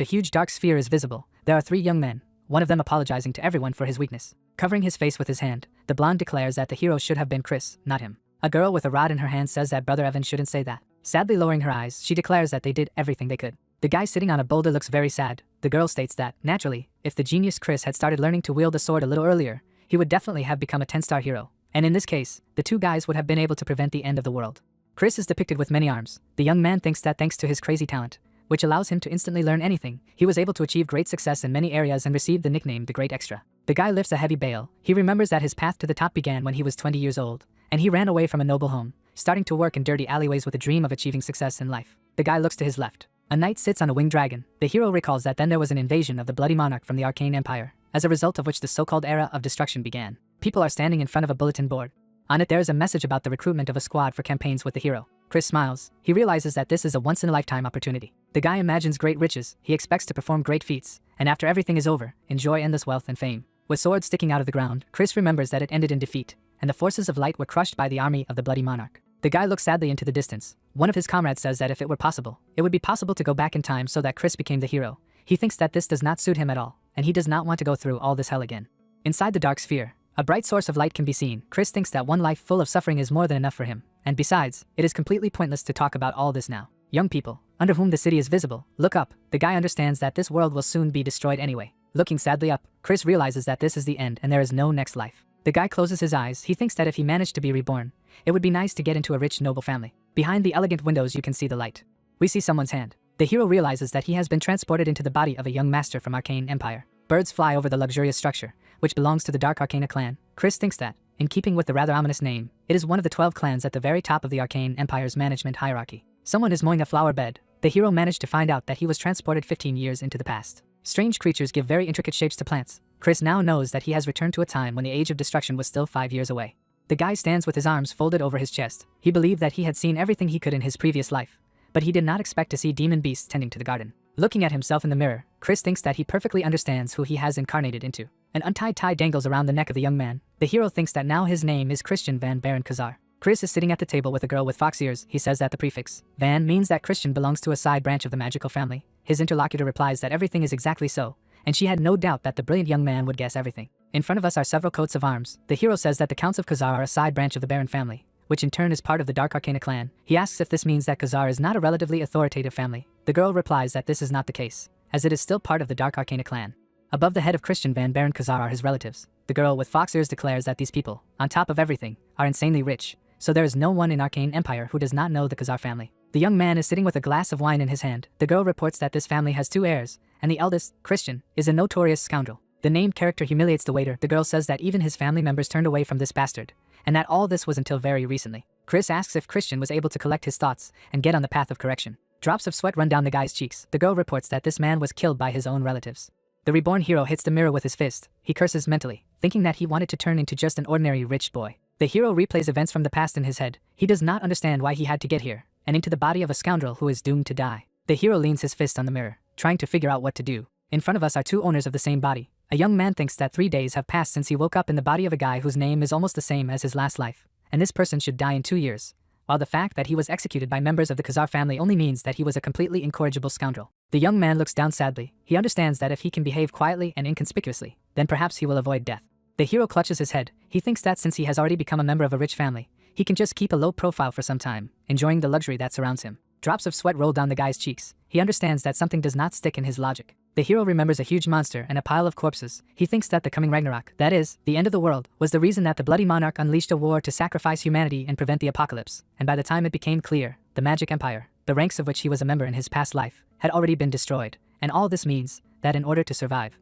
A huge dark sphere is visible. There are three young men, one of them apologizing to everyone for his weakness. Covering his face with his hand, the blonde declares that the hero should have been Chris, not him. A girl with a rod in her hand says that Brother Evan shouldn't say that. Sadly lowering her eyes, she declares that they did everything they could. The guy sitting on a boulder looks very sad. The girl states that, naturally, if the genius Chris had started learning to wield a sword a little earlier, he would definitely have become a 10-star hero. And in this case, the two guys would have been able to prevent the end of the world. Chris is depicted with many arms. The young man thinks that thanks to his crazy talent, which allows him to instantly learn anything, he was able to achieve great success in many areas and received the nickname the Great Extra. The guy lifts a heavy bale. He remembers that his path to the top began when he was 20 years old, and he ran away from a noble home, starting to work in dirty alleyways with a dream of achieving success in life. The guy looks to his left. A knight sits on a winged dragon. The hero recalls that then there was an invasion of the bloody monarch from the Arcane Empire, as a result of which the so-called era of destruction began. People are standing in front of a bulletin board. On it there is a message about the recruitment of a squad for campaigns with the hero. Chris smiles. He realizes that this is a once-in-a-lifetime opportunity. The guy imagines great riches, he expects to perform great feats, and after everything is over, enjoy endless wealth and fame. With swords sticking out of the ground, Chris remembers that it ended in defeat, and the forces of light were crushed by the army of the bloody monarch. The guy looks sadly into the distance. One of his comrades says that if it were possible, it would be possible to go back in time so that Chris became the hero. He thinks that this does not suit him at all, and he does not want to go through all this hell again. Inside the dark sphere, a bright source of light can be seen. Chris thinks that one life full of suffering is more than enough for him, and besides, it is completely pointless to talk about all this now. Young people, under whom the city is visible, look up. The guy understands that this world will soon be destroyed anyway. Looking sadly up, Chris realizes that this is the end and there is no next life. The guy closes his eyes. He thinks that if he managed to be reborn, it would be nice to get into a rich noble family. Behind the elegant windows you can see the light. We see someone's hand. The hero realizes that he has been transported into the body of a young master from Arcane Empire. Birds fly over the luxurious structure, which belongs to the Dark Arcana clan. Chris thinks that, in keeping with the rather ominous name, it is one of the 12 clans at the very top of the Arcane Empire's management hierarchy. Someone is mowing a flower bed. The hero managed to find out that he was transported 15 years into the past. Strange creatures give very intricate shapes to plants. Chris now knows that he has returned to a time when the age of destruction was still 5 years away. The guy stands with his arms folded over his chest. He believed that he had seen everything he could in his previous life, but he did not expect to see demon beasts tending to the garden. Looking at himself in the mirror, Chris thinks that he perfectly understands who he has incarnated into. An untied tie dangles around the neck of the young man. The hero thinks that now his name is Christian Van Baron Kazar. Chris is sitting at the table with a girl with fox ears. He says that the prefix Van means that Christian belongs to a side branch of the magical family. His interlocutor replies that everything is exactly so, and she had no doubt that the brilliant young man would guess everything. In front of us are several coats of arms. The hero says that the Counts of Kazar are a side branch of the Baron family, which in turn is part of the Dark Arcana clan. He asks if this means that Kazar is not a relatively authoritative family. The girl replies that this is not the case, as it is still part of the Dark Arcana clan. Above the head of Christian Van Baron Kazar are his relatives. The girl with fox ears declares that these people, on top of everything, are insanely rich, so there is no one in Arcane Empire who does not know the Kazar family. The young man is sitting with a glass of wine in his hand. The girl reports that this family has 2 heirs, and the eldest, Christian, is a notorious scoundrel. The named character humiliates the waiter. The girl says that even his family members turned away from this bastard, and that all this was until very recently. Chris asks if Christian was able to collect his thoughts and get on the path of correction. Drops of sweat run down the guy's cheeks. The girl reports that this man was killed by his own relatives. The reborn hero hits the mirror with his fist. He curses mentally, thinking that he wanted to turn into just an ordinary rich boy. The hero replays events from the past in his head. He does not understand why he had to get here, and into the body of a scoundrel who is doomed to die. The hero leans his fist on the mirror, trying to figure out what to do. In front of us are 2 owners of the same body. A young man thinks that 3 days have passed since he woke up in the body of a guy whose name is almost the same as his last life, and this person should die in 2 years, while the fact that he was executed by members of the Kazar family only means that he was a completely incorrigible scoundrel. The young man looks down sadly. He understands that if he can behave quietly and inconspicuously, then perhaps he will avoid death. The hero clutches his head. He thinks that since he has already become a member of a rich family, he can just keep a low profile for some time, enjoying the luxury that surrounds him. Drops of sweat roll down the guy's cheeks. He understands that something does not stick in his logic. The hero remembers a huge monster and a pile of corpses. He thinks that the coming Ragnarok, that is, the end of the world, was the reason that the bloody monarch unleashed a war to sacrifice humanity and prevent the apocalypse. And by the time it became clear, the Magic Empire, the ranks of which he was a member in his past life, had already been destroyed. And all this means that in order to survive,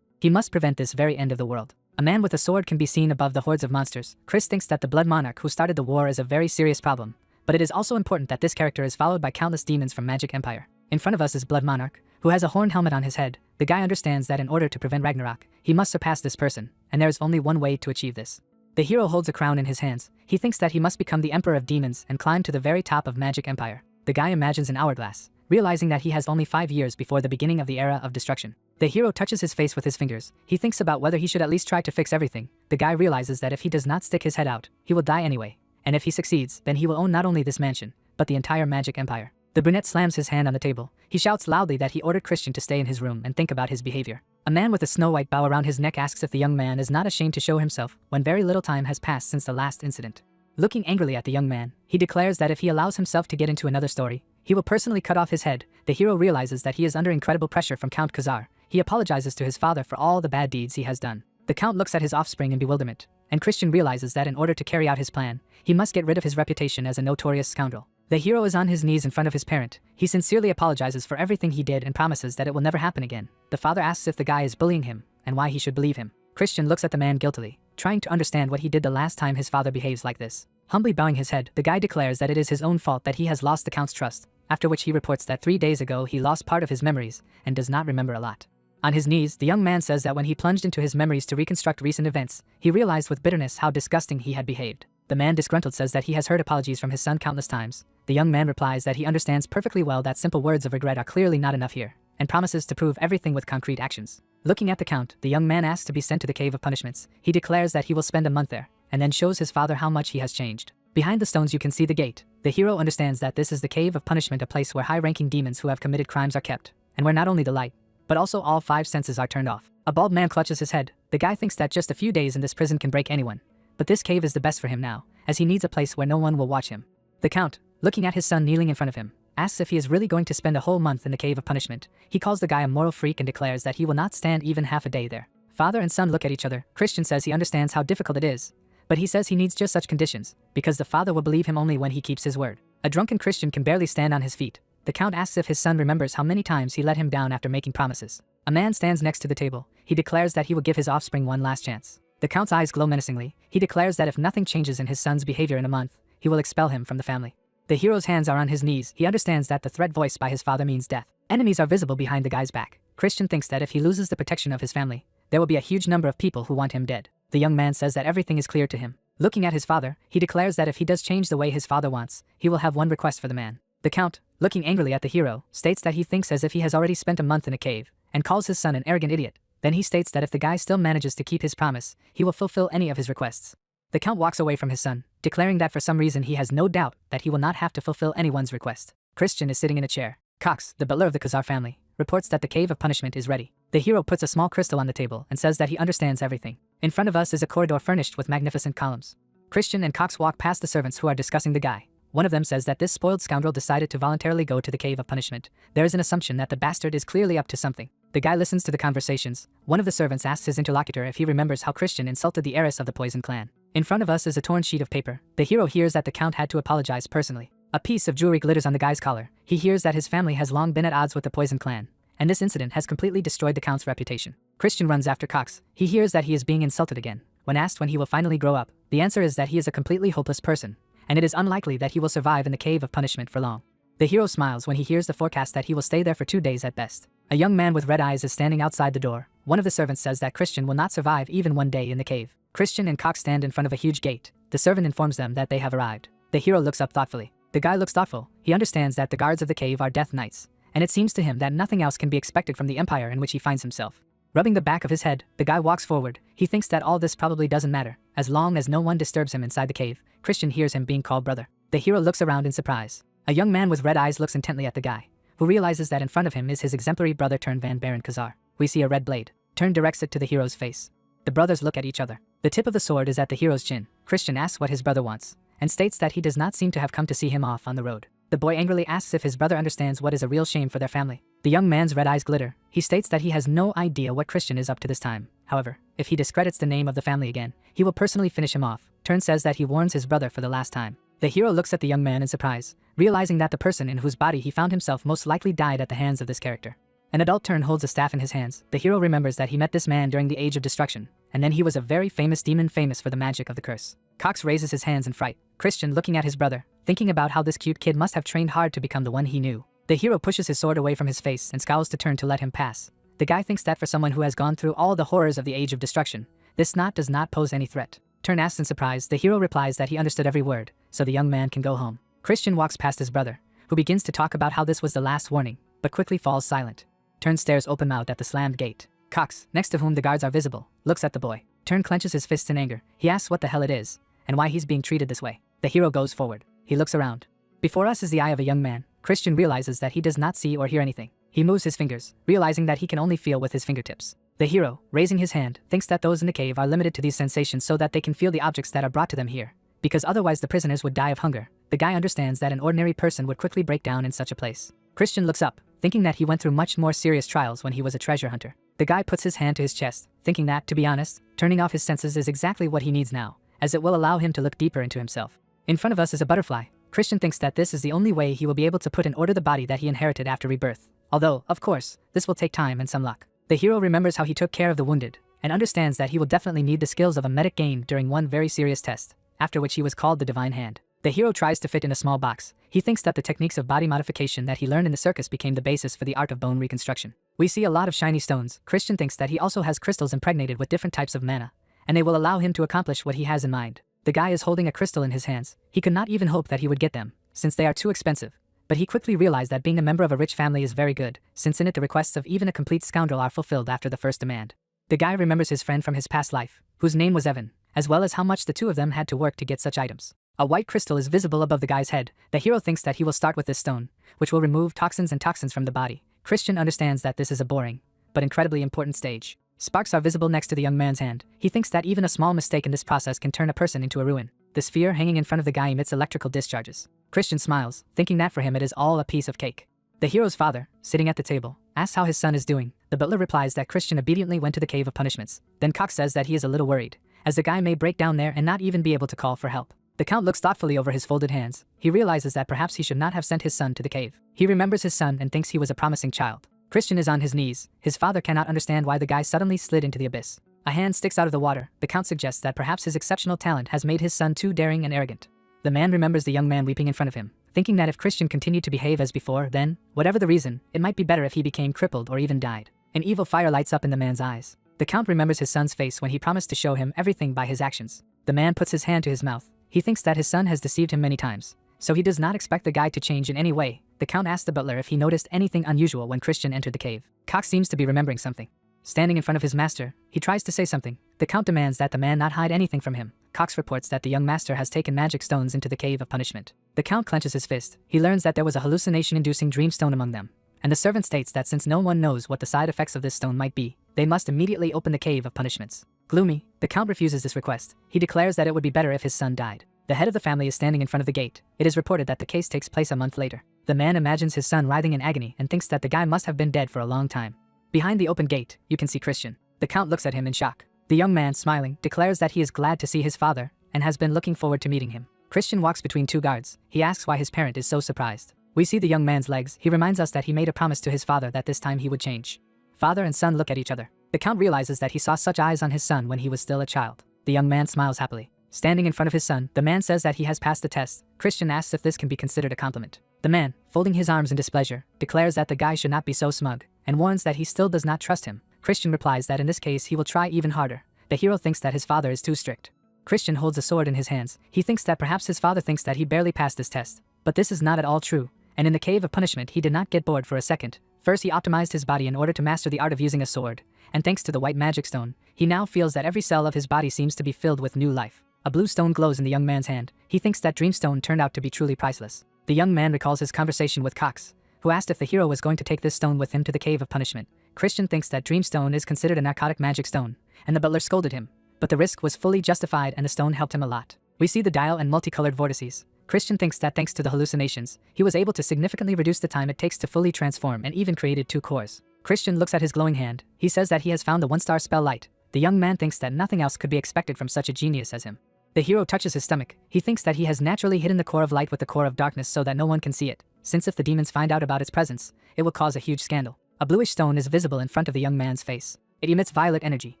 he must prevent this very end of the world. A man with a sword can be seen above the hordes of monsters. Chris thinks that the blood monarch who started the war is a very serious problem, but it is also important that this character is followed by countless demons from Magic Empire. In front of us is Blood Monarch, who has a horn helmet on his head. The guy understands that in order to prevent Ragnarok, he must surpass this person, and there is only one way to achieve this. The hero holds a crown in his hands. He thinks that he must become the emperor of demons and climb to the very top of Magic Empire. The guy imagines an hourglass, realizing that he has only 5 years before the beginning of the era of destruction. The hero touches his face with his fingers. He thinks about whether he should at least try to fix everything. The guy realizes that if he does not stick his head out, he will die anyway, and if he succeeds, then he will own not only this mansion, but the entire Magic Empire. The brunette slams his hand on the table. He shouts loudly that he ordered Christian to stay in his room and think about his behavior. A man with a snow-white bow around his neck asks if the young man is not ashamed to show himself when very little time has passed since the last incident. Looking angrily at the young man, he declares that if he allows himself to get into another story, he will personally cut off his head. The hero realizes that he is under incredible pressure from Count Khazar. He apologizes to his father for all the bad deeds he has done. The Count looks at his offspring in bewilderment, and Christian realizes that in order to carry out his plan, he must get rid of his reputation as a notorious scoundrel. The hero is on his knees in front of his parent. He sincerely apologizes for everything he did and promises that it will never happen again. The father asks if the guy is bullying him and why he should believe him. Christian looks at the man guiltily, trying to understand what he did the last time his father behaves like this. Humbly bowing his head, the guy declares that it is his own fault that he has lost the Count's trust, after which he reports that 3 days ago he lost part of his memories and does not remember a lot. On his knees, the young man says that when he plunged into his memories to reconstruct recent events, he realized with bitterness how disgusting he had behaved. The man disgruntled says that he has heard apologies from his son countless times. The young man replies that he understands perfectly well that simple words of regret are clearly not enough here, and promises to prove everything with concrete actions. Looking at the Count, the young man asks to be sent to the Cave of Punishments. He declares that he will spend a month there, and then shows his father how much he has changed. Behind the stones you can see the gate. The hero understands that this is the Cave of Punishment, a place where high-ranking demons who have committed crimes are kept, and where not only the light, but also all 5 senses are turned off. A bald man clutches his head. The guy thinks that just a few days in this prison can break anyone, but this cave is the best for him now, as he needs a place where no one will watch him. The Count, looking at his son kneeling in front of him, asks if he is really going to spend a whole month in the Cave of Punishment. He calls the guy a moral freak and declares that he will not stand even half a day there. Father and son look at each other. Christian says he understands how difficult it is, but he says he needs just such conditions, because the father will believe him only when he keeps his word. A drunken Christian can barely stand on his feet. The Count asks if his son remembers how many times he let him down after making promises. A man stands next to the table. He declares that he will give his offspring one last chance. The Count's eyes glow menacingly. He declares that if nothing changes in his son's behavior in a month, he will expel him from the family. The hero's hands are on his knees. He understands that the threat voiced by his father means death. Enemies are visible behind the guy's back. Christian thinks that if he loses the protection of his family, there will be a huge number of people who want him dead. The young man says that everything is clear to him. Looking at his father, he declares that if he does change the way his father wants, he will have one request for the man. The Count, looking angrily at the hero, states that he thinks as if he has already spent a month in a cave, and calls his son an arrogant idiot. Then he states that if the guy still manages to keep his promise, he will fulfill any of his requests. The Count walks away from his son, declaring that for some reason he has no doubt that he will not have to fulfill anyone's request. Christian is sitting in a chair. Cox, the butler of the Khazar family, reports that the Cave of Punishment is ready. The hero puts a small crystal on the table and says that he understands everything. In front of us is a corridor furnished with magnificent columns. Christian and Cox walk past the servants who are discussing the guy. One of them says that this spoiled scoundrel decided to voluntarily go to the Cave of Punishment. There is an assumption that the bastard is clearly up to something. The guy listens to the conversations. One of the servants asks his interlocutor if he remembers how Christian insulted the heiress of the Poison clan. In front of us is a torn sheet of paper. The hero hears that the Count had to apologize personally. A piece of jewelry glitters on the guy's collar. He hears that his family has long been at odds with the Poison clan, and this incident has completely destroyed the Count's reputation. Christian runs after Cox. He hears that he is being insulted again. When asked when he will finally grow up, the answer is that he is a completely hopeless person, and it is unlikely that he will survive in the Cave of Punishment for long. The hero smiles when he hears the forecast that he will stay there for 2 days at best. A young man with red eyes is standing outside the door. One of the servants says that Christian will not survive even 1 day in the cave. Christian and Cox stand in front of a huge gate. The servant informs them that they have arrived. The hero looks up thoughtfully. The guy looks thoughtful. He understands that the guards of the cave are Death Knights, and it seems to him that nothing else can be expected from the empire in which he finds himself. Rubbing the back of his head, the guy walks forward. He thinks that all this probably doesn't matter, as long as no one disturbs him inside the cave. Christian hears him being called brother. The hero looks around in surprise. A young man with red eyes looks intently at the guy, who realizes that in front of him is his exemplary brother turned Van Baron Khazar. We see a red blade. Turn directs it to the hero's face. The brothers look at each other. The tip of the sword is at the hero's chin. Christian asks what his brother wants, and states that he does not seem to have come to see him off on the road. The boy angrily asks if his brother understands what is a real shame for their family. The young man's red eyes glitter. He states that he has no idea what Christian is up to this time. However, if he discredits the name of the family again, he will personally finish him off. Turn says that he warns his brother for the last time. The hero looks at the young man in surprise, realizing that the person in whose body he found himself most likely died at the hands of this character. An adult Turn holds a staff in his hands. The hero remembers that he met this man during the Age of Destruction, and then he was a very famous demon famous for the magic of the curse. Cox raises his hands in fright. Christian looking at his brother, thinking about how this cute kid must have trained hard to become the one he knew. The hero pushes his sword away from his face and scowls to Turn to let him pass. The guy thinks that for someone who has gone through all the horrors of the Age of Destruction, this knot does not pose any threat. Turn asks in surprise. The hero replies that he understood every word, so the young man can go home. Christian walks past his brother, who begins to talk about how this was the last warning, but quickly falls silent. Turn stares open-mouthed at the slammed gate. Cox, next to whom the guards are visible, looks at the boy. Turn clenches his fists in anger. He asks what the hell it is, and why he's being treated this way. The hero goes forward. He looks around. Before us is the eye of a young man. Christian realizes that he does not see or hear anything. He moves his fingers, realizing that he can only feel with his fingertips. The hero, raising his hand, thinks that those in the cave are limited to these sensations so that they can feel the objects that are brought to them here, because otherwise the prisoners would die of hunger. The guy understands that an ordinary person would quickly break down in such a place. Christian looks up, thinking that he went through much more serious trials when he was a treasure hunter. The guy puts his hand to his chest, thinking that, to be honest, turning off his senses is exactly what he needs now, as it will allow him to look deeper into himself. In front of us is a butterfly. Christian thinks that this is the only way he will be able to put in order the body that he inherited after rebirth. Although, of course, this will take time and some luck. The hero remembers how he took care of the wounded, and understands that he will definitely need the skills of a medic gained during one very serious test, after which he was called the Divine Hand. The hero tries to fit in a small box. He thinks that the techniques of body modification that he learned in the circus became the basis for the art of bone reconstruction. We see a lot of shiny stones. Christian thinks that he also has crystals impregnated with different types of mana, and they will allow him to accomplish what he has in mind. The guy is holding a crystal in his hands. He could not even hope that he would get them, since they are too expensive. But he quickly realized that being a member of a rich family is very good, since in it the requests of even a complete scoundrel are fulfilled after the first demand. The guy remembers his friend from his past life, whose name was Evan, as well as how much the two of them had to work to get such items. A white crystal is visible above the guy's head. The hero thinks that he will start with this stone, which will remove toxins from the body. Christian understands that this is a boring, but incredibly important stage. Sparks are visible next to the young man's hand. He thinks that even a small mistake in this process can turn a person into a ruin. The sphere hanging in front of the guy emits electrical discharges. Christian smiles, thinking that for him it is all a piece of cake. The hero's father, sitting at the table, asks how his son is doing. The butler replies that Christian obediently went to the Cave of Punishments. Then Cox says that he is a little worried, as the guy may break down there and not even be able to call for help. The count looks thoughtfully over his folded hands. He realizes that perhaps he should not have sent his son to the cave. He remembers his son and thinks he was a promising child. Christian is on his knees. His father cannot understand why the guy suddenly slid into the abyss. A hand sticks out of the water. The count suggests that perhaps his exceptional talent has made his son too daring and arrogant. The man remembers the young man weeping in front of him, thinking that if Christian continued to behave as before, then, whatever the reason, it might be better if he became crippled or even died. An evil fire lights up in the man's eyes. The count remembers his son's face when he promised to show him everything by his actions. The man puts his hand to his mouth. He thinks that his son has deceived him many times, so he does not expect the guy to change in any way. The count asks the butler if he noticed anything unusual when Christian entered the cave. Cox seems to be remembering something. Standing in front of his master, he tries to say something. The count demands that the man not hide anything from him. Cox reports that the young master has taken magic stones into the Cave of Punishment. The count clenches his fist. He learns that there was a hallucination-inducing dream stone among them, and the servant states that since no one knows what the side effects of this stone might be, they must immediately open the Cave of Punishments. Gloomy, the count refuses this request. He declares that it would be better if his son died. The head of the family is standing in front of the gate. It is reported that the case takes place a month later. The man imagines his son writhing in agony and thinks that the guy must have been dead for a long time. Behind the open gate, you can see Christian. The count looks at him in shock. The young man, smiling, declares that he is glad to see his father and has been looking forward to meeting him. Christian walks between two guards. He asks why his parent is so surprised. We see the young man's legs. He reminds us that he made a promise to his father that this time he would change. Father and son look at each other. The count realizes that he saw such eyes on his son when he was still a child. The young man smiles happily. Standing in front of his son, the man says that he has passed the test. Christian asks if this can be considered a compliment. The man, folding his arms in displeasure, declares that the guy should not be so smug, and warns that he still does not trust him. Christian replies that in this case he will try even harder. The hero thinks that his father is too strict. Christian holds a sword in his hands. He thinks that perhaps his father thinks that he barely passed this test. But this is not at all true, and in the Cave of Punishment he did not get bored for a second. First he optimized his body in order to master the art of using a sword, and thanks to the white magic stone, he now feels that every cell of his body seems to be filled with new life. A blue stone glows in the young man's hand. He thinks that Dreamstone turned out to be truly priceless. The young man recalls his conversation with Cox, who asked if the hero was going to take this stone with him to the Cave of Punishment. Christian thinks that Dreamstone is considered a narcotic magic stone, and the butler scolded him. But the risk was fully justified and the stone helped him a lot. We see the dial and multicolored vortices. Christian thinks that thanks to the hallucinations, he was able to significantly reduce the time it takes to fully transform and even created 2 cores. Christian looks at his glowing hand. He says that he has found the 1-star spell light. The young man thinks that nothing else could be expected from such a genius as him. The hero touches his stomach. He thinks that he has naturally hidden the core of light with the core of darkness so that no one can see it, since if the demons find out about its presence, it will cause a huge scandal. A bluish stone is visible in front of the young man's face. It emits violet energy.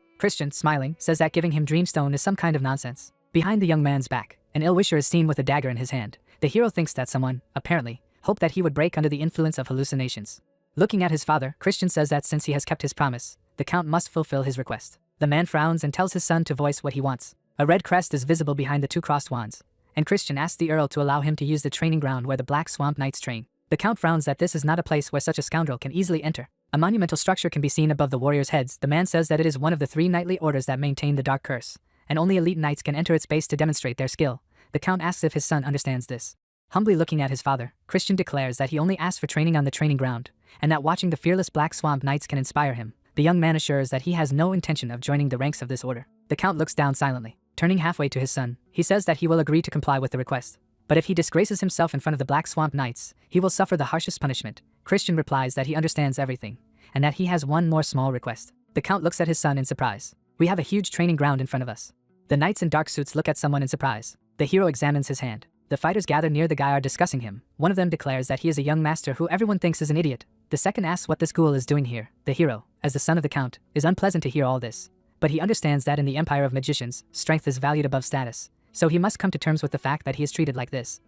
Christian, smiling, says that giving him Dreamstone is some kind of nonsense. Behind the young man's back, an ill-wisher is seen with a dagger in his hand. The hero thinks that someone, apparently, hoped that he would break under the influence of hallucinations. Looking at his father, Christian says that since he has kept his promise, the count must fulfill his request. The man frowns and tells his son to voice what he wants. A red crest is visible behind the 2 crossed wands, and Christian asks the Earl to allow him to use the training ground where the Black Swamp Knights train. The Count frowns that this is not a place where such a scoundrel can easily enter. A monumental structure can be seen above the warriors' heads. The man says that it is one of the 3 knightly orders that maintain the Dark Curse, and only elite knights can enter its base to demonstrate their skill. The Count asks if his son understands this. Humbly looking at his father, Christian declares that he only asked for training on the training ground, and that watching the fearless Black Swamp Knights can inspire him. The young man assures that he has no intention of joining the ranks of this order. The Count looks down silently. Turning halfway to his son, he says that he will agree to comply with the request. But if he disgraces himself in front of the Black Swamp Knights, he will suffer the harshest punishment. Christian replies that he understands everything, and that he has one more small request. The Count looks at his son in surprise. We have a huge training ground in front of us. The knights in dark suits look at someone in surprise. The hero examines his hand. The fighters gather near the guy are discussing him. One of them declares that he is a young master who everyone thinks is an idiot. The second asks what this ghoul is doing here. The hero, as the son of the Count, is unpleasant to hear all this. But he understands that in the empire of magicians, strength is valued above status. So he must come to terms with the fact that he is treated like this.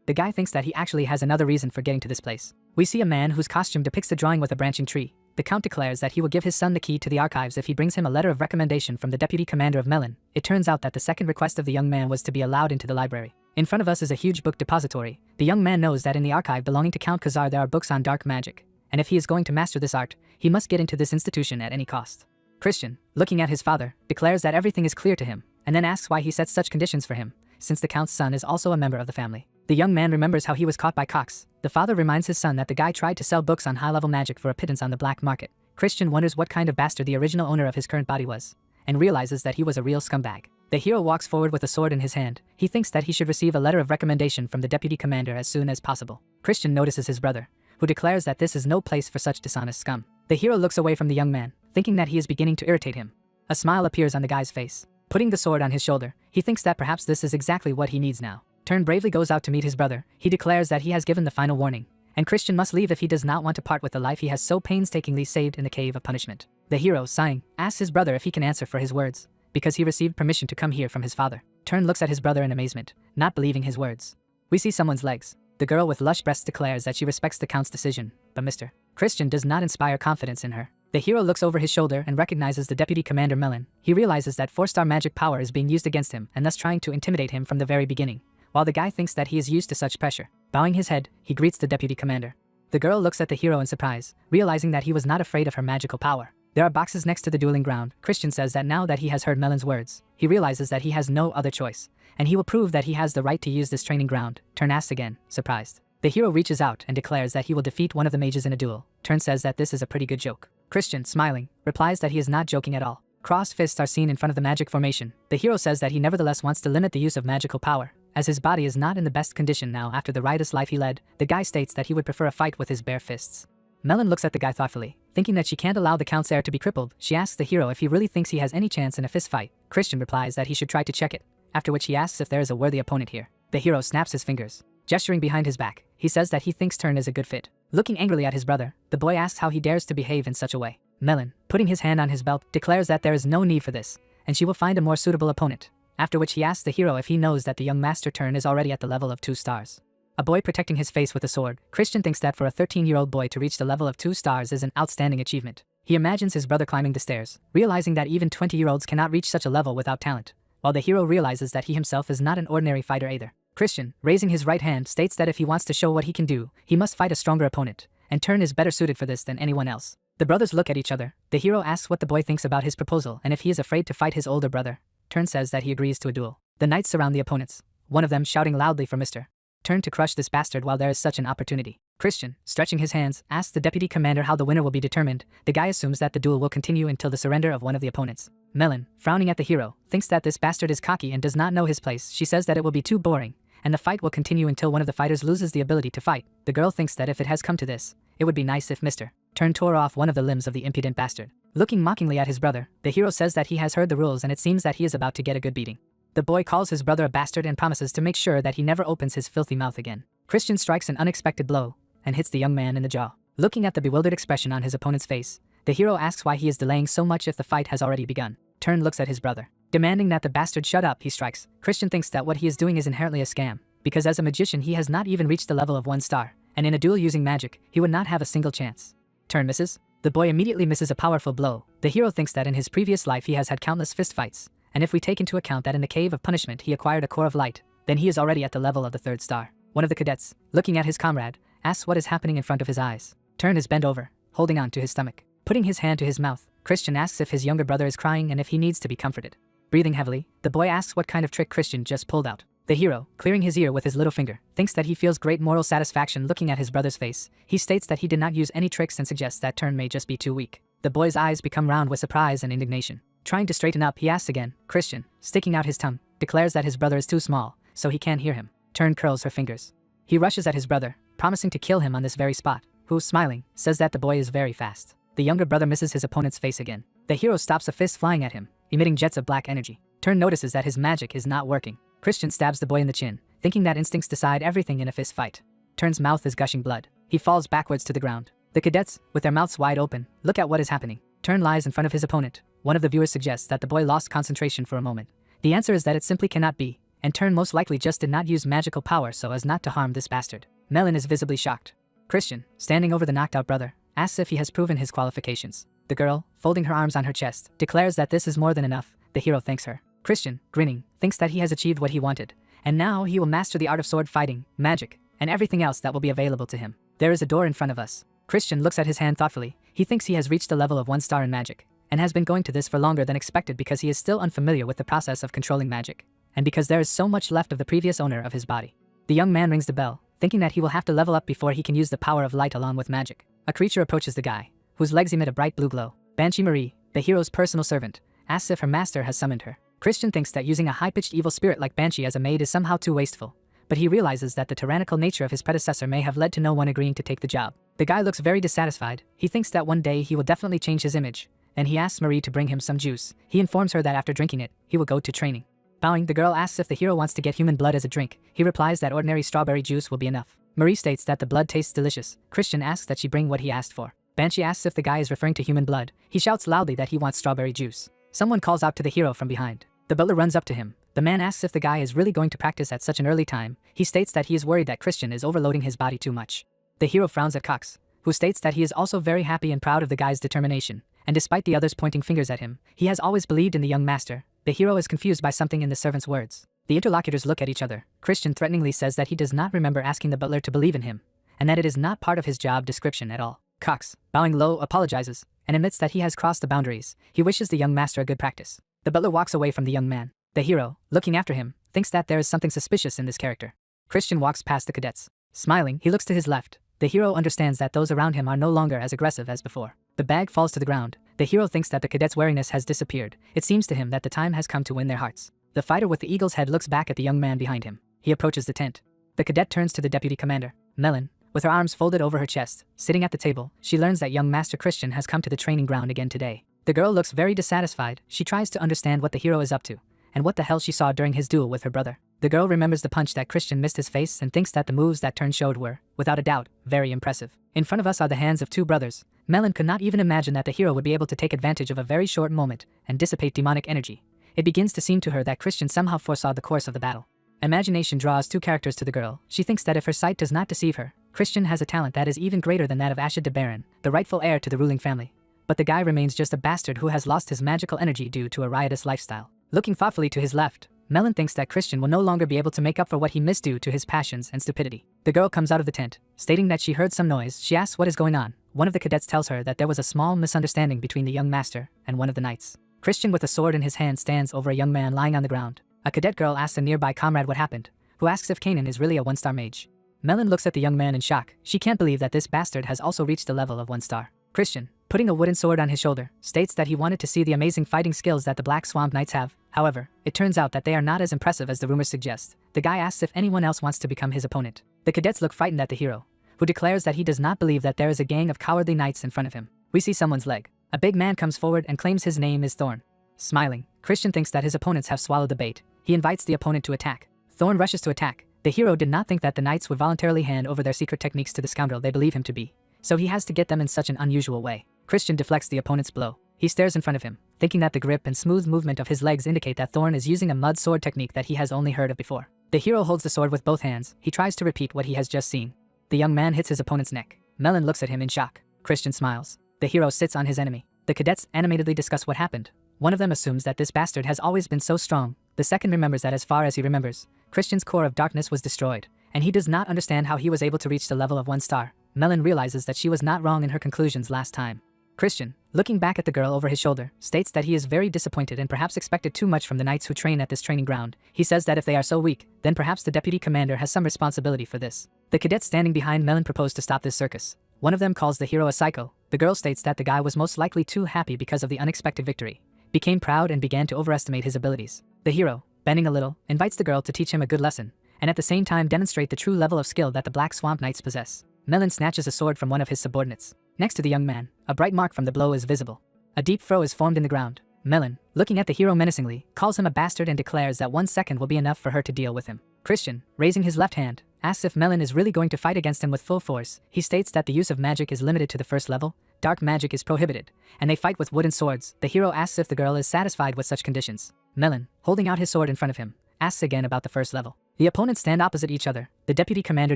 The guy thinks that he actually has another reason for getting to this place. We see a man whose costume depicts the drawing with a branching tree. The Count declares that he will give his son the key to the archives if he brings him a letter of recommendation from the deputy commander of Melon. It turns out that the second request of the young man was to be allowed into the library. In front of us is a huge book depository. The young man knows that in the archive belonging to Count Khazar there are books on dark magic, and if he is going to master this art, he must get into this institution at any cost. Christian, looking at his father, declares that everything is clear to him, and then asks why he sets such conditions for him, since the Count's son is also a member of the family. The young man remembers how he was caught by Cox. The father reminds his son that the guy tried to sell books on high-level magic for a pittance on the black market. Christian wonders what kind of bastard the original owner of his current body was, and realizes that he was a real scumbag. The hero walks forward with a sword in his hand. He thinks that he should receive a letter of recommendation from the deputy commander as soon as possible. Christian notices his brother, who declares that this is no place for such dishonest scum. The hero looks away from the young man, thinking that he is beginning to irritate him. A smile appears on the guy's face. Putting the sword on his shoulder, he thinks that perhaps this is exactly what he needs now. Turn bravely goes out to meet his brother. He declares that he has given the final warning, and Christian must leave if he does not want to part with the life he has so painstakingly saved in the cave of punishment. The hero, sighing, asks his brother if he can answer for his words, because he received permission to come here from his father. Turn looks at his brother in amazement, not believing his words. We see someone's legs. The girl with lush breasts declares that she respects the Count's decision, but Mr. Christian does not inspire confidence in her. The hero looks over his shoulder and recognizes the deputy commander Melon. He realizes that 4-star magic power is being used against him and thus trying to intimidate him from the very beginning, while the guy thinks that he is used to such pressure. Bowing his head, he greets the deputy commander. The girl looks at the hero in surprise, realizing that he was not afraid of her magical power. There are boxes next to the dueling ground. Christian says that now that he has heard Melon's words, he realizes that he has no other choice, and he will prove that he has the right to use this training ground. Turn asks again, surprised. The hero reaches out and declares that he will defeat one of the mages in a duel. Turn says that this is a pretty good joke. Christian, smiling, replies that he is not joking at all. Crossed fists are seen in front of the magic formation. The hero says that he nevertheless wants to limit the use of magical power, as his body is not in the best condition now after the riotous life he led. The guy states that he would prefer a fight with his bare fists. Melon looks at the guy thoughtfully, thinking that she can't allow the Count's heir to be crippled. She asks the hero if he really thinks he has any chance in a fist fight. Christian replies that he should try to check it, after which he asks if there is a worthy opponent here. The hero snaps his fingers, gesturing behind his back. He says that he thinks Turn is a good fit. Looking angrily at his brother, the boy asks how he dares to behave in such a way. Melon, putting his hand on his belt, declares that there is no need for this, and she will find a more suitable opponent, after which he asks the hero if he knows that the young master Turn is already at the level of 2 stars. A boy protecting his face with a sword, Christian thinks that for a 13-year-old boy to reach the level of 2 stars is an outstanding achievement. He imagines his brother climbing the stairs, realizing that even 20-year-olds cannot reach such a level without talent, while the hero realizes that he himself is not an ordinary fighter either. Christian, raising his right hand, states that if he wants to show what he can do, he must fight a stronger opponent, and Turn is better suited for this than anyone else. The brothers look at each other. The hero asks what the boy thinks about his proposal and if he is afraid to fight his older brother. Turn says that he agrees to a duel. The knights surround the opponents, one of them shouting loudly for Mr. Turn to crush this bastard while there is such an opportunity. Christian, stretching his hands, asks the deputy commander how the winner will be determined. The guy assumes that the duel will continue until the surrender of one of the opponents. Melon, frowning at the hero, thinks that this bastard is cocky and does not know his place. She says that it will be too boring, and the fight will continue until one of the fighters loses the ability to fight. The girl thinks that if it has come to this, it would be nice if Mr. Turn tore off one of the limbs of the impudent bastard. Looking mockingly at his brother, the hero says that he has heard the rules and it seems that he is about to get a good beating. The boy calls his brother a bastard and promises to make sure that he never opens his filthy mouth again. Christian strikes an unexpected blow and hits the young man in the jaw. Looking at the bewildered expression on his opponent's face, the hero asks why he is delaying so much if the fight has already begun. Turn looks at his brother. Demanding that the bastard shut up, he strikes. Christian thinks that what he is doing is inherently a scam, because as a magician he has not even reached the level of 1 star, and in a duel using magic, he would not have a single chance. Turn misses. The boy immediately misses a powerful blow. The hero thinks that in his previous life he has had countless fist fights, and if we take into account that in the Cave of Punishment he acquired a core of light, then he is already at the level of the 3rd star. One of the cadets, looking at his comrade, asks what is happening in front of his eyes. Turn is bent over, holding on to his stomach. Putting his hand to his mouth, Christian asks if his younger brother is crying and if he needs to be comforted. Breathing heavily, the boy asks what kind of trick Christian just pulled out. The hero, clearing his ear with his little finger, thinks that he feels great moral satisfaction looking at his brother's face. He states that he did not use any tricks and suggests that turn may just be too weak. The boy's eyes become round with surprise and indignation. Trying to straighten up, he asks again. Christian, sticking out his tongue, declares that his brother is too small, so he can't hear him. Turn curls her fingers. He rushes at his brother, promising to kill him on this very spot, who, smiling, says that the boy is very fast. The younger brother misses his opponent's face again. The hero stops a fist flying at him, emitting jets of black energy. Turn notices that his magic is not working. Christian stabs the boy in the chin, thinking that instincts decide everything in a fist fight. Turn's mouth is gushing blood. He falls backwards to the ground. The cadets, with their mouths wide open, look at what is happening. Turn lies in front of his opponent. One of the viewers suggests that the boy lost concentration for a moment. The answer is that it simply cannot be, and Turn most likely just did not use magical power so as not to harm this bastard. Melon is visibly shocked. Christian, standing over the knocked out brother, asks if he has proven his qualifications. The girl, folding her arms on her chest, declares that this is more than enough. The hero thanks her. Christian, grinning, thinks that he has achieved what he wanted, and now he will master the art of sword fighting, magic, and everything else that will be available to him. There is a door in front of us. Christian looks at his hand thoughtfully. He thinks he has reached the level of 1 star in magic, and has been going to this for longer than expected because he is still unfamiliar with the process of controlling magic, and because there is so much left of the previous owner of his body. The young man rings the bell, thinking that he will have to level up before he can use the power of light along with magic. A creature approaches the guy, whose legs emit a bright blue glow. Banshee Marie, the hero's personal servant, asks if her master has summoned her. Christian thinks that using a high-pitched evil spirit like Banshee as a maid is somehow too wasteful, but he realizes that the tyrannical nature of his predecessor may have led to no one agreeing to take the job. The guy looks very dissatisfied. He thinks that one day he will definitely change his image, and he asks Marie to bring him some juice. He informs her that after drinking it, he will go to training. Bowing, the girl asks if the hero wants to get human blood as a drink. He replies that ordinary strawberry juice will be enough. Marie states that the blood tastes delicious. Christian asks that she bring what he asked for. Banshee asks if the guy is referring to human blood. He shouts loudly that he wants strawberry juice. Someone calls out to the hero from behind. The butler runs up to him. The man asks if the guy is really going to practice at such an early time. He states that he is worried that Christian is overloading his body too much. The hero frowns at Cox, who states that he is also very happy and proud of the guy's determination, and despite the others pointing fingers at him, he has always believed in the young master. The hero is confused by something in the servant's words. The interlocutors look at each other. Christian threateningly says that he does not remember asking the butler to believe in him, and that it is not part of his job description at all. Cox, bowing low, apologizes, and admits that he has crossed the boundaries. He wishes the young master a good practice. The butler walks away from the young man. The hero, looking after him, thinks that there is something suspicious in this character. Christian walks past the cadets. Smiling, he looks to his left. The hero understands that those around him are no longer as aggressive as before. The bag falls to the ground. The hero thinks that the cadet's wariness has disappeared. It seems to him that the time has come to win their hearts. The fighter with the eagle's head looks back at the young man behind him. He approaches the tent. The cadet turns to the deputy commander. Melon, with her arms folded over her chest, sitting at the table, she learns that young Master Christian has come to the training ground again today. The girl looks very dissatisfied. She tries to understand what the hero is up to, and what the hell she saw during his duel with her brother. The girl remembers the punch that Christian missed his face and thinks that the moves that Turn showed were, without a doubt, very impressive. In front of us are the hands of 2 brothers. Melon could not even imagine that the hero would be able to take advantage of a very short moment and dissipate demonic energy. It begins to seem to her that Christian somehow foresaw the course of the battle. Imagination draws 2 characters to the girl. She thinks that if her sight does not deceive her, Christian has a talent that is even greater than that of Ashid de Baron, the rightful heir to the ruling family. But the guy remains just a bastard who has lost his magical energy due to a riotous lifestyle. Looking thoughtfully to his left, Melon thinks that Christian will no longer be able to make up for what he missed due to his passions and stupidity. The girl comes out of the tent, stating that she heard some noise. She asks what is going on. One of the cadets tells her that there was a small misunderstanding between the young master and one of the knights. Christian with a sword in his hand stands over a young man lying on the ground. A cadet girl asks a nearby comrade what happened, who asks if Kanan is really a 1-star mage. Melon looks at the young man in shock. She can't believe that this bastard has also reached the level of 1 star. Christian, putting a wooden sword on his shoulder, states that he wanted to see the amazing fighting skills that the Black Swamp Knights have. However, it turns out that they are not as impressive as the rumors suggest. The guy asks if anyone else wants to become his opponent. The cadets look frightened at the hero, who declares that he does not believe that there is a gang of cowardly knights in front of him. We see someone's leg. A big man comes forward and claims his name is Thorn. Smiling, Christian thinks that his opponents have swallowed the bait. He invites the opponent to attack. Thorn rushes to attack. The hero did not think that the knights would voluntarily hand over their secret techniques to the scoundrel they believe him to be, so he has to get them in such an unusual way. Christian deflects the opponent's blow. He stares in front of him, thinking that the grip and smooth movement of his legs indicate that Thorn is using a mud sword technique that he has only heard of before. The hero holds the sword with both hands. He tries to repeat what he has just seen. The young man hits his opponent's neck. Melon looks at him in shock. Christian smiles. The hero sits on his enemy. The cadets animatedly discuss what happened. One of them assumes that this bastard has always been so strong. The second remembers that as far as he remembers, Christian's core of darkness was destroyed, and he does not understand how he was able to reach the level of 1 star. Melon realizes that she was not wrong in her conclusions last time. Christian, looking back at the girl over his shoulder, states that he is very disappointed and perhaps expected too much from the knights who train at this training ground. He says that if they are so weak, then perhaps the deputy commander has some responsibility for this. The cadets standing behind Melon propose to stop this circus. One of them calls the hero a psycho. The girl states that the guy was most likely too happy because of the unexpected victory, became proud and began to overestimate his abilities. The hero, bending a little, invites the girl to teach him a good lesson, and at the same time demonstrate the true level of skill that the Black Swamp Knights possess. Melon snatches a sword from one of his subordinates. Next to the young man, a bright mark from the blow is visible. A deep furrow is formed in the ground. Melon, looking at the hero menacingly, calls him a bastard and declares that 1 second will be enough for her to deal with him. Christian, raising his left hand, asks if Melon is really going to fight against him with full force. He states that the use of magic is limited to the first level, dark magic is prohibited, and they fight with wooden swords. The hero asks if the girl is satisfied with such conditions. Melon, holding out his sword in front of him, asks again about the first level. The opponents stand opposite each other. The deputy commander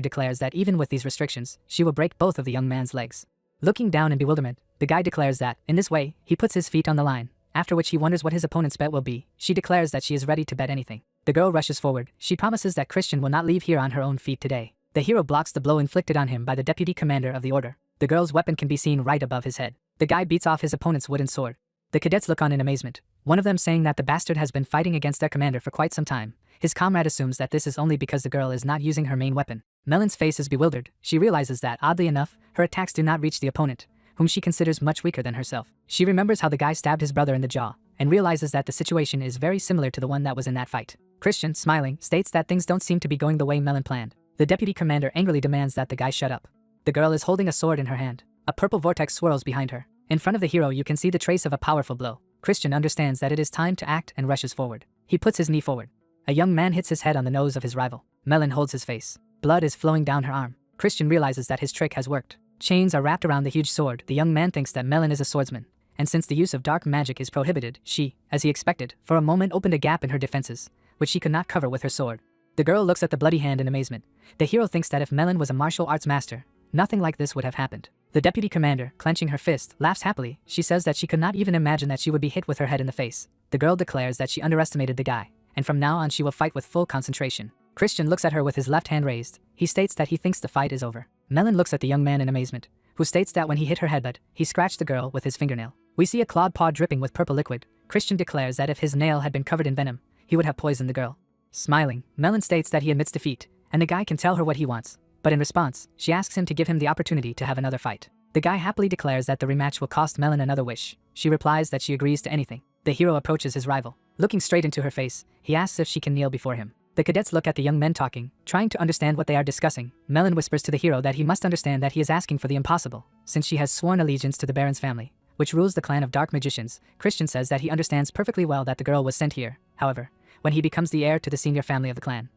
declares that even with these restrictions, she will break both of the young man's legs. Looking down in bewilderment, the guy declares that, in this way, he puts his feet on the line, after which he wonders what his opponent's bet will be. She declares that she is ready to bet anything. The girl rushes forward. She promises that Christian will not leave here on her own feet today. The hero blocks the blow inflicted on him by the deputy commander of the order. The girl's weapon can be seen right above his head. The guy beats off his opponent's wooden sword. The cadets look on in amazement, one of them saying that the bastard has been fighting against their commander for quite some time. His comrade assumes that this is only because the girl is not using her main weapon. Melon's face is bewildered. She realizes that, oddly enough, her attacks do not reach the opponent, whom she considers much weaker than herself. She remembers how the guy stabbed his brother in the jaw, and realizes that the situation is very similar to the one that was in that fight. Christian, smiling, states that things don't seem to be going the way Melon planned. The deputy commander angrily demands that the guy shut up. The girl is holding a sword in her hand. A purple vortex swirls behind her. In front of the hero you can see the trace of a powerful blow. Christian understands that it is time to act and rushes forward. He puts his knee forward. A young man hits his head on the nose of his rival. Melon holds his face. Blood is flowing down her arm. Christian realizes that his trick has worked. Chains are wrapped around the huge sword. The young man thinks that Melon is a swordsman, and since the use of dark magic is prohibited, she, as he expected, for a moment opened a gap in her defenses, which she could not cover with her sword. The girl looks at the bloody hand in amazement. The hero thinks that if Melon was a martial arts master, nothing like this would have happened. The deputy commander, clenching her fist, laughs happily. She says that she could not even imagine that she would be hit with her head in the face. The girl declares that she underestimated the guy, and from now on she will fight with full concentration. Christian looks at her with his left hand raised. He states that he thinks the fight is over. Melon looks at the young man in amazement, who states that when he hit her headbutt, he scratched the girl with his fingernail. We see a clawed paw dripping with purple liquid. Christian declares that if his nail had been covered in venom, he would have poisoned the girl. Smiling, Melon states that he admits defeat, and the guy can tell her what he wants. But in response, she asks him to give him the opportunity to have another fight. The guy happily declares that the rematch will cost Melon another wish. She replies that she agrees to anything. The hero approaches his rival. Looking straight into her face, he asks if she can kneel before him. The cadets look at the young men talking, trying to understand what they are discussing. Melon whispers to the hero that he must understand that he is asking for the impossible, since she has sworn allegiance to the Baron's family, which rules the clan of dark magicians. Christian says that he understands perfectly well that the girl was sent here, however, when he becomes the heir to the senior family of the clan.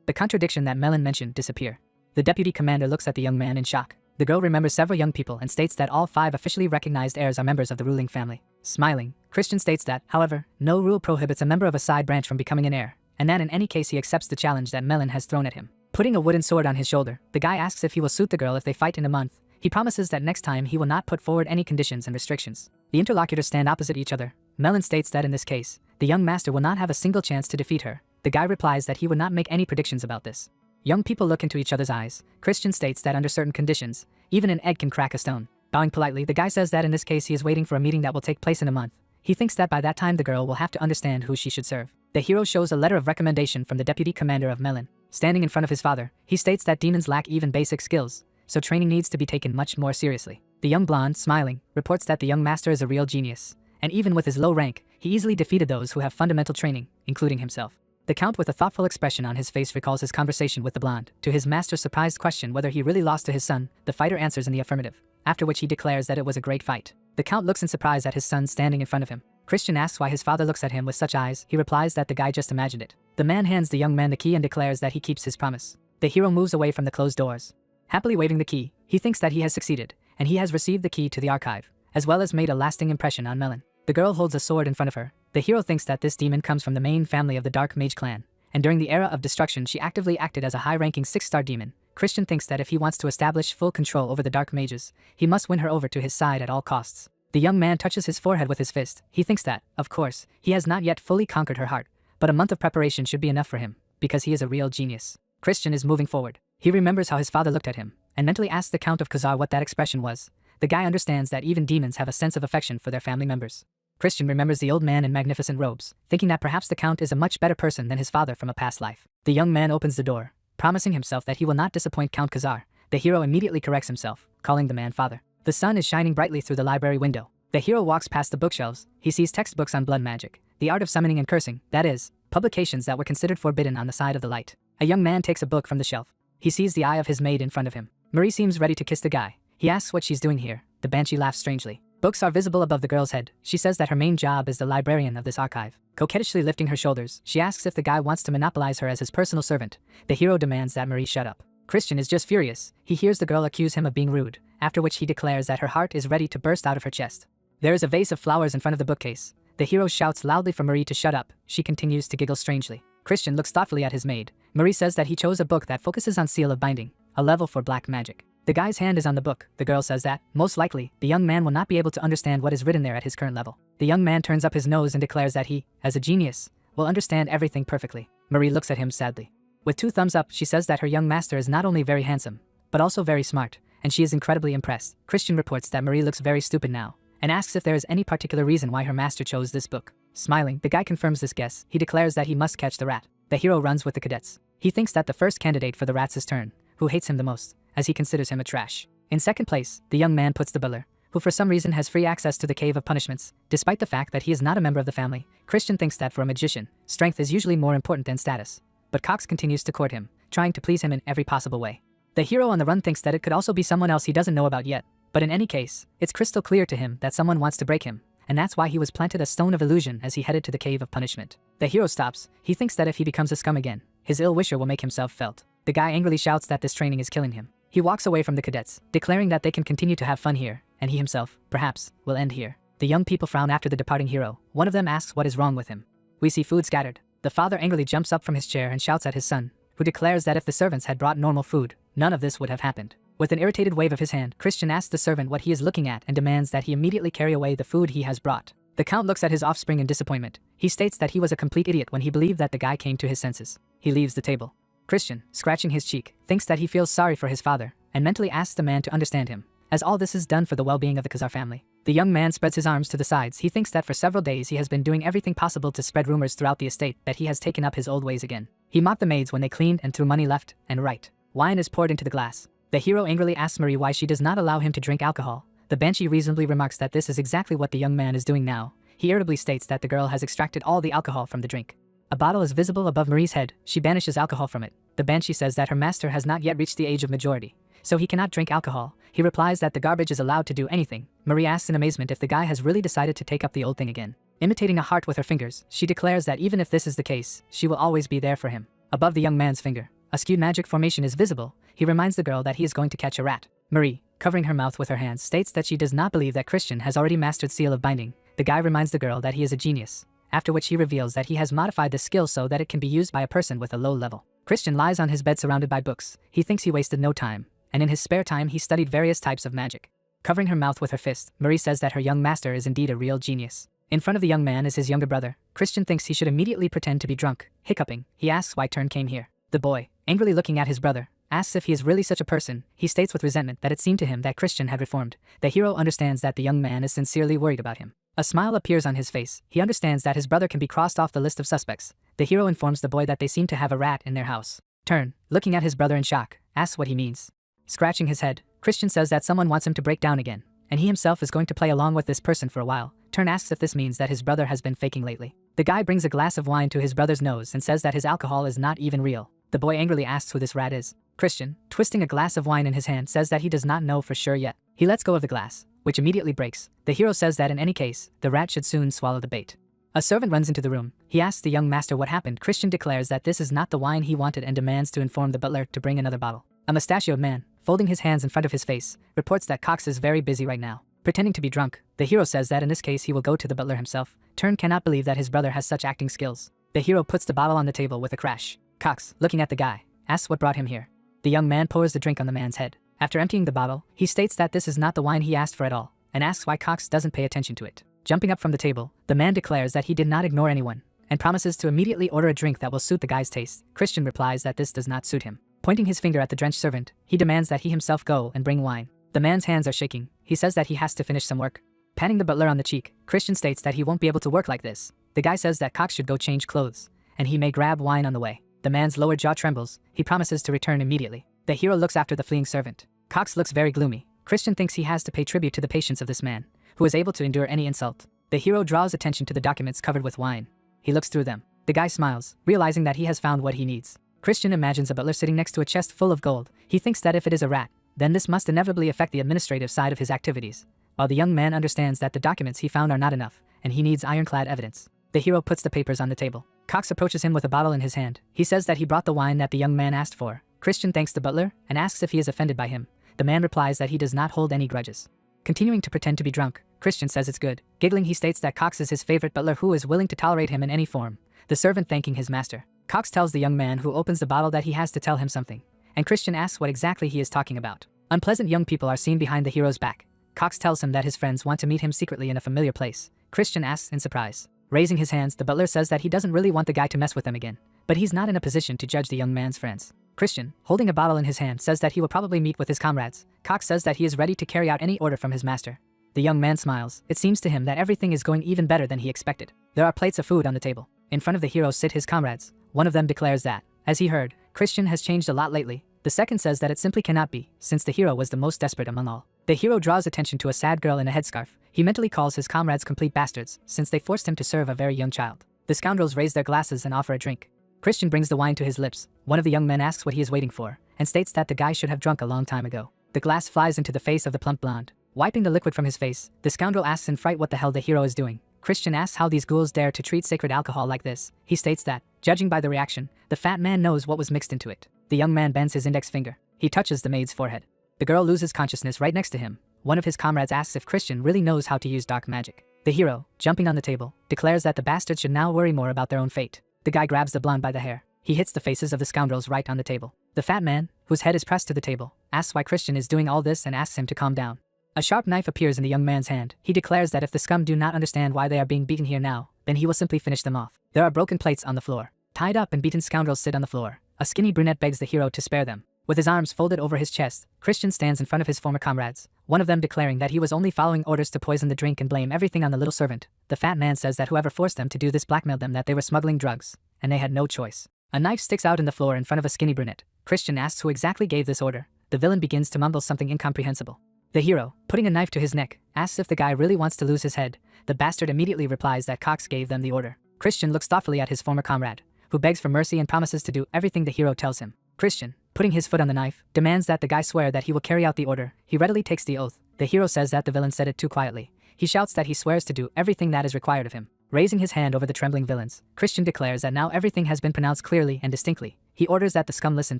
The contradiction that Melon mentioned disappear. The deputy commander looks at the young man in shock. The girl remembers several young people and states that all 5 officially recognized heirs are members of the ruling family. Smiling, Christian states that, however, no rule prohibits a member of a side branch from becoming an heir, and that in any case he accepts the challenge that Melon has thrown at him. Putting a wooden sword on his shoulder, the guy asks if he will suit the girl if they fight in a month. He promises that next time he will not put forward any conditions and restrictions. The interlocutors stand opposite each other. Melon states that in this case, the young master will not have a single chance to defeat her. The guy replies that he would not make any predictions about this. Young people look into each other's eyes. Christian states that under certain conditions, even an egg can crack a stone. Bowing politely, the guy says that in this case he is waiting for a meeting that will take place in a month. He thinks that by that time the girl will have to understand who she should serve. The hero shows a letter of recommendation from the deputy commander of Melon. Standing in front of his father, he states that demons lack even basic skills, so training needs to be taken much more seriously. The young blonde, smiling, reports that the young master is a real genius, and even with his low rank, he easily defeated those who have fundamental training, including himself. The count with a thoughtful expression on his face recalls his conversation with the blonde. To his master's surprised question whether he really lost to his son, the fighter answers in the affirmative, after which he declares that it was a great fight. The count looks in surprise at his son standing in front of him. Christian asks why his father looks at him with such eyes. He replies that the guy just imagined it. The man hands the young man the key and declares that he keeps his promise. The hero moves away from the closed doors. Happily waving the key, he thinks that he has succeeded, and he has received the key to the archive, as well as made a lasting impression on Melon. The girl holds a sword in front of her. The hero thinks that this demon comes from the main family of the Dark Mage clan, and during the era of destruction she actively acted as a high-ranking 6-star demon. Christian thinks that if he wants to establish full control over the Dark Mages, he must win her over to his side at all costs. The young man touches his forehead with his fist. He thinks that, of course, he has not yet fully conquered her heart, but a month of preparation should be enough for him, because he is a real genius. Christian is moving forward. He remembers how his father looked at him, and mentally asks the Count of Khazar what that expression was. The guy understands that even demons have a sense of affection for their family members. Christian remembers the old man in magnificent robes, thinking that perhaps the Count is a much better person than his father from a past life. The young man opens the door, promising himself that he will not disappoint Count Khazar. The hero immediately corrects himself, calling the man father. The sun is shining brightly through the library window. The hero walks past the bookshelves. He sees textbooks on blood magic, the art of summoning and cursing, that is, publications that were considered forbidden on the side of the light. A young man takes a book from the shelf. He sees the eye of his maid in front of him. Marie seems ready to kiss the guy. He asks what she's doing here. The banshee laughs strangely. Books are visible above the girl's head. She says that her main job is the librarian of this archive. Coquettishly lifting her shoulders, she asks if the guy wants to monopolize her as his personal servant. The hero demands that Marie shut up. Christian is just furious. He hears the girl accuse him of being rude, after which he declares that her heart is ready to burst out of her chest. There is a vase of flowers in front of the bookcase. The hero shouts loudly for Marie to shut up. She continues to giggle strangely. Christian looks thoughtfully at his maid. Marie says that he chose a book that focuses on seal of binding, a level for black magic. The guy's hand is on the book. The girl says that, most likely, the young man will not be able to understand what is written there at his current level. The young man turns up his nose and declares that he, as a genius, will understand everything perfectly. Marie looks at him sadly. With 2 thumbs up, she says that her young master is not only very handsome, but also very smart, and she is incredibly impressed. Christian reports that Marie looks very stupid now, and asks if there is any particular reason why her master chose this book. Smiling, the guy confirms this guess. He declares that he must catch the rat. The hero runs with the cadets. He thinks that the first candidate for the rat's his turn, who hates him the most, as he considers him a trash. In second place, the young man puts the butler, who for some reason has free access to the Cave of Punishments, despite the fact that he is not a member of the family. Christian thinks that for a magician, strength is usually more important than status. But Cox continues to court him, trying to please him in every possible way. The hero on the run thinks that it could also be someone else he doesn't know about yet, but in any case, it's crystal clear to him that someone wants to break him, and that's why he was planted a stone of illusion as he headed to the Cave of Punishment. The hero stops. He thinks that if he becomes a scum again, his ill-wisher will make himself felt. The guy angrily shouts that this training is killing him. He walks away from the cadets, declaring that they can continue to have fun here, and he himself, perhaps, will end here. The young people frown after the departing hero. One of them asks what is wrong with him. We see food scattered. The father angrily jumps up from his chair and shouts at his son, who declares that if the servants had brought normal food, none of this would have happened. With an irritated wave of his hand, Christian asks the servant what he is looking at and demands that he immediately carry away the food he has brought. The Count looks at his offspring in disappointment. He states that he was a complete idiot when he believed that the guy came to his senses. He leaves the table. Christian, scratching his cheek, thinks that he feels sorry for his father, and mentally asks the man to understand him, as all this is done for the well-being of the Khazar family. The young man spreads his arms to the sides. He thinks that for several days he has been doing everything possible to spread rumors throughout the estate that he has taken up his old ways again. He mocked the maids when they cleaned and threw money left and right. Wine is poured into the glass. The hero angrily asks Marie why she does not allow him to drink alcohol. The banshee reasonably remarks that this is exactly what the young man is doing now. He irritably states that the girl has extracted all the alcohol from the drink. A bottle is visible above Marie's head. She banishes alcohol from it. The banshee says that her master has not yet reached the age of majority, so he cannot drink alcohol. He replies that the garbage is allowed to do anything. Marie asks in amazement if the guy has really decided to take up the old thing again. Imitating a heart with her fingers, she declares that even if this is the case, she will always be there for him. Above the young man's finger, a skewed magic formation is visible. He reminds the girl that he is going to catch a rat. Marie, covering her mouth with her hands, states that she does not believe that Christian has already mastered seal of binding. The guy reminds the girl that he is a genius, after which he reveals that he has modified the skill so that it can be used by a person with a low level. Christian lies on his bed surrounded by books. He thinks he wasted no time, and in his spare time he studied various types of magic. Covering her mouth with her fist, Marie says that her young master is indeed a real genius. In front of the young man is his younger brother. Christian thinks he should immediately pretend to be drunk. Hiccuping, he asks why Turn came here. The boy, angrily looking at his brother, asks if he is really such a person. He states with resentment that it seemed to him that Christian had reformed. The hero understands that the young man is sincerely worried about him. A smile appears on his face. He understands that his brother can be crossed off the list of suspects. The hero informs the boy that they seem to have a rat in their house. Turn, looking at his brother in shock, asks what he means. Scratching his head, Christian says that someone wants him to break down again, and he himself is going to play along with this person for a while. Turn asks if this means that his brother has been faking lately. The guy brings a glass of wine to his brother's nose and says that his alcohol is not even real. The boy angrily asks who this rat is. Christian, twisting a glass of wine in his hand, says that he does not know for sure yet. He lets go of the glass, which immediately breaks. The hero says that in any case, the rat should soon swallow the bait. A servant runs into the room. He asks the young master what happened. Christian declares that this is not the wine he wanted and demands to inform the butler to bring another bottle. A mustachioed man, folding his hands in front of his face, reports that Cox is very busy right now, pretending to be drunk. The hero says that in this case he will go to the butler himself. Turn cannot believe that his brother has such acting skills. The hero puts the bottle on the table with a crash. Cox, looking at the guy, asks what brought him here. The young man pours the drink on the man's head. After emptying the bottle, he states that this is not the wine he asked for at all, and asks why Cox doesn't pay attention to it. Jumping up from the table, the man declares that he did not ignore anyone, and promises to immediately order a drink that will suit the guy's taste. Christian replies that this does not suit him. Pointing his finger at the drenched servant, he demands that he himself go and bring wine. The man's hands are shaking. he says that he has to finish some work. Patting the butler on the cheek, Christian states that he won't be able to work like this. The guy says that Cox should go change clothes, and he may grab wine on the way. The man's lower jaw trembles. He promises to return immediately. The hero looks after the fleeing servant. Cox looks very gloomy. Christian thinks he has to pay tribute to the patience of this man, who is able to endure any insult. The hero draws attention to the documents covered with wine. He looks through them. The guy smiles, realizing that he has found what he needs. Christian imagines a butler sitting next to a chest full of gold. He thinks that if it is a rat, then this must inevitably affect the administrative side of his activities. While the young man understands that the documents he found are not enough, and he needs ironclad evidence. The hero puts the papers on the table. Cox approaches him with a bottle in his hand. He says that he brought the wine that the young man asked for. Christian thanks the butler and asks if he is offended by him. The man replies that he does not hold any grudges. Continuing to pretend to be drunk, Christian says it's good. Giggling, he states that Cox is his favorite butler who is willing to tolerate him in any form. The servant thanking his master. Cox tells the young man who opens the bottle that he has to tell him something, and Christian asks what exactly he is talking about. Unpleasant young people are seen behind the hero's back. Cox tells him that his friends want to meet him secretly in a familiar place. Christian asks in surprise. Raising his hands, the butler says that he doesn't really want the guy to mess with them again, but he's not in a position to judge the young man's friends. Christian, holding a bottle in his hand, says that he will probably meet with his comrades. Cox says that he is ready to carry out any order from his master. The young man smiles. It seems to him that everything is going even better than he expected. There are plates of food on the table. In front of the hero sit his comrades. One of them declares that, as he heard, Christian has changed a lot lately. The second says that it simply cannot be, since the hero was the most desperate among all. The hero draws attention to a sad girl in a headscarf. He mentally calls his comrades complete bastards, since they forced him to serve a very young child. The scoundrels raise their glasses and offer a drink. Christian brings the wine to his lips. One of the young men asks what he is waiting for, and states that the guy should have drunk a long time ago. The glass flies into the face of the plump blonde. Wiping the liquid from his face, the scoundrel asks in fright what the hell the hero is doing. Christian asks how these ghouls dare to treat sacred alcohol like this. He states that, judging by the reaction, the fat man knows what was mixed into it. The young man bends his index finger. He touches the maid's forehead. The girl loses consciousness right next to him. One of his comrades asks if Christian really knows how to use dark magic. The hero, jumping on the table, declares that the bastards should now worry more about their own fate. The guy grabs the blonde by the hair. He hits the faces of the scoundrels right on the table. The fat man, whose head is pressed to the table, asks why Christian is doing all this and asks him to calm down. A sharp knife appears in the young man's hand. He declares that if the scum do not understand why they are being beaten here now, then he will simply finish them off. There are broken plates on the floor. Tied up and beaten scoundrels sit on the floor. A skinny brunette begs the hero to spare them. With his arms folded over his chest, Christian stands in front of his former comrades, one of them declaring that he was only following orders to poison the drink and blame everything on the little servant. The fat man says that whoever forced them to do this blackmailed them, that they were smuggling drugs, and they had no choice. A knife sticks out in the floor in front of a skinny brunette. Christian asks who exactly gave this order. The villain begins to mumble something incomprehensible. The hero, putting a knife to his neck, asks if the guy really wants to lose his head. The bastard immediately replies that Cox gave them the order. Christian looks thoughtfully at his former comrade, who begs for mercy and promises to do everything the hero tells him. Christian, putting his foot on the knife, demands that the guy swear that he will carry out the order. He readily takes the oath. The hero says that the villain said it too quietly. He shouts that he swears to do everything that is required of him. Raising his hand over the trembling villains, Christian declares that now everything has been pronounced clearly and distinctly. He orders that the scum listen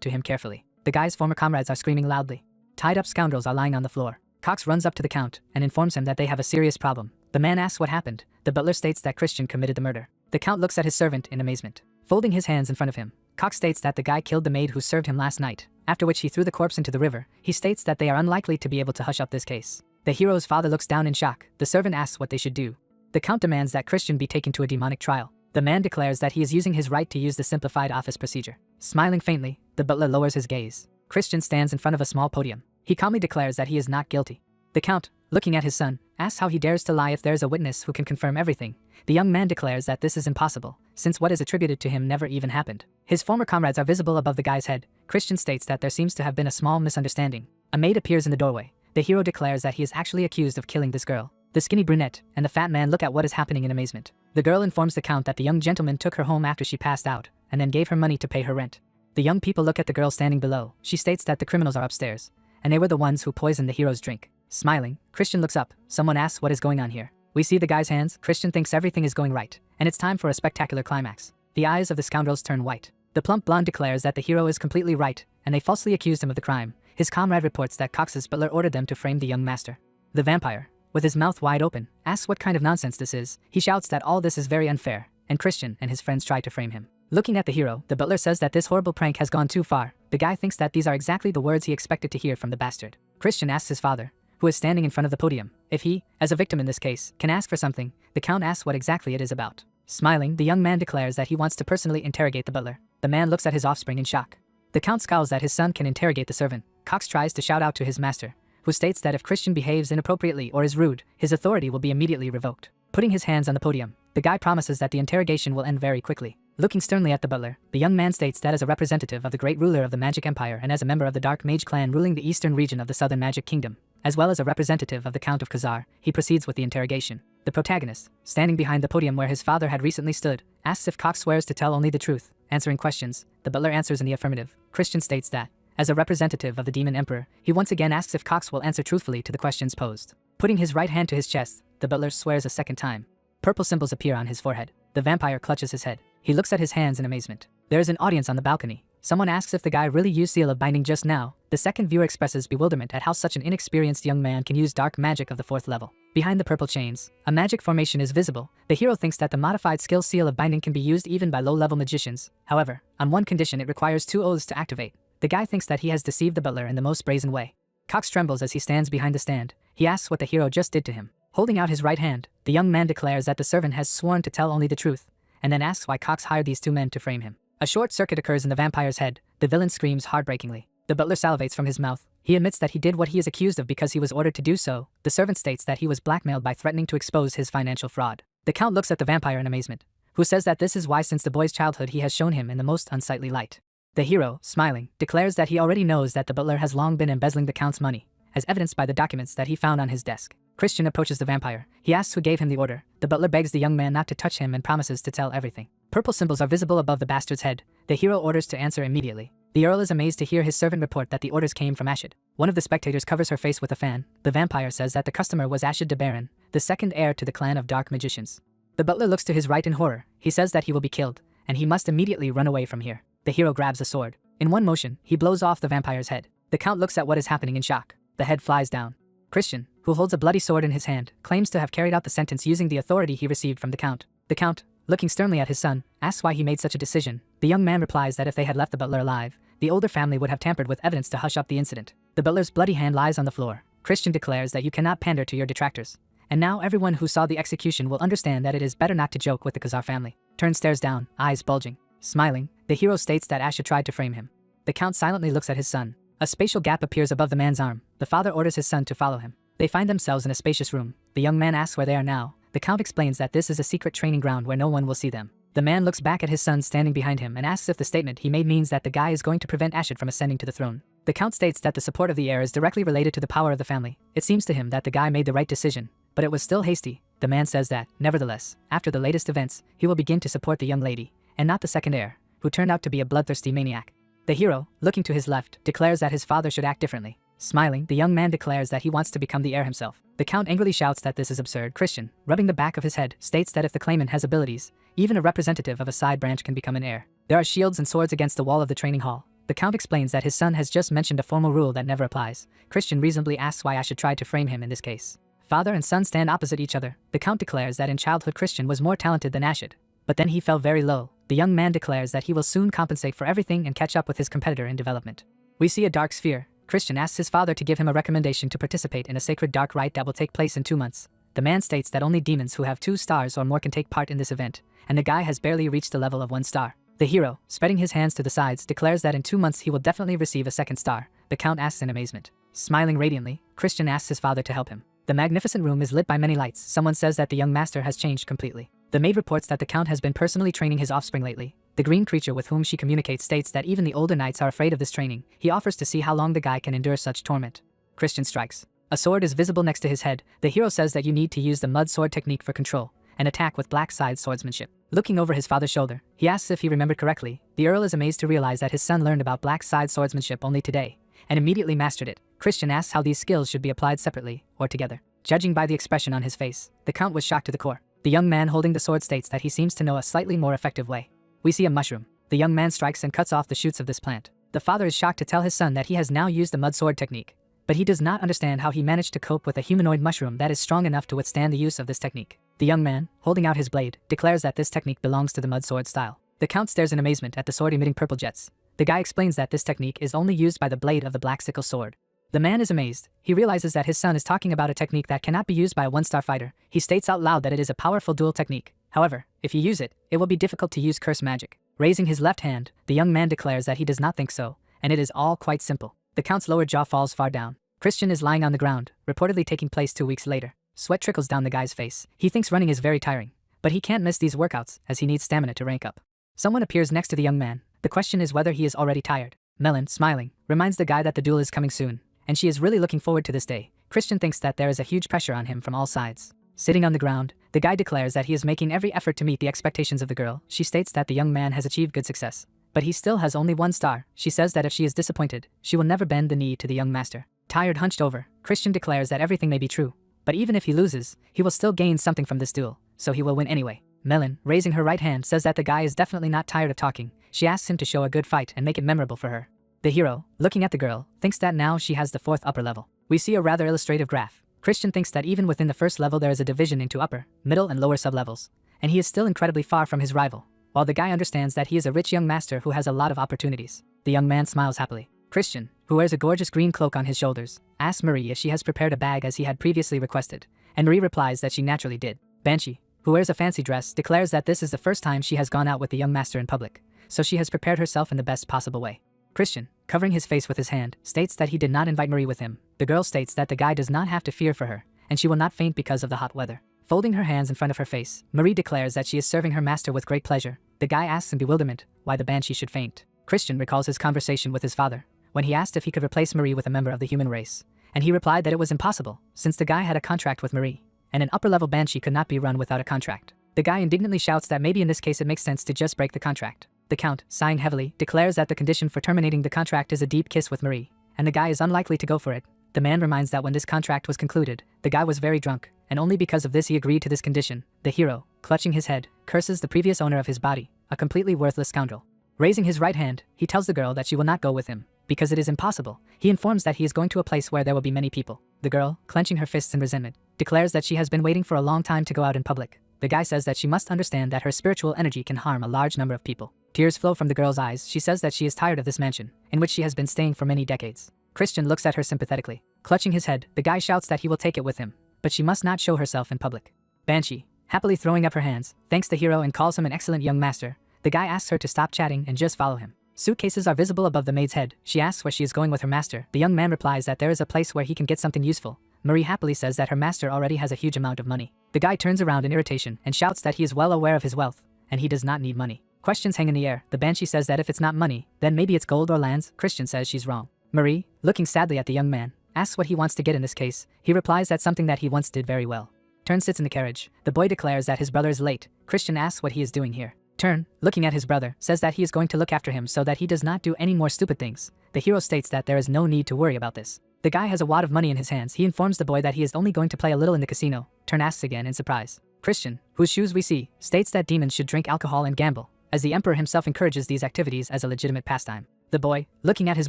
to him carefully. The guy's former comrades are screaming loudly. Tied up scoundrels are lying on the floor. Cox runs up to the count and informs him that they have a serious problem. The man asks what happened. The butler states that Christian committed the murder. The count looks at his servant in amazement. Folding his hands in front of him, Cox states that the guy killed the maid who served him last night, after which he threw the corpse into the river. He states that they are unlikely to be able to hush up this case. The hero's father looks down in shock. The servant asks what they should do. The count demands that Christian be taken to a demonic trial. The man declares that he is using his right to use the simplified office procedure. Smiling faintly, the butler lowers his gaze. Christian stands in front of a small podium. He calmly declares that he is not guilty. The count, looking at his son, asks how he dares to lie if there is a witness who can confirm everything. The young man declares that this is impossible, since what is attributed to him never even happened. His former comrades are visible above the guy's head. Christian states that there seems to have been a small misunderstanding. A maid appears in the doorway. The hero declares that he is actually accused of killing this girl. The skinny brunette and the fat man look at what is happening in amazement. The girl informs the count that the young gentleman took her home after she passed out, and then gave her money to pay her rent. The young people look at the girl standing below. She states that the criminals are upstairs, and they were the ones who poisoned the hero's drink. Smiling, Christian looks up. Someone asks what is going on here. We see the guy's hands. Christian thinks everything is going right, and it's time for a spectacular climax. The eyes of the scoundrels turn white. The plump blonde declares that the hero is completely right, and they falsely accused him of the crime. His comrade reports that Cox's butler ordered them to frame the young master. The vampire, with his mouth wide open, asks what kind of nonsense this is. He shouts that all this is very unfair, and Christian and his friends try to frame him. Looking at the hero, the butler says that this horrible prank has gone too far. The guy thinks that these are exactly the words he expected to hear from the bastard. Christian asks his father, who is standing in front of the podium, if he, as a victim in this case, can ask for something. The count asks what exactly it is about. Smiling, the young man declares that he wants to personally interrogate the butler. The man looks at his offspring in shock. The count scowls that his son can interrogate the servant. Cox tries to shout out to his master, who states that if Christian behaves inappropriately or is rude, his authority will be immediately revoked. Putting his hands on the podium, the guy promises that the interrogation will end very quickly. Looking sternly at the butler, the young man states that as a representative of the great ruler of the Magic Empire and as a member of the Dark Mage clan ruling the eastern region of the Southern Magic Kingdom, as well as a representative of the Count of Khazar, he proceeds with the interrogation. The protagonist, standing behind the podium where his father had recently stood, asks if Cox swears to tell only the truth. Answering questions, the butler answers in the affirmative. Christian states that, as a representative of the Demon Emperor, he once again asks if Cox will answer truthfully to the questions posed. Putting his right hand to his chest, the butler swears a second time. Purple symbols appear on his forehead. The vampire clutches his head. He looks at his hands in amazement. There is an audience on the balcony. Someone asks if the guy really used seal of binding just now. The second viewer expresses bewilderment at how such an inexperienced young man can use dark magic of the 4th level. Behind the purple chains, a magic formation is visible. The hero thinks that the modified skill seal of binding can be used even by low-level magicians. However, on one condition it requires 2 oaths to activate. The guy thinks that he has deceived the butler in the most brazen way. Cox trembles as he stands behind the stand. He asks what the hero just did to him. Holding out his right hand, the young man declares that the servant has sworn to tell only the truth, and then asks why Cox hired these 2 men to frame him. A short circuit occurs in the vampire's head. The villain screams heartbreakingly. The butler salivates from his mouth. He admits that he did what he is accused of because he was ordered to do so. The servant states that he was blackmailed by threatening to expose his financial fraud. The count looks at the vampire in amazement, who says that this is why since the boy's childhood he has shown him in the most unsightly light. The hero, smiling, declares that he already knows that the butler has long been embezzling the count's money, as evidenced by the documents that he found on his desk. Christian approaches the vampire. He asks who gave him the order. The butler begs the young man not to touch him and promises to tell everything. Purple symbols are visible above the bastard's head. The hero orders to answer immediately. The earl is amazed to hear his servant report that the orders came from Ashid. One of the spectators covers her face with a fan. The vampire says that the customer was Ashid de Baron, the second heir to the clan of dark magicians. The butler looks to his right in horror. He says that he will be killed, and he must immediately run away from here. The hero grabs a sword. In one motion, he blows off the vampire's head. The count looks at what is happening in shock. The head flies down. Christian, who holds a bloody sword in his hand, claims to have carried out the sentence using the authority he received from the count. The count, looking sternly at his son, asks why he made such a decision. The young man replies that if they had left the butler alive, the older family would have tampered with evidence to hush up the incident. The butler's bloody hand lies on the floor. Christian declares that you cannot pander to your detractors. And now everyone who saw the execution will understand that it is better not to joke with the Khazar family. Turn stares down, eyes bulging. Smiling, the hero states that Asha tried to frame him. The count silently looks at his son. A spatial gap appears above the man's arm. The father orders his son to follow him. They find themselves in a spacious room. The young man asks where they are now. The count explains that this is a secret training ground where no one will see them. The man looks back at his son standing behind him and asks if the statement he made means that the guy is going to prevent Ashid from ascending to the throne. The count states that the support of the heir is directly related to the power of the family. It seems to him that the guy made the right decision, but it was still hasty. The man says that, nevertheless, after the latest events, he will begin to support the young lady, and not the second heir, who turned out to be a bloodthirsty maniac. The hero, looking to his left, declares that his father should act differently. Smiling, the young man declares that he wants to become the heir himself. The count angrily shouts that this is absurd. Christian, rubbing the back of his head, states that if the claimant has abilities, even a representative of a side branch can become an heir. There are shields and swords against the wall of the training hall. The count explains that his son has just mentioned a formal rule that never applies. Christian reasonably asks why I should try to frame him in this case. Father and son stand opposite each other. The count declares that in childhood Christian was more talented than Ashid, but then he fell very low. The young man declares that he will soon compensate for everything and catch up with his competitor in development. We see a dark sphere. Christian asks his father to give him a recommendation to participate in a sacred dark rite that will take place in 2 months. The man states that only demons who have 2 stars or more can take part in this event, and the guy has barely reached the level of 1 star. The hero, spreading his hands to the sides, declares that in 2 months he will definitely receive a 2nd star. The count asks in amazement. Smiling radiantly, Christian asks his father to help him. The magnificent room is lit by many lights. Someone says that the young master has changed completely. The maid reports that the count has been personally training his offspring lately. The green creature with whom she communicates states that even the older knights are afraid of this training. He offers to see how long the guy can endure such torment. Christian strikes. A sword is visible next to his head. The hero says that you need to use the mud sword technique for control, and attack with black side swordsmanship. Looking over his father's shoulder, he asks if he remembered correctly. The earl is amazed to realize that his son learned about black side swordsmanship only today, and immediately mastered it. Christian asks how these skills should be applied separately, or together. Judging by the expression on his face, the count was shocked to the core. The young man holding the sword states that he seems to know a slightly more effective way. We see a mushroom. The young man strikes and cuts off the shoots of this plant. The father is shocked to tell his son that he has now used the mud sword technique, but he does not understand how he managed to cope with a humanoid mushroom that is strong enough to withstand the use of this technique. The young man, holding out his blade, declares that this technique belongs to the mud sword style. The count stares in amazement at the sword emitting purple jets. The guy explains that this technique is only used by the blade of the black sickle sword. The man is amazed. He realizes that his son is talking about a technique that cannot be used by a 1-star fighter. He states out loud that it is a powerful dual technique. However, if you use it, it will be difficult to use curse magic. Raising his left hand, the young man declares that he does not think so, and it is all quite simple. The count's lower jaw falls far down. Christian is lying on the ground, reportedly taking place 2 weeks later. Sweat trickles down the guy's face. He thinks running is very tiring, but he can't miss these workouts as he needs stamina to rank up. Someone appears next to the young man. The question is whether he is already tired. Melon, smiling, reminds the guy that the duel is coming soon, and she is really looking forward to this day. Christian thinks that there is a huge pressure on him from all sides. Sitting on the ground, the guy declares that he is making every effort to meet the expectations of the girl. She states that the young man has achieved good success, but he still has only 1 star. She says that if she is disappointed, she will never bend the knee to the young master. Tired, hunched over, Christian declares that everything may be true, but even if he loses, he will still gain something from this duel, so he will win anyway. Melon, raising her right hand, says that the guy is definitely not tired of talking. She asks him to show a good fight and make it memorable for her. The hero, looking at the girl, thinks that now she has the 4th upper level. We see a rather illustrative graph. Christian thinks that even within the first level there is a division into upper, middle and lower sublevels, and he is still incredibly far from his rival, while the guy understands that he is a rich young master who has a lot of opportunities. The young man smiles happily. Christian, who wears a gorgeous green cloak on his shoulders, asks Marie if she has prepared a bag as he had previously requested, and Marie replies that she naturally did. Banshee, who wears a fancy dress, declares that this is the first time she has gone out with the young master in public, so she has prepared herself in the best possible way. Christian, covering his face with his hand, states that he did not invite Marie with him. The girl states that the guy does not have to fear for her, and she will not faint because of the hot weather. Folding her hands in front of her face, Marie declares that she is serving her master with great pleasure. The guy asks in bewilderment why the banshee should faint. Christian recalls his conversation with his father, when he asked if he could replace Marie with a member of the human race, and he replied that it was impossible, since the guy had a contract with Marie, and an upper-level banshee could not be run without a contract. The guy indignantly shouts that maybe in this case it makes sense to just break the contract. The count, sighing heavily, declares that the condition for terminating the contract is a deep kiss with Marie, and the guy is unlikely to go for it. The man reminds that when this contract was concluded, the guy was very drunk, and only because of this he agreed to this condition. The hero, clutching his head, curses the previous owner of his body, a completely worthless scoundrel. Raising his right hand, he tells the girl that she will not go with him, because it is impossible. He informs that he is going to a place where there will be many people. The girl, clenching her fists in resentment, declares that she has been waiting for a long time to go out in public. The guy says that she must understand that her spiritual energy can harm a large number of people. Tears flow from the girl's eyes. She says that she is tired of this mansion, in which she has been staying for many decades. Christian looks at her sympathetically. Clutching his head, the guy shouts that he will take it with him, but she must not show herself in public. Banshee, happily throwing up her hands, thanks the hero and calls him an excellent young master. The guy asks her to stop chatting and just follow him. Suitcases are visible above the maid's head. She asks where she is going with her master. The young man replies that there is a place where he can get something useful. Marie happily says that her master already has a huge amount of money. The guy turns around in irritation and shouts that he is well aware of his wealth, and he does not need money. Questions hang in the air. The banshee says that if it's not money, then maybe it's gold or lands. Christian says she's wrong. Marie, looking sadly at the young man, asks what he wants to get in this case. He replies that something that he once did very well. Turn sits in the carriage. The boy declares that his brother is late. Christian asks what he is doing here. Turn, looking at his brother, says that he is going to look after him so that he does not do any more stupid things. The hero states that there is no need to worry about this. The guy has a wad of money in his hands. He informs the boy that he is only going to play a little in the casino. Turn asks again in surprise. Christian, whose shoes we see, states that demons should drink alcohol and gamble, as the emperor himself encourages these activities as a legitimate pastime. The boy, looking at his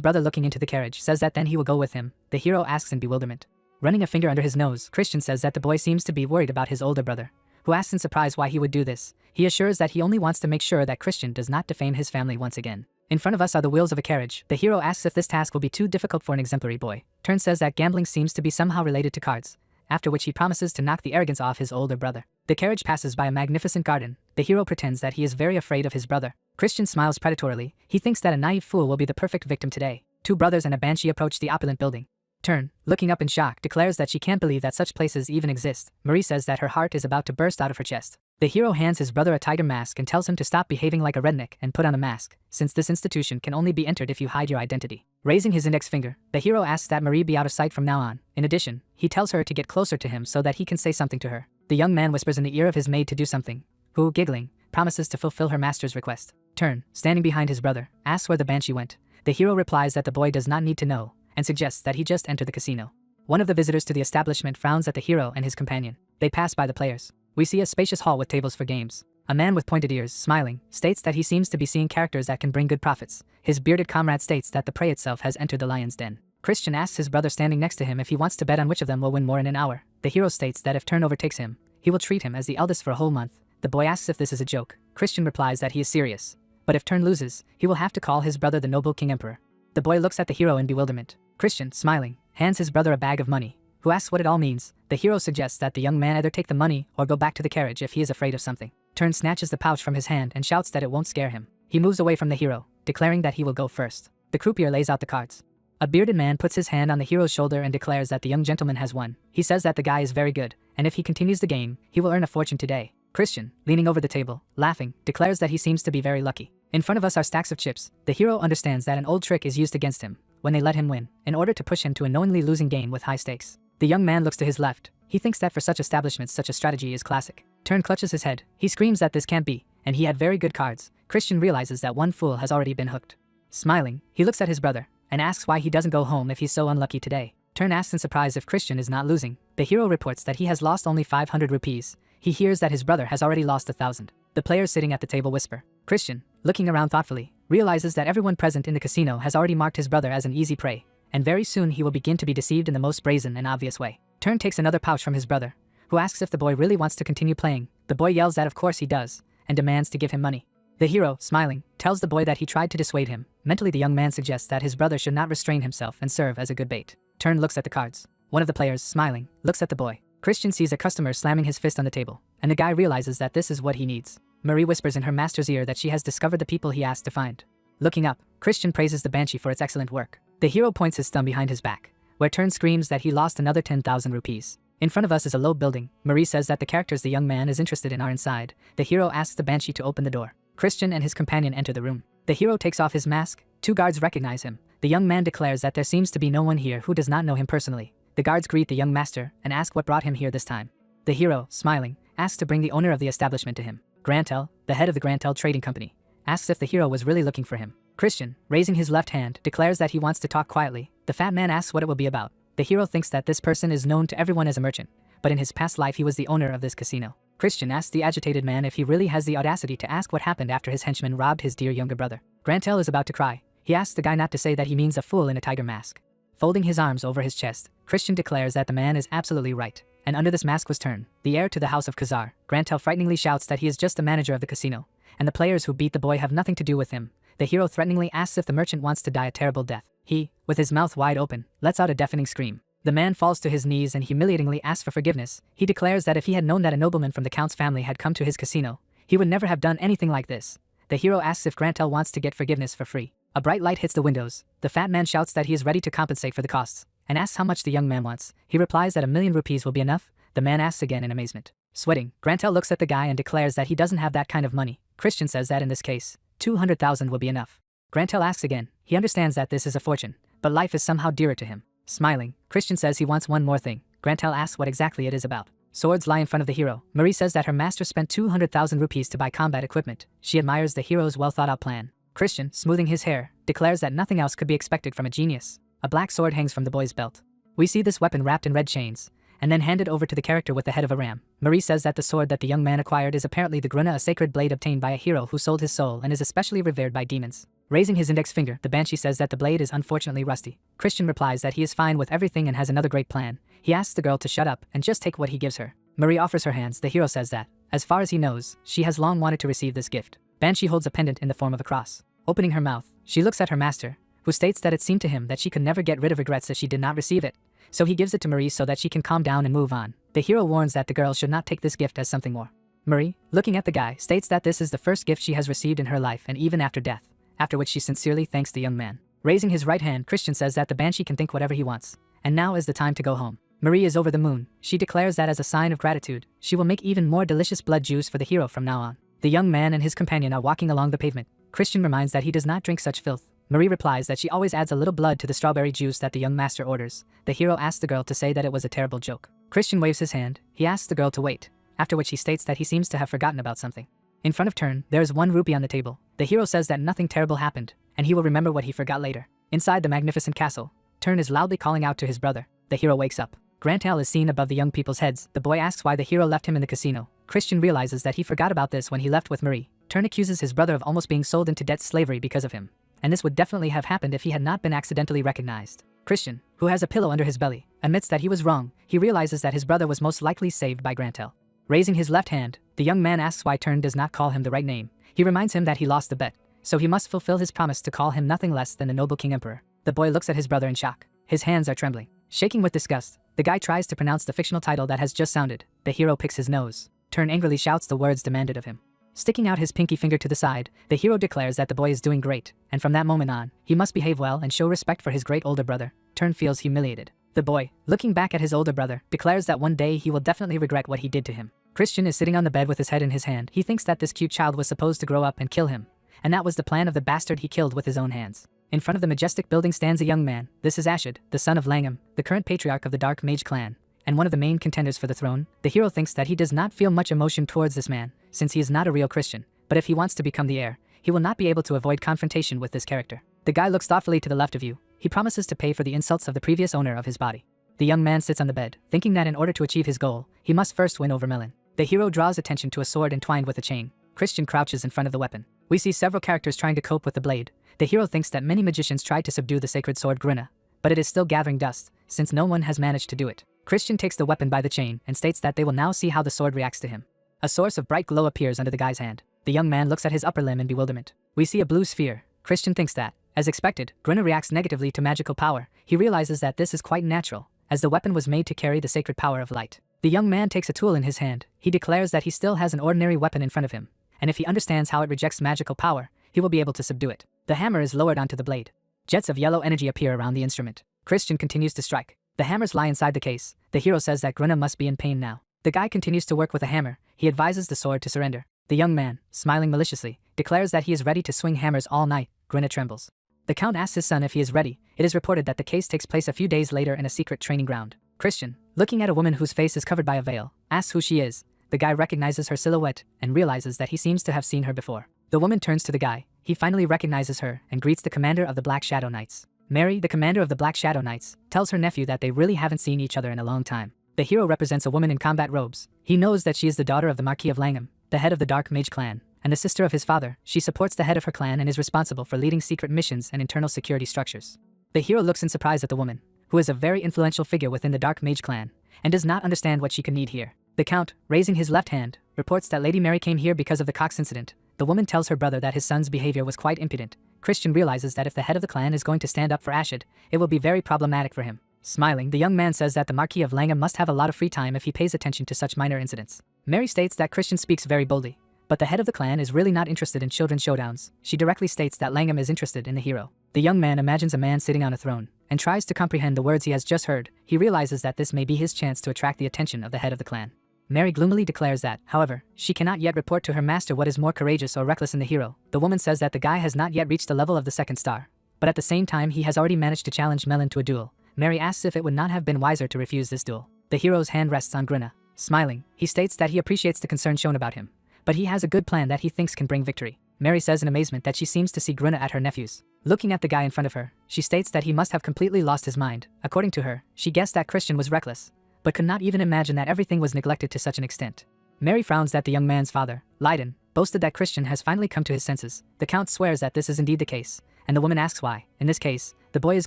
brother looking into the carriage, says that then he will go with him. The hero asks in bewilderment. Running a finger under his nose, Christian says that the boy seems to be worried about his older brother, who asks in surprise why he would do this. He assures that he only wants to make sure that Christian does not defame his family once again. In front of us are the wheels of a carriage. The hero asks if this task will be too difficult for an exemplary boy. Turn says that gambling seems to be somehow related to cards, after which he promises to knock the arrogance off his older brother. The carriage passes by a magnificent garden. The hero pretends that he is very afraid of his brother. Christian smiles predatorily. He thinks that a naive fool will be the perfect victim today. 2 brothers and a banshee approach the opulent building. Turn, looking up in shock, declares that she can't believe that such places even exist. Marie says that her heart is about to burst out of her chest. The hero hands his brother a tiger mask and tells him to stop behaving like a redneck and put on a mask, since this institution can only be entered if you hide your identity. Raising his index finger, the hero asks that Marie be out of sight from now on. In addition, he tells her to get closer to him so that he can say something to her. The young man whispers in the ear of his maid to do something, who, giggling, promises to fulfill her master's request. Turn, standing behind his brother, asks where the banshee went. The hero replies that the boy does not need to know, and suggests that he just enter the casino. One of the visitors to the establishment frowns at the hero and his companion. They pass by the players. We see a spacious hall with tables for games. A man with pointed ears, smiling, states that he seems to be seeing characters that can bring good profits. His bearded comrade states that the prey itself has entered the lion's den. Christian asks his brother standing next to him if he wants to bet on which of them will win more in an hour. The hero states that if Turn overtakes him, he will treat him as the eldest for a whole month. The boy asks if this is a joke. Christian replies that he is serious, but if Turn loses, he will have to call his brother the noble king emperor. The boy looks at the hero in bewilderment. Christian, smiling, hands his brother a bag of money, who asks what it all means. The hero suggests that the young man either take the money or go back to the carriage if he is afraid of something. Turn snatches the pouch from his hand and shouts that it won't scare him. He moves away from the hero, declaring that he will go first. The croupier lays out the cards. A bearded man puts his hand on the hero's shoulder and declares that the young gentleman has won. He says that the guy is very good, and if he continues the game, he will earn a fortune today. Christian, leaning over the table, laughing, declares that he seems to be very lucky. In front of us are stacks of chips. The hero understands that an old trick is used against him when they let him win, in order to push him to a knowingly losing game with high stakes. The young man looks to his left. He thinks that for such establishments such a strategy is classic. Turn clutches his head. He screams that this can't be, and he had very good cards. Christian realizes that one fool has already been hooked. Smiling, he looks at his brother and asks why he doesn't go home if he's so unlucky today. Turn asks in surprise if Christian is not losing. The hero reports that he has lost only 500 rupees. He hears that his brother has already lost 1,000. The players sitting at the table whisper. Christian, looking around thoughtfully, realizes that everyone present in the casino has already marked his brother as an easy prey, and very soon he will begin to be deceived in the most brazen and obvious way. Turn takes another pouch from his brother, who asks if the boy really wants to continue playing. The boy yells that of course he does, and demands to give him money. The hero, smiling, tells the boy that he tried to dissuade him. Mentally, the young man suggests that his brother should not restrain himself and serve as a good bait. Turn looks at the cards. One of the players, smiling, looks at the boy. Christian sees a customer slamming his fist on the table, and the guy realizes that this is what he needs. Marie whispers in her master's ear that she has discovered the people he asked to find. Looking up, Christian praises the banshee for its excellent work. The hero points his thumb behind his back, where Turn screams that he lost another 10,000 rupees. In front of us is a low building. Marie says that the characters the young man is interested in are inside. The hero asks the banshee to open the door. Christian and his companion enter the room. The hero takes off his mask. 2 guards recognize him. The young man declares that there seems to be no one here who does not know him personally. The guards greet the young master and ask what brought him here this time. The hero, smiling, asks to bring the owner of the establishment to him. Grantel, the head of the Grantel Trading Company, asks if the hero was really looking for him. Christian, raising his left hand, declares that he wants to talk quietly. The fat man asks what it will be about. The hero thinks that this person is known to everyone as a merchant, but in his past life he was the owner of this casino. Christian asks the agitated man if he really has the audacity to ask what happened after his henchman robbed his dear younger brother. Grantel is about to cry. He asks the guy not to say that he means a fool in a tiger mask. Folding his arms over his chest, Christian declares that the man is absolutely right, and under this mask was Turn, the heir to the house of Khazar. Grantel frighteningly shouts that he is just the manager of the casino, and the players who beat the boy have nothing to do with him. The hero threateningly asks if the merchant wants to die a terrible death. He, with his mouth wide open, lets out a deafening scream. The man falls to his knees and humiliatingly asks for forgiveness. He declares that if he had known that a nobleman from the count's family had come to his casino, he would never have done anything like this. The hero asks if Grantel wants to get forgiveness for free. A bright light hits the windows. The fat man shouts that he is ready to compensate for the costs, and asks how much the young man wants. He replies that 1,000,000 rupees will be enough. The man asks again in amazement. Sweating, Grantel looks at the guy and declares that he doesn't have that kind of money. Christian says that in this case, 200,000 will be enough. Grantel asks again. He understands that this is a fortune, but life is somehow dearer to him. Smiling, Christian says he wants one more thing. Grantel asks what exactly it is about. Swords lie in front of the hero. Marie says that her master spent 200,000 rupees to buy combat equipment. She admires the hero's well-thought-out plan. Christian, smoothing his hair, declares that nothing else could be expected from a genius. A black sword hangs from the boy's belt. We see this weapon wrapped in red chains, and then handed over to the character with the head of a ram. Marie says that the sword that the young man acquired is apparently the Gruna, a sacred blade obtained by a hero who sold his soul and is especially revered by demons. Raising his index finger, the banshee says that the blade is unfortunately rusty. Christian replies that he is fine with everything and has another great plan. He asks the girl to shut up and just take what he gives her. Marie offers her hands. The hero says that, as far as he knows, she has long wanted to receive this gift. Banshee holds a pendant in the form of a cross. Opening her mouth, she looks at her master, who states that it seemed to him that she could never get rid of regrets if she did not receive it. So he gives it to Marie so that she can calm down and move on. The hero warns that the girl should not take this gift as something more. Marie, looking at the guy, states that this is the first gift she has received in her life and even after death, after which she sincerely thanks the young man. Raising his right hand, Christian says that the banshee can think whatever he wants, and now is the time to go home. Marie is over the moon. She declares that as a sign of gratitude, she will make even more delicious blood juice for the hero from now on. The young man and his companion are walking along the pavement. Christian reminds that he does not drink such filth. Marie replies that she always adds a little blood to the strawberry juice that the young master orders. The hero asks the girl to say that it was a terrible joke. Christian waves his hand. He asks the girl to wait, after which he states that he seems to have forgotten about something. In front of Turn, there is 1 rupee on the table. The hero says that nothing terrible happened, and he will remember what he forgot later. Inside the magnificent castle, Turn is loudly calling out to his brother. The hero wakes up. Grantel is seen above the young people's heads. The boy asks why the hero left him in the casino. Christian realizes that he forgot about this when he left with Marie. Turn accuses his brother of almost being sold into debt slavery because of him, and this would definitely have happened if he had not been accidentally recognized. Christian, who has a pillow under his belly, admits that he was wrong. He realizes that his brother was most likely saved by Grantel. Raising his left hand, the young man asks why Turn does not call him the right name. He reminds him that he lost the bet, so he must fulfill his promise to call him nothing less than the noble King Emperor. The boy looks at his brother in shock. His hands are trembling. Shaking with disgust, the guy tries to pronounce the fictional title that has just sounded. The hero picks his nose. Turn angrily shouts the words demanded of him. Sticking out his pinky finger to the side, the hero declares that the boy is doing great, and from that moment on, he must behave well and show respect for his great older brother. Turn feels humiliated. The boy, looking back at his older brother, declares that one day he will definitely regret what he did to him. Christian is sitting on the bed with his head in his hand. He thinks that this cute child was supposed to grow up and kill him, and that was the plan of the bastard he killed with his own hands. In front of the majestic building stands a young man. This is Ashid, the son of Langham, the current patriarch of the Dark Mage clan, and one of the main contenders for the throne. The hero thinks that he does not feel much emotion towards this man, since he is not a real Christian, but if he wants to become the heir, he will not be able to avoid confrontation with this character. The guy looks thoughtfully to the left of you. He promises to pay for the insults of the previous owner of his body. The young man sits on the bed, thinking that in order to achieve his goal, he must first win over Melon. The hero draws attention to a sword entwined with a chain. Christian crouches in front of the weapon. We see several characters trying to cope with the blade. The hero thinks that many magicians tried to subdue the sacred sword Grunna, but it is still gathering dust, since no one has managed to do it. Christian takes the weapon by the chain and states that they will now see how the sword reacts to him. A source of bright glow appears under the guy's hand. The young man looks at his upper limb in bewilderment. We see a blue sphere. Christian thinks that, as expected, Grunna reacts negatively to magical power. He realizes that this is quite natural, as the weapon was made to carry the sacred power of light. The young man takes a tool in his hand. He declares that he still has an ordinary weapon in front of him, and if he understands how it rejects magical power, he will be able to subdue it. The hammer is lowered onto the blade. Jets of yellow energy appear around the instrument. Christian continues to strike. The hammers lie inside the case. The hero says that Grunna must be in pain now. The guy continues to work with the hammer. He advises the sword to surrender. The young man, smiling maliciously, declares that he is ready to swing hammers all night. Grunna trembles. The count asks his son if he is ready. It is reported that the case takes place a few days later in a secret training ground. Christian, looking at a woman whose face is covered by a veil, asks who she is. The guy recognizes her silhouette and realizes that he seems to have seen her before. The woman turns to the guy. He finally recognizes her and greets the commander of the Black Shadow Knights. Mary, the commander of the Black Shadow Knights, tells her nephew that they really haven't seen each other in a long time. The hero represents a woman in combat robes. He knows that she is the daughter of the Marquis of Langham, the head of the Dark Mage clan, and the sister of his father. She supports the head of her clan and is responsible for leading secret missions and internal security structures. The hero looks in surprise at the woman, who is a very influential figure within the Dark Mage clan, and does not understand what she could need here. The count, raising his left hand, reports that Lady Mary came here because of the Cox incident. The woman tells her brother that his son's behavior was quite impudent. Christian realizes that if the head of the clan is going to stand up for Ashid, it will be very problematic for him. Smiling, the young man says that the Marquis of Langham must have a lot of free time if he pays attention to such minor incidents. Mary states that Christian speaks very boldly, but the head of the clan is really not interested in children's showdowns. She directly states that Langham is interested in the hero. The young man imagines a man sitting on a throne and tries to comprehend the words he has just heard. He realizes that this may be his chance to attract the attention of the head of the clan. Mary gloomily declares that, however, she cannot yet report to her master what is more courageous or reckless in the hero. The woman says that the guy has not yet reached the level of the second star, but at the same time he has already managed to challenge Melon to a duel. Mary asks if it would not have been wiser to refuse this duel. The hero's hand rests on Grunna. Smiling, he states that he appreciates the concern shown about him, but he has a good plan that he thinks can bring victory. Mary says in amazement that she seems to see Grunna at her nephew's. Looking at the guy in front of her, she states that he must have completely lost his mind. According to her, she guessed that Christian was reckless, but could not even imagine that everything was neglected to such an extent. Mary frowns that the young man's father, Leiden, boasted that Christian has finally come to his senses. The count swears that this is indeed the case, and the woman asks why. In this case, the boy is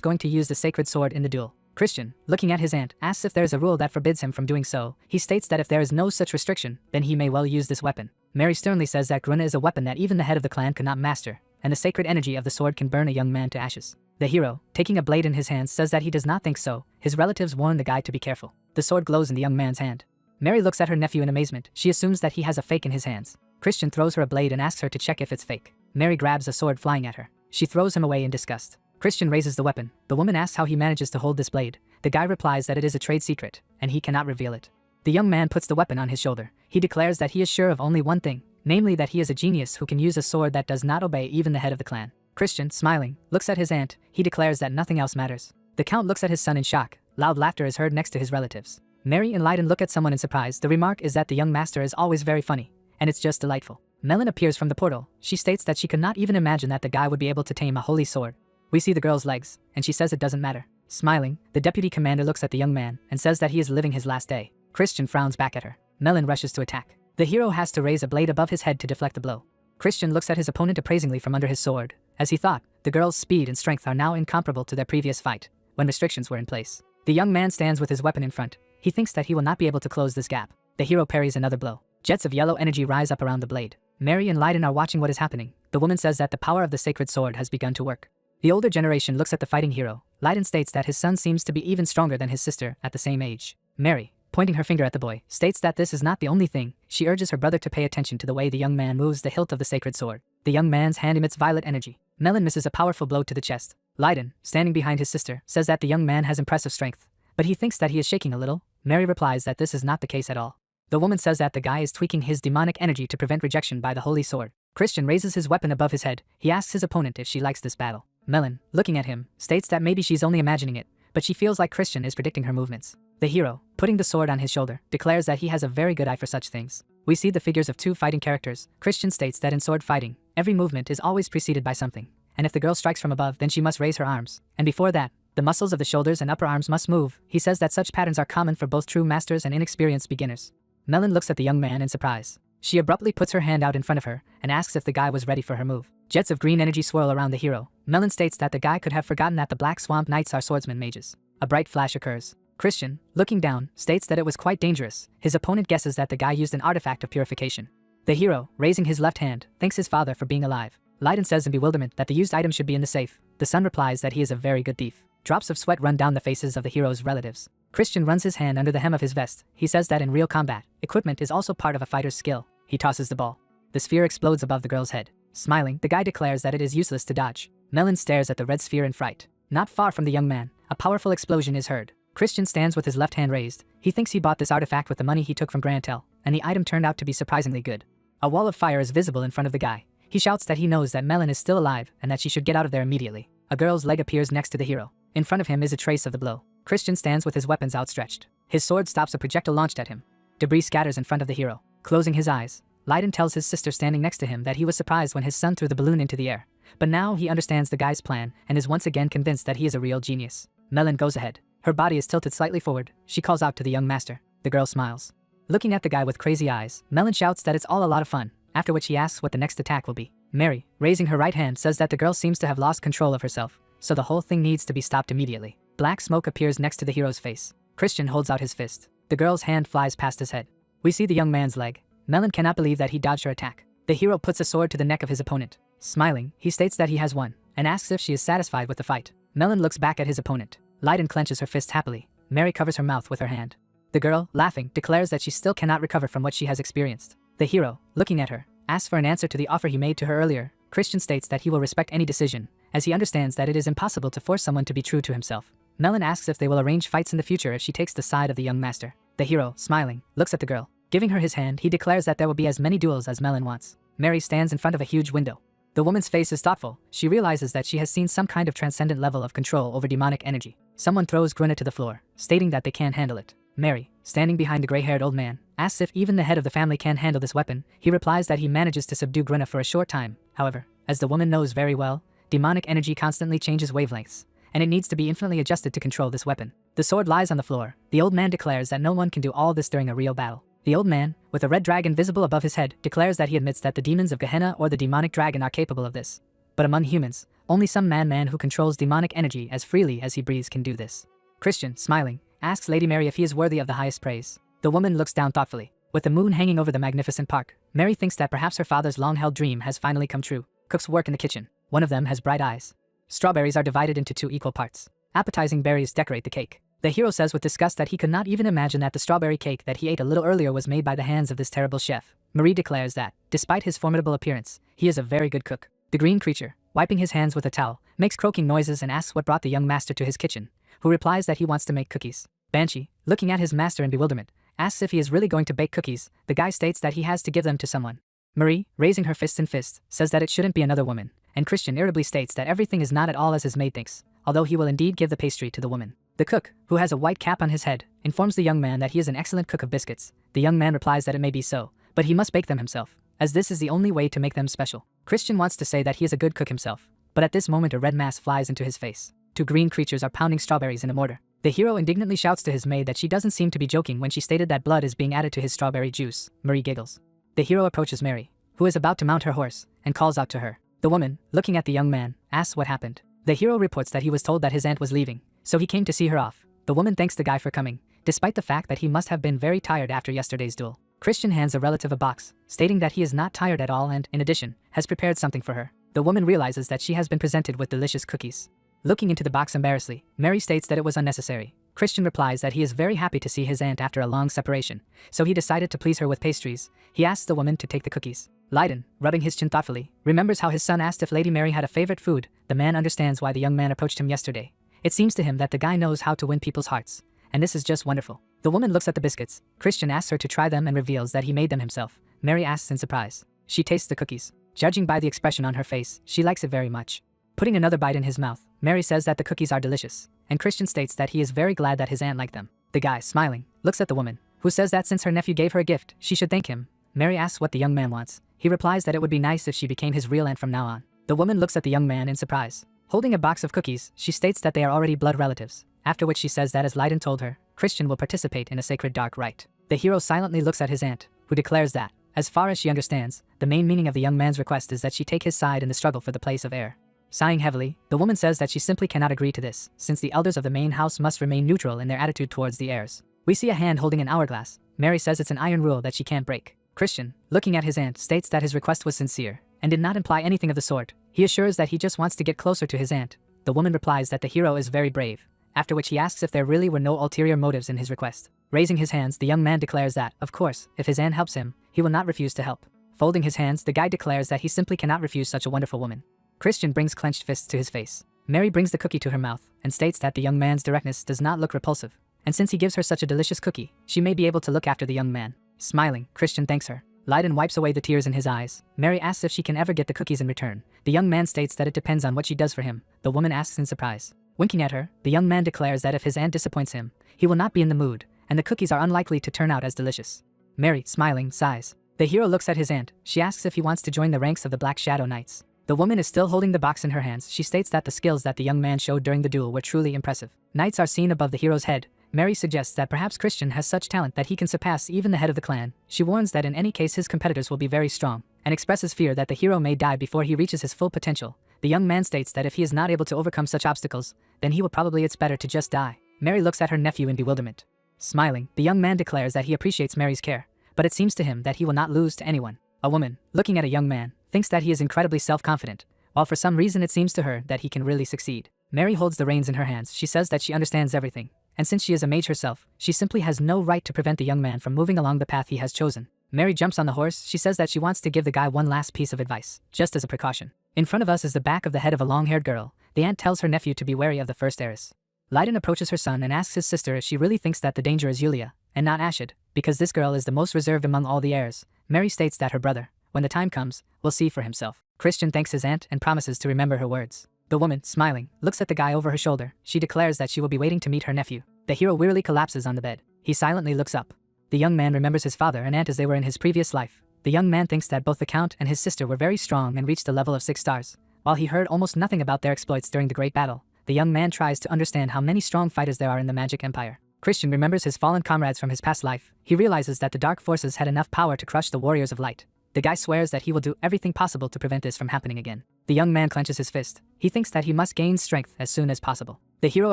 going to use the sacred sword in the duel. Christian, looking at his aunt, asks if there is a rule that forbids him from doing so. He states that if there is no such restriction, then he may well use this weapon. Mary sternly says that Grunna is a weapon that even the head of the clan could not master, and the sacred energy of the sword can burn a young man to ashes. The hero, taking a blade in his hands, says that he does not think so. His relatives warn the guy to be careful. The sword glows in the young man's hand. Mary looks at her nephew in amazement. She assumes that he has a fake in his hands. Christian throws her a blade and asks her to check if it's fake. Mary grabs a sword flying at her. She throws him away in disgust. Christian raises the weapon. The woman asks how he manages to hold this blade. The guy replies that it is a trade secret, and he cannot reveal it. The young man puts the weapon on his shoulder. He declares that he is sure of only one thing, namely that he is a genius who can use a sword that does not obey even the head of the clan. Christian, smiling, looks at his aunt. He declares that nothing else matters. The count looks at his son in shock. Loud laughter is heard next to his relatives. Mary and Leiden look at someone in surprise. The remark is that the young master is always very funny, and it's just delightful. Melon appears from the portal. She states that she could not even imagine that the guy would be able to tame a holy sword. We see the girl's legs, and she says it doesn't matter. Smiling, the deputy commander looks at the young man and says that he is living his last day. Christian frowns back at her. Melon rushes to attack. The hero has to raise a blade above his head to deflect the blow. Christian looks at his opponent appraisingly from under his sword. As he thought, the girl's speed and strength are now incomparable to their previous fight, when restrictions were in place. The young man stands with his weapon in front. He thinks that he will not be able to close this gap. The hero parries another blow. Jets of yellow energy rise up around the blade. Mary and Leiden are watching what is happening. The woman says that the power of the sacred sword has begun to work. The older generation looks at the fighting hero. Leiden states that his son seems to be even stronger than his sister at the same age. Mary, pointing her finger at the boy, states that this is not the only thing. She urges her brother to pay attention to the way the young man moves the hilt of the sacred sword. The young man's hand emits violet energy. Melon misses a powerful blow to the chest. Leiden, standing behind his sister, says that the young man has impressive strength, but he thinks that he is shaking a little. Mary replies that this is not the case at all. The woman says that the guy is tweaking his demonic energy to prevent rejection by the holy sword. Christian raises his weapon above his head. He asks his opponent if she likes this battle. Melon, looking at him, states that maybe she's only imagining it, but she feels like Christian is predicting her movements. The hero, putting the sword on his shoulder, declares that he has a very good eye for such things. We see the figures of two fighting characters. Christian states that in sword fighting, every movement is always preceded by something, and if the girl strikes from above, then she must raise her arms, and before that, the muscles of the shoulders and upper arms must move. He says that such patterns are common for both true masters and inexperienced beginners. Melon looks at the young man in surprise. She abruptly puts her hand out in front of her and asks if the guy was ready for her move. Jets of green energy swirl around the hero. Melon states that the guy could have forgotten that the Black Swamp Knights are swordsman mages. A bright flash occurs. Christian, looking down, states that it was quite dangerous. His opponent guesses that the guy used an artifact of purification. The hero, raising his left hand, thanks his father for being alive. Leiden says in bewilderment that the used item should be in the safe. The son replies that he is a very good thief. Drops of sweat run down the faces of the hero's relatives. Christian runs his hand under the hem of his vest. He says that in real combat, equipment is also part of a fighter's skill. He tosses the ball. The sphere explodes above the girl's head. Smiling, the guy declares that it is useless to dodge. Melon stares at the red sphere in fright. Not far from the young man, a powerful explosion is heard. Christian stands with his left hand raised. He thinks he bought this artifact with the money he took from Grantel, and the item turned out to be surprisingly good. A wall of fire is visible in front of the guy. He shouts that he knows that Melon is still alive and that she should get out of there immediately. A girl's leg appears next to the hero. In front of him is a trace of the blow. Christian stands with his weapons outstretched. His sword stops a projectile launched at him. Debris scatters in front of the hero. Closing his eyes, Leiden tells his sister standing next to him that he was surprised when his son threw the balloon into the air. But now he understands the guy's plan and is once again convinced that he is a real genius. Melon goes ahead. Her body is tilted slightly forward. She calls out to the young master. The girl smiles. Looking at the guy with crazy eyes, Melon shouts that it's all a lot of fun, after which he asks what the next attack will be. Mary, raising her right hand, says that the girl seems to have lost control of herself, so the whole thing needs to be stopped immediately. Black smoke appears next to the hero's face. Christian holds out his fist. The girl's hand flies past his head. We see the young man's leg. Melon cannot believe that he dodged her attack. The hero puts a sword to the neck of his opponent. Smiling, he states that he has won, and asks if she is satisfied with the fight. Melon looks back at his opponent. Leiden clenches her fists happily. Mary covers her mouth with her hand. The girl, laughing, declares that she still cannot recover from what she has experienced. The hero, looking at her, asks for an answer to the offer he made to her earlier. Christian states that he will respect any decision, as he understands that it is impossible to force someone to be true to himself. Melon asks if they will arrange fights in the future if she takes the side of the young master. The hero, smiling, looks at the girl. Giving her his hand, he declares that there will be as many duels as Melon wants. Mary stands in front of a huge window. The woman's face is thoughtful. She realizes that she has seen some kind of transcendent level of control over demonic energy. Someone throws Grunna to the floor, stating that they can't handle it. Mary, standing behind the gray-haired old man, asks if even the head of the family can handle this weapon. He replies that he manages to subdue Grunna for a short time. However, as the woman knows very well, demonic energy constantly changes wavelengths, and it needs to be infinitely adjusted to control this weapon. The sword lies on the floor. The old man declares that no one can do all this during a real battle. The old man, with a red dragon visible above his head, declares that he admits that the demons of Gehenna or the demonic dragon are capable of this. But among humans, only some man who controls demonic energy as freely as he breathes can do this. Christian, smiling, asks Lady Mary if he is worthy of the highest praise. The woman looks down thoughtfully. With the moon hanging over the magnificent park, Mary thinks that perhaps her father's long-held dream has finally come true. Cooks work in the kitchen. One of them has bright eyes. Strawberries are divided into 2 equal parts. Appetizing berries decorate the cake. The hero says with disgust that he could not even imagine that the strawberry cake that he ate a little earlier was made by the hands of this terrible chef. Marie declares that, despite his formidable appearance, he is a very good cook. The green creature, wiping his hands with a towel, makes croaking noises and asks what brought the young master to his kitchen, who replies that he wants to make cookies. Banshee, looking at his master in bewilderment, asks if he is really going to bake cookies. The guy states that he has to give them to someone. Marie, raising her fists in fist, says that it shouldn't be another woman, and Christian irritably states that everything is not at all as his maid thinks, although he will indeed give the pastry to the woman. The cook, who has a white cap on his head, informs the young man that he is an excellent cook of biscuits. The young man replies that it may be so, but he must bake them himself, as this is the only way to make them special. Christian wants to say that he is a good cook himself, but at this moment a red mass flies into his face. 2 green creatures are pounding strawberries in a mortar. The hero indignantly shouts to his maid that she doesn't seem to be joking when she stated that blood is being added to his strawberry juice. Marie giggles. The hero approaches Mary, who is about to mount her horse, and calls out to her. The woman, looking at the young man, asks what happened. The hero reports that he was told that his aunt was leaving, so he came to see her off. The woman thanks the guy for coming, despite the fact that he must have been very tired after yesterday's duel. Christian hands a relative a box, stating that he is not tired at all and, in addition, has prepared something for her. The woman realizes that she has been presented with delicious cookies. Looking into the box embarrassedly, Mary states that it was unnecessary. Christian replies that he is very happy to see his aunt after a long separation, so he decided to please her with pastries. He asks the woman to take the cookies. Leiden, rubbing his chin thoughtfully, remembers how his son asked if Lady Mary had a favorite food. The man understands why the young man approached him yesterday. It seems to him that the guy knows how to win people's hearts, and this is just wonderful. The woman looks at the biscuits. Christian asks her to try them and reveals that he made them himself. Mary asks in surprise. She tastes the cookies. Judging by the expression on her face, she likes it very much. Putting another bite in his mouth, Mary says that the cookies are delicious, and Christian states that he is very glad that his aunt liked them. The guy, smiling, looks at the woman, who says that since her nephew gave her a gift, she should thank him. Mary asks what the young man wants. He replies that it would be nice if she became his real aunt from now on. The woman looks at the young man in surprise. Holding a box of cookies, she states that they are already blood relatives, after which she says that as Leiden told her, Christian will participate in a sacred dark rite. The hero silently looks at his aunt, who declares that, as far as she understands, the main meaning of the young man's request is that she take his side in the struggle for the place of heir. Sighing heavily, the woman says that she simply cannot agree to this, since the elders of the main house must remain neutral in their attitude towards the heirs. We see a hand holding an hourglass. Mary says it's an iron rule that she can't break. Christian, looking at his aunt, states that his request was sincere, and did not imply anything of the sort. He assures that he just wants to get closer to his aunt. The woman replies that the hero is very brave, after which he asks if there really were no ulterior motives in his request. Raising his hands, the young man declares that, of course, if his aunt helps him, he will not refuse to help. Folding his hands, the guy declares that he simply cannot refuse such a wonderful woman. Christian brings clenched fists to his face. Mary brings the cookie to her mouth, and states that the young man's directness does not look repulsive, and since he gives her such a delicious cookie, she may be able to look after the young man. Smiling, Christian thanks her. Leiden wipes away the tears in his eyes. Mary asks if she can ever get the cookies in return. The young man states that it depends on what she does for him. The woman asks in surprise. Winking at her, the young man declares that if his aunt disappoints him, he will not be in the mood, and the cookies are unlikely to turn out as delicious. Mary, smiling, sighs. The hero looks at his aunt. She asks if he wants to join the ranks of the Black Shadow Knights. The woman is still holding the box in her hands. She states that the skills that the young man showed during the duel were truly impressive. Knights are seen above the hero's head. Mary suggests that perhaps Christian has such talent that he can surpass even the head of the clan. She warns that in any case his competitors will be very strong, and expresses fear that the hero may die before he reaches his full potential. The young man states that if he is not able to overcome such obstacles, then it's better to just die. Mary looks at her nephew in bewilderment. Smiling, the young man declares that he appreciates Mary's care, but it seems to him that he will not lose to anyone. A woman, looking at a young man, thinks that he is incredibly self-confident, while for some reason it seems to her that he can really succeed. Mary holds the reins in her hands. She says that she understands everything, and since she is a mage herself, she simply has no right to prevent the young man from moving along the path he has chosen. Mary jumps on the horse. She says that she wants to give the guy one last piece of advice, just as a precaution. In front of us is the back of the head of a long-haired girl. The aunt tells her nephew to be wary of the first heiress. Leiden approaches her son and asks his sister if she really thinks that the danger is Yulia, and not Ashid, because this girl is the most reserved among all the heirs. Mary states that her brother, when the time comes, will see for himself. Christian thanks his aunt and promises to remember her words. The woman, smiling, looks at the guy over her shoulder. She declares that she will be waiting to meet her nephew. The hero wearily collapses on the bed. He silently looks up. The young man remembers his father and aunt as they were in his previous life. The young man thinks that both the count and his sister were very strong and reached a level of 6 stars. While he heard almost nothing about their exploits during the great battle, the young man tries to understand how many strong fighters there are in the Magic Empire. Christian remembers his fallen comrades from his past life. He realizes that the dark forces had enough power to crush the warriors of light. The guy swears that he will do everything possible to prevent this from happening again. The young man clenches his fist. He thinks that he must gain strength as soon as possible. The hero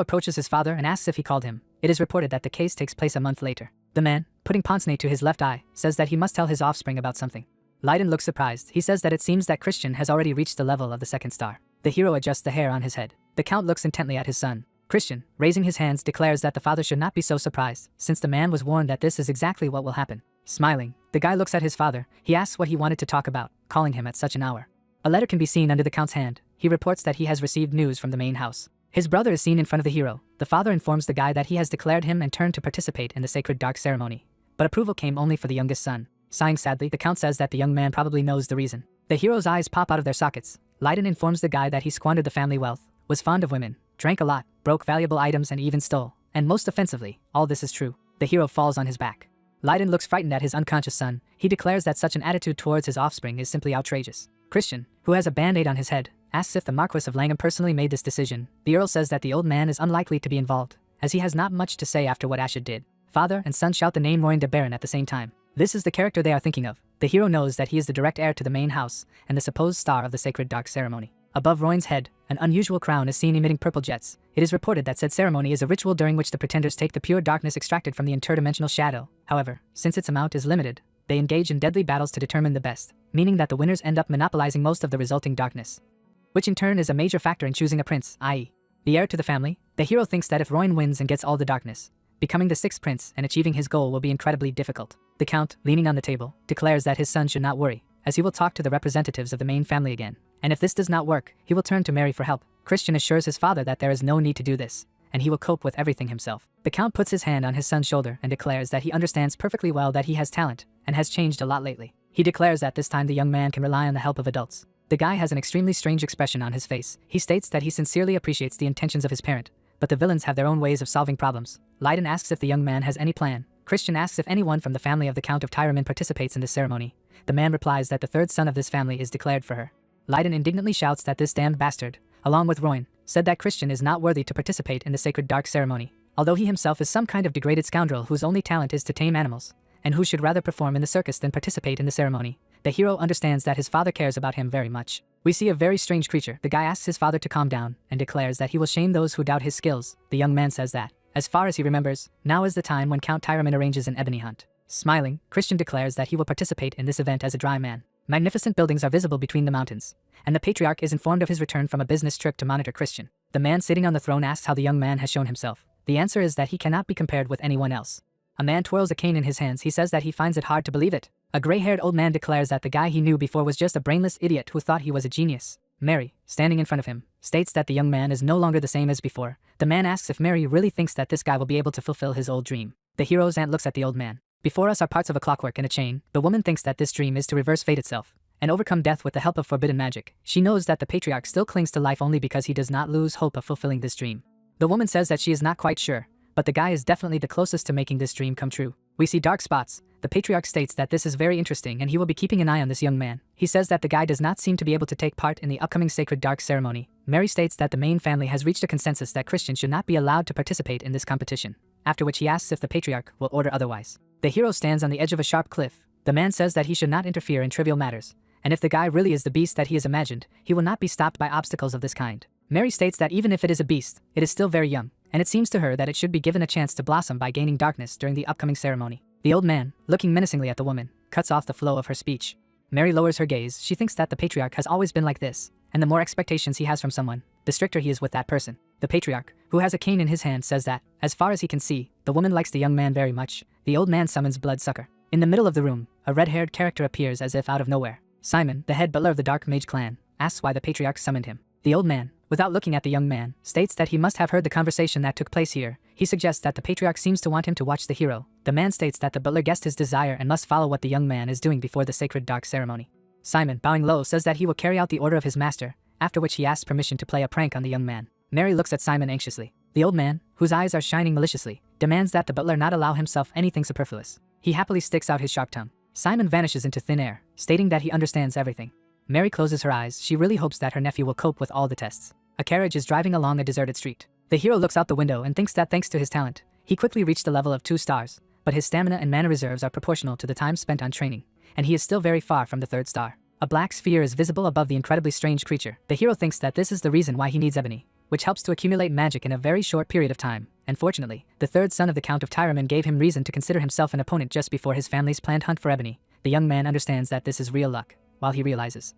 approaches his father and asks if he called him. It is reported that the case takes place a month later. The man, putting pince-nez to his left eye, says that he must tell his offspring about something. Leiden looks surprised. He says that it seems that Christian has already reached the level of the 2nd star. The hero adjusts the hair on his head. The count looks intently at his son. Christian, raising his hands, declares that the father should not be so surprised, since the man was warned that this is exactly what will happen. Smiling, the guy looks at his father. He asks what he wanted to talk about, calling him at such an hour. A letter can be seen under the count's hand. He reports that he has received news from the main house. His brother is seen in front of the hero. The father informs the guy that he has declared him and turned to participate in the sacred dark ceremony. But approval came only for the youngest son. Sighing sadly, the count says that the young man probably knows the reason. The hero's eyes pop out of their sockets. Leiden informs the guy that he squandered the family wealth, was fond of women, drank a lot, broke valuable items and even stole. And most offensively, all this is true. The hero falls on his back. Leiden looks frightened at his unconscious son. He declares that such an attitude towards his offspring is simply outrageous. Christian, who has a band-aid on his head, asks if the Marquis of Langham personally made this decision. The Earl says that the old man is unlikely to be involved, as he has not much to say after what Ashid did. Father and son shout the name Royan de Baron at the same time. This is the character they are thinking of. The hero knows that he is the direct heir to the main house and the supposed star of the sacred dark ceremony. Above Royan's head, an unusual crown is seen emitting purple jets. It is reported that said ceremony is a ritual during which the pretenders take the pure darkness extracted from the interdimensional shadow. However, since its amount is limited, they engage in deadly battles to determine the best, meaning that the winners end up monopolizing most of the resulting darkness, which in turn is a major factor in choosing a prince, i.e., the heir to the family. The hero thinks that if Royan wins and gets all the darkness, becoming the sixth prince and achieving his goal will be incredibly difficult. The count, leaning on the table, declares that his son should not worry, as he will talk to the representatives of the main family again. And if this does not work, he will turn to Mary for help. Christian assures his father that there is no need to do this, and he will cope with everything himself. The count puts his hand on his son's shoulder and declares that he understands perfectly well that he has talent and has changed a lot lately. He declares that this time the young man can rely on the help of adults. The guy has an extremely strange expression on his face. He states that he sincerely appreciates the intentions of his parent, but the villains have their own ways of solving problems. Leiden asks if the young man has any plan. Christian asks if anyone from the family of the Count of Tyraman participates in this ceremony. The man replies that the third son of this family is declared for her. Leiden indignantly shouts that this damned bastard, along with Royan, said that Christian is not worthy to participate in the sacred dark ceremony, although he himself is some kind of degraded scoundrel whose only talent is to tame animals, and who should rather perform in the circus than participate in the ceremony. The hero understands that his father cares about him very much. We see a very strange creature. The guy asks his father to calm down and declares that he will shame those who doubt his skills. The young man says that, as far as he remembers, now is the time when Count Tyraman arranges an ebony hunt. Smiling, Christian declares that he will participate in this event as a dry man. Magnificent buildings are visible between the mountains, and the patriarch is informed of his return from a business trip to monitor Christian. The man sitting on the throne asks how the young man has shown himself. The answer is that he cannot be compared with anyone else. A man twirls a cane in his hands. He says that he finds it hard to believe it. A gray-haired old man declares that the guy he knew before was just a brainless idiot who thought he was a genius. Mary, standing in front of him, states that the young man is no longer the same as before. The man asks if Mary really thinks that this guy will be able to fulfill his old dream. The hero's aunt looks at the old man. Before us are parts of a clockwork and a chain. The woman thinks that this dream is to reverse fate itself and overcome death with the help of forbidden magic. She knows that the patriarch still clings to life only because he does not lose hope of fulfilling this dream. The woman says that she is not quite sure, but the guy is definitely the closest to making this dream come true. We see dark spots. The patriarch states that this is very interesting and he will be keeping an eye on this young man. He says that the guy does not seem to be able to take part in the upcoming sacred dark ceremony. Mary states that the main family has reached a consensus that Christian should not be allowed to participate in this competition, after which he asks if the patriarch will order otherwise. The hero stands on the edge of a sharp cliff. The man says that he should not interfere in trivial matters, and if the guy really is the beast that he has imagined, he will not be stopped by obstacles of this kind. Mary states that even if it is a beast, it is still very young, and it seems to her that it should be given a chance to blossom by gaining darkness during the upcoming ceremony. The old man, looking menacingly at the woman, cuts off the flow of her speech. Mary lowers her gaze. She thinks that the patriarch has always been like this, and the more expectations he has from someone, the stricter he is with that person. The patriarch, who has a cane in his hand, says that, as far as he can see, the woman likes the young man very much. The old man summons Bloodsucker. In the middle of the room, a red-haired character appears as if out of nowhere. Simon, the head butler of the Dark Mage clan, asks why the patriarch summoned him. The old man, without looking at the young man, states that he must have heard the conversation that took place here. He suggests that the patriarch seems to want him to watch the hero. The man states that the butler guessed his desire and must follow what the young man is doing before the sacred dark ceremony. Simon, bowing low, says that he will carry out the order of his master, after which he asks permission to play a prank on the young man. Mary looks at Simon anxiously. The old man, whose eyes are shining maliciously, demands that the butler not allow himself anything superfluous. He happily sticks out his sharp tongue. Simon vanishes into thin air, stating that he understands everything. Mary closes her eyes. She really hopes that her nephew will cope with all the tests. A carriage is driving along a deserted street. The hero looks out the window and thinks that thanks to his talent, he quickly reached the level of 2 stars, but his stamina and mana reserves are proportional to the time spent on training, and he is still very far from the 3rd star. A black sphere is visible above the incredibly strange creature. The hero thinks that this is the reason why he needs ebony, which helps to accumulate magic in a very short period of time. And fortunately, the 3rd son of the Count of Tyraman gave him reason to consider himself an opponent just before his family's planned hunt for ebony. The young man understands that this is real luck, while he realizes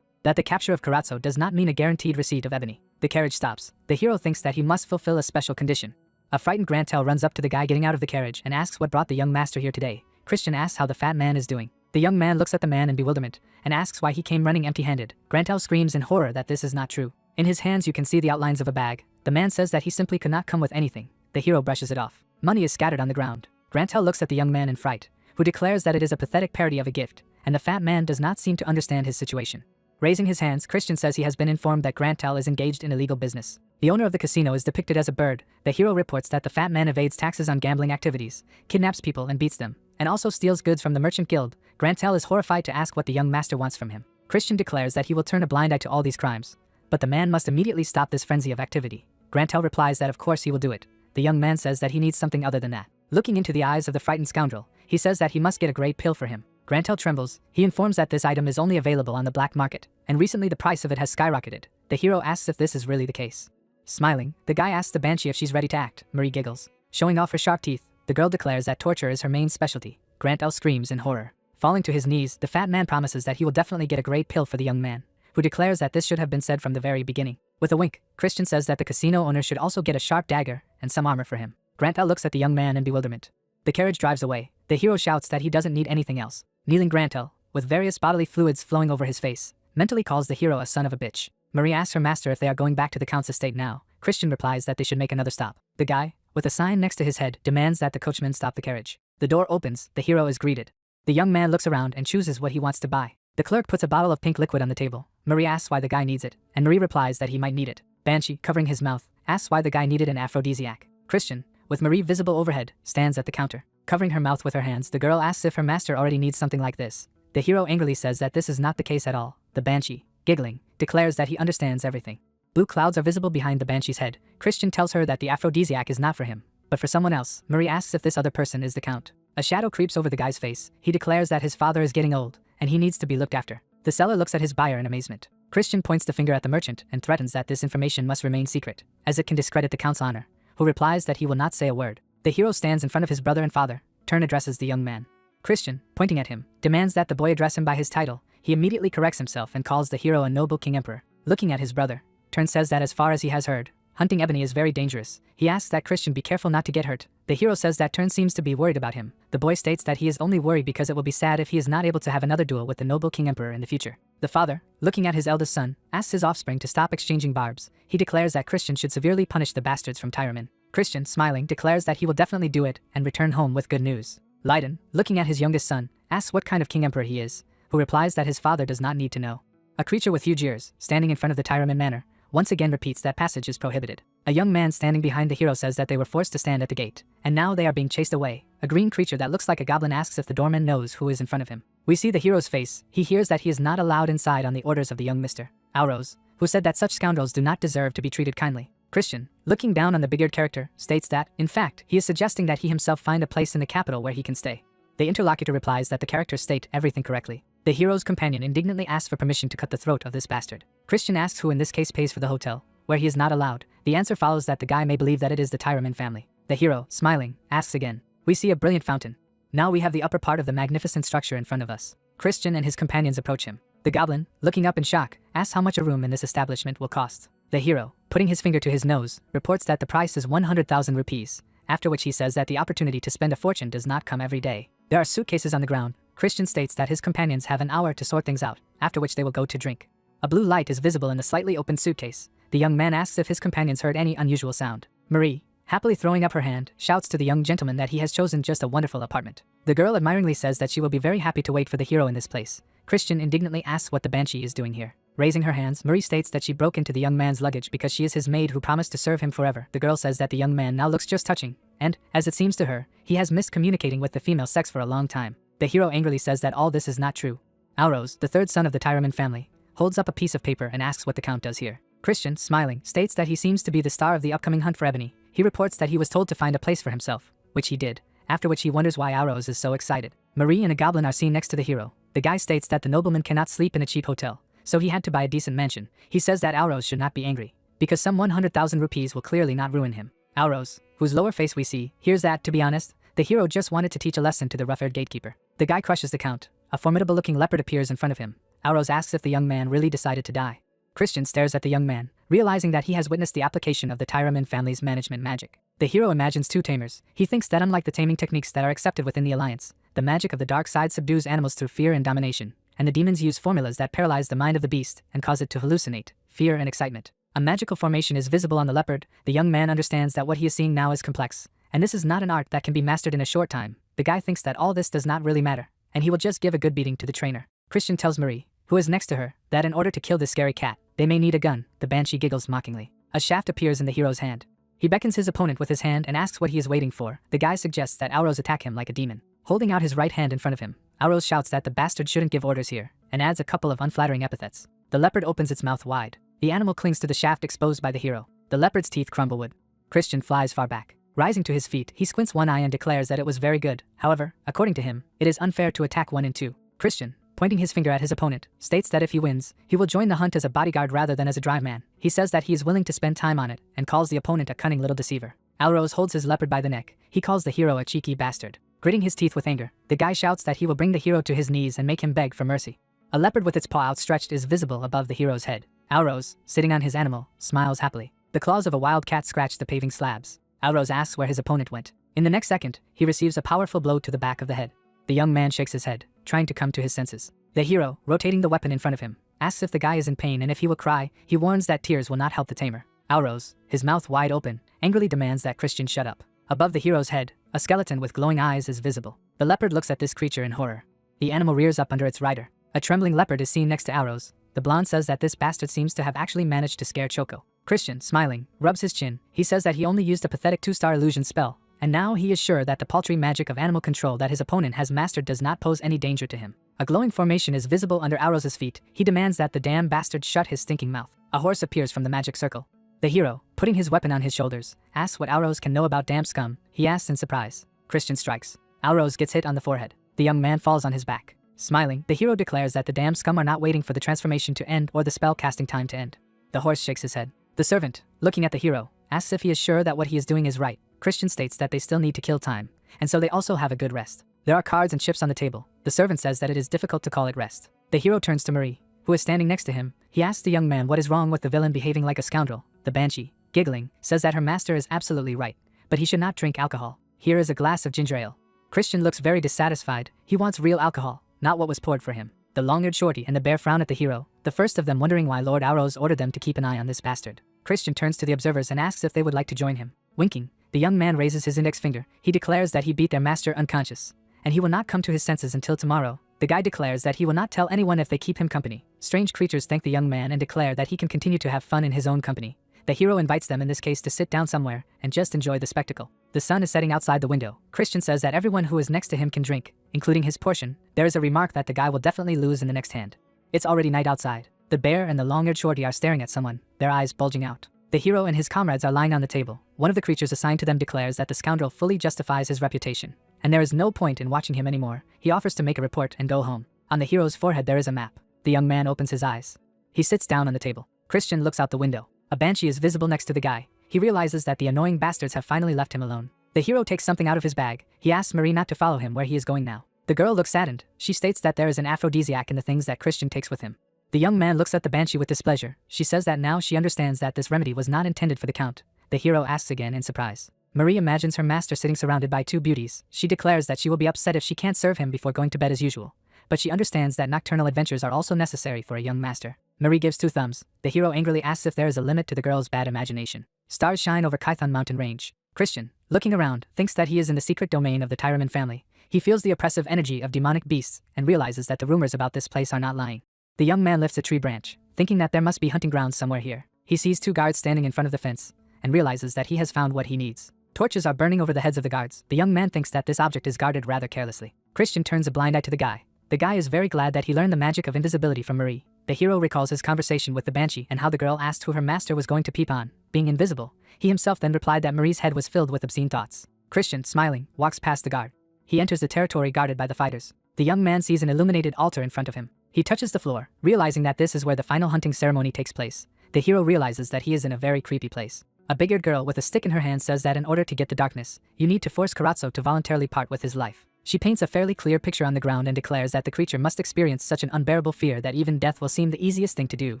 that the capture of Karatsu does not mean a guaranteed receipt of ebony. The carriage stops. The hero thinks that he must fulfill a special condition. A frightened Grantel runs up to the guy getting out of the carriage and asks what brought the young master here today. Christian asks how the fat man is doing. The young man looks at the man in bewilderment and asks why he came running empty-handed. Grantel screams in horror that this is not true. In his hands you can see the outlines of a bag. The man says that he simply could not come with anything. The hero brushes it off. Money is scattered on the ground. Grantel looks at the young man in fright, who declares that it is a pathetic parody of a gift, and the fat man does not seem to understand his situation. Raising his hands, Christian says he has been informed that Grantel is engaged in illegal business. The owner of the casino is depicted as a bird. The hero reports that the fat man evades taxes on gambling activities, kidnaps people and beats them, and also steals goods from the merchant guild. Grantel is horrified to ask what the young master wants from him. Christian declares that he will turn a blind eye to all these crimes, but the man must immediately stop this frenzy of activity. Grantel replies that of course he will do it. The young man says that he needs something other than that. Looking into the eyes of the frightened scoundrel, he says that he must get a great pill for him. Grantel trembles. He informs that this item is only available on the black market, and recently the price of it has skyrocketed. The hero asks if this is really the case. Smiling, the guy asks the banshee if she's ready to act. Marie giggles. Showing off her sharp teeth, the girl declares that torture is her main specialty. Grantel screams in horror. Falling to his knees, the fat man promises that he will definitely get a great pill for the young man, who declares that this should have been said from the very beginning. With a wink, Christian says that the casino owner should also get a sharp dagger and some armor for him. Granta looks at the young man in bewilderment. The carriage drives away. The hero shouts that he doesn't need anything else. Kneeling Grantel, with various bodily fluids flowing over his face, mentally calls the hero a son of a bitch. Marie asks her master if they are going back to the Count's estate now. Christian replies that they should make another stop. The guy, with a sign next to his head, demands that the coachman stop the carriage. The door opens, the hero is greeted. The young man looks around and chooses what he wants to buy. The clerk puts a bottle of pink liquid on the table. Marie asks why the guy needs it, and Marie replies that he might need it. Banshee, covering his mouth, asks why the guy needed an aphrodisiac. Christian, with Marie visible overhead, stands at the counter. Covering her mouth with her hands, the girl asks if her master already needs something like this. The hero angrily says that this is not the case at all. The Banshee, giggling, declares that he understands everything. Blue clouds are visible behind the Banshee's head. Christian tells her that the aphrodisiac is not for him, but for someone else. Marie asks if this other person is the Count. A shadow creeps over the guy's face. He declares that his father is getting old, and he needs to be looked after. The seller looks at his buyer in amazement. Christian points the finger at the merchant and threatens that this information must remain secret, as it can discredit the Count's honor, who replies that he will not say a word. The hero stands in front of his brother and father. Turn addresses the young man. Christian, pointing at him, demands that the boy address him by his title. He immediately corrects himself and calls the hero a noble king emperor. Looking at his brother, Turn says that as far as he has heard, hunting ebony is very dangerous. He asks that Christian be careful not to get hurt. The hero says that Turn seems to be worried about him. The boy states that he is only worried because it will be sad if he is not able to have another duel with the noble king emperor in the future. The father, looking at his eldest son, asks his offspring to stop exchanging barbs. He declares that Christian should severely punish the bastards from Tyraman. Christian, smiling, declares that he will definitely do it and return home with good news. Leiden, looking at his youngest son, asks what kind of king emperor he is, who replies that his father does not need to know. A creature with huge ears, standing in front of the Tyraman manor, once again repeats that passage is prohibited. A young man standing behind the hero says that they were forced to stand at the gate, and now they are being chased away. A green creature that looks like a goblin asks if the doorman knows who is in front of him. We see the hero's face. He hears that he is not allowed inside on the orders of the young Mr. Alrose, who said that such scoundrels do not deserve to be treated kindly. Christian, looking down on the big-eared character, states that, in fact, he is suggesting that he himself find a place in the capital where he can stay. The interlocutor replies that the characters state everything correctly. The hero's companion indignantly asks for permission to cut the throat of this bastard. Christian asks who in this case pays for the hotel, where he is not allowed. The answer follows that the guy may believe that it is the Tyraman family. The hero, smiling, asks again. We see a brilliant fountain. Now we have the upper part of the magnificent structure in front of us. Christian and his companions approach him. The goblin, looking up in shock, asks how much a room in this establishment will cost. The hero, putting his finger to his nose, reports that the price is 100,000 rupees, after which he says that the opportunity to spend a fortune does not come every day. There are suitcases on the ground. Christian states that his companions have an hour to sort things out, after which they will go to drink. A blue light is visible in the slightly open suitcase. The young man asks if his companions heard any unusual sound. Marie, happily throwing up her hand, shouts to the young gentleman that he has chosen just a wonderful apartment. The girl admiringly says that she will be very happy to wait for the hero in this place. Christian indignantly asks what the Banshee is doing here. Raising her hands, Marie states that she broke into the young man's luggage because she is his maid who promised to serve him forever. The girl says that the young man now looks just touching, and, as it seems to her, he has missed communicating with the female sex for a long time. The hero angrily says that all this is not true. Alrose, the third son of the Tyraman family, holds up a piece of paper and asks what the Count does here. Christian, smiling, states that he seems to be the star of the upcoming hunt for ebony. He reports that he was told to find a place for himself, which he did, after which he wonders why Alrose is so excited. Marie and a goblin are seen next to the hero. The guy states that the nobleman cannot sleep in a cheap hotel, so he had to buy a decent mansion. He says that Alrose should not be angry, because some 100,000 rupees will clearly not ruin him. Alrose, whose lower face we see, hears that, to be honest, the hero just wanted to teach a lesson to the rough-haired gatekeeper. The guy crushes the Count. A formidable-looking leopard appears in front of him. Alrose asks if the young man really decided to die. Christian stares at the young man, realizing that he has witnessed the application of the Tyraman family's management magic. The hero imagines two tamers. He thinks that unlike the taming techniques that are accepted within the Alliance, the magic of the dark side subdues animals through fear and domination, and the demons use formulas that paralyze the mind of the beast and cause it to hallucinate, fear and excitement. A magical formation is visible on the leopard. The young man understands that what he is seeing now is complex, and this is not an art that can be mastered in a short time. The guy thinks that all this does not really matter, and he will just give a good beating to the trainer. Christian tells Marie, who is next to her, that in order to kill this scary cat, they may need a gun. The Banshee giggles mockingly. A shaft appears in the hero's hand. He beckons his opponent with his hand and asks what he is waiting for. The guy suggests that Alrose attack him like a demon. Holding out his right hand in front of him, Alrose shouts that the bastard shouldn't give orders here, and adds a couple of unflattering epithets. The leopard opens its mouth wide. The animal clings to the shaft exposed by the hero. The leopard's teeth crumble wood. Christian flies far back. Rising to his feet, he squints one eye and declares that it was very good. However, according to him, it is unfair to attack one and two. Christian, pointing his finger at his opponent, states that if he wins, he will join the hunt as a bodyguard rather than as a drive man. He says that he is willing to spend time on it, and calls the opponent a cunning little deceiver. Alrose holds his leopard by the neck. He calls the hero a cheeky bastard. Gritting his teeth with anger, the guy shouts that he will bring the hero to his knees and make him beg for mercy. A leopard with its paw outstretched is visible above the hero's head. Alrose, sitting on his animal, smiles happily. The claws of a wild cat scratch the paving slabs. Alrose asks where his opponent went. In the next second, he receives a powerful blow to the back of the head. The young man shakes his head, trying to come to his senses. The hero, rotating the weapon in front of him, asks if the guy is in pain and if he will cry. He warns that tears will not help the tamer. Alrose, his mouth wide open, angrily demands that Christian shut up. Above the hero's head, a skeleton with glowing eyes is visible. The leopard looks at this creature in horror. The animal rears up under its rider. A trembling leopard is seen next to Alrose. The blonde says that this bastard seems to have actually managed to scare Choco. Christian, smiling, rubs his chin. He says that he only used a pathetic 2-star illusion spell, and now he is sure that the paltry magic of animal control that his opponent has mastered does not pose any danger to him. A glowing formation is visible under Alrose's feet. He demands that the damn bastard shut his stinking mouth. A horse appears from the magic circle. The hero, putting his weapon on his shoulders, asks what Alrose can know about damn scum. He asks in surprise. Christian strikes. Alrose gets hit on the forehead. The young man falls on his back. Smiling, the hero declares that the damn scum are not waiting for the transformation to end or the spell casting time to end. The horse shakes his head. The servant, looking at the hero, asks if he is sure that what he is doing is right. Christian states that they still need to kill time, and so they also have a good rest. There are cards and chips on the table. The servant says that it is difficult to call it rest. The hero turns to Marie, who is standing next to him. He asks the young man what is wrong with the villain behaving like a scoundrel. The banshee, giggling, says that her master is absolutely right, but he should not drink alcohol. Here is a glass of ginger ale. Christian looks very dissatisfied. He wants real alcohol, not what was poured for him. The long-eared shorty and the bear frown at the hero, the first of them wondering why Lord Alrose ordered them to keep an eye on this bastard. Christian turns to the observers and asks if they would like to join him. Winking, the young man raises his index finger. He declares that he beat their master unconscious, and he will not come to his senses until tomorrow. The guy declares that he will not tell anyone if they keep him company. Strange creatures thank the young man and declare that he can continue to have fun in his own company. The hero invites them in this case to sit down somewhere and just enjoy the spectacle. The sun is setting outside the window. Christian says that everyone who is next to him can drink, including his portion. There is a remark that the guy will definitely lose in the next hand. It's already night outside. The bear and the long-eared shorty are staring at someone, their eyes bulging out. The hero and his comrades are lying on the table. One of the creatures assigned to them declares that the scoundrel fully justifies his reputation, and there is no point in watching him anymore. He offers to make a report and go home. On the hero's forehead there is a map. The young man opens his eyes. He sits down on the table. Christian looks out the window. A banshee is visible next to the guy. He realizes that the annoying bastards have finally left him alone. The hero takes something out of his bag. He asks Marie not to follow him where he is going now. The girl looks saddened. She states that there is an aphrodisiac in the things that Christian takes with him. The young man looks at the banshee with displeasure. She says that now she understands that this remedy was not intended for the count. The hero asks again in surprise. Marie imagines her master sitting surrounded by two beauties. She declares that she will be upset if she can't serve him before going to bed as usual, but she understands that nocturnal adventures are also necessary for a young master. Marie gives 2 thumbs. The hero angrily asks if there is a limit to the girl's bad imagination. Stars shine over Kython mountain range. Christian, looking around, thinks that he is in the secret domain of the Tyraman family. He feels the oppressive energy of demonic beasts and realizes that the rumors about this place are not lying. The young man lifts a tree branch, thinking that there must be hunting grounds somewhere here. He sees 2 guards standing in front of the fence and realizes that he has found what he needs. Torches are burning over the heads of the guards. The young man thinks that this object is guarded rather carelessly. Christian turns a blind eye to the guy. The guy is very glad that he learned the magic of invisibility from Marie. The hero recalls his conversation with the banshee and how the girl asked who her master was going to peep on, being invisible. He himself then replied that Marie's head was filled with obscene thoughts. Christian, smiling, walks past the guard. He enters the territory guarded by the fighters. The young man sees an illuminated altar in front of him. He touches the floor, realizing that this is where the final hunting ceremony takes place. The hero realizes that he is in a very creepy place. A big-eared girl with a stick in her hand says that in order to get the darkness, you need to force Karatsu to voluntarily part with his life. She paints a fairly clear picture on the ground and declares that the creature must experience such an unbearable fear that even death will seem the easiest thing to do.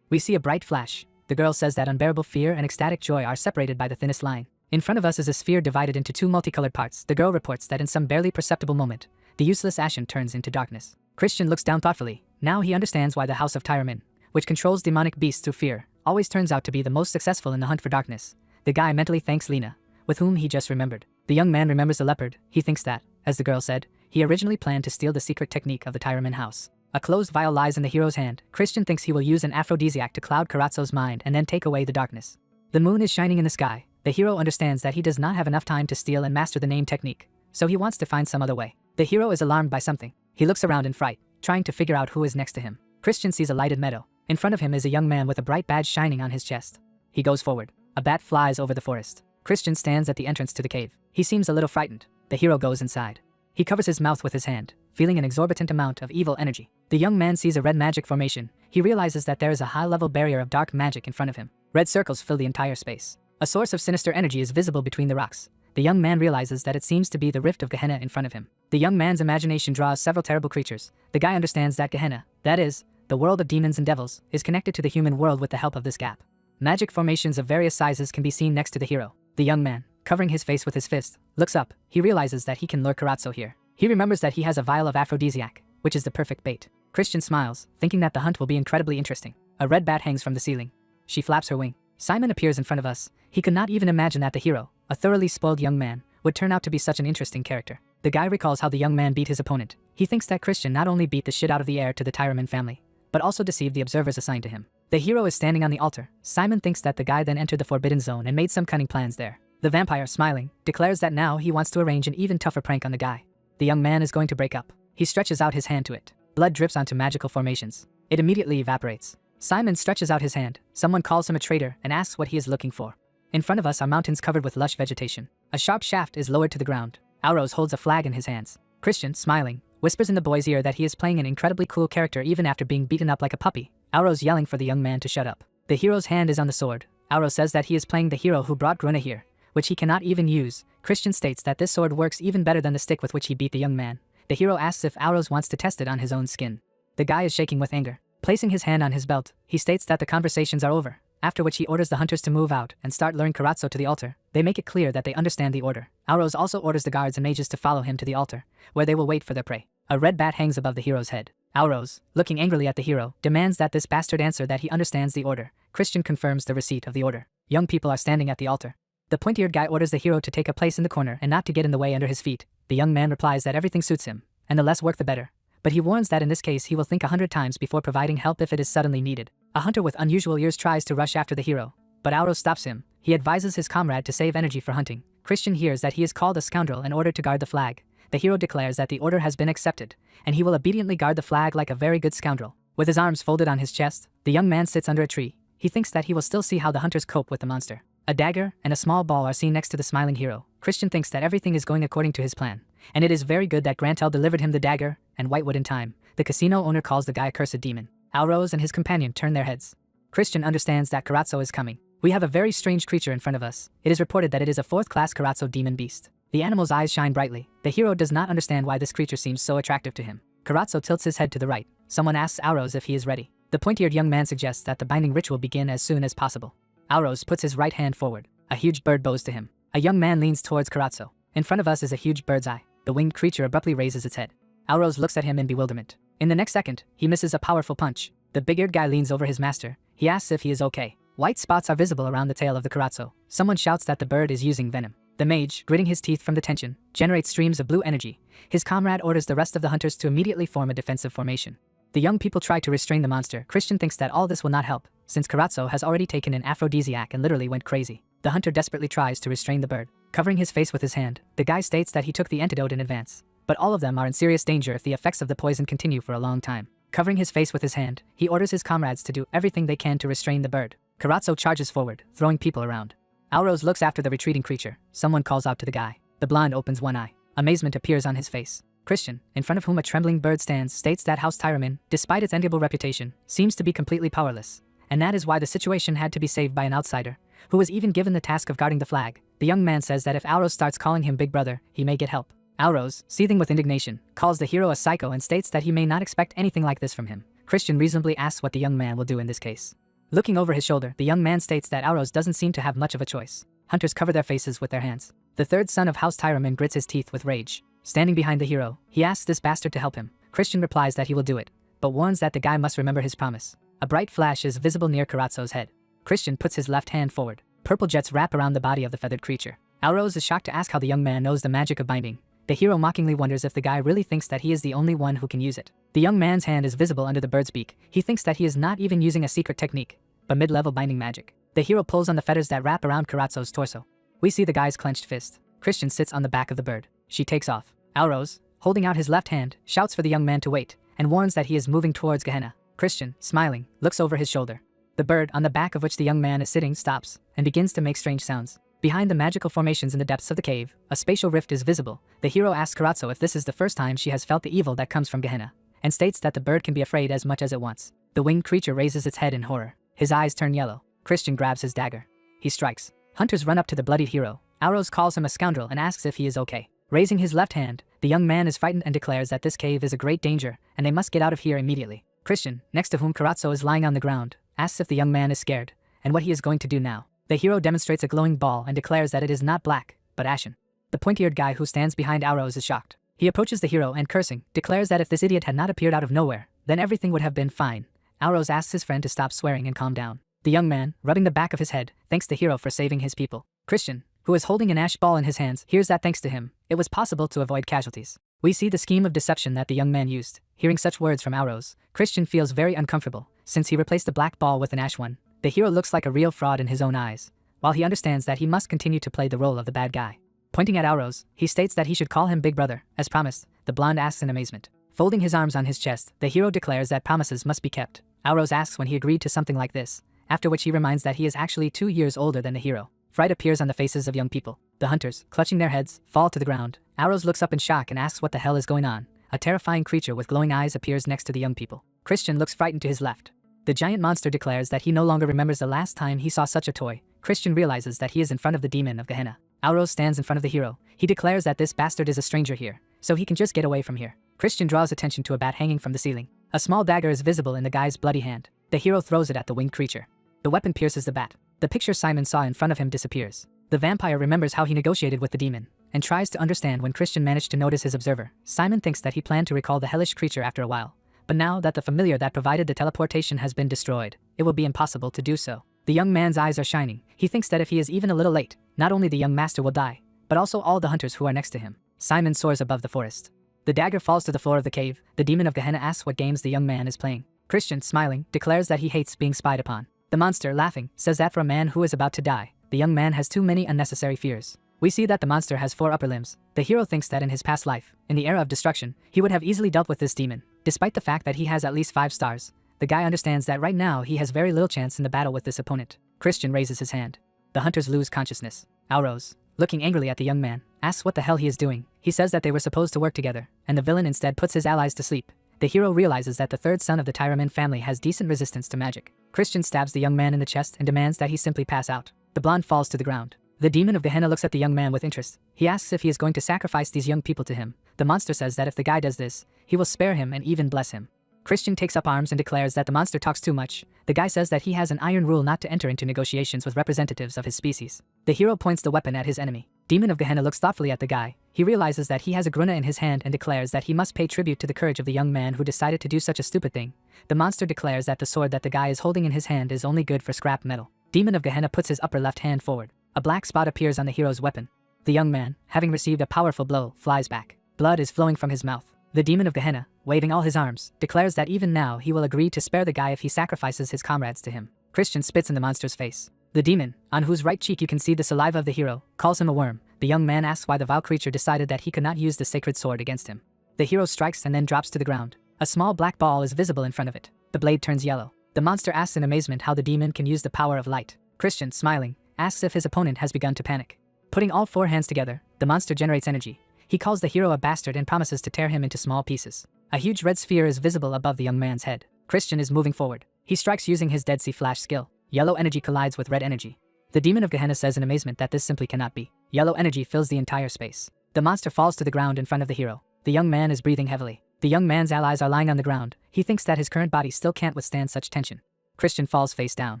We see a bright flash. The girl says that unbearable fear and ecstatic joy are separated by the thinnest line. In front of us is a sphere divided into 2 multicolored parts. The girl reports that in some barely perceptible moment, the useless ashen turns into darkness. Christian looks down thoughtfully. Now he understands why the House of Tyraman, which controls demonic beasts through fear, always turns out to be the most successful in the hunt for darkness. The guy mentally thanks Lena, with whom he just remembered. The young man remembers the leopard. He thinks that, as the girl said, he originally planned to steal the secret technique of the Tyraman house. A closed vial lies in the hero's hand. Christian thinks he will use an aphrodisiac to cloud Karatsu's mind and then take away the darkness. The moon is shining in the sky. The hero understands that he does not have enough time to steal and master the name technique, so he wants to find some other way. The hero is alarmed by something. He looks around in fright, trying to figure out who is next to him. Christian sees a lighted meadow. In front of him is a young man with a bright badge shining on his chest. He goes forward. A bat flies over the forest. Christian stands at the entrance to the cave. He seems a little frightened. The hero goes inside. He covers his mouth with his hand, feeling an exorbitant amount of evil energy. The young man sees a red magic formation. He realizes that there is a high-level barrier of dark magic in front of him. Red circles fill the entire space. A source of sinister energy is visible between the rocks. The young man realizes that it seems to be the rift of Gehenna in front of him. The young man's imagination draws several terrible creatures. The guy understands that Gehenna, that is, the world of demons and devils, is connected to the human world with the help of this gap. Magic formations of various sizes can be seen next to the hero. The young man, covering his face with his fist, looks up. He realizes that he can lure Karatsu here. He remembers that he has a vial of aphrodisiac, which is the perfect bait. Christian smiles, thinking that the hunt will be incredibly interesting. A red bat hangs from the ceiling. She flaps her wing. Simon appears in front of us. He could not even imagine that the hero, a thoroughly spoiled young man, would turn out to be such an interesting character. The guy recalls how the young man beat his opponent. He thinks that Christian not only beat the shit out of the heir to the Tyraman family, but also deceived the observers assigned to him. The hero is standing on the altar. Simon thinks that the guy then entered the forbidden zone and made some cunning plans there. The vampire, smiling, declares that now he wants to arrange an even tougher prank on the guy. The young man is going to break up. He stretches out his hand to it. Blood drips onto magical formations. It immediately evaporates. Simon stretches out his hand. Someone calls him a traitor and asks what he is looking for. In front of us are mountains covered with lush vegetation. A sharp shaft is lowered to the ground. Auros holds a flag in his hands. Christian, smiling, whispers in the boy's ear that he is playing an incredibly cool character even after being beaten up like a puppy. Auros yelling for the young man to shut up. The hero's hand is on the sword. Auros says that he is playing the hero who brought Gruna here, which he cannot even use. Christian states that this sword works even better than the stick with which he beat the young man. The hero asks if Auros wants to test it on his own skin. The guy is shaking with anger. Placing his hand on his belt, he states that the conversations are over, after which he orders the hunters to move out and start luring Karatsu to the altar. They make it clear that they understand the order. Auros also orders the guards and mages to follow him to the altar, where they will wait for their prey. A red bat hangs above the hero's head. Auros, looking angrily at the hero, demands that this bastard answer that he understands the order. Christian confirms the receipt of the order. Young people are standing at the altar. The pointy-eared guy orders the hero to take a place in the corner and not to get in the way under his feet. The young man replies that everything suits him, and the less work the better. But he warns that in this case he will think 100 times before providing help if it is suddenly needed. A hunter with unusual ears tries to rush after the hero, but Auros stops him. He advises his comrade to save energy for hunting. Christian hears that he is called a scoundrel and ordered to guard the flag. The hero declares that the order has been accepted, and he will obediently guard the flag like a very good scoundrel. With his arms folded on his chest, the young man sits under a tree. He thinks that he will still see how the hunters cope with the monster. A dagger and a small ball are seen next to the smiling hero. Christian thinks that everything is going according to his plan, and it is very good that Grantel delivered him the dagger and Whitewood in time. The casino owner calls the guy a cursed demon. Auros and his companion turn their heads. Christian understands that Karatsu is coming. We have a very strange creature in front of us. It is reported that it is a 4th-class Karatsu demon beast. The animal's eyes shine brightly. The hero does not understand why this creature seems so attractive to him. Karatsu tilts his head to the right. Someone asks Auros if he is ready. The pointy-eared young man suggests that the binding ritual begin as soon as possible. Auros puts his right hand forward. A huge bird bows to him. A young man leans towards Karatsu. In front of us is a huge bird's eye. The winged creature abruptly raises its head. Auros looks at him in bewilderment. In the next second, he misses a powerful punch. The big-eared guy leans over his master. He asks if he is okay. White spots are visible around the tail of the Karatsu. Someone shouts that the bird is using venom. The mage, gritting his teeth from the tension, generates streams of blue energy. His comrade orders the rest of the hunters to immediately form a defensive formation. The young people try to restrain the monster. Christian thinks that all this will not help, since Karatsu has already taken an aphrodisiac and literally went crazy. The hunter desperately tries to restrain the bird. Covering his face with his hand, the guy states that he took the antidote in advance. But all of them are in serious danger if the effects of the poison continue for a long time. Covering his face with his hand, he orders his comrades to do everything they can to restrain the bird. Karatsu charges forward, throwing people around. Auros looks after the retreating creature. Someone calls out to the guy. The blonde opens one eye. Amazement appears on his face. Christian, in front of whom a trembling bird stands, states that House Tyraman, despite its enviable reputation, seems to be completely powerless. And that is why the situation had to be saved by an outsider, who was even given the task of guarding the flag. The young man says that if Auros starts calling him Big Brother, he may get help. Auros, seething with indignation, calls the hero a psycho and states that he may not expect anything like this from him. Christian reasonably asks what the young man will do in this case. Looking over his shoulder, the young man states that Auros doesn't seem to have much of a choice. Hunters cover their faces with their hands. The third son of House Tyraman grits his teeth with rage. Standing behind the hero, he asks this bastard to help him. Christian replies that he will do it, but warns that the guy must remember his promise. A bright flash is visible near Karatsu's head. Christian puts his left hand forward. Purple jets wrap around the body of the feathered creature. Auros is shocked to ask how the young man knows the magic of binding. The hero mockingly wonders if the guy really thinks that he is the only one who can use it. The young man's hand is visible under the bird's beak. He thinks that he is not even using a secret technique, but mid-level binding magic. The hero pulls on the feathers that wrap around Karatsu's torso. We see the guy's clenched fist. Christian sits on the back of the bird. She takes off. Auros, holding out his left hand, shouts for the young man to wait, and warns that he is moving towards Gehenna. Christian, smiling, looks over his shoulder. The bird, on the back of which the young man is sitting, stops, and begins to make strange sounds. Behind the magical formations in the depths of the cave, a spatial rift is visible. The hero asks Karatsu if this is the first time she has felt the evil that comes from Gehenna, and states that the bird can be afraid as much as it wants. The winged creature raises its head in horror. His eyes turn yellow. Christian grabs his dagger. He strikes. Hunters run up to the bloodied hero. Auros calls him a scoundrel and asks if he is okay. Raising his left hand, the young man is frightened and declares that this cave is a great danger, and they must get out of here immediately. Christian, next to whom Karatsu is lying on the ground, asks if the young man is scared, and what he is going to do now. The hero demonstrates a glowing ball and declares that it is not black, but ashen. The pointy-eared guy who stands behind Aros is shocked. He approaches the hero and, cursing, declares that if this idiot had not appeared out of nowhere, then everything would have been fine. Aros asks his friend to stop swearing and calm down. The young man, rubbing the back of his head, thanks the hero for saving his people. Christian, who is holding an ash ball in his hands, hears that thanks to him, it was possible to avoid casualties. We see the scheme of deception that the young man used. Hearing such words from Aros, Christian feels very uncomfortable, since he replaced the black ball with an ash one. The hero looks like a real fraud in his own eyes, while he understands that he must continue to play the role of the bad guy. Pointing at Aros, he states that he should call him Big Brother. As promised, the blonde asks in amazement. Folding his arms on his chest, the hero declares that promises must be kept. Aros asks when he agreed to something like this, after which he reminds that he is actually 2 years older than the hero. Fright appears on the faces of young people. The hunters, clutching their heads, fall to the ground. Aros looks up in shock and asks what the hell is going on. A terrifying creature with glowing eyes appears next to the young people. Christian looks frightened to his left. The giant monster declares that he no longer remembers the last time he saw such a toy. Christian realizes that he is in front of the demon of Gehenna. Aros stands in front of the hero. He declares that this bastard is a stranger here, so he can just get away from here. Christian draws attention to a bat hanging from the ceiling. A small dagger is visible in the guy's bloody hand. The hero throws it at the winged creature. The weapon pierces the bat. The picture Simon saw in front of him disappears. The vampire remembers how he negotiated with the demon, and tries to understand when Christian managed to notice his observer. Simon thinks that he planned to recall the hellish creature after a while, but now that the familiar that provided the teleportation has been destroyed, it will be impossible to do so. The young man's eyes are shining. He thinks that if he is even a little late, not only the young master will die, but also all the hunters who are next to him. Simon soars above the forest. The dagger falls to the floor of the cave. The demon of Gehenna asks what games the young man is playing. Christian, smiling, declares that he hates being spied upon. The monster, laughing, says that for a man who is about to die, the young man has too many unnecessary fears. We see that the monster has 4 upper limbs. The hero thinks that in his past life, in the era of destruction, he would have easily dealt with this demon. Despite the fact that he has at least 5 stars, the guy understands that right now he has very little chance in the battle with this opponent. Christian raises his hand. The hunters lose consciousness. Aros, looking angrily at the young man, asks what the hell he is doing. He says that they were supposed to work together, and the villain instead puts his allies to sleep. The hero realizes that the third son of the Tyraman family has decent resistance to magic. Christian stabs the young man in the chest and demands that he simply pass out. The blonde falls to the ground. The demon of Gehenna looks at the young man with interest. He asks if he is going to sacrifice these young people to him. The monster says that if the guy does this, he will spare him and even bless him. Christian takes up arms and declares that the monster talks too much. The guy says that he has an iron rule not to enter into negotiations with representatives of his species. The hero points the weapon at his enemy. Demon of Gehenna looks thoughtfully at the guy. He realizes that he has a gruna in his hand and declares that he must pay tribute to the courage of the young man who decided to do such a stupid thing. The monster declares that the sword that the guy is holding in his hand is only good for scrap metal. Demon of Gehenna puts his upper left hand forward. A black spot appears on the hero's weapon. The young man, having received a powerful blow, flies back. Blood is flowing from his mouth. The demon of Gehenna, waving all his arms, declares that even now he will agree to spare the guy if he sacrifices his comrades to him. Christian spits in the monster's face. The demon, on whose right cheek you can see the saliva of the hero, calls him a worm. The young man asks why the vile creature decided that he could not use the sacred sword against him. The hero strikes and then drops to the ground. A small black ball is visible in front of it. The blade turns yellow. The monster asks in amazement how the demon can use the power of light. Christian, smiling, asks if his opponent has begun to panic. Putting all 4 hands together, the monster generates energy. He calls the hero a bastard and promises to tear him into small pieces. A huge red sphere is visible above the young man's head. Christian is moving forward. He strikes using his Dead Sea Flash skill. Yellow energy collides with red energy. The demon of Gehenna says in amazement that this simply cannot be. Yellow energy fills the entire space. The monster falls to the ground in front of the hero. The young man is breathing heavily. The young man's allies are lying on the ground. He thinks that his current body still can't withstand such tension. Christian falls face down.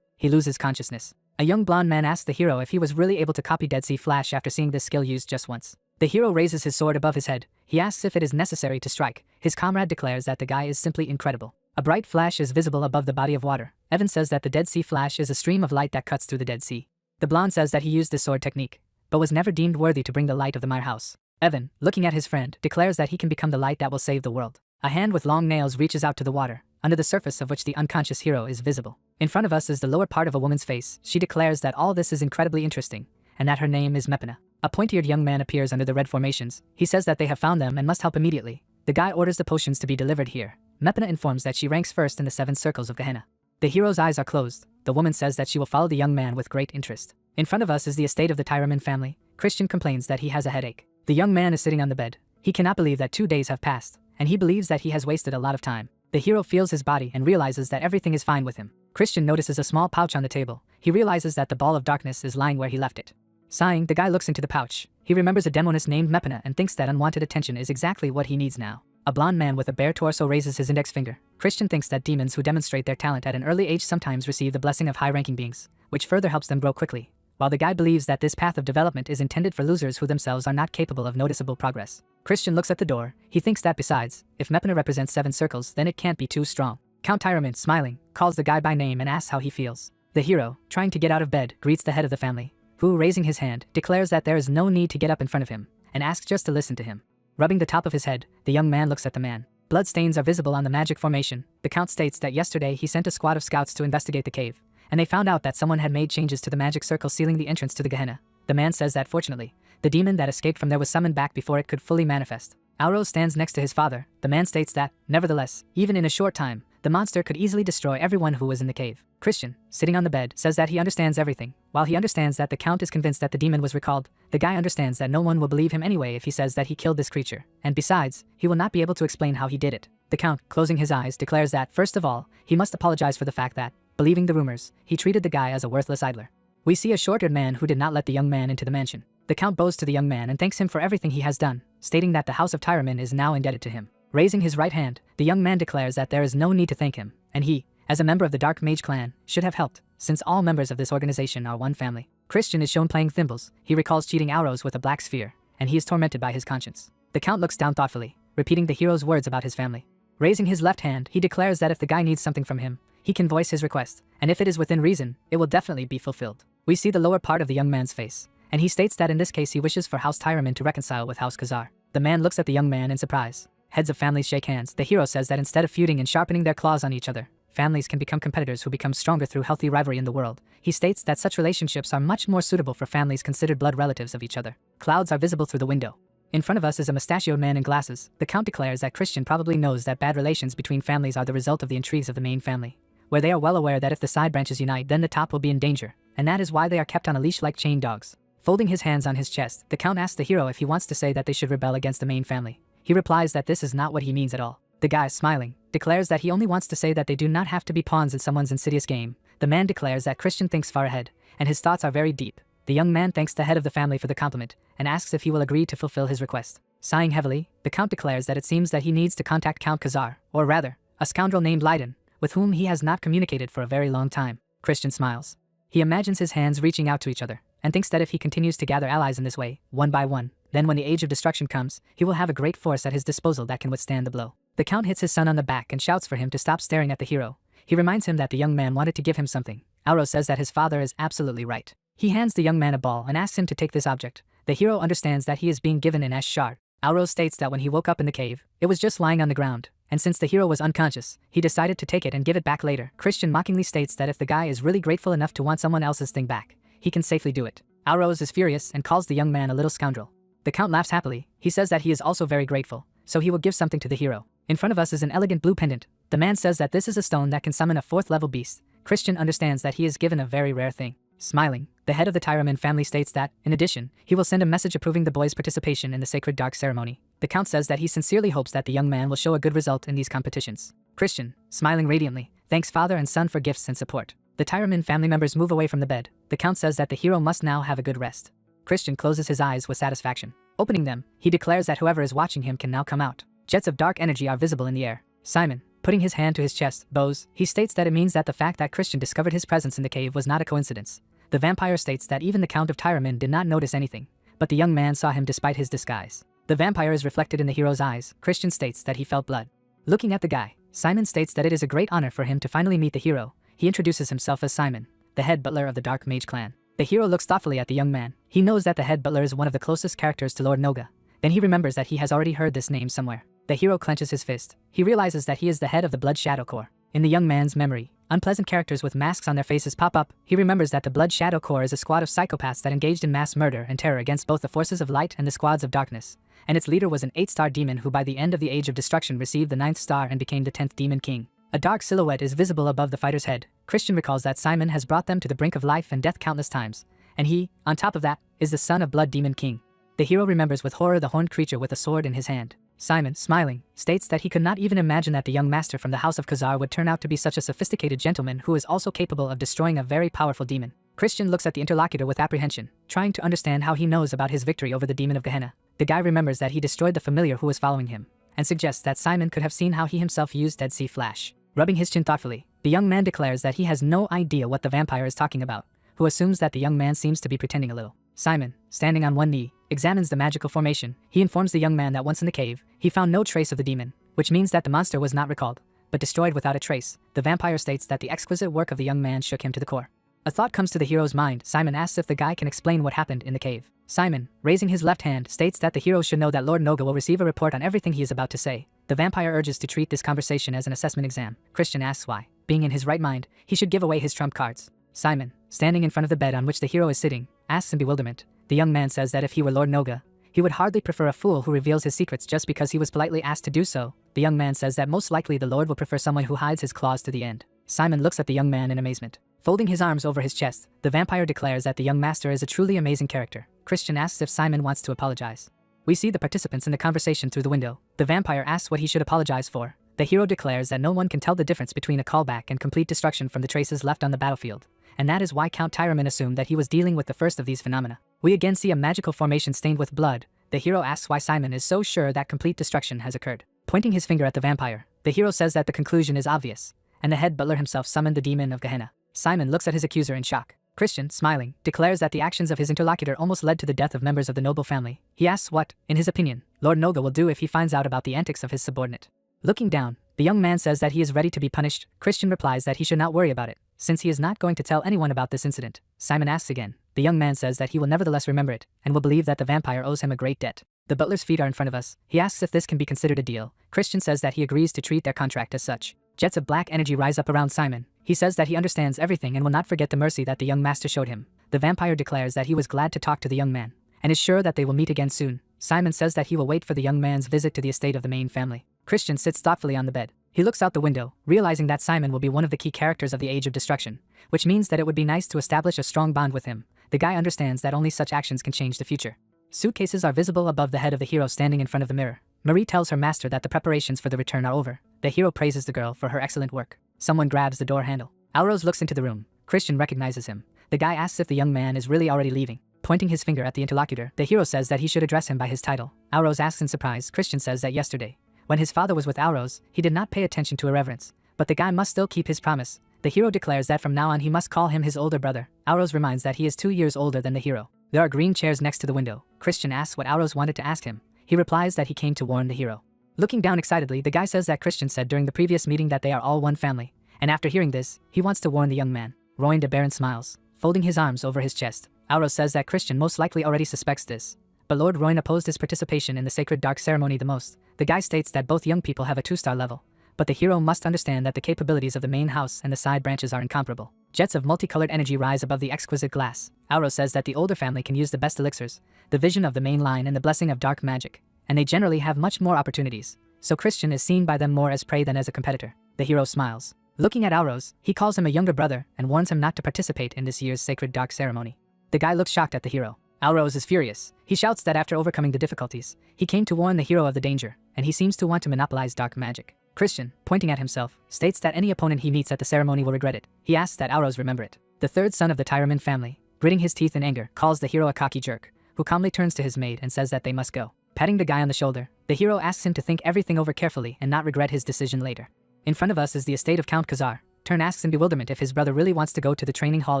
He loses consciousness. A young blonde man asks the hero if he was really able to copy Dead Sea Flash after seeing this skill used just once. The hero raises his sword above his head. He asks if it is necessary to strike. His comrade declares that the guy is simply incredible. A bright flash is visible above the body of water. Evan says that the Dead Sea Flash is a stream of light that cuts through the Dead Sea. The blonde says that he used this sword technique, but was never deemed worthy to bring the light of the Meyer house. Evan, looking at his friend, declares that he can become the light that will save the world. A hand with long nails reaches out to the water, under the surface of which the unconscious hero is visible. In front of us is the lower part of a woman's face. She declares that all this is incredibly interesting, and that her name is Mepina. A pointy-eared young man appears under the red formations. He says that they have found them and must help immediately. The guy orders the potions to be delivered here. Mepina informs that she ranks first in the 7 circles of Gehenna. The hero's eyes are closed. The woman says that she will follow the young man with great interest. In front of us is the estate of the Tyraman family. Christian complains that he has a headache. The young man is sitting on the bed. He cannot believe that 2 days have passed, and he believes that he has wasted a lot of time. The hero feels his body and realizes that everything is fine with him. Christian notices a small pouch on the table. He realizes that the ball of darkness is lying where he left it. Sighing, the guy looks into the pouch. He remembers a demoness named Mepina and thinks that unwanted attention is exactly what he needs now. A blonde man with a bare torso raises his index finger. Christian thinks that demons who demonstrate their talent at an early age sometimes receive the blessing of high-ranking beings, which further helps them grow quickly, while the guy believes that this path of development is intended for losers who themselves are not capable of noticeable progress. Christian looks at the door. He thinks that besides, if Mepana represents 7 circles, then it can't be too strong. Count Tyraman, smiling, calls the guy by name and asks how he feels. The hero, trying to get out of bed, greets the head of the family, who, raising his hand, declares that there is no need to get up in front of him, and asks just to listen to him. Rubbing the top of his head, the young man looks at the man. Blood stains are visible on the magic formation. The count states that yesterday he sent a squad of scouts to investigate the cave, and they found out that someone had made changes to the magic circle sealing the entrance to the Gehenna. The man says that fortunately, the demon that escaped from there was summoned back before it could fully manifest. Alros stands next to his father. The man states that, nevertheless, even in a short time, the monster could easily destroy everyone who was in the cave. Christian, sitting on the bed, says that he understands everything. While he understands that the count is convinced that the demon was recalled, the guy understands that no one will believe him anyway if he says that he killed this creature, and besides, he will not be able to explain how he did it. The count, closing his eyes, declares that, first of all, he must apologize for the fact that, believing the rumors, he treated the guy as a worthless idler. We see a short-haired man who did not let the young man into the mansion. The count bows to the young man and thanks him for everything he has done, stating that the house of Tyraman is now indebted to him. Raising his right hand, the young man declares that there is no need to thank him, and he, as a member of the Dark Mage clan, should have helped, since all members of this organization are one family. Christian is shown playing thimbles. He recalls cheating arrows with a black sphere, and he is tormented by his conscience. The count looks down thoughtfully, repeating the hero's words about his family. Raising his left hand, he declares that if the guy needs something from him, he can voice his request, and if it is within reason, it will definitely be fulfilled. We see the lower part of the young man's face, and he states that in this case he wishes for House Tyraman to reconcile with House Khazar. The man looks at the young man in surprise. Heads of families shake hands. The hero says that instead of feuding and sharpening their claws on each other, families can become competitors who become stronger through healthy rivalry in the world. He states that such relationships are much more suitable for families considered blood relatives of each other. Clouds are visible through the window. In front of us is a mustachioed man in glasses. The count declares that Christian probably knows that bad relations between families are the result of the intrigues of the main family, where they are well aware that if the side branches unite, then the top will be in danger, and that is why they are kept on a leash like chained dogs. Folding his hands on his chest, the count asks the hero if he wants to say that they should rebel against the main family. He replies that this is not what he means at all. The guy, smiling, declares that he only wants to say that they do not have to be pawns in someone's insidious game. The man declares that Christian thinks far ahead, and his thoughts are very deep. The young man thanks the head of the family for the compliment, and asks if he will agree to fulfill his request. Sighing heavily, the count declares that it seems that he needs to contact Count Khazar, or rather, a scoundrel named Leiden, with whom he has not communicated for a very long time. Christian smiles. He imagines his hands reaching out to each other, and thinks that if he continues to gather allies in this way, one by one, then when the age of destruction comes, he will have a great force at his disposal that can withstand the blow. The count hits his son on the back and shouts for him to stop staring at the hero. He reminds him that the young man wanted to give him something. Auro says that his father is absolutely right. He hands the young man a ball and asks him to take this object. The hero understands that he is being given an ash shard. Auro states that when he woke up in the cave, it was just lying on the ground, and since the hero was unconscious, he decided to take it and give it back later. Christian mockingly states that if the guy is really grateful enough to want someone else's thing back, he can safely do it. Auro is furious and calls the young man a little scoundrel. The count laughs happily. He says that he is also very grateful, so he will give something to the hero. In front of us is an elegant blue pendant. The man says that this is a stone that can summon a 4th level beast. Christian understands that he is given a very rare thing. Smiling, the head of the Tyraman family states that, in addition, he will send a message approving the boy's participation in the sacred dark ceremony. The count says that he sincerely hopes that the young man will show a good result in these competitions. Christian, smiling radiantly, thanks father and son for gifts and support. The Tyraman family members move away from the bed. The count says that the hero must now have a good rest. Christian closes his eyes with satisfaction. Opening them, he declares that whoever is watching him can now come out. Jets of dark energy are visible in the air. Simon, putting his hand to his chest, bows. He states that it means that the fact that Christian discovered his presence in the cave was not a coincidence. The vampire states that even the Count of Tyraman did not notice anything, but the young man saw him despite his disguise. The vampire is reflected in the hero's eyes. Christian states that he felt blood. Looking at the guy, Simon states that it is a great honor for him to finally meet the hero. He introduces himself as Simon, the head butler of the Dark Mage clan. The hero looks thoughtfully at the young man. He knows that the head butler is one of the closest characters to Lord Noga. Then he remembers that he has already heard this name somewhere. The hero clenches his fist. He realizes that he is the head of the Blood Shadow Corps. In the young man's memory, unpleasant characters with masks on their faces pop up. He remembers that the Blood Shadow Corps is a squad of psychopaths that engaged in mass murder and terror against both the forces of light and the squads of darkness. And its leader was an 8-star demon who by the end of the Age of Destruction received the 9th star and became the 10th Demon King. A dark silhouette is visible above the fighter's head. Christian recalls that Simon has brought them to the brink of life and death countless times. And he, on top of that, is the son of Blood Demon King. The hero remembers with horror the horned creature with a sword in his hand. Simon, smiling, states that he could not even imagine that the young master from the House of Khazar would turn out to be such a sophisticated gentleman who is also capable of destroying a very powerful demon. Christian looks at the interlocutor with apprehension, trying to understand how he knows about his victory over the demon of Gehenna. The guy remembers that he destroyed the familiar who was following him. and suggests that Simon could have seen how he himself used Dead Sea Flash. Rubbing his chin thoughtfully, the young man declares that he has no idea what the vampire is talking about, who assumes that the young man seems to be pretending a little. Simon, standing on one knee, examines the magical formation. He informs the young man that once in the cave, he found no trace of the demon, which means that the monster was not recalled, but destroyed without a trace. The vampire states that the exquisite work of the young man shook him to the core. A thought comes to the hero's mind. Simon asks if the guy can explain what happened in the cave. Simon, raising his left hand, states that the hero should know that Lord Noga will receive a report on everything he is about to say. The vampire urges to treat this conversation as an assessment exam. Christian asks why, being in his right mind, he should give away his trump cards. Simon, standing in front of the bed on which the hero is sitting, asks in bewilderment. The young man says that if he were Lord Noga, he would hardly prefer a fool who reveals his secrets just because he was politely asked to do so. The young man says that most likely the Lord will prefer someone who hides his claws to the end. Simon looks at the young man in amazement. Folding his arms over his chest, the vampire declares that the young master is a truly amazing character. Christian asks if Simon wants to apologize. We see the participants in the conversation through the window. The vampire asks what he should apologize for. The hero declares that no one can tell the difference between a callback and complete destruction from the traces left on the battlefield, and that is why Count Tyraman assumed that he was dealing with the first of these phenomena. We again see a magical formation stained with blood. The hero asks why Simon is so sure that complete destruction has occurred. Pointing his finger at the vampire, the hero says that the conclusion is obvious, and the head butler himself summoned the demon of Gehenna. Simon looks at his accuser in shock. Christian, smiling, declares that the actions of his interlocutor almost led to the death of members of the noble family. He asks what, in his opinion, Lord Noga will do if he finds out about the antics of his subordinate. Looking down, the young man says that he is ready to be punished. Christian replies that he should not worry about it, since he is not going to tell anyone about this incident. Simon asks again. The young man says that he will nevertheless remember it, and will believe that the vampire owes him a great debt. The butler's feet are in front of us. He asks if this can be considered a deal. Christian says that he agrees to treat their contract as such. Jets of black energy rise up around Simon. He says that he understands everything and will not forget the mercy that the young master showed him. The vampire declares that he was glad to talk to the young man, and is sure that they will meet again soon. Simon says that he will wait for the young man's visit to the estate of the main family. Christian sits thoughtfully on the bed. He looks out the window, realizing that Simon will be one of the key characters of the Age of Destruction, which means that it would be nice to establish a strong bond with him. The guy understands that only such actions can change the future. Suitcases are visible above the head of the hero standing in front of the mirror. Marie tells her master that the preparations for the return are over. The hero praises the girl for her excellent work. Someone grabs the door handle. Alrose looks into the room. Christian recognizes him. The guy asks if the young man is really already leaving. Pointing his finger at the interlocutor, the hero says that he should address him by his title. Alrose asks in surprise. Christian says that yesterday, when his father was with Alrose, he did not pay attention to irreverence, but the guy must still keep his promise. The hero declares that from now on he must call him his older brother. Alrose reminds that he is 2 years older than the hero. There are green chairs next to the window. Christian asks what Alrose wanted to ask him. He replies that he came to warn the hero. Looking down excitedly, the guy says that Christian said during the previous meeting that they are all one family, and after hearing this, he wants to warn the young man. Royan de Baron smiles, folding his arms over his chest. Alrose says that Christian most likely already suspects this, but Lord Royan opposed his participation in the sacred dark ceremony the most. The guy states that both young people have a 2-star level, but the hero must understand that the capabilities of the main house and the side branches are incomparable. Jets of multicolored energy rise above the exquisite glass. Alrose says that the older family can use the best elixirs, the vision of the main line and the blessing of dark magic, and they generally have much more opportunities, so Christian is seen by them more as prey than as a competitor. The hero smiles. Looking at Alrose, he calls him a younger brother and warns him not to participate in this year's sacred dark ceremony. The guy looks shocked at the hero. Alrose is furious. He shouts that after overcoming the difficulties, he came to warn the hero of the danger, and he seems to want to monopolize dark magic. Christian, pointing at himself, states that any opponent he meets at the ceremony will regret it. He asks that Alrose remember it. The third son of the Tyraman family, gritting his teeth in anger, calls the hero a cocky jerk, who calmly turns to his maid and says that they must go. Patting the guy on the shoulder, the hero asks him to think everything over carefully and not regret his decision later. In front of us is the estate of Count Khazar. Tern asks in bewilderment if his brother really wants to go to the training hall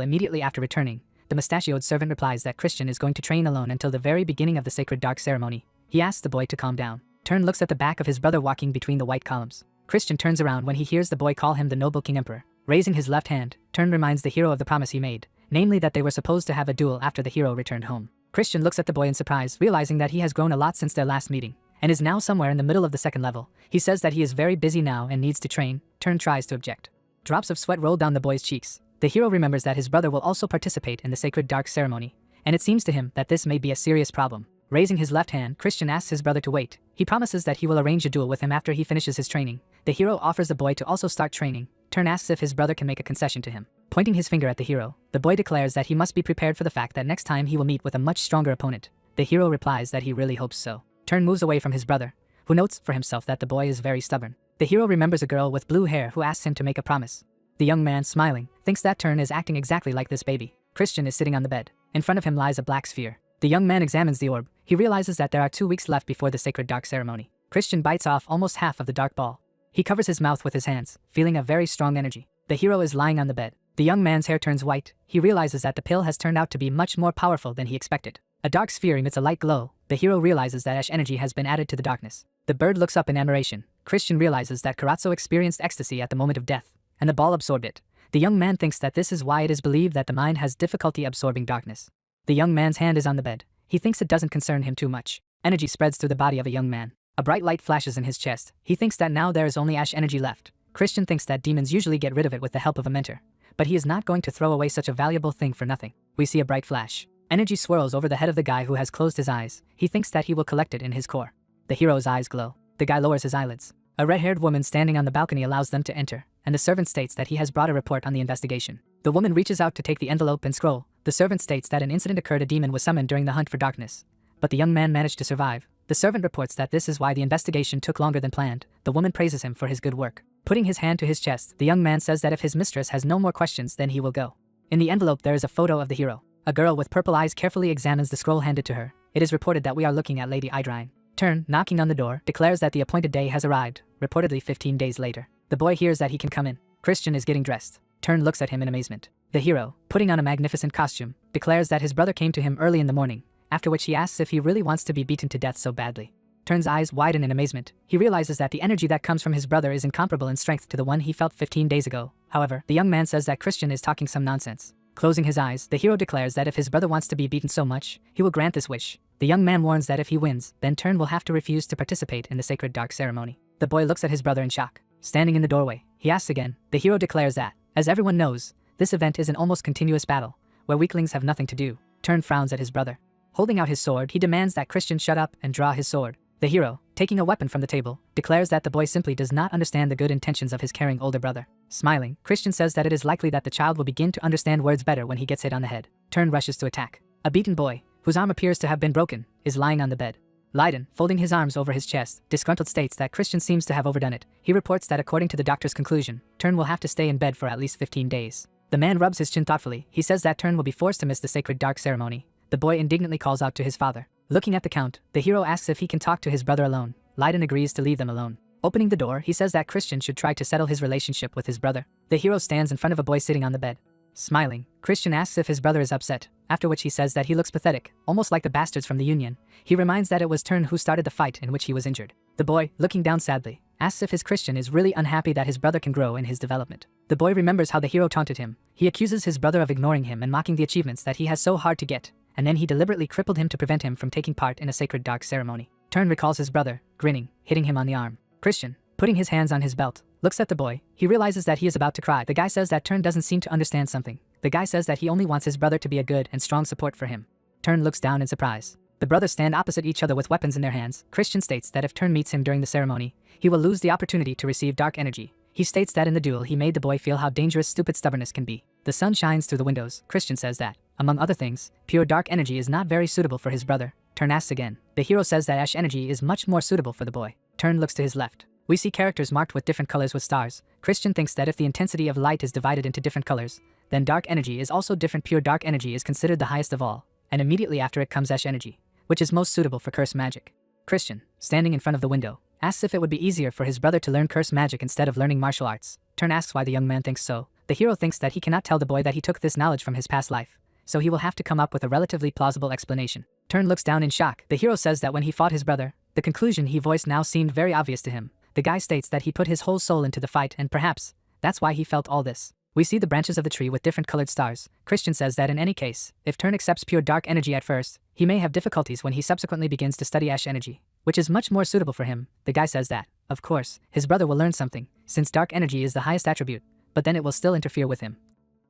immediately after returning. The mustachioed servant replies that Christian is going to train alone until the very beginning of the sacred dark ceremony. He asks the boy to calm down. Tern looks at the back of his brother walking between the white columns. Christian turns around when he hears the boy call him the noble King Emperor. Raising his left hand, Tern reminds the hero of the promise he made, namely that they were supposed to have a duel after the hero returned home. Christian looks at the boy in surprise, realizing that he has grown a lot since their last meeting, and is now somewhere in the middle of the second level. He says that he is very busy now and needs to train. Tern tries to object. Drops of sweat roll down the boy's cheeks. The hero remembers that his brother will also participate in the sacred dark ceremony, and it seems to him that this may be a serious problem. Raising his left hand, Christian asks his brother to wait. He promises that he will arrange a duel with him after he finishes his training. The hero offers the boy to also start training. Tern asks if his brother can make a concession to him. Pointing his finger at the hero, the boy declares that he must be prepared for the fact that next time he will meet with a much stronger opponent. The hero replies that he really hopes so. Tern moves away from his brother, who notes for himself that the boy is very stubborn. The hero remembers a girl with blue hair who asks him to make a promise. The young man, smiling, thinks that Tern is acting exactly like this baby. Christian is sitting on the bed. In front of him lies a black sphere. The young man examines the orb. He realizes that there are 2 weeks left before the sacred dark ceremony. Christian bites off almost half of the dark ball. He covers his mouth with his hands, feeling a very strong energy. The hero is lying on the bed. The young man's hair turns white. He realizes that the pill has turned out to be much more powerful than he expected. A dark sphere emits a light glow. The hero realizes that ash energy has been added to the darkness. The bird looks up in admiration. Christian realizes that Karatsu experienced ecstasy at the moment of death, and the ball absorbed it. The young man thinks that this is why it is believed that the mind has difficulty absorbing darkness. The young man's hand is on the bed. He thinks it doesn't concern him too much. Energy spreads through the body of a young man. A bright light flashes in his chest. He thinks that now there is only ash energy left. Christian thinks that demons usually get rid of it with the help of a mentor, but he is not going to throw away such a valuable thing for nothing. We see a bright flash. Energy swirls over the head of the guy who has closed his eyes. He thinks that he will collect it in his core. The hero's eyes glow. The guy lowers his eyelids. A red-haired woman standing on the balcony allows them to enter, and the servant states that he has brought a report on the investigation. The woman reaches out to take the envelope and scroll. The servant states that an incident occurred. A demon was summoned during the hunt for darkness, but the young man managed to survive. The servant reports that this is why the investigation took longer than planned. The woman praises him for his good work. Putting his hand to his chest, the young man says that if his mistress has no more questions, then he will go. In the envelope there is a photo of the hero. A girl with purple eyes carefully examines the scroll handed to her. It is reported that we are looking at Lady Idrine. Turn, knocking on the door, declares that the appointed day has arrived, reportedly 15 days later. The boy hears that he can come in. Christian is getting dressed. Turn looks at him in amazement. The hero, putting on a magnificent costume, declares that his brother came to him early in the morning, after which he asks if he really wants to be beaten to death so badly. Turn's eyes widen in amazement. He realizes that the energy that comes from his brother is incomparable in strength to the one he felt 15 days ago. However, the young man says that Christian is talking some nonsense. Closing his eyes, the hero declares that if his brother wants to be beaten so much, he will grant this wish. The young man warns that if he wins, then Turn will have to refuse to participate in the sacred dark ceremony. The boy looks at his brother in shock. Standing in the doorway, he asks again. The hero declares that, as everyone knows, this event is an almost continuous battle, where weaklings have nothing to do. Turn frowns at his brother. Holding out his sword, he demands that Christian shut up and draw his sword. The hero, taking a weapon from the table, declares that the boy simply does not understand the good intentions of his caring older brother. Smiling, Christian says that it is likely that the child will begin to understand words better when he gets hit on the head. Turn rushes to attack. A beaten boy, whose arm appears to have been broken, is lying on the bed. Leiden, folding his arms over his chest, disgruntled states that Christian seems to have overdone it. He reports that according to the doctor's conclusion, Turn will have to stay in bed for at least 15 days. The man rubs his chin thoughtfully. He says that Turn will be forced to miss the sacred dark ceremony. The boy indignantly calls out to his father. Looking at the count, the hero asks if he can talk to his brother alone. Leiden agrees to leave them alone. Opening the door, he says that Christian should try to settle his relationship with his brother. The hero stands in front of a boy sitting on the bed. Smiling, Christian asks if his brother is upset, after which he says that he looks pathetic, almost like the bastards from the Union. He reminds that it was Turn who started the fight in which he was injured. The boy, looking down sadly, asks if his Christian is really unhappy that his brother can grow in his development. The boy remembers how the hero taunted him. He accuses his brother of ignoring him and mocking the achievements that he has so hard to get, and then he deliberately crippled him to prevent him from taking part in a sacred dark ceremony. Turn recalls his brother, grinning, hitting him on the arm. Christian, putting his hands on his belt, looks at the boy. He realizes that he is about to cry. The guy says that Turn doesn't seem to understand something. The guy says that he only wants his brother to be a good and strong support for him. Turn looks down in surprise. The brothers stand opposite each other with weapons in their hands. Christian states that if Turn meets him during the ceremony, he will lose the opportunity to receive dark energy. He states that in the duel he made the boy feel how dangerous stupid stubbornness can be. The sun shines through the windows. Christian says that, among other things, pure dark energy is not very suitable for his brother. Turn asks again. The hero says that ash energy is much more suitable for the boy. Turn looks to his left. We see characters marked with different colors with stars. Christian thinks that if the intensity of light is divided into different colors, then dark energy is also different. Pure dark energy is considered the highest of all, and immediately after it comes ash energy, which is most suitable for curse magic. Christian, standing in front of the window, asks if it would be easier for his brother to learn curse magic instead of learning martial arts. Turn asks why the young man thinks so. The hero thinks that he cannot tell the boy that he took this knowledge from his past life, so he will have to come up with a relatively plausible explanation. Turn looks down in shock. The hero says that when he fought his brother, the conclusion he voiced now seemed very obvious to him. The guy states that he put his whole soul into the fight and perhaps that's why he felt all this. We see the branches of the tree with different colored stars. Christian says that in any case, if Turn accepts pure dark energy at first, he may have difficulties when he subsequently begins to study ash energy, which is much more suitable for him. The guy says that, of course, his brother will learn something, since dark energy is the highest attribute, but then it will still interfere with him.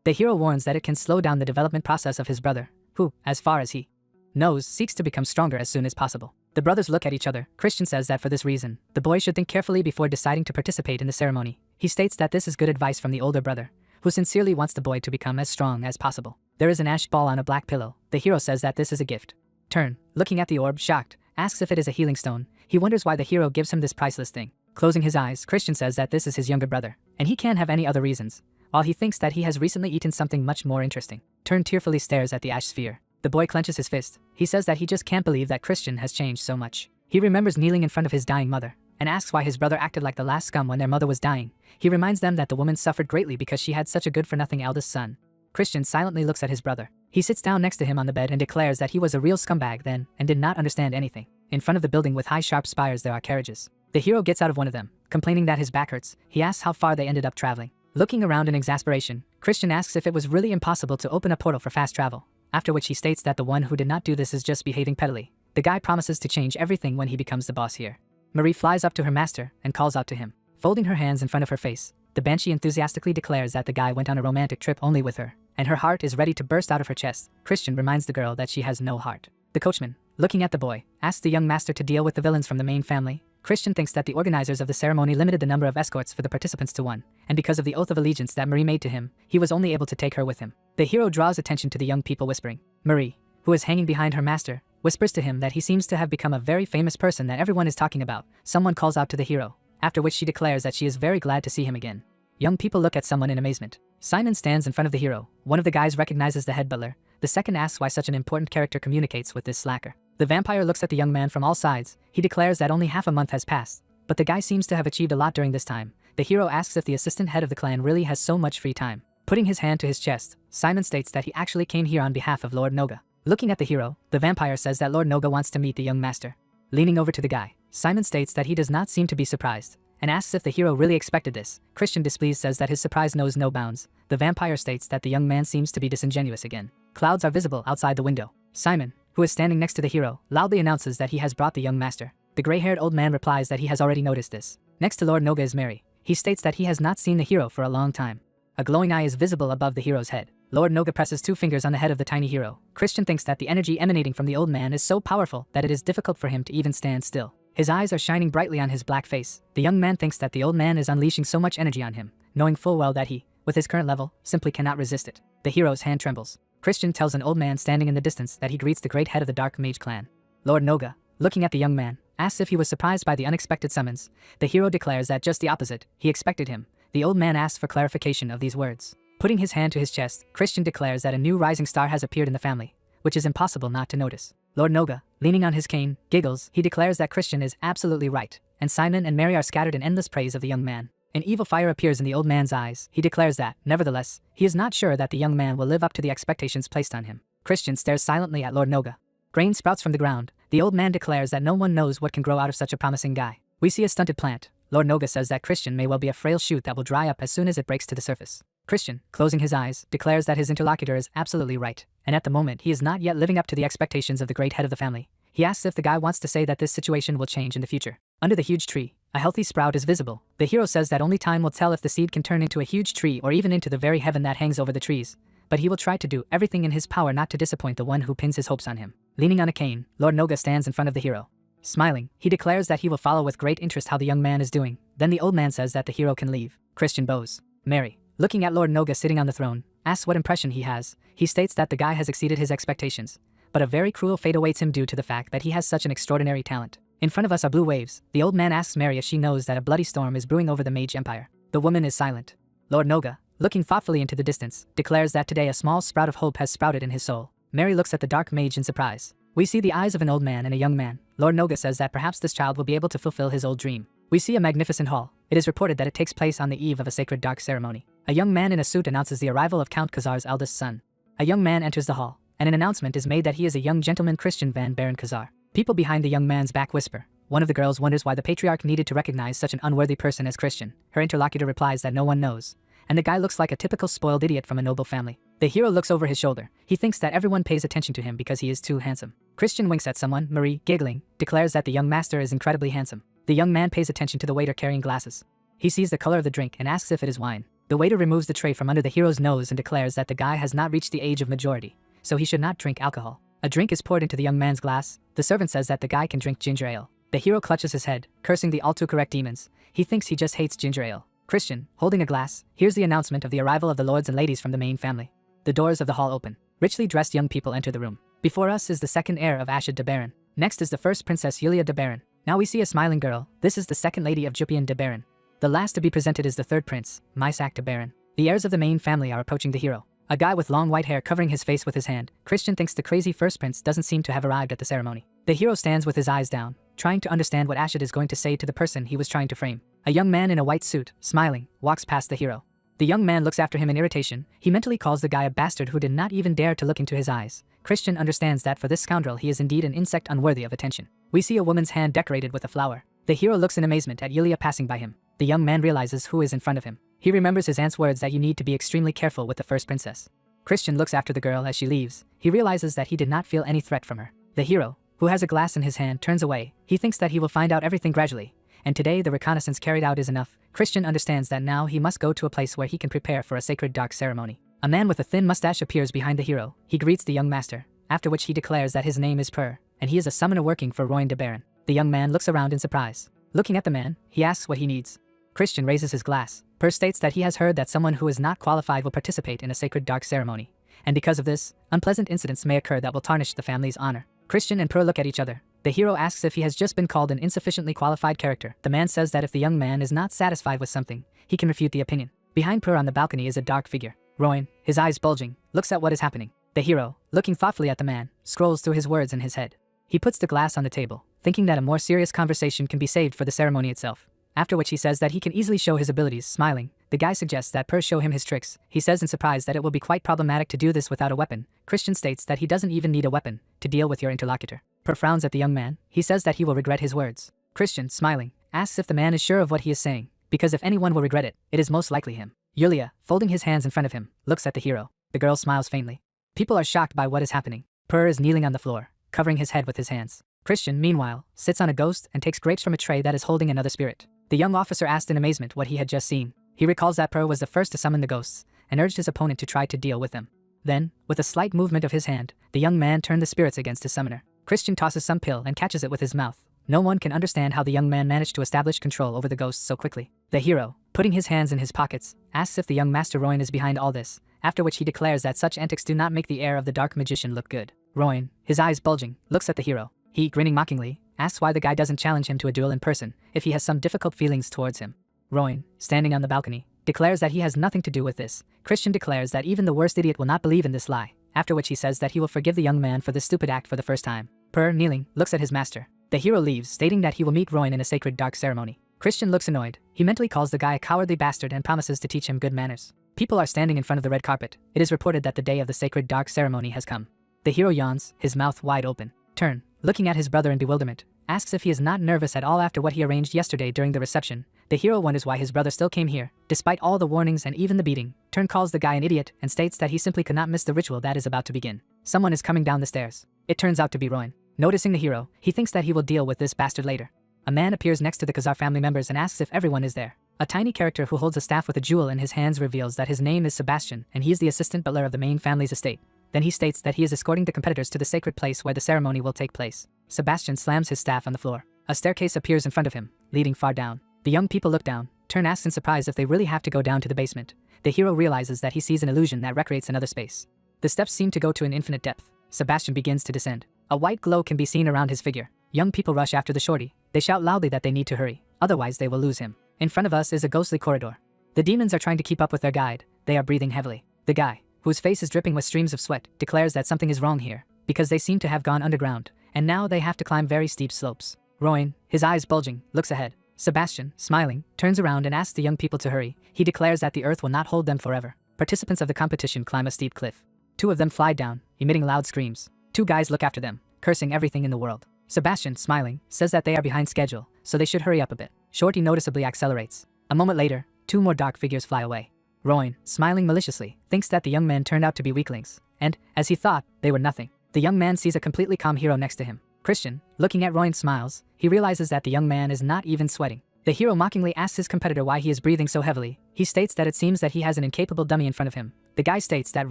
The hero warns that it can slow down the development process of his brother, who, as far as he knows, seeks to become stronger as soon as possible. The brothers look at each other. Christian says that for this reason, the boy should think carefully before deciding to participate in the ceremony. He states that this is good advice from the older brother, who sincerely wants the boy to become as strong as possible. There is an ash ball on a black pillow. The hero says that this is a gift. Turn, looking at the orb, shocked, asks if it is a healing stone. He wonders why the hero gives him this priceless thing. Closing his eyes, Christian says that this is his younger brother, and he can't have any other reasons, while he thinks that he has recently eaten something much more interesting. Turn tearfully stares at the ash sphere. The boy clenches his fist. He says that he just can't believe that Christian has changed so much. He remembers kneeling in front of his dying mother and asks why his brother acted like the last scum when their mother was dying. He reminds them that the woman suffered greatly because she had such a good-for-nothing eldest son. Christian silently looks at his brother. He sits down next to him on the bed and declares that he was a real scumbag then and did not understand anything. In front of the building with high sharp spires there are carriages. The hero gets out of one of them, complaining that his back hurts. He asks how far they ended up traveling. Looking around in exasperation, Christian asks if it was really impossible to open a portal for fast travel, after which he states that the one who did not do this is just behaving pettily. The guy promises to change everything when he becomes the boss here. Marie flies up to her master and calls out to him. Folding her hands in front of her face, the banshee enthusiastically declares that the guy went on a romantic trip only with her, and her heart is ready to burst out of her chest. Christian reminds the girl that she has no heart. The coachman, looking at the boy, asks the young master to deal with the villains from the main family. Christian thinks that the organizers of the ceremony limited the number of escorts for the participants to one, and because of the oath of allegiance that Marie made to him, he was only able to take her with him. The hero draws attention to the young people whispering. Marie, who is hanging behind her master, whispers to him that he seems to have become a very famous person that everyone is talking about. Someone calls out to the hero, after which she declares that she is very glad to see him again. Young people look at someone in amazement. Simon stands in front of the hero. One of the guys recognizes the head butler. The second asks why such an important character communicates with this slacker. The vampire looks at the young man from all sides. He declares that only half a month has passed, but the guy seems to have achieved a lot during this time. The hero asks if the assistant head of the clan really has so much free time. Putting his hand to his chest, Simon states that he actually came here on behalf of Lord Noga. Looking at the hero, the vampire says that Lord Noga wants to meet the young master. Leaning over to the guy, Simon states that he does not seem to be surprised, and asks if the hero really expected this. Christian displeased says that his surprise knows no bounds. The vampire states that the young man seems to be disingenuous again. Clouds are visible outside the window. Simon, who is standing next to the hero, loudly announces that he has brought the young master. The gray-haired old man replies that he has already noticed this. Next to Lord Noga is Mary. He states that he has not seen the hero for a long time. A glowing eye is visible above the hero's head. Lord Noga presses 2 fingers on the head of the tiny hero. Christian thinks that the energy emanating from the old man is so powerful that it is difficult for him to even stand still. His eyes are shining brightly on his black face. The young man thinks that the old man is unleashing so much energy on him, knowing full well that he, with his current level, simply cannot resist it. The hero's hand trembles. Christian tells an old man standing in the distance that he greets the great head of the Dark Mage clan. Lord Noga, looking at the young man, asks if he was surprised by the unexpected summons. The hero declares that just the opposite, he expected him. The old man asks for clarification of these words. Putting his hand to his chest, Christian declares that a new rising star has appeared in the family, which is impossible not to notice. Lord Noga, leaning on his cane, giggles. He declares that Christian is absolutely right, and Simon and Mary are scattered in endless praise of the young man. An evil fire appears in the old man's eyes. He declares that, nevertheless, he is not sure that the young man will live up to the expectations placed on him. Christian stares silently at Lord Noga. Grain sprouts from the ground. The old man declares that no one knows what can grow out of such a promising guy. We see a stunted plant. Lord Noga says that Christian may well be a frail shoot that will dry up as soon as it breaks to the surface. Christian, closing his eyes, declares that his interlocutor is absolutely right, and at the moment he is not yet living up to the expectations of the great head of the family. He asks if the guy wants to say that this situation will change in the future. Under the huge tree, a healthy sprout is visible. The hero says that only time will tell if the seed can turn into a huge tree or even into the very heaven that hangs over the trees, but he will try to do everything in his power not to disappoint the one who pins his hopes on him. Leaning on a cane, Lord Noga stands in front of the hero. Smiling, he declares that he will follow with great interest how the young man is doing. Then the old man says that the hero can leave. Christian bows. Mary, looking at Lord Noga sitting on the throne, asks what impression he has. He states that the guy has exceeded his expectations, but a very cruel fate awaits him due to the fact that he has such an extraordinary talent. In front of us are blue waves. The old man asks Mary if she knows that a bloody storm is brewing over the Mage Empire. The woman is silent. Lord Noga, looking thoughtfully into the distance, declares that today a small sprout of hope has sprouted in his soul. Mary looks at the Dark Mage in surprise. We see the eyes of an old man and a young man. Lord Noga says that perhaps this child will be able to fulfill his old dream. We see a magnificent hall. It is reported that it takes place on the eve of a sacred dark ceremony. A young man in a suit announces the arrival of Count Khazar's eldest son. A young man enters the hall, and an announcement is made that he is a young gentleman Christian van Baron Khazar. People behind the young man's back whisper. One of the girls wonders why the patriarch needed to recognize such an unworthy person as Christian. Her interlocutor replies that no one knows, and the guy looks like a typical spoiled idiot from a noble family. The hero looks over his shoulder. He thinks that everyone pays attention to him because he is too handsome. Christian winks at someone. Marie, giggling, declares that the young master is incredibly handsome. The young man pays attention to the waiter carrying glasses. He sees the color of the drink and asks if it is wine. The waiter removes the tray from under the hero's nose and declares that the guy has not reached the age of majority, so he should not drink alcohol. A drink is poured into the young man's glass. The servant says that the guy can drink ginger ale. The hero clutches his head, cursing the all too correct demons. He thinks he just hates ginger ale. Christian, holding a glass, hears the announcement of the arrival of the lords and ladies from the main family. The doors of the hall open. Richly dressed young people enter the room. Before us is the second heir of Ashid de Baron. Next is the first princess Yulia de Baron. Now we see a smiling girl. This is the second lady of Jupian de Baron. The last to be presented is the third prince, Mysak de Baron. The heirs of the main family are approaching the hero. A guy with long white hair covering his face with his hand. Christian thinks the crazy first prince doesn't seem to have arrived at the ceremony. The hero stands with his eyes down. trying to understand what Ashid is going to say to the person he was trying to frame. A young man in a white suit, smiling, walks past the hero. The young man looks after him in irritation. He mentally calls the guy a bastard who did not even dare to look into his eyes. Christian understands that for this scoundrel he is indeed an insect unworthy of attention. We see a woman's hand decorated with a flower. The hero looks in amazement at Yulia passing by him. The young man realizes who is in front of him. He remembers his aunt's words that you need to be extremely careful with the first princess. Christian looks after the girl as she leaves. He realizes that he did not feel any threat from her. The hero, who has a glass in his hand, turns away. He thinks that he will find out everything gradually. And today the reconnaissance carried out is enough. Christian understands that now he must go to a place where he can prepare for a sacred dark ceremony. A man with a thin mustache appears behind the hero. He greets the young master, after which he declares that his name is Per, and he is a summoner working for Royan de Baron. The young man looks around in surprise. Looking at the man, he asks what he needs. Christian raises his glass. Per states that he has heard that someone who is not qualified will participate in a sacred dark ceremony. And because of this, unpleasant incidents may occur that will tarnish the family's honor. Christian and Per look at each other. The hero asks if he has just been called an insufficiently qualified character. The man says that if the young man is not satisfied with something, he can refute the opinion. Behind Per on the balcony is a dark figure. Royan, his eyes bulging, looks at what is happening. The hero, looking thoughtfully at the man, scrolls through his words in his head. He puts the glass on the table, thinking that a more serious conversation can be saved for the ceremony itself. After which he says that he can easily show his abilities. Smiling, the guy suggests that Per show him his tricks. He says in surprise that it will be quite problematic to do this without a weapon. Christian states that he doesn't even need a weapon to deal with your interlocutor. Per frowns at the young man. He says that he will regret his words. Christian, smiling, asks if the man is sure of what he is saying, because if anyone will regret it, it is most likely him. Yulia, folding his hands in front of him, looks at the hero. The girl smiles faintly. People are shocked by what is happening. Per is kneeling on the floor, covering his head with his hands. Christian, meanwhile, sits on a ghost and takes grapes from a tray that is holding another spirit. The young officer asked in amazement what he had just seen. He recalls that Per was the first to summon the ghosts, and urged his opponent to try to deal with them. Then, with a slight movement of his hand, the young man turned the spirits against his summoner. Christian tosses some pill and catches it with his mouth. No one can understand how the young man managed to establish control over the ghosts so quickly. The hero, putting his hands in his pockets, asks if the young Master Royan is behind all this, after which he declares that such antics do not make the heir of the dark magician look good. Royan, his eyes bulging, looks at the hero. He, grinning mockingly, asks why the guy doesn't challenge him to a duel in person if he has some difficult feelings towards him. Royan, standing on the balcony, declares that he has nothing to do with this. Christian declares that even the worst idiot will not believe in this lie, after which he says that he will forgive the young man for this stupid act for the first time. Per, kneeling, looks at his master. The hero leaves, stating that he will meet Royan in a sacred dark ceremony. Christian looks annoyed. He mentally calls the guy a cowardly bastard and promises to teach him good manners. People are standing in front of the red carpet. It is reported that the day of the sacred dark ceremony has come. The hero yawns, his mouth wide open. Turn, looking at his brother in bewilderment, asks if he is not nervous at all after what he arranged yesterday during the reception. The hero wonders why his brother still came here, despite all the warnings and even the beating. Turn calls the guy an idiot and states that he simply could not miss the ritual that is about to begin. Someone is coming down the stairs. It turns out to be Royan. Noticing the hero, he thinks that he will deal with this bastard later. A man appears next to the Khazar family members and asks if everyone is there. A tiny character who holds a staff with a jewel in his hands reveals that his name is Sebastian and he is the assistant butler of the main family's estate. Then he states that he is escorting the competitors to the sacred place where the ceremony will take place. Sebastian slams his staff on the floor. A staircase appears in front of him, leading far down. The young people look down. Turn asks in surprise if they really have to go down to the basement. The hero realizes that he sees an illusion that recreates another space. The steps seem to go to an infinite depth. Sebastian begins to descend. A white glow can be seen around his figure. Young people rush after the shorty. They shout loudly that they need to hurry, otherwise they will lose him. In front of us is a ghostly corridor. The demons are trying to keep up with their guide. They are breathing heavily. The guy, whose face is dripping with streams of sweat, declares that something is wrong here, because they seem to have gone underground, and now they have to climb very steep slopes. Royan, his eyes bulging, looks ahead. Sebastian, smiling, turns around and asks the young people to hurry. He declares that the earth will not hold them forever. Participants of the competition climb a steep cliff. Two of them fly down, emitting loud screams. Two guys look after them, cursing everything in the world. Sebastian, smiling, says that they are behind schedule, so they should hurry up a bit. Shorty noticeably accelerates. A moment later, two more dark figures fly away. Royan, smiling maliciously, thinks that the young men turned out to be weaklings, and, as he thought, they were nothing. The young man sees a completely calm hero next to him. Christian, looking at Royan, smiles. He realizes that the young man is not even sweating. The hero mockingly asks his competitor why he is breathing so heavily. He states that it seems that he has an incapable dummy in front of him. The guy states that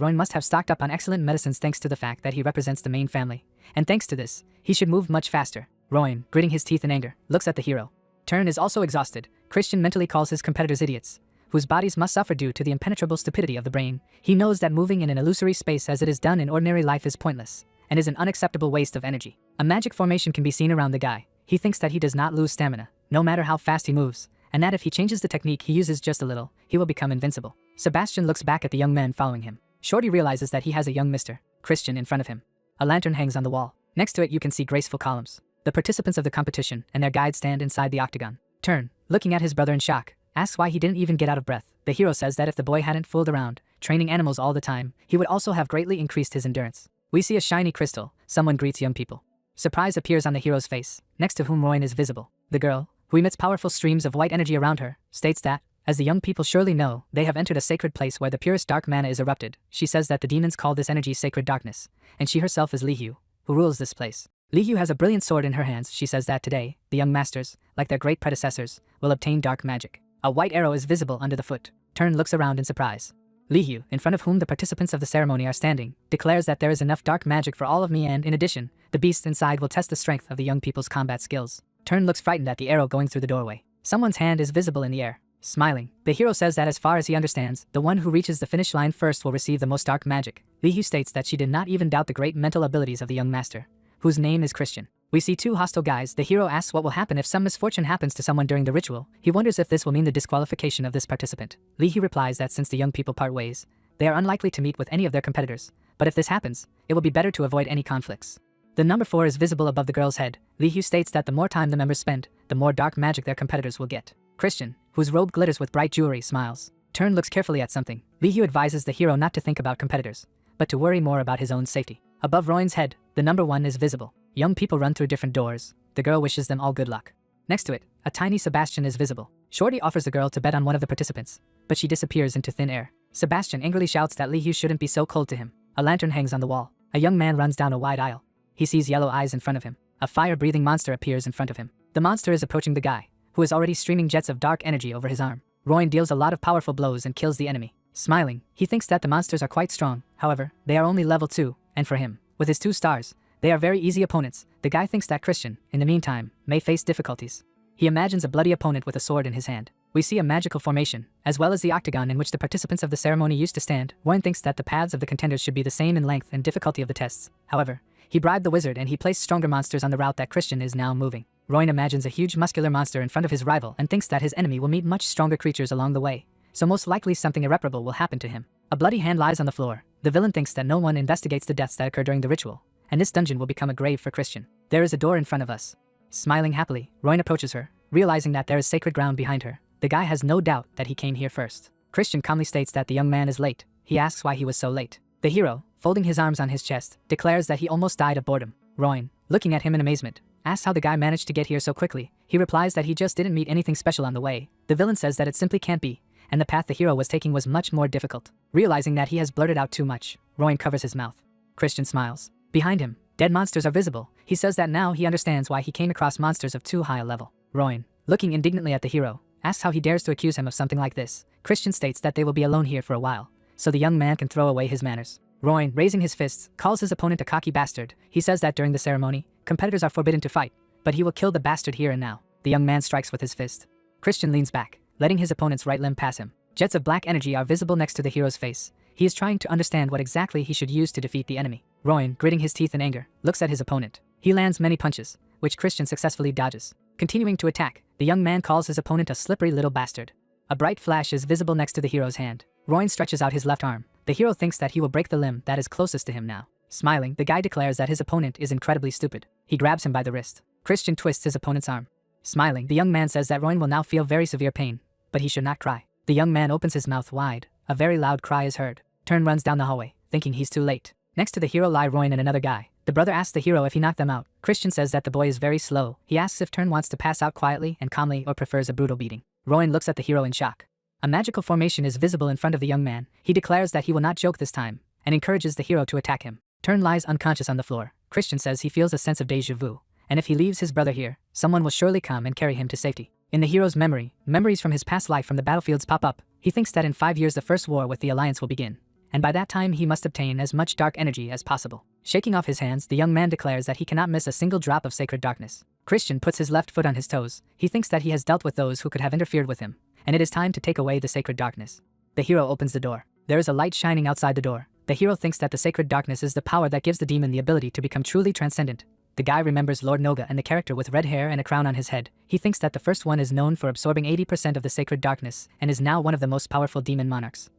Royan must have stocked up on excellent medicines thanks to the fact that he represents the main family. And thanks to this, he should move much faster. Royan, gritting his teeth in anger, looks at the hero. Turn is also exhausted. Christian mentally calls his competitors idiots, whose bodies must suffer due to the impenetrable stupidity of the brain. He knows that moving in an illusory space as it is done in ordinary life is pointless, and is an unacceptable waste of energy. A magic formation can be seen around the guy. He thinks that he does not lose stamina, no matter how fast he moves, and that if he changes the technique he uses just a little, he will become invincible. Sebastian looks back at the young men following him. Shorty realizes that he has a young Mr. Christian in front of him. A lantern hangs on the wall. Next to it you can see graceful columns. The participants of the competition and their guide stand inside the octagon. Turn, looking at his brother in shock, asks why he didn't even get out of breath. The hero says that if the boy hadn't fooled around, training animals all the time, he would also have greatly increased his endurance. We see a shiny crystal. Someone greets young people. Surprise appears on the hero's face, next to whom Royan is visible. The girl, who emits powerful streams of white energy around her, states that, as the young people surely know, they have entered a sacred place where the purest dark mana is erupted. She says that the demons call this energy sacred darkness, and she herself is Li Hu, who rules this place. Li Hu has a brilliant sword in her hands. She says that today, the young masters, like their great predecessors, will obtain dark magic. A white arrow is visible under the foot. Turn looks around in surprise. Li Hu, in front of whom the participants of the ceremony are standing, declares that there is enough dark magic for all of me and, in addition, the beasts inside will test the strength of the young people's combat skills. Turn looks frightened at the arrow going through the doorway. Someone's hand is visible in the air. Smiling, the hero says that as far as he understands, the one who reaches the finish line first will receive the most dark magic. Li Hu states that she did not even doubt the great mental abilities of the young master, whose name is Christian. We see two hostile guys. The hero asks what will happen if some misfortune happens to someone during the ritual. He wonders if this will mean the disqualification of this participant. Li Hu replies that since the young people part ways, they are unlikely to meet with any of their competitors, but if this happens, it will be better to avoid any conflicts. The number 4 is visible above the girl's head. Li Hu states that the more time the members spend, the more dark magic their competitors will get. Christian, whose robe glitters with bright jewelry, smiles. Turn looks carefully at something. Li Hu advises the hero not to think about competitors, but to worry more about his own safety. Above Royan's head, the number 1 is visible. Young people run through different doors. The girl wishes them all good luck. Next to it, a tiny Sebastian is visible. Shorty offers the girl to bet on one of the participants, but she disappears into thin air. Sebastian angrily shouts that Li Hu shouldn't be so cold to him. A lantern hangs on the wall. A young man runs down a wide aisle. He sees yellow eyes in front of him. A fire-breathing monster appears in front of him. The monster is approaching the guy, who is already streaming jets of dark energy over his arm. Royan deals a lot of powerful blows and kills the enemy. Smiling, he thinks that the monsters are quite strong. However, they are only level 2, and for him, with his 2 stars, they are very easy opponents. The guy thinks that Christian, in the meantime, may face difficulties. He imagines a bloody opponent with a sword in his hand. We see a magical formation, as well as the octagon in which the participants of the ceremony used to stand. Royan thinks that the paths of the contenders should be the same in length and difficulty of the tests. However, he bribed the wizard and he placed stronger monsters on the route that Christian is now moving. Royan imagines a huge muscular monster in front of his rival and thinks that his enemy will meet much stronger creatures along the way, so most likely something irreparable will happen to him. A bloody hand lies on the floor. The villain thinks that no one investigates the deaths that occur during the ritual, and this dungeon will become a grave for Christian. There is a door in front of us. Smiling happily, Royan approaches her, realizing that there is sacred ground behind her. The guy has no doubt that he came here first. Christian calmly states that the young man is late. He asks why he was so late. The hero, folding his arms on his chest, declares that he almost died of boredom. Royan, looking at him in amazement, asks how the guy managed to get here so quickly. He replies that he just didn't meet anything special on the way. The villain says that it simply can't be, and the path the hero was taking was much more difficult. Realizing that he has blurted out too much, Royan covers his mouth. Christian smiles. Behind him, dead monsters are visible. He says that now he understands why he came across monsters of too high a level. Royan, looking indignantly at the hero, asks how he dares to accuse him of something like this. Christian states that they will be alone here for a while, so the young man can throw away his manners. Royan, raising his fists, calls his opponent a cocky bastard. He says that during the ceremony, competitors are forbidden to fight, but he will kill the bastard here and now. The young man strikes with his fist. Christian leans back, letting his opponent's right limb pass him. Jets of black energy are visible next to the hero's face. He is trying to understand what exactly he should use to defeat the enemy. Royan, gritting his teeth in anger, looks at his opponent. He lands many punches, which Christian successfully dodges. Continuing to attack, the young man calls his opponent a slippery little bastard. A bright flash is visible next to the hero's hand. Royan stretches out his left arm. The hero thinks that he will break the limb that is closest to him now. Smiling, the guy declares that his opponent is incredibly stupid. He grabs him by the wrist. Christian twists his opponent's arm. Smiling, the young man says that Royan will now feel very severe pain, but he should not cry. The young man opens his mouth wide. A very loud cry is heard. Turn runs down the hallway, thinking he's too late. Next to the hero lie Royan and another guy. The brother asks the hero if he knocked them out. Christian says that the boy is very slow. He asks if Turn wants to pass out quietly and calmly or prefers a brutal beating. Royan looks at the hero in shock. A magical formation is visible in front of the young man. He declares that he will not joke this time, and encourages the hero to attack him. Turn lies unconscious on the floor. Christian says he feels a sense of déjà vu, and if he leaves his brother here, someone will surely come and carry him to safety. In the hero's memory, memories from his past life from the battlefields pop up. He thinks that in 5 years the first war with the Alliance will begin, and by that time he must obtain as much dark energy as possible. Shaking off his hands, the young man declares that he cannot miss a single drop of sacred darkness. Christian puts his left foot on his toes. He thinks that he has dealt with those who could have interfered with him, and it is time to take away the sacred darkness. The hero opens the door. There is a light shining outside the door. The hero thinks that the sacred darkness is the power that gives the demon the ability to become truly transcendent. The guy remembers Lord Noga and the character with red hair and a crown on his head. He thinks that the first one is known for absorbing 80% of the sacred darkness and is now one of the most powerful demon monarchs.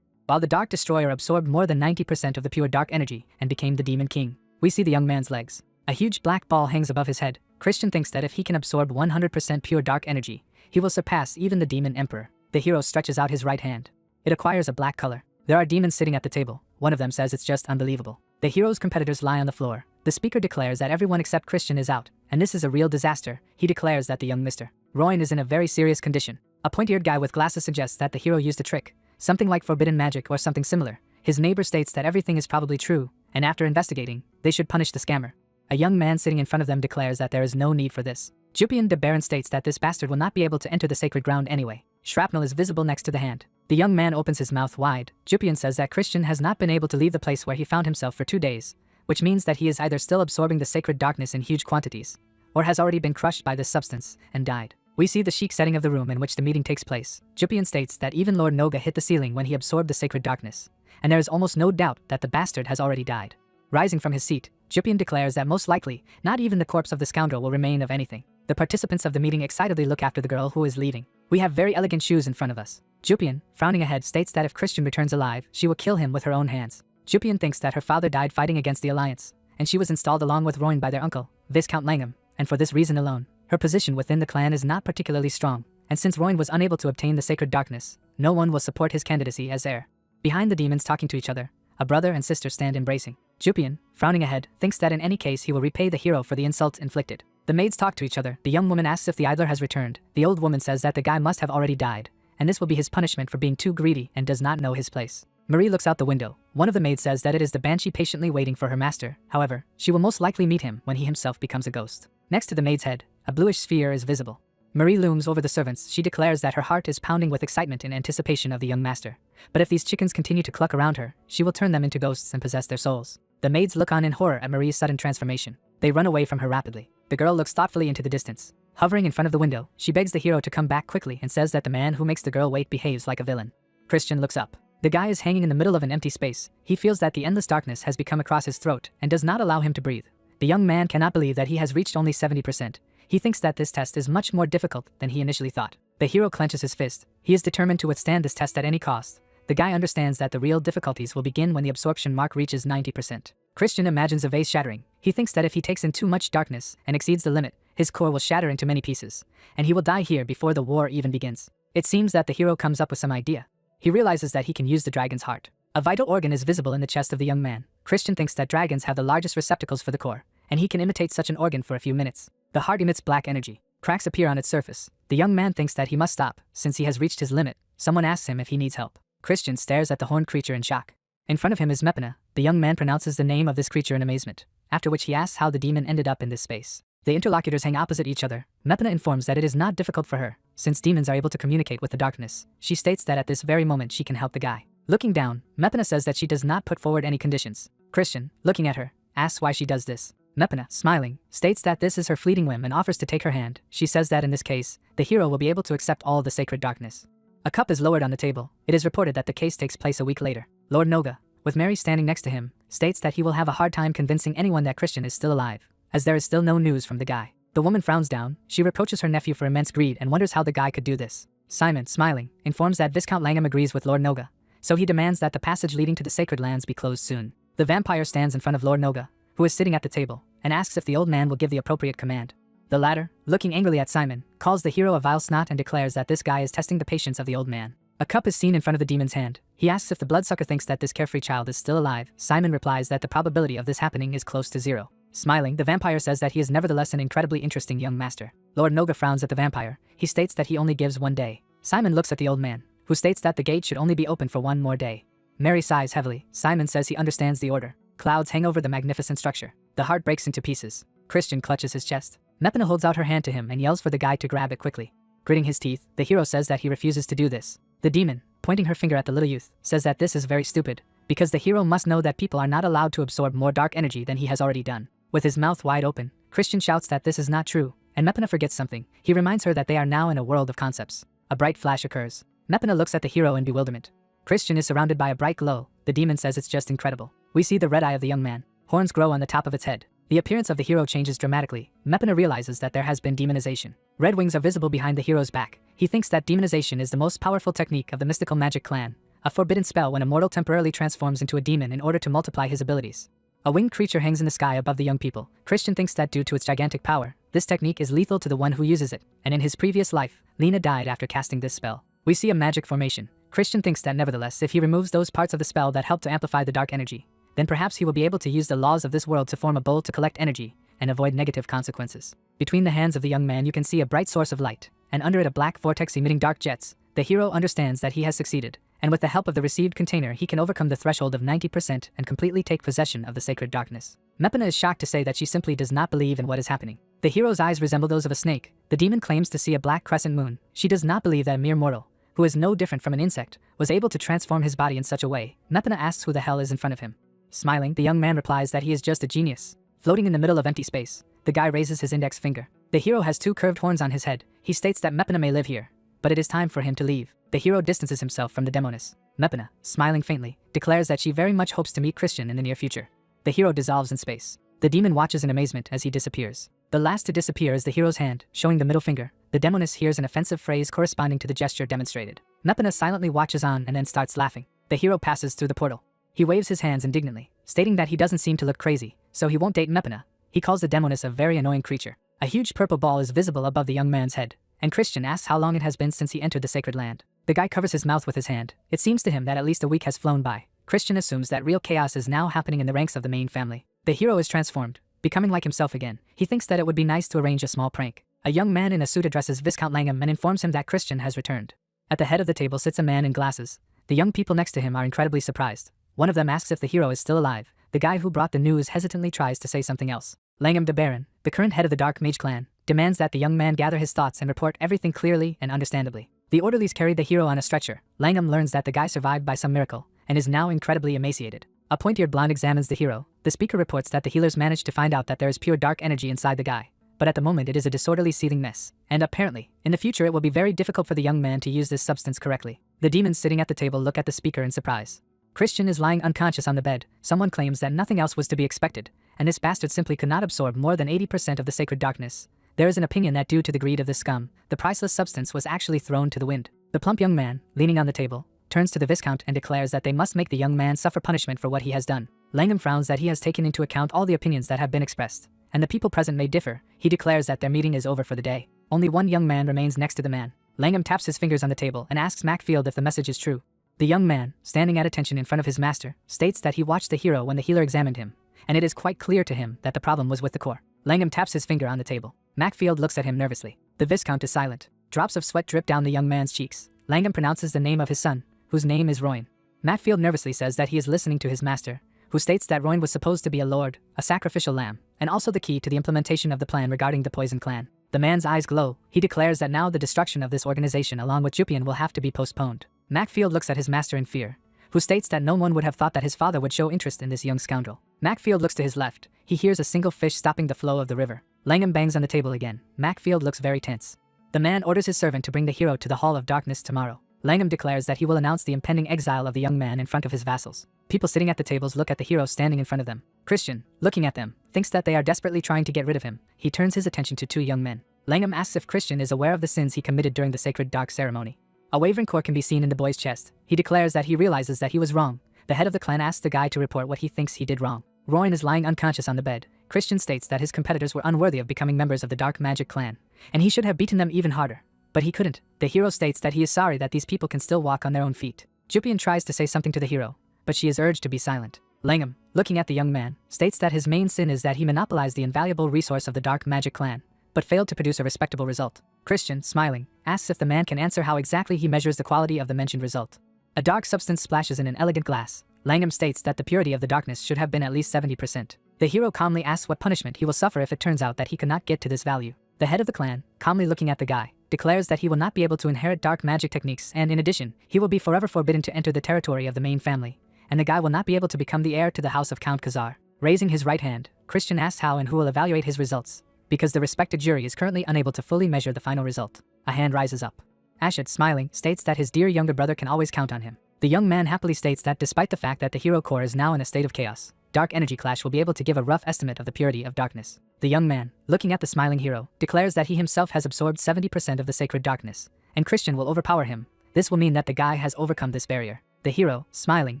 While the Dark Destroyer absorbed more than 90% of the pure dark energy and became the Demon King. We see the young man's legs. A huge black ball hangs above his head. Christian thinks that if he can absorb 100% pure dark energy, he will surpass even the demon emperor. The hero stretches out his right hand. It acquires a black color. There are demons sitting at the table. One of them says it's just unbelievable. The hero's competitors lie on the floor. The speaker declares that everyone except Christian is out, and this is a real disaster. He declares that the young Mr. Royan is in a very serious condition. A pointy-eared guy with glasses suggests that the hero used a trick, something like forbidden magic or something similar. His neighbor states that everything is probably true, and after investigating, they should punish the scammer. A young man sitting in front of them declares that there is no need for this. Jupian de Baron states that this bastard will not be able to enter the sacred ground anyway. Shrapnel is visible next to the hand. The young man opens his mouth wide. Jupian says that Christian has not been able to leave the place where he found himself for 2 days, which means that he is either still absorbing the sacred darkness in huge quantities, or has already been crushed by this substance and died. We see the chic setting of the room in which the meeting takes place. Jupian states that even Lord Noga hit the ceiling when he absorbed the sacred darkness, and there is almost no doubt that the bastard has already died. Rising from his seat, Jupian declares that most likely, not even the corpse of the scoundrel will remain of anything. The participants of the meeting excitedly look after the girl who is leaving. We have very elegant shoes in front of us. Jupian, frowning ahead, states that if Christian returns alive, she will kill him with her own hands. Jupian thinks that her father died fighting against the Alliance, and she was installed along with Royan by their uncle, Viscount Langham, and for this reason alone, her position within the clan is not particularly strong, and since Royan was unable to obtain the sacred darkness, no one will support his candidacy as heir. Behind the demons talking to each other, a brother and sister stand embracing. Jupian, frowning ahead, thinks that in any case he will repay the hero for the insult inflicted. The maids talk to each other. The young woman asks if the idler has returned. The old woman says that the guy must have already died, and this will be his punishment for being too greedy and does not know his place. Marie looks out the window. One of the maids says that it is the banshee patiently waiting for her master. However, she will most likely meet him when he himself becomes a ghost. Next to the maid's head, a bluish sphere is visible. Marie looms over the servants. She declares that her heart is pounding with excitement in anticipation of the young master. But if these chickens continue to cluck around her, she will turn them into ghosts and possess their souls. The maids look on in horror at Marie's sudden transformation. They run away from her rapidly. The girl looks thoughtfully into the distance. Hovering in front of the window, she begs the hero to come back quickly and says that the man who makes the girl wait behaves like a villain. Christian looks up. The guy is hanging in the middle of an empty space. He feels that the endless darkness has become across his throat and does not allow him to breathe. The young man cannot believe that he has reached only 70%. He thinks that this test is much more difficult than he initially thought. The hero clenches his fist. He is determined to withstand this test at any cost. The guy understands that the real difficulties will begin when the absorption mark reaches 90%. Christian imagines a vase shattering. He thinks that if he takes in too much darkness and exceeds the limit, his core will shatter into many pieces, and he will die here before the war even begins. It seems that the hero comes up with some idea. He realizes that he can use the dragon's heart. A vital organ is visible in the chest of the young man. Christian thinks that dragons have the largest receptacles for the core, and he can imitate such an organ for a few minutes. The heart emits black energy. Cracks appear on its surface. The young man thinks that he must stop, since he has reached his limit. Someone asks him if he needs help. Christian stares at the horned creature in shock. In front of him is Mepina. The young man pronounces the name of this creature in amazement, after which he asks how the demon ended up in this space. The interlocutors hang opposite each other. Mepina informs that it is not difficult for her, since demons are able to communicate with the darkness. She states that at this very moment she can help the guy. Looking down, Mepina says that she does not put forward any conditions. Christian, looking at her, asks why she does this. Mepina, smiling, states that this is her fleeting whim and offers to take her hand. She says that in this case, the hero will be able to accept all the sacred darkness. A cup is lowered on the table. It is reported that the case takes place a week later. Lord Noga, with Mary standing next to him, states that he will have a hard time convincing anyone that Christian is still alive, as there is still no news from the guy. The woman frowns down. She reproaches her nephew for immense greed and wonders how the guy could do this. Simon, smiling, informs that Viscount Langham agrees with Lord Noga, so he demands that the passage leading to the sacred lands be closed soon. The vampire stands in front of Lord Noga, who is sitting at the table, and asks if the old man will give the appropriate command. The latter, looking angrily at Simon, calls the hero a vile snot and declares that this guy is testing the patience of the old man. A cup is seen in front of the demon's hand. He asks if the bloodsucker thinks that this carefree child is still alive. Simon replies that the probability of this happening is close to 0. Smiling, the vampire says that he is nevertheless an incredibly interesting young master. Lord Noga frowns at the vampire. He states that he only gives 1 day. Simon looks at the old man, who states that the gate should only be open for 1 more day. Mary sighs heavily. Simon says he understands the order. Clouds hang over the magnificent structure. The heart breaks into pieces. Christian clutches his chest. Mepina holds out her hand to him and yells for the guy to grab it quickly. Gritting his teeth, the hero says that he refuses to do this. The demon, pointing her finger at the little youth, says that this is very stupid, because the hero must know that people are not allowed to absorb more dark energy than he has already done. With his mouth wide open, Christian shouts that this is not true, and Mepina forgets something. He reminds her that they are now in a world of concepts. A bright flash occurs. Mepina looks at the hero in bewilderment. Christian is surrounded by a bright glow. The demon says it's just incredible. We see the red eye of the young man. Horns grow on the top of its head. The appearance of the hero changes dramatically. Mepina realizes that there has been demonization. Red wings are visible behind the hero's back. He thinks that demonization is the most powerful technique of the mystical magic clan, a forbidden spell when a mortal temporarily transforms into a demon in order to multiply his abilities. A winged creature hangs in the sky above the young people. Christian thinks that due to its gigantic power, This technique is lethal to the one who uses it, and in his previous life, Lena died after casting this spell. We see a magic formation. Christian thinks that nevertheless, if he removes those parts of the spell that help to amplify the dark energy, then perhaps he will be able to use the laws of this world to form a bowl to collect energy and avoid negative consequences. Between the hands of the young man you can see a bright source of light, and under it a black vortex emitting dark jets. The hero understands that he has succeeded, and with the help of the received container he can overcome the threshold of 90% and completely take possession of the sacred darkness. Mepana is shocked to say that she simply does not believe in what is happening. The hero's eyes resemble those of a snake. The demon claims to see a black crescent moon. She does not believe that a mere mortal, who is no different from an insect, was able to transform his body in such a way. Mepana asks who the hell is in front of him. Smiling, the young man replies that he is just a genius. Floating in the middle of empty space, the guy raises his index finger. The hero has 2 curved horns on his head. He states that Mepana may live here, but it is time for him to leave. The hero distances himself from the demoness. Mepana, smiling faintly, declares that she very much hopes to meet Christian in the near future. The hero dissolves in space. The demon watches in amazement as he disappears. The last to disappear is the hero's hand, showing the middle finger. The demoness hears an offensive phrase corresponding to the gesture demonstrated. Mepana silently watches on and then starts laughing. The hero passes through the portal. He waves his hands indignantly, stating that he doesn't seem to look crazy, so he won't date Mepana. He calls the demoness a very annoying creature. A huge purple ball is visible above the young man's head, and Christian asks how long it has been since he entered the sacred land. The guy covers his mouth with his hand. It seems to him that at least a week has flown by. Christian assumes that real chaos is now happening in the ranks of the main family. The hero is transformed, becoming like himself again. He thinks that it would be nice to arrange a small prank. A young man in a suit addresses Viscount Langham and informs him that Christian has returned. At the head of the table sits a man in glasses. The young people next to him are incredibly surprised. One of them asks if the hero is still alive. The guy who brought the news hesitantly tries to say something else. Langham de Baron, the current head of the Dark Mage clan, demands that the young man gather his thoughts and report everything clearly and understandably. The orderlies carried the hero on a stretcher. Langham learns that the guy survived by some miracle and is now incredibly emaciated. A pointy-eared blonde examines the hero. The speaker reports that the healers managed to find out that there is pure dark energy inside the guy, but at the moment it is a disorderly seething mess, and apparently, in the future it will be very difficult for the young man to use this substance correctly. The demons sitting at the table look at the speaker in surprise. Christian is lying unconscious on the bed. Someone claims that nothing else was to be expected, and this bastard simply could not absorb more than 80% of the sacred darkness. There is an opinion that due to the greed of this scum, the priceless substance was actually thrown to the wind. The plump young man, leaning on the table, turns to the Viscount and declares that they must make the young man suffer punishment for what he has done. Langham frowns that he has taken into account all the opinions that have been expressed, and the people present may differ. He declares that their meeting is over for the day. Only one young man remains next to the man. Langham taps his fingers on the table and asks Macfield if the message is true. The young man, standing at attention in front of his master, states that he watched the hero when the healer examined him, and it is quite clear to him that the problem was with the core. Langham taps his finger on the table. Macfield looks at him nervously. The Viscount is silent. Drops of sweat drip down the young man's cheeks. Langham pronounces the name of his son, whose name is Royan. Macfield nervously says that he is listening to his master, who states that Royan was supposed to be a lord, a sacrificial lamb, and also the key to the implementation of the plan regarding the Poison Clan. The man's eyes glow. He declares that now the destruction of this organization along with Jupian will have to be postponed. Macfield looks at his master in fear, who states that no one would have thought that his father would show interest in this young scoundrel. Macfield looks to his left. He hears a single fish stopping the flow of the river. Langham bangs on the table again. Macfield looks very tense. The man orders his servant to bring the hero to the Hall of Darkness tomorrow. Langham declares that he will announce the impending exile of the young man in front of his vassals. People sitting at the tables look at the hero standing in front of them. Christian, looking at them, thinks that they are desperately trying to get rid of him. He turns his attention to 2 young men. Langham asks if Christian is aware of the sins he committed during the sacred dark ceremony. A wavering core can be seen in the boy's chest. He declares that he realizes that he was wrong. The head of the clan asks the guy to report what he thinks he did wrong. Royan is lying unconscious on the bed. Christian states that his competitors were unworthy of becoming members of the Dark Magic clan, and he should have beaten them even harder. But he couldn't. The hero states that he is sorry that these people can still walk on their own feet. Jupian tries to say something to the hero, but she is urged to be silent. Langham, looking at the young man, states that his main sin is that he monopolized the invaluable resource of the Dark Magic clan, but failed to produce a respectable result. Christian, smiling, asks if the man can answer how exactly he measures the quality of the mentioned result. A dark substance splashes in an elegant glass. Langham states that the purity of the darkness should have been at least 70%. The hero calmly asks what punishment he will suffer if it turns out that he cannot get to this value. The head of the clan, calmly looking at the guy, declares that he will not be able to inherit dark magic techniques, and in addition, he will be forever forbidden to enter the territory of the main family, and the guy will not be able to become the heir to the house of Count Khazar. Raising his right hand, Christian asks how and who will evaluate his results, because the respected jury is currently unable to fully measure the final result. A hand rises up. Ashad, smiling, states that his dear younger brother can always count on him. The young man happily states that despite the fact that the hero core is now in a state of chaos, Dark Energy Clash will be able to give a rough estimate of the purity of darkness. The young man, looking at the smiling hero, declares that he himself has absorbed 70% of the sacred darkness, and Christian will overpower him. This will mean that the guy has overcome this barrier. The hero, smiling,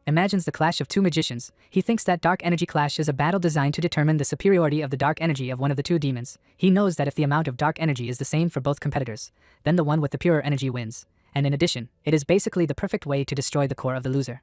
imagines the clash of two magicians. He thinks that dark energy clash is a battle designed to determine the superiority of the dark energy of one of the two demons. He knows that if the amount of dark energy is the same for both competitors, then the one with the purer energy wins. And in addition, it is basically the perfect way to destroy the core of the loser.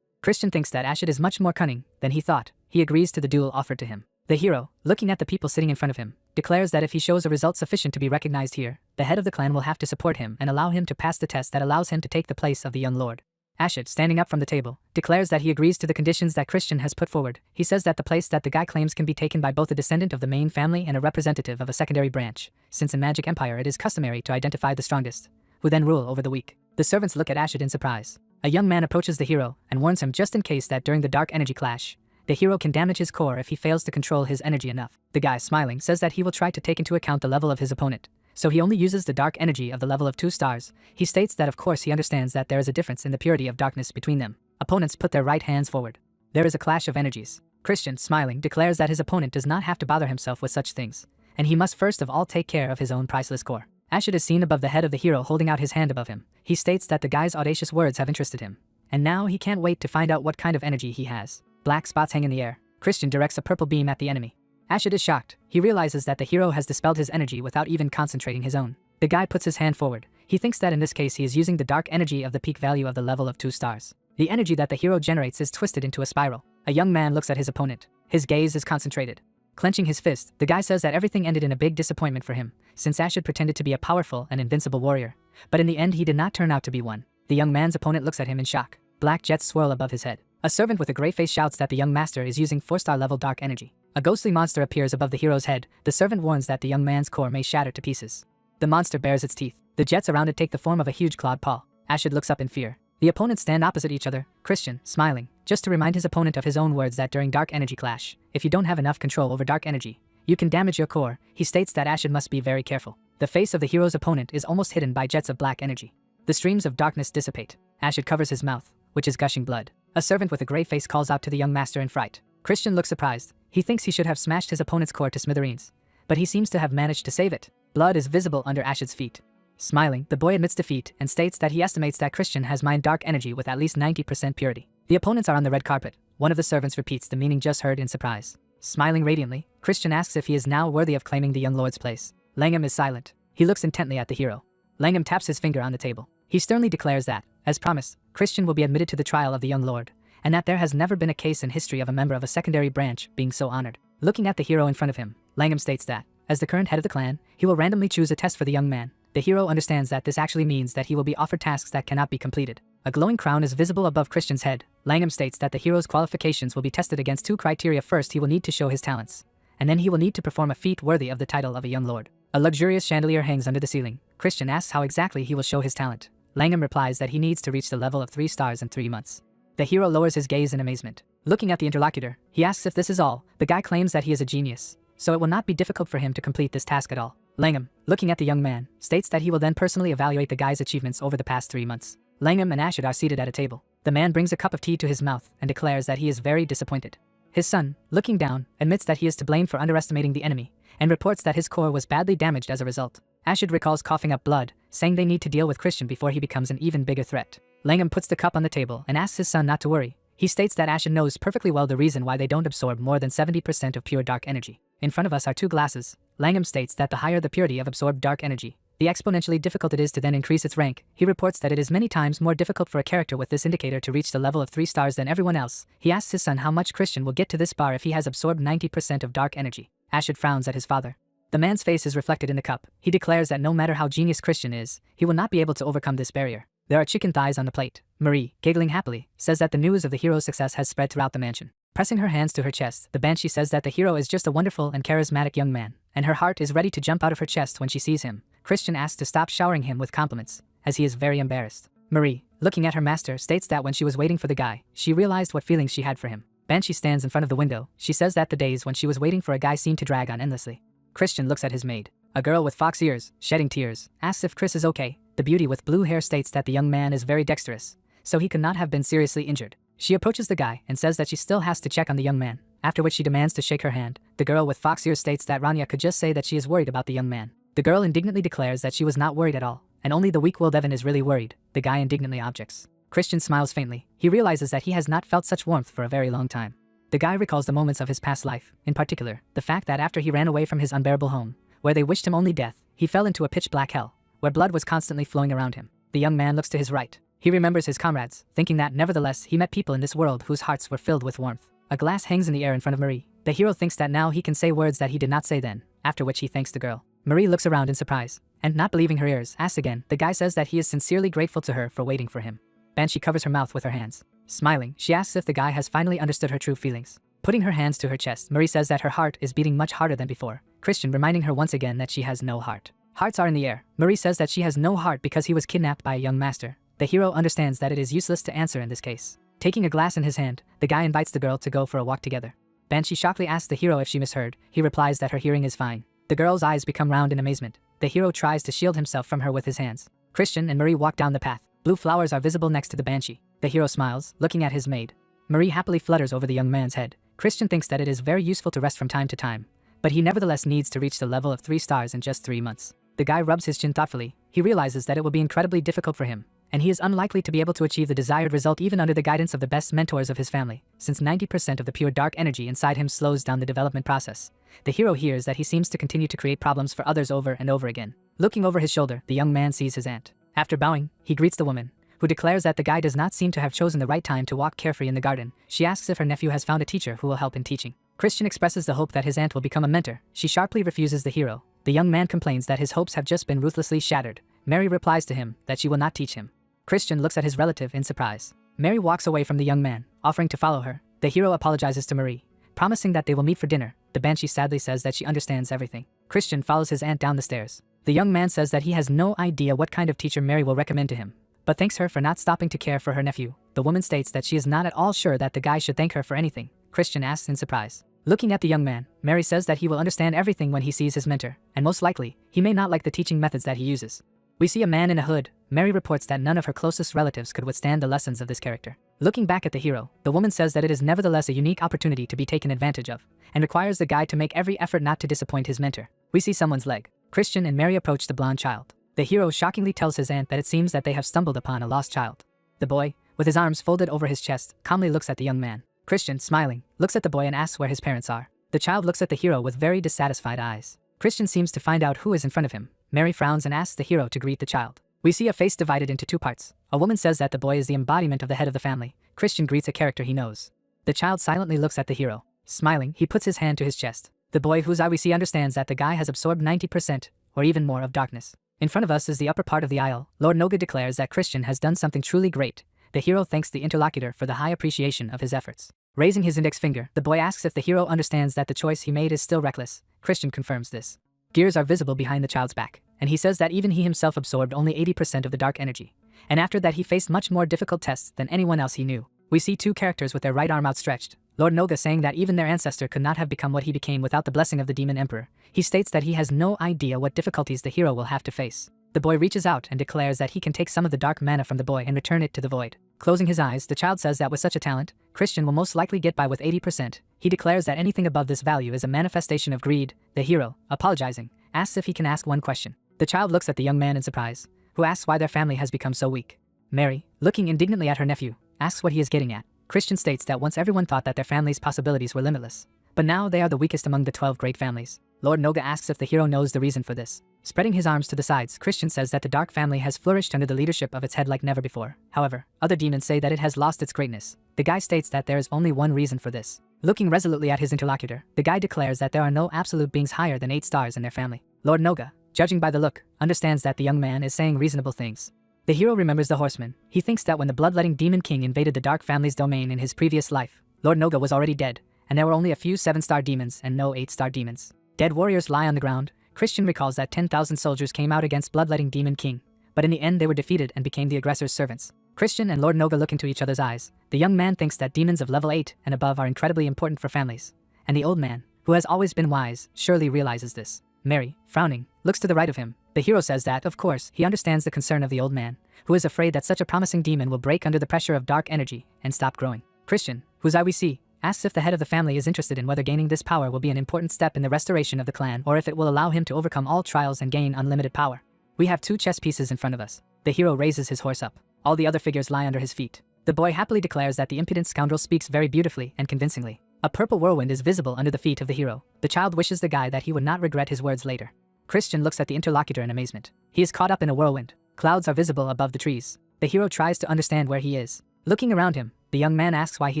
Christian thinks that Ashid is much more cunning than he thought. He agrees to the duel offered to him. The hero, looking at the people sitting in front of him, declares that if he shows a result sufficient to be recognized here, the head of the clan will have to support him and allow him to pass the test that allows him to take the place of the young lord. Ashid, standing up from the table, declares that he agrees to the conditions that Christian has put forward. He says that the place that the guy claims can be taken by both a descendant of the main family and a representative of a secondary branch, since in Magic Empire it is customary to identify the strongest, who then rule over the weak. The servants look at Ashid in surprise. A young man approaches the hero and warns him just in case that during the dark energy clash, the hero can damage his core if he fails to control his energy enough. The guy, smiling, says that he will try to take into account the level of his opponent, so he only uses the dark energy of the level of 2 stars. He states that of course he understands that there is a difference in the purity of darkness between them. Opponents put their right hands forward. There is a clash of energies. Christian, smiling, declares that his opponent does not have to bother himself with such things, and he must first of all take care of his own priceless core. Ashid is seen above the head of the hero holding out his hand above him. He states that the guy's audacious words have interested him, and now he can't wait to find out what kind of energy he has. Black spots hang in the air. Christian directs a purple beam at the enemy. Ashid is shocked. He realizes that the hero has dispelled his energy without even concentrating his own. The guy puts his hand forward. He thinks that in this case he is using the dark energy of the peak value of the level of 2 stars. The energy that the hero generates is twisted into a spiral. A young man looks at his opponent. His gaze is concentrated. Clenching his fist, the guy says that everything ended in a big disappointment for him, since Ashid pretended to be a powerful and invincible warrior. But in the end he did not turn out to be one. The young man's opponent looks at him in shock. Black jets swirl above his head. A servant with a gray face shouts that the young master is using 4-star level dark energy. A ghostly monster appears above the hero's head. The servant warns that the young man's core may shatter to pieces. The monster bares its teeth. The jets around it take the form of a huge clawed paw. Ashid looks up in fear. The opponents stand opposite each other. Christian, smiling, just to remind his opponent of his own words that during dark energy clash, if you don't have enough control over dark energy, you can damage your core. He states that Ashid must be very careful. The face of the hero's opponent is almost hidden by jets of black energy. The streams of darkness dissipate. Ashid covers his mouth, which is gushing blood. A servant with a gray face calls out to the young master in fright. Christian looks surprised. He thinks he should have smashed his opponent's core to smithereens, but he seems to have managed to save it. Blood is visible under Ashid's feet. Smiling, the boy admits defeat and states that he estimates that Christian has mined dark energy with at least 90% purity. The opponents are on the red carpet. One of the servants repeats the meaning just heard in surprise. Smiling radiantly, Christian asks if he is now worthy of claiming the young lord's place. Langham is silent. He looks intently at the hero. Langham taps his finger on the table. He sternly declares that, as promised, Christian will be admitted to the trial of the young lord, and that there has never been a case in history of a member of a secondary branch being so honored. Looking at the hero in front of him, Langham states that, as the current head of the clan, he will randomly choose a test for the young man. The hero understands that this actually means that he will be offered tasks that cannot be completed. A glowing crown is visible above Christian's head. Langham states that the hero's qualifications will be tested against 2 criteria. First, he will need to show his talents, and then he will need to perform a feat worthy of the title of a young lord. A luxurious chandelier hangs under the ceiling. Christian asks how exactly he will show his talent. Langham replies that he needs to reach the level of 3 stars in 3 months. The hero lowers his gaze in amazement. Looking at the interlocutor, he asks if this is all. The guy claims that he is a genius, so it will not be difficult for him to complete this task at all. Langham, looking at the young man, states that he will then personally evaluate the guy's achievements over the past 3 months. Langham and Ashid are seated at a table. The man brings a cup of tea to his mouth and declares that he is very disappointed. His son, looking down, admits that he is to blame for underestimating the enemy, and reports that his core was badly damaged as a result. Ashid recalls coughing up blood, saying they need to deal with Christian before he becomes an even bigger threat. Langham puts the cup on the table and asks his son not to worry. He states that Ashid knows perfectly well the reason why they don't absorb more than 70% of pure dark energy. In front of us are 2 glasses. Langham states that the higher the purity of absorbed dark energy, the exponentially difficult it is to then increase its rank. He reports that it is many times more difficult for a character with this indicator to reach the level of 3 stars than everyone else. He asks his son how much Christian will get to this bar if he has absorbed 90% of dark energy. Ashid frowns at his father. The man's face is reflected in the cup. He declares that no matter how genius Christian is, he will not be able to overcome this barrier. There are chicken thighs on the plate. Marie, giggling happily, says that the news of the hero's success has spread throughout the mansion. Pressing her hands to her chest, the banshee says that the hero is just a wonderful and charismatic young man, and her heart is ready to jump out of her chest when she sees him. Christian asks to stop showering him with compliments, as he is very embarrassed. Marie, looking at her master, states that when she was waiting for the guy, she realized what feelings she had for him. Banshee stands in front of the window. She says that the days when she was waiting for a guy seemed to drag on endlessly. Christian looks at his maid. A girl with fox ears, shedding tears, asks if Chris is okay. The beauty with blue hair states that the young man is very dexterous, so he could not have been seriously injured. She approaches the guy and says that she still has to check on the young man, after which she demands to shake her hand. The girl with fox ears states that Rania could just say that she is worried about the young man. The girl indignantly declares that she was not worried at all, and only the weak-willed Evan is really worried. The guy indignantly objects. Christian smiles faintly. He realizes that he has not felt such warmth for a very long time. The guy recalls the moments of his past life, in particular, the fact that after he ran away from his unbearable home, where they wished him only death, he fell into a pitch-black hell, where blood was constantly flowing around him. The young man looks to his right. He remembers his comrades, thinking that nevertheless he met people in this world whose hearts were filled with warmth. A glass hangs in the air in front of Marie. The hero thinks that now he can say words that he did not say then, after which he thanks the girl. Marie looks around in surprise, and not believing her ears, asks again. The guy says that he is sincerely grateful to her for waiting for him. Banshee covers her mouth with her hands. Smiling, she asks if the guy has finally understood her true feelings. Putting her hands to her chest, Marie says that her heart is beating much harder than before. Christian reminding her once again that she has no heart. Hearts are in the air. Marie says that she has no heart because he was kidnapped by a young master. The hero understands that it is useless to answer in this case. Taking a glass in his hand, the guy invites the girl to go for a walk together. Banshee shockingly asks the hero if she misheard. He replies that her hearing is fine. The girl's eyes become round in amazement. The hero tries to shield himself from her with his hands. Christian and Marie walk down the path. Blue flowers are visible next to the Banshee. The hero smiles, looking at his maid. Marie happily flutters over the young man's head. Christian thinks that it is very useful to rest from time to time, but he nevertheless needs to reach the level of 3 stars in just 3 months. The guy rubs his chin thoughtfully. He realizes that it will be incredibly difficult for him, and he is unlikely to be able to achieve the desired result even under the guidance of the best mentors of his family, since 90% of the pure dark energy inside him slows down the development process. The hero hears that he seems to continue to create problems for others over and over again. Looking over his shoulder, the young man sees his aunt. After bowing, he greets the woman, who declares that the guy does not seem to have chosen the right time to walk carefree in the garden. She asks if her nephew has found a teacher who will help in teaching. Christian expresses the hope that his aunt will become a mentor. She sharply refuses the hero. The young man complains that his hopes have just been ruthlessly shattered. Mary replies to him that she will not teach him. Christian looks at his relative in surprise. Mary walks away from the young man, offering to follow her. The hero apologizes to Marie, promising that they will meet for dinner. The Banshee sadly says that she understands everything. Christian follows his aunt down the stairs. The young man says that he has no idea what kind of teacher Mary will recommend to him, but thanks her for not stopping to care for her nephew. The woman states that she is not at all sure that the guy should thank her for anything. Christian asks in surprise. Looking at the young man, Mary says that he will understand everything when he sees his mentor, and most likely, he may not like the teaching methods that he uses. We see a man in a hood. Mary reports that none of her closest relatives could withstand the lessons of this character. Looking back at the hero, the woman says that it is nevertheless a unique opportunity to be taken advantage of, and requires the guy to make every effort not to disappoint his mentor. We see someone's leg. Christian and Mary approach the blonde child. The hero shockingly tells his aunt that it seems that they have stumbled upon a lost child. The boy, with his arms folded over his chest, calmly looks at the young man. Christian, smiling, looks at the boy and asks where his parents are. The child looks at the hero with very dissatisfied eyes. Christian seems to find out who is in front of him. Mary frowns and asks the hero to greet the child. We see a face divided into 2 parts. A woman says that the boy is the embodiment of the head of the family. Christian greets a character he knows. The child silently looks at the hero. Smiling, he puts his hand to his chest. The boy whose eye we see understands that the guy has absorbed 90%, or even more, of darkness. In front of us is the upper part of the aisle. Lord Noga declares that Christian has done something truly great. The hero thanks the interlocutor for the high appreciation of his efforts. Raising his index finger, the boy asks if the hero understands that the choice he made is still reckless. Christian confirms this. Gears are visible behind the child's back, and he says that even he himself absorbed only 80% of the dark energy. And after that he faced much more difficult tests than anyone else he knew. We see 2 characters with their right arm outstretched. Lord Noga saying that even their ancestor could not have become what he became without the blessing of the demon emperor. He states that he has no idea what difficulties the hero will have to face. The boy reaches out and declares that he can take some of the dark mana from the boy and return it to the void. Closing his eyes, the child says that with such a talent, Christian will most likely get by with 80%. He declares that anything above this value is a manifestation of greed. The hero, apologizing, asks if he can ask one question. The child looks at the young man in surprise, who asks why their family has become so weak. Mary, looking indignantly at her nephew, asks what he is getting at. Christian states that once everyone thought that their family's possibilities were limitless, but now they are the weakest among the 12 great families. Lord Noga asks if the hero knows the reason for this. Spreading his arms to the sides, Christian says that the dark family has flourished under the leadership of its head like never before. However, other demons say that it has lost its greatness. The guy states that there is only one reason for this. Looking resolutely at his interlocutor, the guy declares that there are no absolute beings higher than 8 stars in their family. Lord Noga, judging by the look, understands that the young man is saying reasonable things. The hero remembers the horseman. He thinks that when the bloodletting demon king invaded the dark family's domain in his previous life, Lord Noga was already dead, and there were only a few 7-star demons and no 8-star demons. Dead warriors lie on the ground. Christian recalls that 10,000 soldiers came out against bloodletting demon king, but in the end they were defeated and became the aggressor's servants. Christian and Lord Noga look into each other's eyes. The young man thinks that demons of level 8 and above are incredibly important for families, and the old man, who has always been wise, surely realizes this. Mary, frowning, looks to the right of him. The hero says that, of course, he understands the concern of the old man, who is afraid that such a promising demon will break under the pressure of dark energy and stop growing. Christian, whose eye we see, asks if the head of the family is interested in whether gaining this power will be an important step in the restoration of the clan or if it will allow him to overcome all trials and gain unlimited power. We have 2 chess pieces in front of us. The hero raises his horse up. All the other figures lie under his feet. The boy happily declares that the impudent scoundrel speaks very beautifully and convincingly. A purple whirlwind is visible under the feet of the hero. The child wishes the guy that he would not regret his words later. Christian looks at the interlocutor in amazement. He is caught up in a whirlwind. Clouds are visible above the trees. The hero tries to understand where he is. Looking around him, the young man asks why he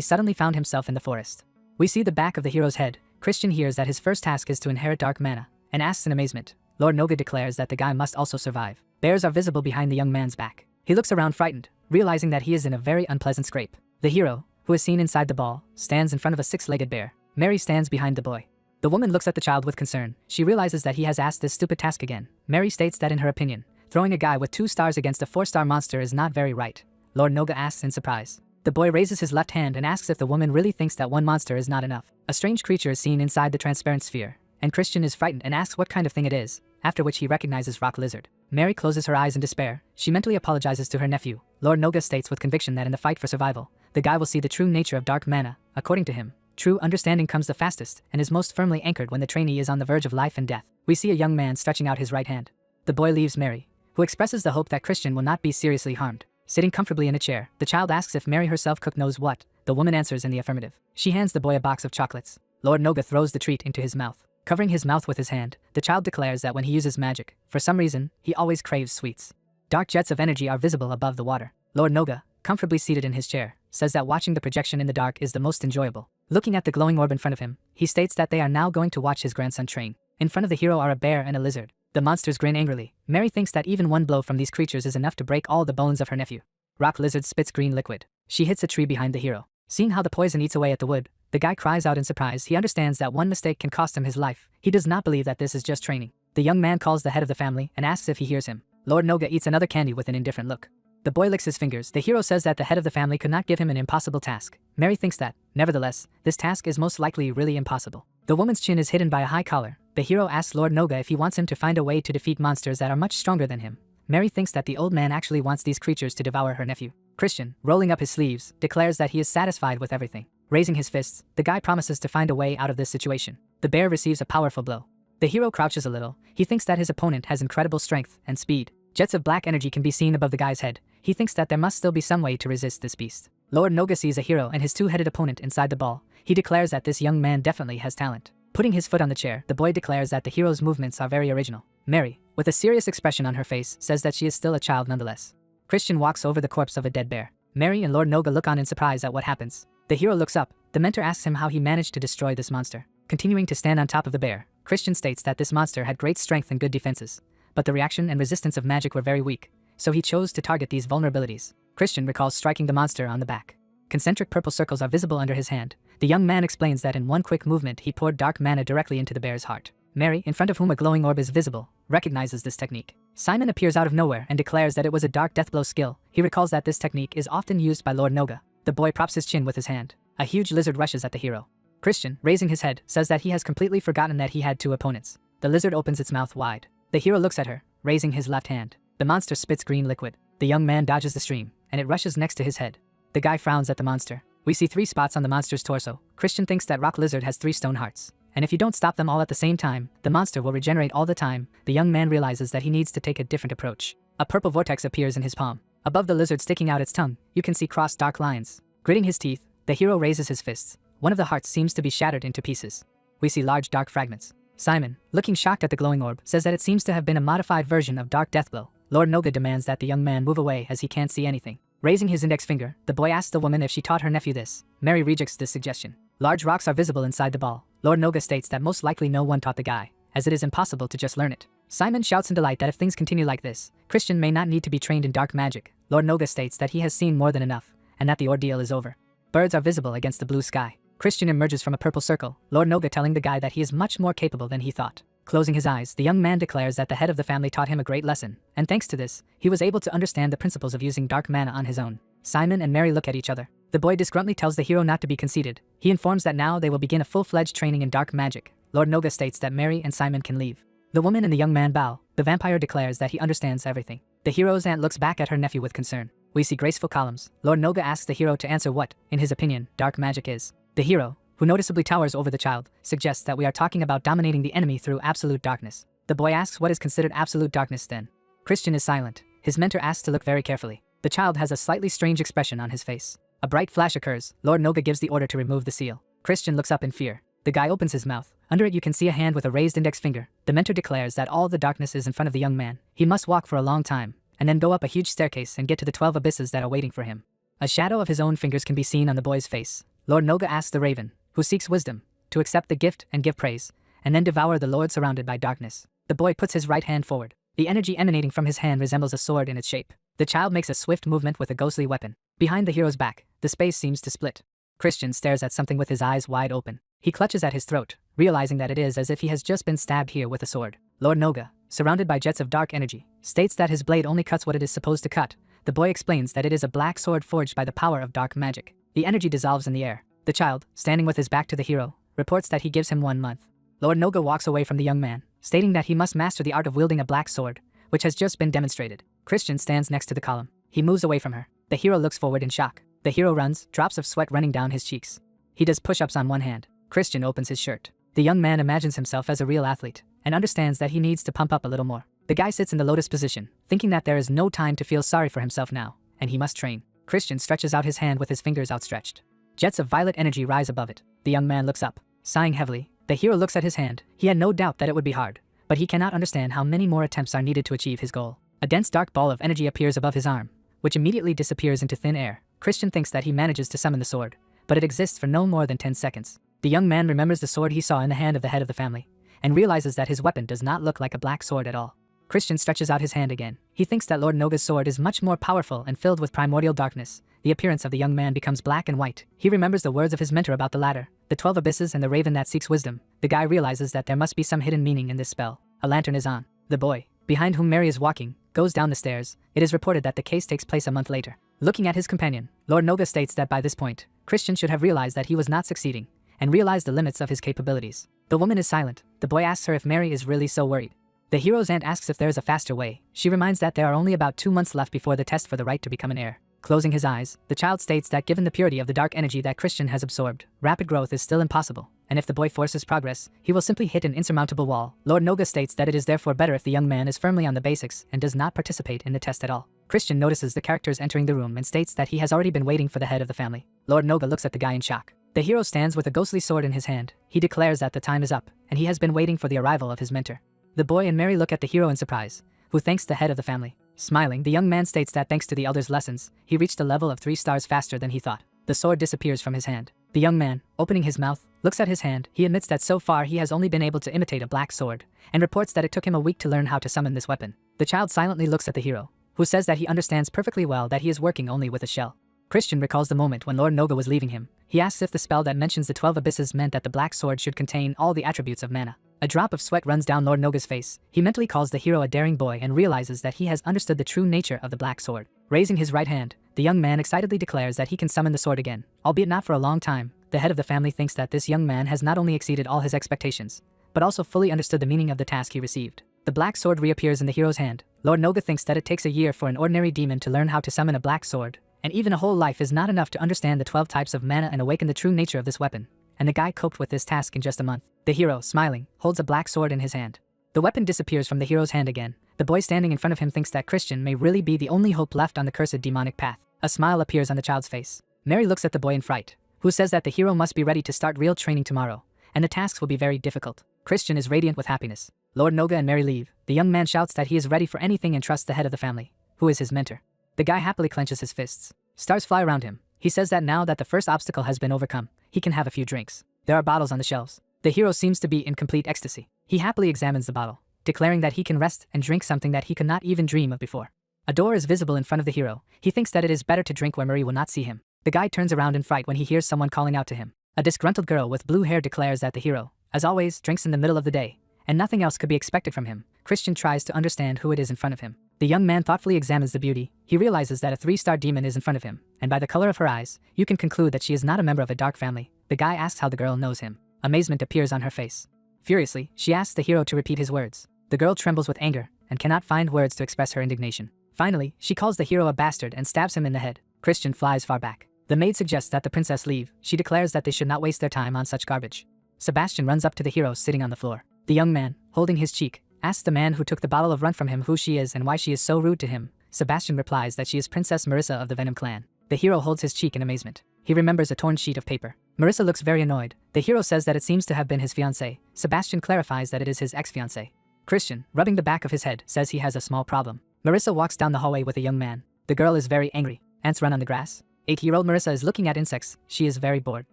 suddenly found himself in the forest. We see the back of the hero's head. Christian hears that his first task is to inherit dark mana, and asks in amazement. Lord Noga declares that the guy must also survive. Bears are visible behind the young man's back. He looks around frightened, realizing that he is in a very unpleasant scrape. The hero, who is seen inside the ball, stands in front of a six-legged bear. Mary stands behind the boy. The woman looks at the child with concern. She realizes that he has asked this stupid task again. Mary states that in her opinion, throwing a guy with 2 stars against a 4-star monster is not very right. Lord Noga asks in surprise. The boy raises his left hand and asks if the woman really thinks that 1 monster is not enough. A strange creature is seen inside the transparent sphere, and Christian is frightened and asks what kind of thing it is, after which he recognizes Rock Lizard. Mary closes her eyes in despair. She mentally apologizes to her nephew. Lord Noga states with conviction that in the fight for survival, the guy will see the true nature of dark mana. According to him, true understanding comes the fastest and is most firmly anchored when the trainee is on the verge of life and death. We see a young man stretching out his right hand. The boy leaves Mary, who expresses the hope that Christian will not be seriously harmed. Sitting comfortably in a chair, the child asks if Mary herself cooked knows what. The woman answers in the affirmative. She hands the boy a box of chocolates. Lord Noga throws the treat into his mouth. Covering his mouth with his hand, the child declares that when he uses magic, for some reason, he always craves sweets. Dark jets of energy are visible above the water. Lord Noga, comfortably seated in his chair, says that watching the projection in the dark is the most enjoyable. Looking at the glowing orb in front of him, he states that they are now going to watch his grandson train. In front of the hero are a bear and a lizard. The monsters grin angrily. Mary thinks that even one blow from these creatures is enough to break all the bones of her nephew. Rock Lizard spits green liquid. She hits a tree behind the hero. Seeing how the poison eats away at the wood, the guy cries out in surprise. He understands that one mistake can cost him his life. He does not believe that this is just training. The young man calls the head of the family and asks if he hears him. Lord Noga eats another candy with an indifferent look. The boy licks his fingers. The hero says that the head of the family could not give him an impossible task. Mary thinks that, nevertheless, this task is most likely really impossible. The woman's chin is hidden by a high collar. The hero asks Lord Noga if he wants him to find a way to defeat monsters that are much stronger than him. Mary thinks that the old man actually wants these creatures to devour her nephew. Christian, rolling up his sleeves, declares that he is satisfied with everything. Raising his fists, the guy promises to find a way out of this situation. The bear receives a powerful blow. The hero crouches a little. He thinks that his opponent has incredible strength and speed. Jets of black energy can be seen above the guy's head. He thinks that there must still be some way to resist this beast. Lord Noga sees a hero and his 2-headed opponent inside the ball. He declares that this young man definitely has talent. Putting his foot on the chair, the boy declares that the hero's movements are very original. Mary, with a serious expression on her face, says that she is still a child nonetheless. Christian walks over the corpse of a dead bear. Mary and Lord Noga look on in surprise at what happens. The hero looks up. The mentor asks him how he managed to destroy this monster. Continuing to stand on top of the bear, Christian states that this monster had great strength and good defenses, but the reaction and resistance of magic were very weak, so he chose to target these vulnerabilities. Christian recalls striking the monster on the back. Concentric purple circles are visible under his hand. The young man explains that in one quick movement he poured dark mana directly into the bear's heart. Mary, in front of whom a glowing orb is visible, recognizes this technique. Simon appears out of nowhere and declares that it was a dark deathblow skill. He recalls that this technique is often used by Lord Noga. The boy props his chin with his hand. A huge lizard rushes at the hero. Christian, raising his head, says that he has completely forgotten that he had 2 opponents. The lizard opens its mouth wide. The hero looks at her, raising his left hand. The monster spits green liquid. The young man dodges the stream, and it rushes next to his head. The guy frowns at the monster. We see 3 spots on the monster's torso. Christian thinks that Rock Lizard has 3 stone hearts, and if you don't stop them all at the same time, the monster will regenerate all the time. The young man realizes that he needs to take a different approach. A purple vortex appears in his palm. Above the lizard sticking out its tongue, you can see crossed dark lines. Gritting his teeth, the hero raises his fists. One of the hearts seems to be shattered into pieces. We see large dark fragments. Simon, looking shocked at the glowing orb, says that it seems to have been a modified version of Dark Deathblow. Lord Noga demands that the young man move away as he can't see anything. Raising his index finger, the boy asks the woman if she taught her nephew this. Mary rejects this suggestion. Large rocks are visible inside the ball. Lord Noga states that most likely no one taught the guy, as it is impossible to just learn it. Simon shouts in delight that if things continue like this, Christian may not need to be trained in dark magic. Lord Noga states that he has seen more than enough, and that the ordeal is over. Birds are visible against the blue sky. Christian emerges from a purple circle, Lord Noga telling the guy that he is much more capable than he thought. Closing his eyes, the young man declares that the head of the family taught him a great lesson, and thanks to this, he was able to understand the principles of using dark mana on his own. Simon and Mary look at each other. The boy disgruntledly tells the hero not to be conceited. He informs that now they will begin a full-fledged training in dark magic. Lord Noga states that Mary and Simon can leave. The woman and the young man bow. The vampire declares that he understands everything. The hero's aunt looks back at her nephew with concern. We see graceful columns. Lord Noga asks the hero to answer what, in his opinion, dark magic is. The hero, who noticeably towers over the child, suggests that we are talking about dominating the enemy through absolute darkness. The boy asks what is considered absolute darkness then. Christian is silent. His mentor asks to look very carefully. The child has a slightly strange expression on his face. A bright flash occurs. Lord Noga gives the order to remove the seal. Christian looks up in fear. The guy opens his mouth. Under it you can see a hand with a raised index finger. The mentor declares that all the darkness is in front of the young man. He must walk for a long time, and then go up a huge staircase and get to the 12 abysses that are waiting for him. A shadow of his own fingers can be seen on the boy's face. Lord Noga asks the raven, who seeks wisdom, to accept the gift and give praise, and then devour the lord surrounded by darkness. The boy puts his right hand forward. The energy emanating from his hand resembles a sword in its shape. The child makes a swift movement with a ghostly weapon. Behind the hero's back, the space seems to split. Christian stares at something with his eyes wide open. He clutches at his throat, realizing that it is as if he has just been stabbed here with a sword. Lord Noga, surrounded by jets of dark energy, states that his blade only cuts what it is supposed to cut. The boy explains that it is a black sword forged by the power of dark magic. The energy dissolves in the air. The child, standing with his back to the hero, reports that he gives him 1 month. Lord Noga walks away from the young man, stating that he must master the art of wielding a black sword, which has just been demonstrated. Christian stands next to the column. He moves away from her. The hero looks forward in shock. The hero runs, drops of sweat running down his cheeks. He does push-ups on one hand. Christian opens his shirt. The young man imagines himself as a real athlete, and understands that he needs to pump up a little more. The guy sits in the lotus position, thinking that there is no time to feel sorry for himself now, and he must train. Christian stretches out his hand with his fingers outstretched. Jets of violet energy rise above it. The young man looks up. Sighing heavily, the hero looks at his hand. He had no doubt that it would be hard, but he cannot understand how many more attempts are needed to achieve his goal. A dense dark ball of energy appears above his arm, which immediately disappears into thin air. Christian thinks that he manages to summon the sword, but it exists for no more than 10 seconds. The young man remembers the sword he saw in the hand of the head of the family, and realizes that his weapon does not look like a black sword at all. Christian stretches out his hand again. He thinks that Lord Noga's sword is much more powerful and filled with primordial darkness. The appearance of the young man becomes black and white. He remembers the words of his mentor about the ladder, the 12 abysses and the raven that seeks wisdom. The guy realizes that there must be some hidden meaning in this spell. A lantern is on. The boy, behind whom Mary is walking, goes down the stairs. It is reported that the case takes place a month later. Looking at his companion, Lord Noga states that by this point, Christian should have realized that he was not succeeding, and realized the limits of his capabilities. The woman is silent. The boy asks her if Mary is really so worried. The hero's aunt asks if there is a faster way. She reminds that there are only about 2 months left before the test for the right to become an heir. Closing his eyes, the child states that given the purity of the dark energy that Christian has absorbed, rapid growth is still impossible, and if the boy forces progress, he will simply hit an insurmountable wall. Lord Noga states that it is therefore better if the young man is firmly on the basics and does not participate in the test at all. Christian notices the characters entering the room and states that he has already been waiting for the head of the family. Lord Noga looks at the guy in shock. The hero stands with a ghostly sword in his hand. He declares that the time is up, and he has been waiting for the arrival of his mentor. The boy and Mary look at the hero in surprise, who thanks the head of the family. Smiling, the young man states that thanks to the elder's lessons, he reached a level of 3 stars faster than he thought. The sword disappears from his hand. The young man, opening his mouth, looks at his hand. He admits that so far he has only been able to imitate a black sword, and reports that it took him a week to learn how to summon this weapon. The child silently looks at the hero, who says that he understands perfectly well that he is working only with a shell. Christian recalls the moment when Lord Noga was leaving him. He asks if the spell that mentions the 12 abysses meant that the black sword should contain all the attributes of mana. A drop of sweat runs down Lord Noga's face. He mentally calls the hero a daring boy and realizes that he has understood the true nature of the black sword. Raising his right hand, the young man excitedly declares that he can summon the sword again, albeit not for a long time. The head of the family thinks that this young man has not only exceeded all his expectations, but also fully understood the meaning of the task he received. The black sword reappears in the hero's hand. Lord Noga thinks that it takes a year for an ordinary demon to learn how to summon a black sword, and even a whole life is not enough to understand the 12 types of mana and awaken the true nature of this weapon. And the guy coped with this task in just a month. The hero, smiling, holds a black sword in his hand. The weapon disappears from the hero's hand again. The boy standing in front of him thinks that Christian may really be the only hope left on the cursed demonic path. A smile appears on the child's face. Mary looks at the boy in fright, who says that the hero must be ready to start real training tomorrow, and the tasks will be very difficult. Christian is radiant with happiness. Lord Noga and Mary leave. The young man shouts that he is ready for anything and trusts the head of the family, who is his mentor. The guy happily clenches his fists. Stars fly around him. He says that now that the first obstacle has been overcome, he can have a few drinks. There are bottles on the shelves. The hero seems to be in complete ecstasy. He happily examines the bottle, declaring that he can rest and drink something that he could not even dream of before. A door is visible in front of the hero. He thinks that it is better to drink where Marie will not see him. The guy turns around in fright when he hears someone calling out to him. A disgruntled girl with blue hair declares that the hero, as always, drinks in the middle of the day, and nothing else could be expected from him. Christian tries to understand who it is in front of him. The young man thoughtfully examines the beauty. He realizes that a 3-star demon is in front of him, and by the color of her eyes, you can conclude that she is not a member of a dark family. The guy asks how the girl knows him. Amazement appears on her face. Furiously, she asks the hero to repeat his words. The girl trembles with anger and cannot find words to express her indignation. Finally, she calls the hero a bastard and stabs him in the head. Christian flies far back. The maid suggests that the princess leave. She declares that they should not waste their time on such garbage. Sebastian runs up to the hero sitting on the floor. The young man, holding his cheek, asks the man who took the bottle of rum from him who she is and why she is so rude to him, Sebastian replies that she is Princess Marissa of the Venom clan. The hero holds his cheek in amazement. He remembers a torn sheet of paper. Marissa looks very annoyed. The hero says that it seems to have been his fiancée. Sebastian clarifies that it is his ex-fiancée. Christian, rubbing the back of his head, says he has a small problem. Marissa walks down the hallway with a young man. The girl is very angry. Ants run on the grass. 8-year-old Marissa is looking at insects. She is very bored.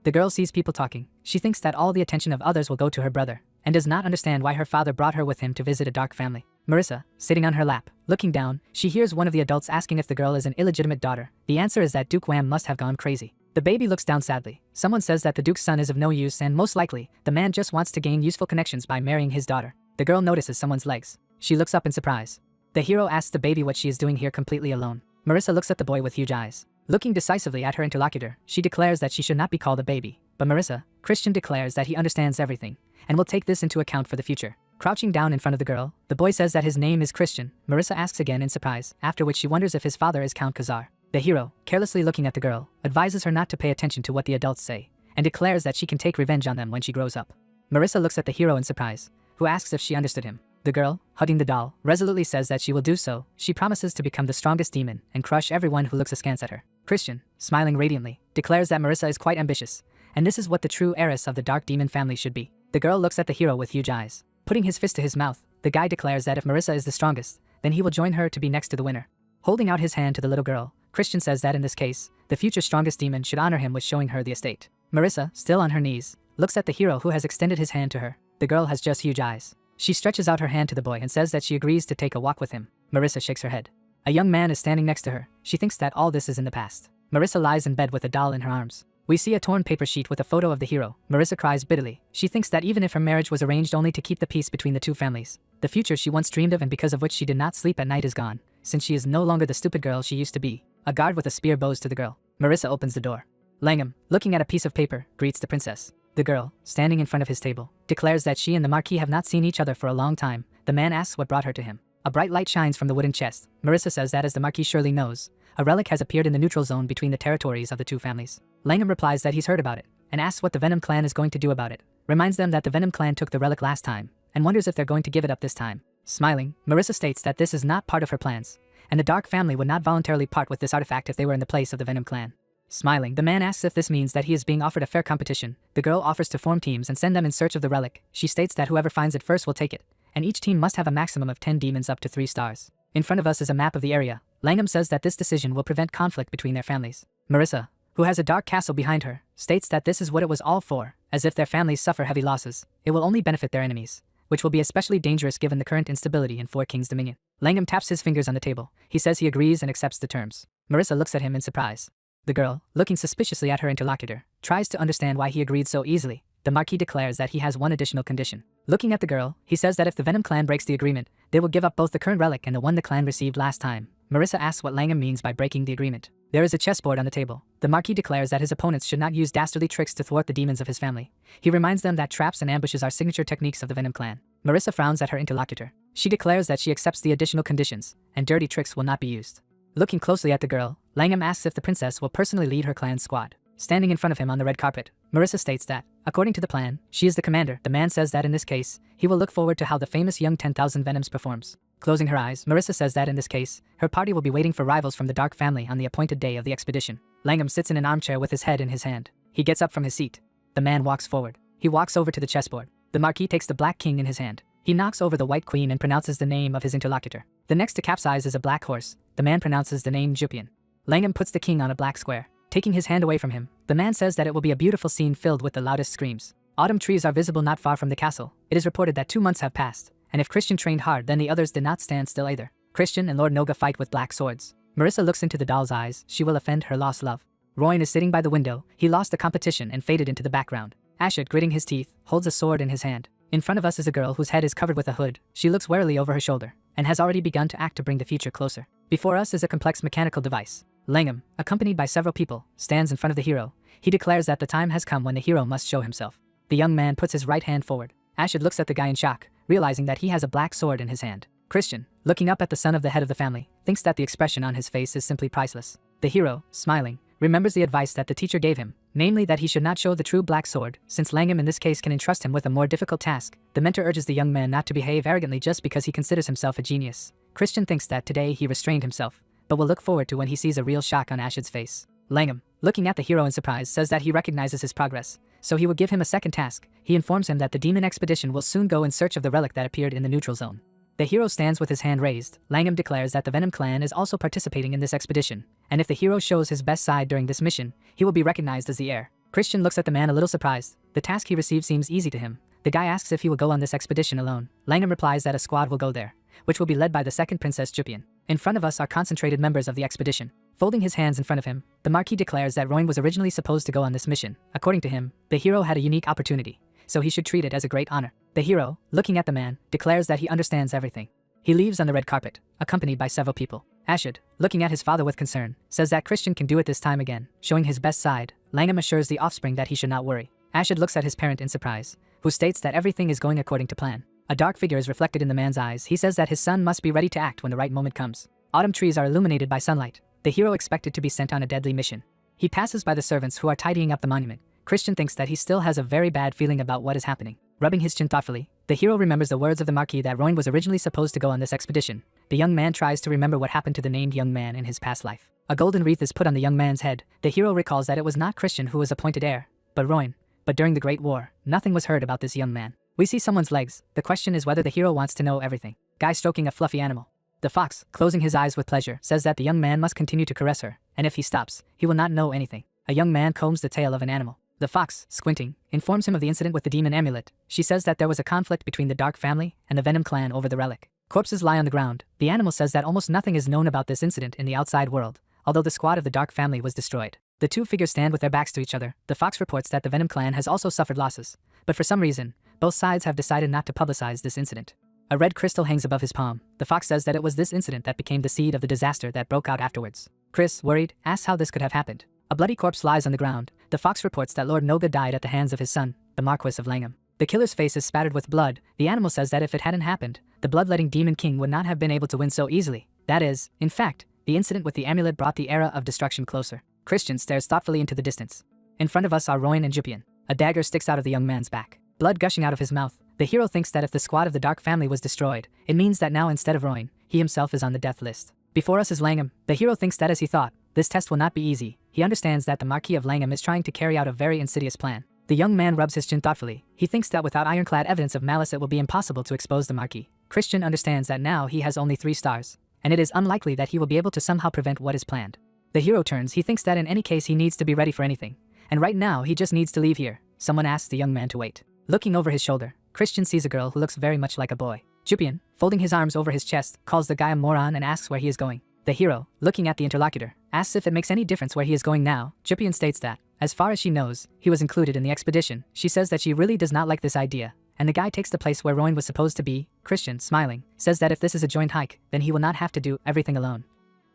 The girl sees people talking. She thinks that all the attention of others will go to her brother, and does not understand why her father brought her with him to visit a dark family. Marissa, sitting on her lap, looking down, she hears one of the adults asking if the girl is an illegitimate daughter. The answer is that Duke Wham must have gone crazy. The baby looks down sadly. Someone says that the Duke's son is of no use and most likely, the man just wants to gain useful connections by marrying his daughter. The girl notices someone's legs. She looks up in surprise. The hero asks the baby what she is doing here completely alone. Marissa looks at the boy with huge eyes. Looking decisively at her interlocutor, she declares that she should not be called a baby. But Marissa, Christian declares that he understands everything, and will take this into account for the future. Crouching down in front of the girl, the boy says that his name is Christian. Marissa asks again in surprise, after which she wonders if his father is Count Khazar. The hero, carelessly looking at the girl, advises her not to pay attention to what the adults say, and declares that she can take revenge on them when she grows up. Marissa looks at the hero in surprise, who asks if she understood him. The girl, hugging the doll, resolutely says that she will do so. She promises to become the strongest demon and crush everyone who looks askance at her. Christian, smiling radiantly, declares that Marissa is quite ambitious, and this is what the true heiress of the dark demon family should be. The girl looks at the hero with huge eyes. Putting his fist to his mouth, the guy declares that if Marissa is the strongest, then he will join her to be next to the winner. Holding out his hand to the little girl, Christian says that in this case, the future strongest demon should honor him with showing her the estate. Marissa, still on her knees, looks at the hero who has extended his hand to her. The girl has just huge eyes. She stretches out her hand to the boy and says that she agrees to take a walk with him. Marissa shakes her head. A young man is standing next to her. She thinks that all this is in the past. Marissa lies in bed with a doll in her arms. We see a torn paper sheet with a photo of the hero. Marissa cries bitterly. She thinks that even if her marriage was arranged only to keep the peace between the two families, the future she once dreamed of and because of which she did not sleep at night is gone, since she is no longer the stupid girl she used to be. A guard with a spear bows to the girl. Marissa opens the door. Langham, looking at a piece of paper, greets the princess. The girl, standing in front of his table, declares that she and the Marquis have not seen each other for a long time. The man asks what brought her to him. A bright light shines from the wooden chest. Marissa says that as the Marquis surely knows, a relic has appeared in the neutral zone between the territories of the two families. Langham replies that he's heard about it, and asks what the Venom clan is going to do about it. Reminds them that the Venom clan took the relic last time, and wonders if they're going to give it up this time. Smiling, Marissa states that this is not part of her plans, and the Dark family would not voluntarily part with this artifact if they were in the place of the Venom clan. Smiling, the man asks if this means that he is being offered a fair competition. The girl offers to form teams and send them in search of the relic. She states that whoever finds it first will take it, and each team must have a maximum of 10 demons up to 3 stars. In front of us is a map of the area. Langham says that this decision will prevent conflict between their families. Marissa, who has a dark castle behind her, states that this is what it was all for, as if their families suffer heavy losses, it will only benefit their enemies, which will be especially dangerous given the current instability in Four Kings Dominion. Langham taps his fingers on the table. He says he agrees and accepts the terms. Marissa looks at him in surprise. The girl, looking suspiciously at her interlocutor, tries to understand why he agreed so easily. The Marquis declares that he has one additional condition. Looking at the girl, he says that if the Venom clan breaks the agreement, they will give up both the current relic and the one the clan received last time. Marissa asks what Langham means by breaking the agreement. There is a chessboard on the table. The Marquis declares that his opponents should not use dastardly tricks to thwart the demons of his family. He reminds them that traps and ambushes are signature techniques of the Venom clan. Marissa frowns at her interlocutor. She declares that she accepts the additional conditions, and dirty tricks will not be used. Looking closely at the girl, Langham asks if the princess will personally lead her clan's squad. Standing in front of him on the red carpet, Marissa states that, according to the plan, she is the commander. The man says that in this case, he will look forward to how the famous young 10,000 Venoms performs. Closing her eyes, Marissa says that in this case, her party will be waiting for rivals from the Dark family on the appointed day of the expedition. Langham sits in an armchair with his head in his hand. He gets up from his seat. The man walks forward. He walks over to the chessboard. The Marquis takes the black king in his hand. He knocks over the white queen and pronounces the name of his interlocutor. The next to capsize is a black horse. The man pronounces the name Jupian. Langham puts the king on a black square. Taking his hand away from him, the man says that it will be a beautiful scene filled with the loudest screams. Autumn trees are visible not far from the castle. It is reported that 2 months have passed, and if Christian trained hard, then the others did not stand still either. Christian and Lord Noga fight with black swords. Marissa looks into the doll's eyes. She will offend her lost love. Royan is sitting by the window. He lost the competition and faded into the background. Ashit, gritting his teeth, holds a sword in his hand. In front of us is a girl whose head is covered with a hood. She looks warily over her shoulder, and has already begun to act to bring the future closer. Before us is a complex mechanical device. Langham, accompanied by several people, stands in front of the hero. He declares that the time has come when the hero must show himself. The young man puts his right hand forward. Ashit looks at the guy in shock, realizing that he has a black sword in his hand. Christian, looking up at the son of the head of the family, thinks that the expression on his face is simply priceless. The hero, smiling, remembers the advice that the teacher gave him, namely that he should not show the true black sword, since Langham in this case can entrust him with a more difficult task. The mentor urges the young man not to behave arrogantly just because he considers himself a genius. Christian thinks that today he restrained himself, but will look forward to when he sees a real shock on Ashid's face. Langham, looking at the hero in surprise, says that he recognizes his progress, so he will give him a second task. He informs him that the demon expedition will soon go in search of the relic that appeared in the neutral zone. The hero stands with his hand raised. Langham declares that the Venom clan is also participating in this expedition, and if the hero shows his best side during this mission, he will be recognized as the heir. Christian looks at the man a little surprised. The task he received seems easy to him. The guy asks if he will go on this expedition alone. Langham replies that a squad will go there, which will be led by the second Princess Jupian. In front of us are concentrated members of the expedition. Folding his hands in front of him, the Marquis declares that Roin was originally supposed to go on this mission. According to him, the hero had a unique opportunity, so he should treat it as a great honor. The hero, looking at the man, declares that he understands everything. He leaves on the red carpet, accompanied by several people. Ashid, looking at his father with concern, says that Christian can do it this time again, showing his best side. Langham assures the offspring that he should not worry. Ashid looks at his parent in surprise, who states that everything is going according to plan. A dark figure is reflected in the man's eyes. He says that his son must be ready to act when the right moment comes. Autumn trees are illuminated by sunlight. The hero expected to be sent on a deadly mission. He passes by the servants who are tidying up the monument. Christian thinks that he still has a very bad feeling about what is happening. Rubbing his chin thoughtfully, the hero remembers the words of the Marquis that Roin was originally supposed to go on this expedition. The young man tries to remember what happened to the named young man in his past life. A golden wreath is put on the young man's head. The hero recalls that it was not Christian who was appointed heir, but Roin. But during the Great War, nothing was heard about this young man. We see someone's legs. The question is whether the hero wants to know everything. Guy stroking a fluffy animal. The fox, closing his eyes with pleasure, says that the young man must continue to caress her, and if he stops, he will not know anything. A young man combs the tail of an animal. The fox, squinting, informs him of the incident with the demon amulet. She says that there was a conflict between the Dark family and the Venom clan over the relic. Corpses lie on the ground. The animal says that almost nothing is known about this incident in the outside world, although the squad of the Dark family was destroyed. The two figures stand with their backs to each other. The fox reports that the Venom clan has also suffered losses, but for some reason, both sides have decided not to publicize this incident. A red crystal hangs above his palm. The fox says that it was this incident that became the seed of the disaster that broke out afterwards. Chris, worried, asks how this could have happened. A bloody corpse lies on the ground. The fox reports that Lord Noga died at the hands of his son, the Marquis of Langham. The killer's face is spattered with blood. The animal says that if it hadn't happened, the bloodletting demon king would not have been able to win so easily. That is, in fact, the incident with the amulet brought the era of destruction closer. Christian stares thoughtfully into the distance. In front of us are Roin and Jupian. A dagger sticks out of the young man's back, blood gushing out of his mouth. The hero thinks that if the squad of the Dark family was destroyed, it means that now instead of Roin, he himself is on the death list. Before us is Langham. The hero thinks that as he thought, this test will not be easy. He understands that the Marquis of Langham is trying to carry out a very insidious plan. The young man rubs his chin thoughtfully. He thinks that without ironclad evidence of malice it will be impossible to expose the Marquis. Christian understands that now he has only 3 stars, and it is unlikely that he will be able to somehow prevent what is planned. The hero turns. He thinks that in any case he needs to be ready for anything, and right now he just needs to leave here. Someone asks the young man to wait. Looking over his shoulder, Christian sees a girl who looks very much like a boy. Jupian, folding his arms over his chest, calls the guy a moron and asks where he is going. The hero, looking at the interlocutor, asks if it makes any difference where he is going now. Jupian states that, as far as she knows, he was included in the expedition. She says that she really does not like this idea, and the guy takes the place where Roin was supposed to be. Christian, smiling, says that if this is a joint hike, then he will not have to do everything alone.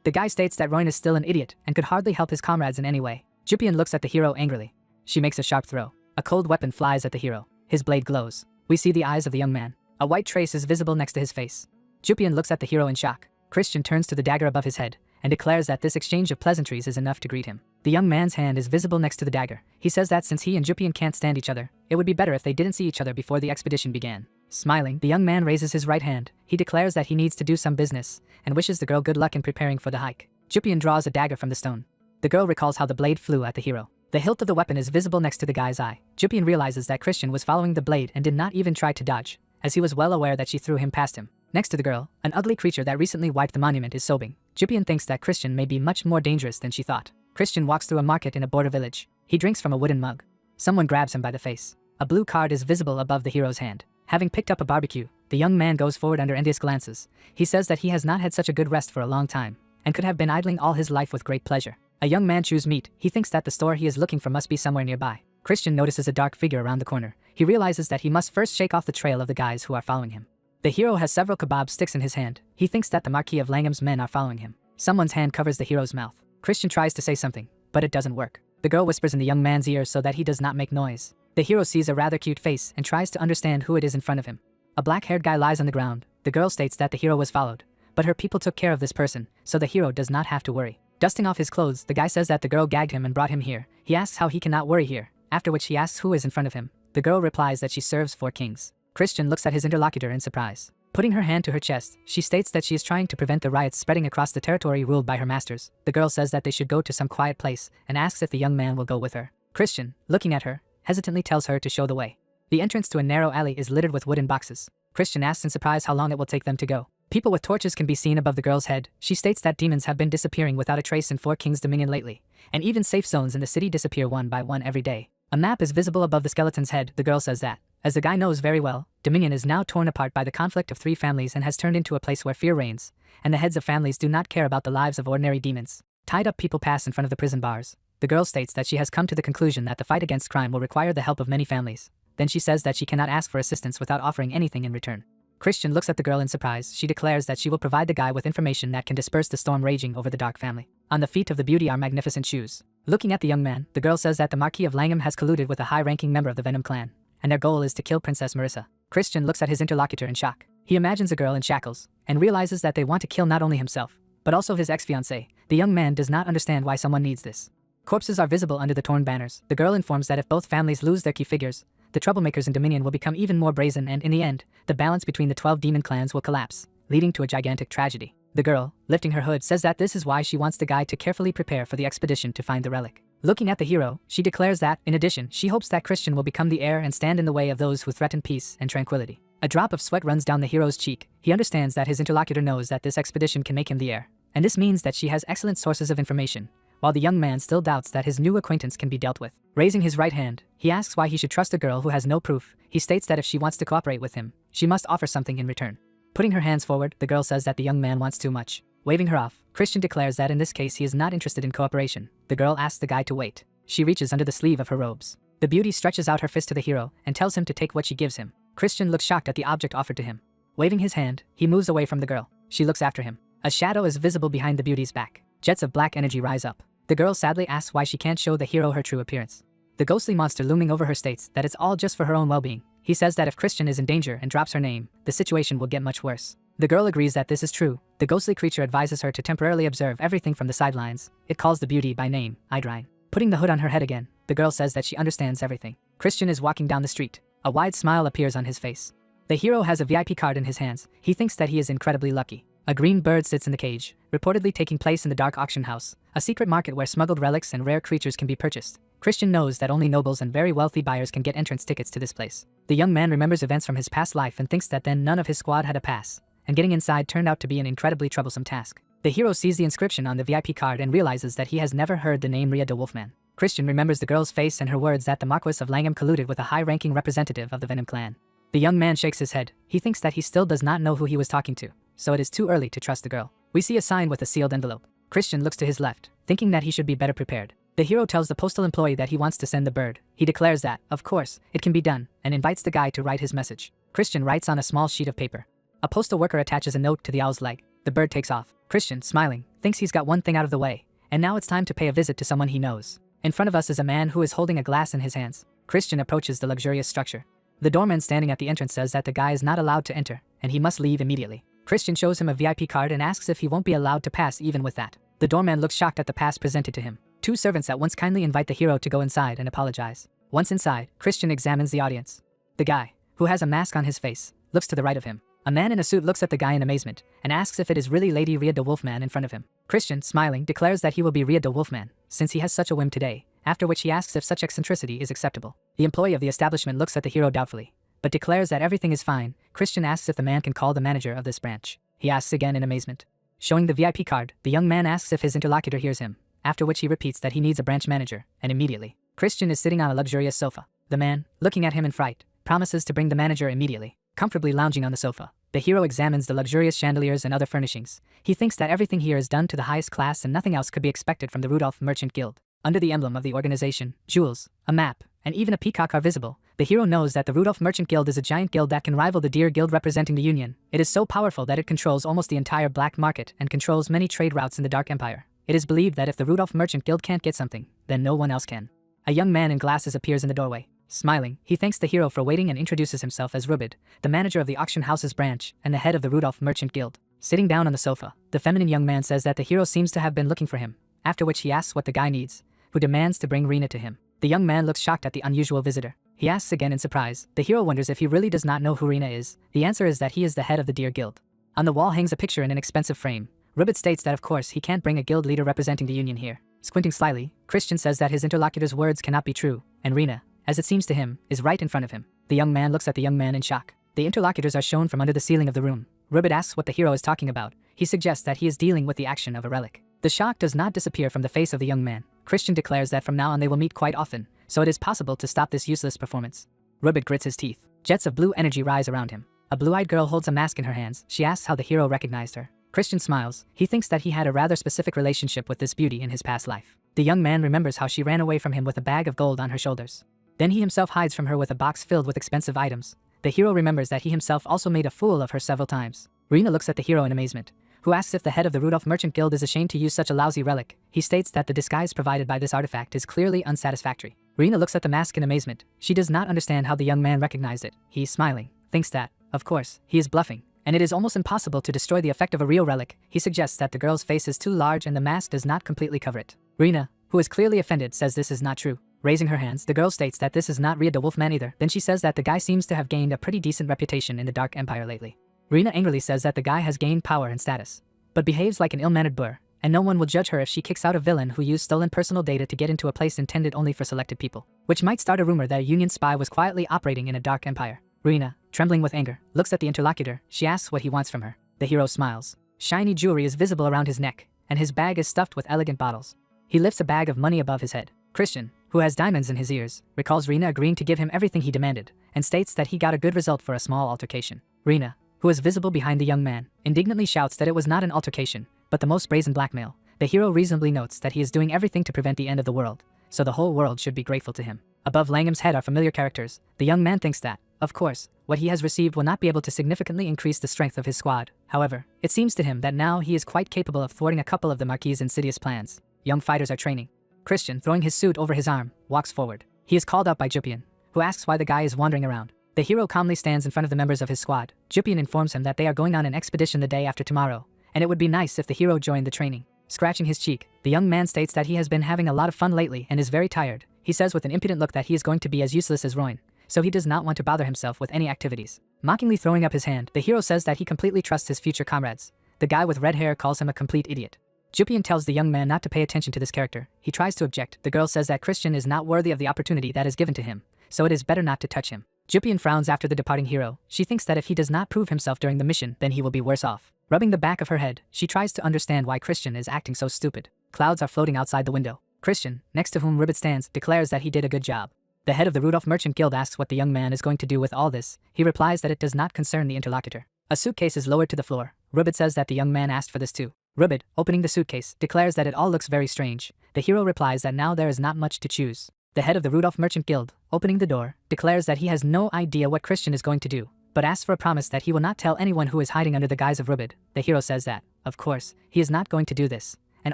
The guy states that Roin is still an idiot and could hardly help his comrades in any way. Jupian looks at the hero angrily. She makes a sharp throw. A cold weapon flies at the hero. His blade glows. We see the eyes of the young man. A white trace is visible next to his face. Jupian looks at the hero in shock. Christian turns to the dagger above his head and declares that this exchange of pleasantries is enough to greet him. The young man's hand is visible next to the dagger. He says that since he and Jupian can't stand each other, it would be better if they didn't see each other before the expedition began. Smiling, the young man raises his right hand. He declares that he needs to do some business and wishes the girl good luck in preparing for the hike. Jupian draws a dagger from the stone. The girl recalls how the blade flew at the hero. The hilt of the weapon is visible next to the guy's eye. Jupian realizes that Christian was following the blade and did not even try to dodge, as he was well aware that she threw him past him. Next to the girl, an ugly creature that recently wiped the monument is sobbing. Jupian thinks that Christian may be much more dangerous than she thought. Christian walks through a market in a border village. He drinks from a wooden mug. Someone grabs him by the face. A blue card is visible above the hero's hand. Having picked up a barbecue, the young man goes forward under envious glances. He says that he has not had such a good rest for a long time, and could have been idling all his life with great pleasure. A young man chews meat. He thinks that the store he is looking for must be somewhere nearby. Christian notices a dark figure around the corner. He realizes that he must first shake off the trail of the guys who are following him. The hero has several kebab sticks in his hand. He thinks that the Marquis of Langham's men are following him. Someone's hand covers the hero's mouth. Christian tries to say something, but it doesn't work. The girl whispers in the young man's ear so that he does not make noise. The hero sees a rather cute face and tries to understand who it is in front of him. A black-haired guy lies on the ground. The girl states that the hero was followed, but her people took care of this person, so the hero does not have to worry. Dusting off his clothes, the guy says that the girl gagged him and brought him here. He asks how he cannot worry here, after which he asks who is in front of him. The girl replies that she serves 4 kings. Christian looks at his interlocutor in surprise. Putting her hand to her chest, she states that she is trying to prevent the riots spreading across the territory ruled by her masters. The girl says that they should go to some quiet place and asks if the young man will go with her. Christian, looking at her, hesitantly tells her to show the way. The entrance to a narrow alley is littered with wooden boxes. Christian asks in surprise how long it will take them to go. People with torches can be seen above the girl's head. She states that demons have been disappearing without a trace in Four Kings Dominion lately, and even safe zones in the city disappear one by one every day. A map is visible above the skeleton's head. The girl says that, as the guy knows very well, Dominion is now torn apart by the conflict of 3 families and has turned into a place where fear reigns, and the heads of families do not care about the lives of ordinary demons. Tied up people pass in front of the prison bars. The girl states that she has come to the conclusion that the fight against crime will require the help of many families. Then she says that she cannot ask for assistance without offering anything in return. Christian looks at the girl in surprise. She declares that she will provide the guy with information that can disperse the storm raging over the dark family. On the feet of the beauty are magnificent shoes. Looking at the young man, the girl says that the Marquis of Langham has colluded with a high-ranking member of the Venom clan, and their goal is to kill Princess Marissa. Christian looks at his interlocutor in shock. He imagines a girl in shackles, and realizes that they want to kill not only himself, but also his ex-fiancée. The young man does not understand why someone needs this. Corpses are visible under the torn banners. The girl informs that if both families lose their key figures, the troublemakers in Dominion will become even more brazen, and in the end, the balance between the 12 demon clans will collapse, leading to a gigantic tragedy. The girl, lifting her hood, says that this is why she wants the guy to carefully prepare for the expedition to find the relic. Looking at the hero, she declares that, in addition, she hopes that Christian will become the heir and stand in the way of those who threaten peace and tranquility. A drop of sweat runs down the hero's cheek. He understands that his interlocutor knows that this expedition can make him the heir, and this means that she has excellent sources of information, while the young man still doubts that his new acquaintance can be dealt with. Raising his right hand, he asks why he should trust a girl who has no proof. He states that if she wants to cooperate with him, she must offer something in return. Putting her hands forward, the girl says that the young man wants too much. Waving her off, Christian declares that in this case he is not interested in cooperation. The girl asks the guy to wait. She reaches under the sleeve of her robes. The beauty stretches out her fist to the hero and tells him to take what she gives him. Christian looks shocked at the object offered to him. Waving his hand, he moves away from the girl. She looks after him. A shadow is visible behind the beauty's back. Jets of black energy rise up. The girl sadly asks why she can't show the hero her true appearance. The ghostly monster looming over her states that it's all just for her own well-being. He says that if Christian is in danger and drops her name, the situation will get much worse. The girl agrees that this is true. The ghostly creature advises her to temporarily observe everything from the sidelines. It calls the beauty by name, Idrine. Putting the hood on her head again, the girl says that she understands everything. Christian is walking down the street. A wide smile appears on his face. The hero has a VIP card in his hands. He thinks that he is incredibly lucky. A green bird sits in the cage, reportedly taking place in the dark auction house, a secret market where smuggled relics and rare creatures can be purchased. Christian knows that only nobles and very wealthy buyers can get entrance tickets to this place. The young man remembers events from his past life and thinks that then none of his squad had a pass, and getting inside turned out to be an incredibly troublesome task. The hero sees the inscription on the VIP card and realizes that he has never heard the name Ria de Wolfman. Christian remembers the girl's face and her words that the Marquis of Langham colluded with a high-ranking representative of the Venom clan. The young man shakes his head. He thinks that he still does not know who he was talking to, so it is too early to trust the girl. We see a sign with a sealed envelope. Christian looks to his left, thinking that he should be better prepared. The hero tells the postal employee that he wants to send the bird. He declares that, of course, it can be done, and invites the guy to write his message. Christian writes on a small sheet of paper. A postal worker attaches a note to the owl's leg. The bird takes off. Christian, smiling, thinks he's got one thing out of the way, and now it's time to pay a visit to someone he knows. In front of us is a man who is holding a glass in his hands. Christian approaches the luxurious structure. The doorman standing at the entrance says that the guy is not allowed to enter, and he must leave immediately. Christian shows him a VIP card and asks if he won't be allowed to pass even with that. The doorman looks shocked at the pass presented to him. 2 servants at once kindly invite the hero to go inside and apologize. Once inside, Christian examines the audience. The guy, who has a mask on his face, looks to the right of him. A man in a suit looks at the guy in amazement and asks if it is really Lady Ria de Wolfman in front of him. Christian, smiling, declares that he will be Ria de Wolfman, since he has such a whim today, after which he asks if such eccentricity is acceptable. The employee of the establishment looks at the hero doubtfully, but declares that everything is fine. Christian asks if the man can call the manager of this branch. He asks again in amazement. Showing the VIP card, the young man asks if his interlocutor hears him, after which he repeats that he needs a branch manager, and immediately, Christian is sitting on a luxurious sofa. The man, looking at him in fright, promises to bring the manager immediately. Comfortably lounging on the sofa, the hero examines the luxurious chandeliers and other furnishings. He thinks that everything here is done to the highest class and nothing else could be expected from the Rudolph Merchant Guild. Under the emblem of the organization, jewels, a map, and even a peacock are visible. The hero knows that the Rudolph Merchant Guild is a giant guild that can rival the Deer Guild representing the Union. It is so powerful that it controls almost the entire black market and controls many trade routes in the Dark Empire. It is believed that if the Rudolph Merchant Guild can't get something, then no one else can. A young man in glasses appears in the doorway. Smiling, he thanks the hero for waiting and introduces himself as Rubid, the manager of the auction house's branch and the head of the Rudolph Merchant Guild. Sitting down on the sofa, the feminine young man says that the hero seems to have been looking for him, after which he asks what the guy needs, who demands to bring Rena to him. The young man looks shocked at the unusual visitor. He asks again in surprise. The hero wonders if he really does not know who Rina is. The answer is that he is the head of the Deer Guild. On the wall hangs a picture in an expensive frame. Ribbit states that of course he can't bring a guild leader representing the union here. Squinting slyly, Christian says that his interlocutor's words cannot be true, and Rina, as it seems to him, is right in front of him. The young man looks at the young man in shock. The interlocutors are shown from under the ceiling of the room. Ribbit asks what the hero is talking about. He suggests that he is dealing with the action of a relic. The shock does not disappear from the face of the young man. Christian declares that from now on they will meet quite often, so it is possible to stop this useless performance. Ribbit grits his teeth. Jets of blue energy rise around him. A blue-eyed girl holds a mask in her hands. She asks how the hero recognized her. Christian smiles. He thinks that he had a rather specific relationship with this beauty in his past life. The young man remembers how she ran away from him with a bag of gold on her shoulders. Then he himself hides from her with a box filled with expensive items. The hero remembers that he himself also made a fool of her several times. Rina looks at the hero in amazement, who asks if the head of the Rudolph Merchant Guild is ashamed to use such a lousy relic. He states that the disguise provided by this artifact is clearly unsatisfactory. Rina looks at the mask in amazement. She does not understand how the young man recognized it. He, smiling, thinks that, of course, he is bluffing, and it is almost impossible to destroy the effect of a real relic. He suggests that the girl's face is too large and the mask does not completely cover it. Rina, who is clearly offended, says this is not true. Raising her hands, the girl states that this is not Rhea the Wolfman either. Then she says that the guy seems to have gained a pretty decent reputation in the Dark Empire lately. Rina angrily says that the guy has gained power and status, but behaves like an ill-mannered boor, and no one will judge her if she kicks out a villain who used stolen personal data to get into a place intended only for selected people, which might start a rumor that a Union spy was quietly operating in a Dark Empire. Rina, trembling with anger, looks at the interlocutor. She asks what he wants from her. The hero smiles. Shiny jewelry is visible around his neck, and his bag is stuffed with elegant bottles. He lifts a bag of money above his head. Christian, who has diamonds in his ears, recalls Rina agreeing to give him everything he demanded, and states that he got a good result for a small altercation. Rina, who is visible behind the young man, indignantly shouts that it was not an altercation, but the most brazen blackmail. The hero reasonably notes that he is doing everything to prevent the end of the world, so the whole world should be grateful to him. Above Langham's head are familiar characters. The young man thinks that, of course, what he has received will not be able to significantly increase the strength of his squad. However, it seems to him that now he is quite capable of thwarting a couple of the Marquis' insidious plans. Young fighters are training. Christian, throwing his suit over his arm, walks forward. He is called up by Jupian, who asks why the guy is wandering around. The hero calmly stands in front of the members of his squad. Jupian informs him that they are going on an expedition the day after tomorrow, and it would be nice if the hero joined the training. Scratching his cheek, the young man states that he has been having a lot of fun lately and is very tired. He says with an impudent look that he is going to be as useless as Roin, so he does not want to bother himself with any activities. Mockingly throwing up his hand, the hero says that he completely trusts his future comrades. The guy with red hair calls him a complete idiot. Jupian tells the young man not to pay attention to this character. He tries to object. The girl says that Christian is not worthy of the opportunity that is given to him, so it is better not to touch him. Jupian frowns after the departing hero. She thinks that if he does not prove himself during the mission, then he will be worse off. Rubbing the back of her head, she tries to understand why Christian is acting so stupid. Clouds are floating outside the window. Christian, next to whom Ribbit stands, declares that he did a good job. The head of the Rudolph Merchant Guild asks what the young man is going to do with all this. He replies that it does not concern the interlocutor. A suitcase is lowered to the floor. Ribbit says that the young man asked for this too. Ribbit, opening the suitcase, declares that it all looks very strange. The hero replies that now there is not much to choose. The head of the Rudolph Merchant Guild, opening the door, declares that he has no idea what Christian is going to do, but asks for a promise that he will not tell anyone who is hiding under the guise of Ribbit. The hero says that, of course, he is not going to do this, and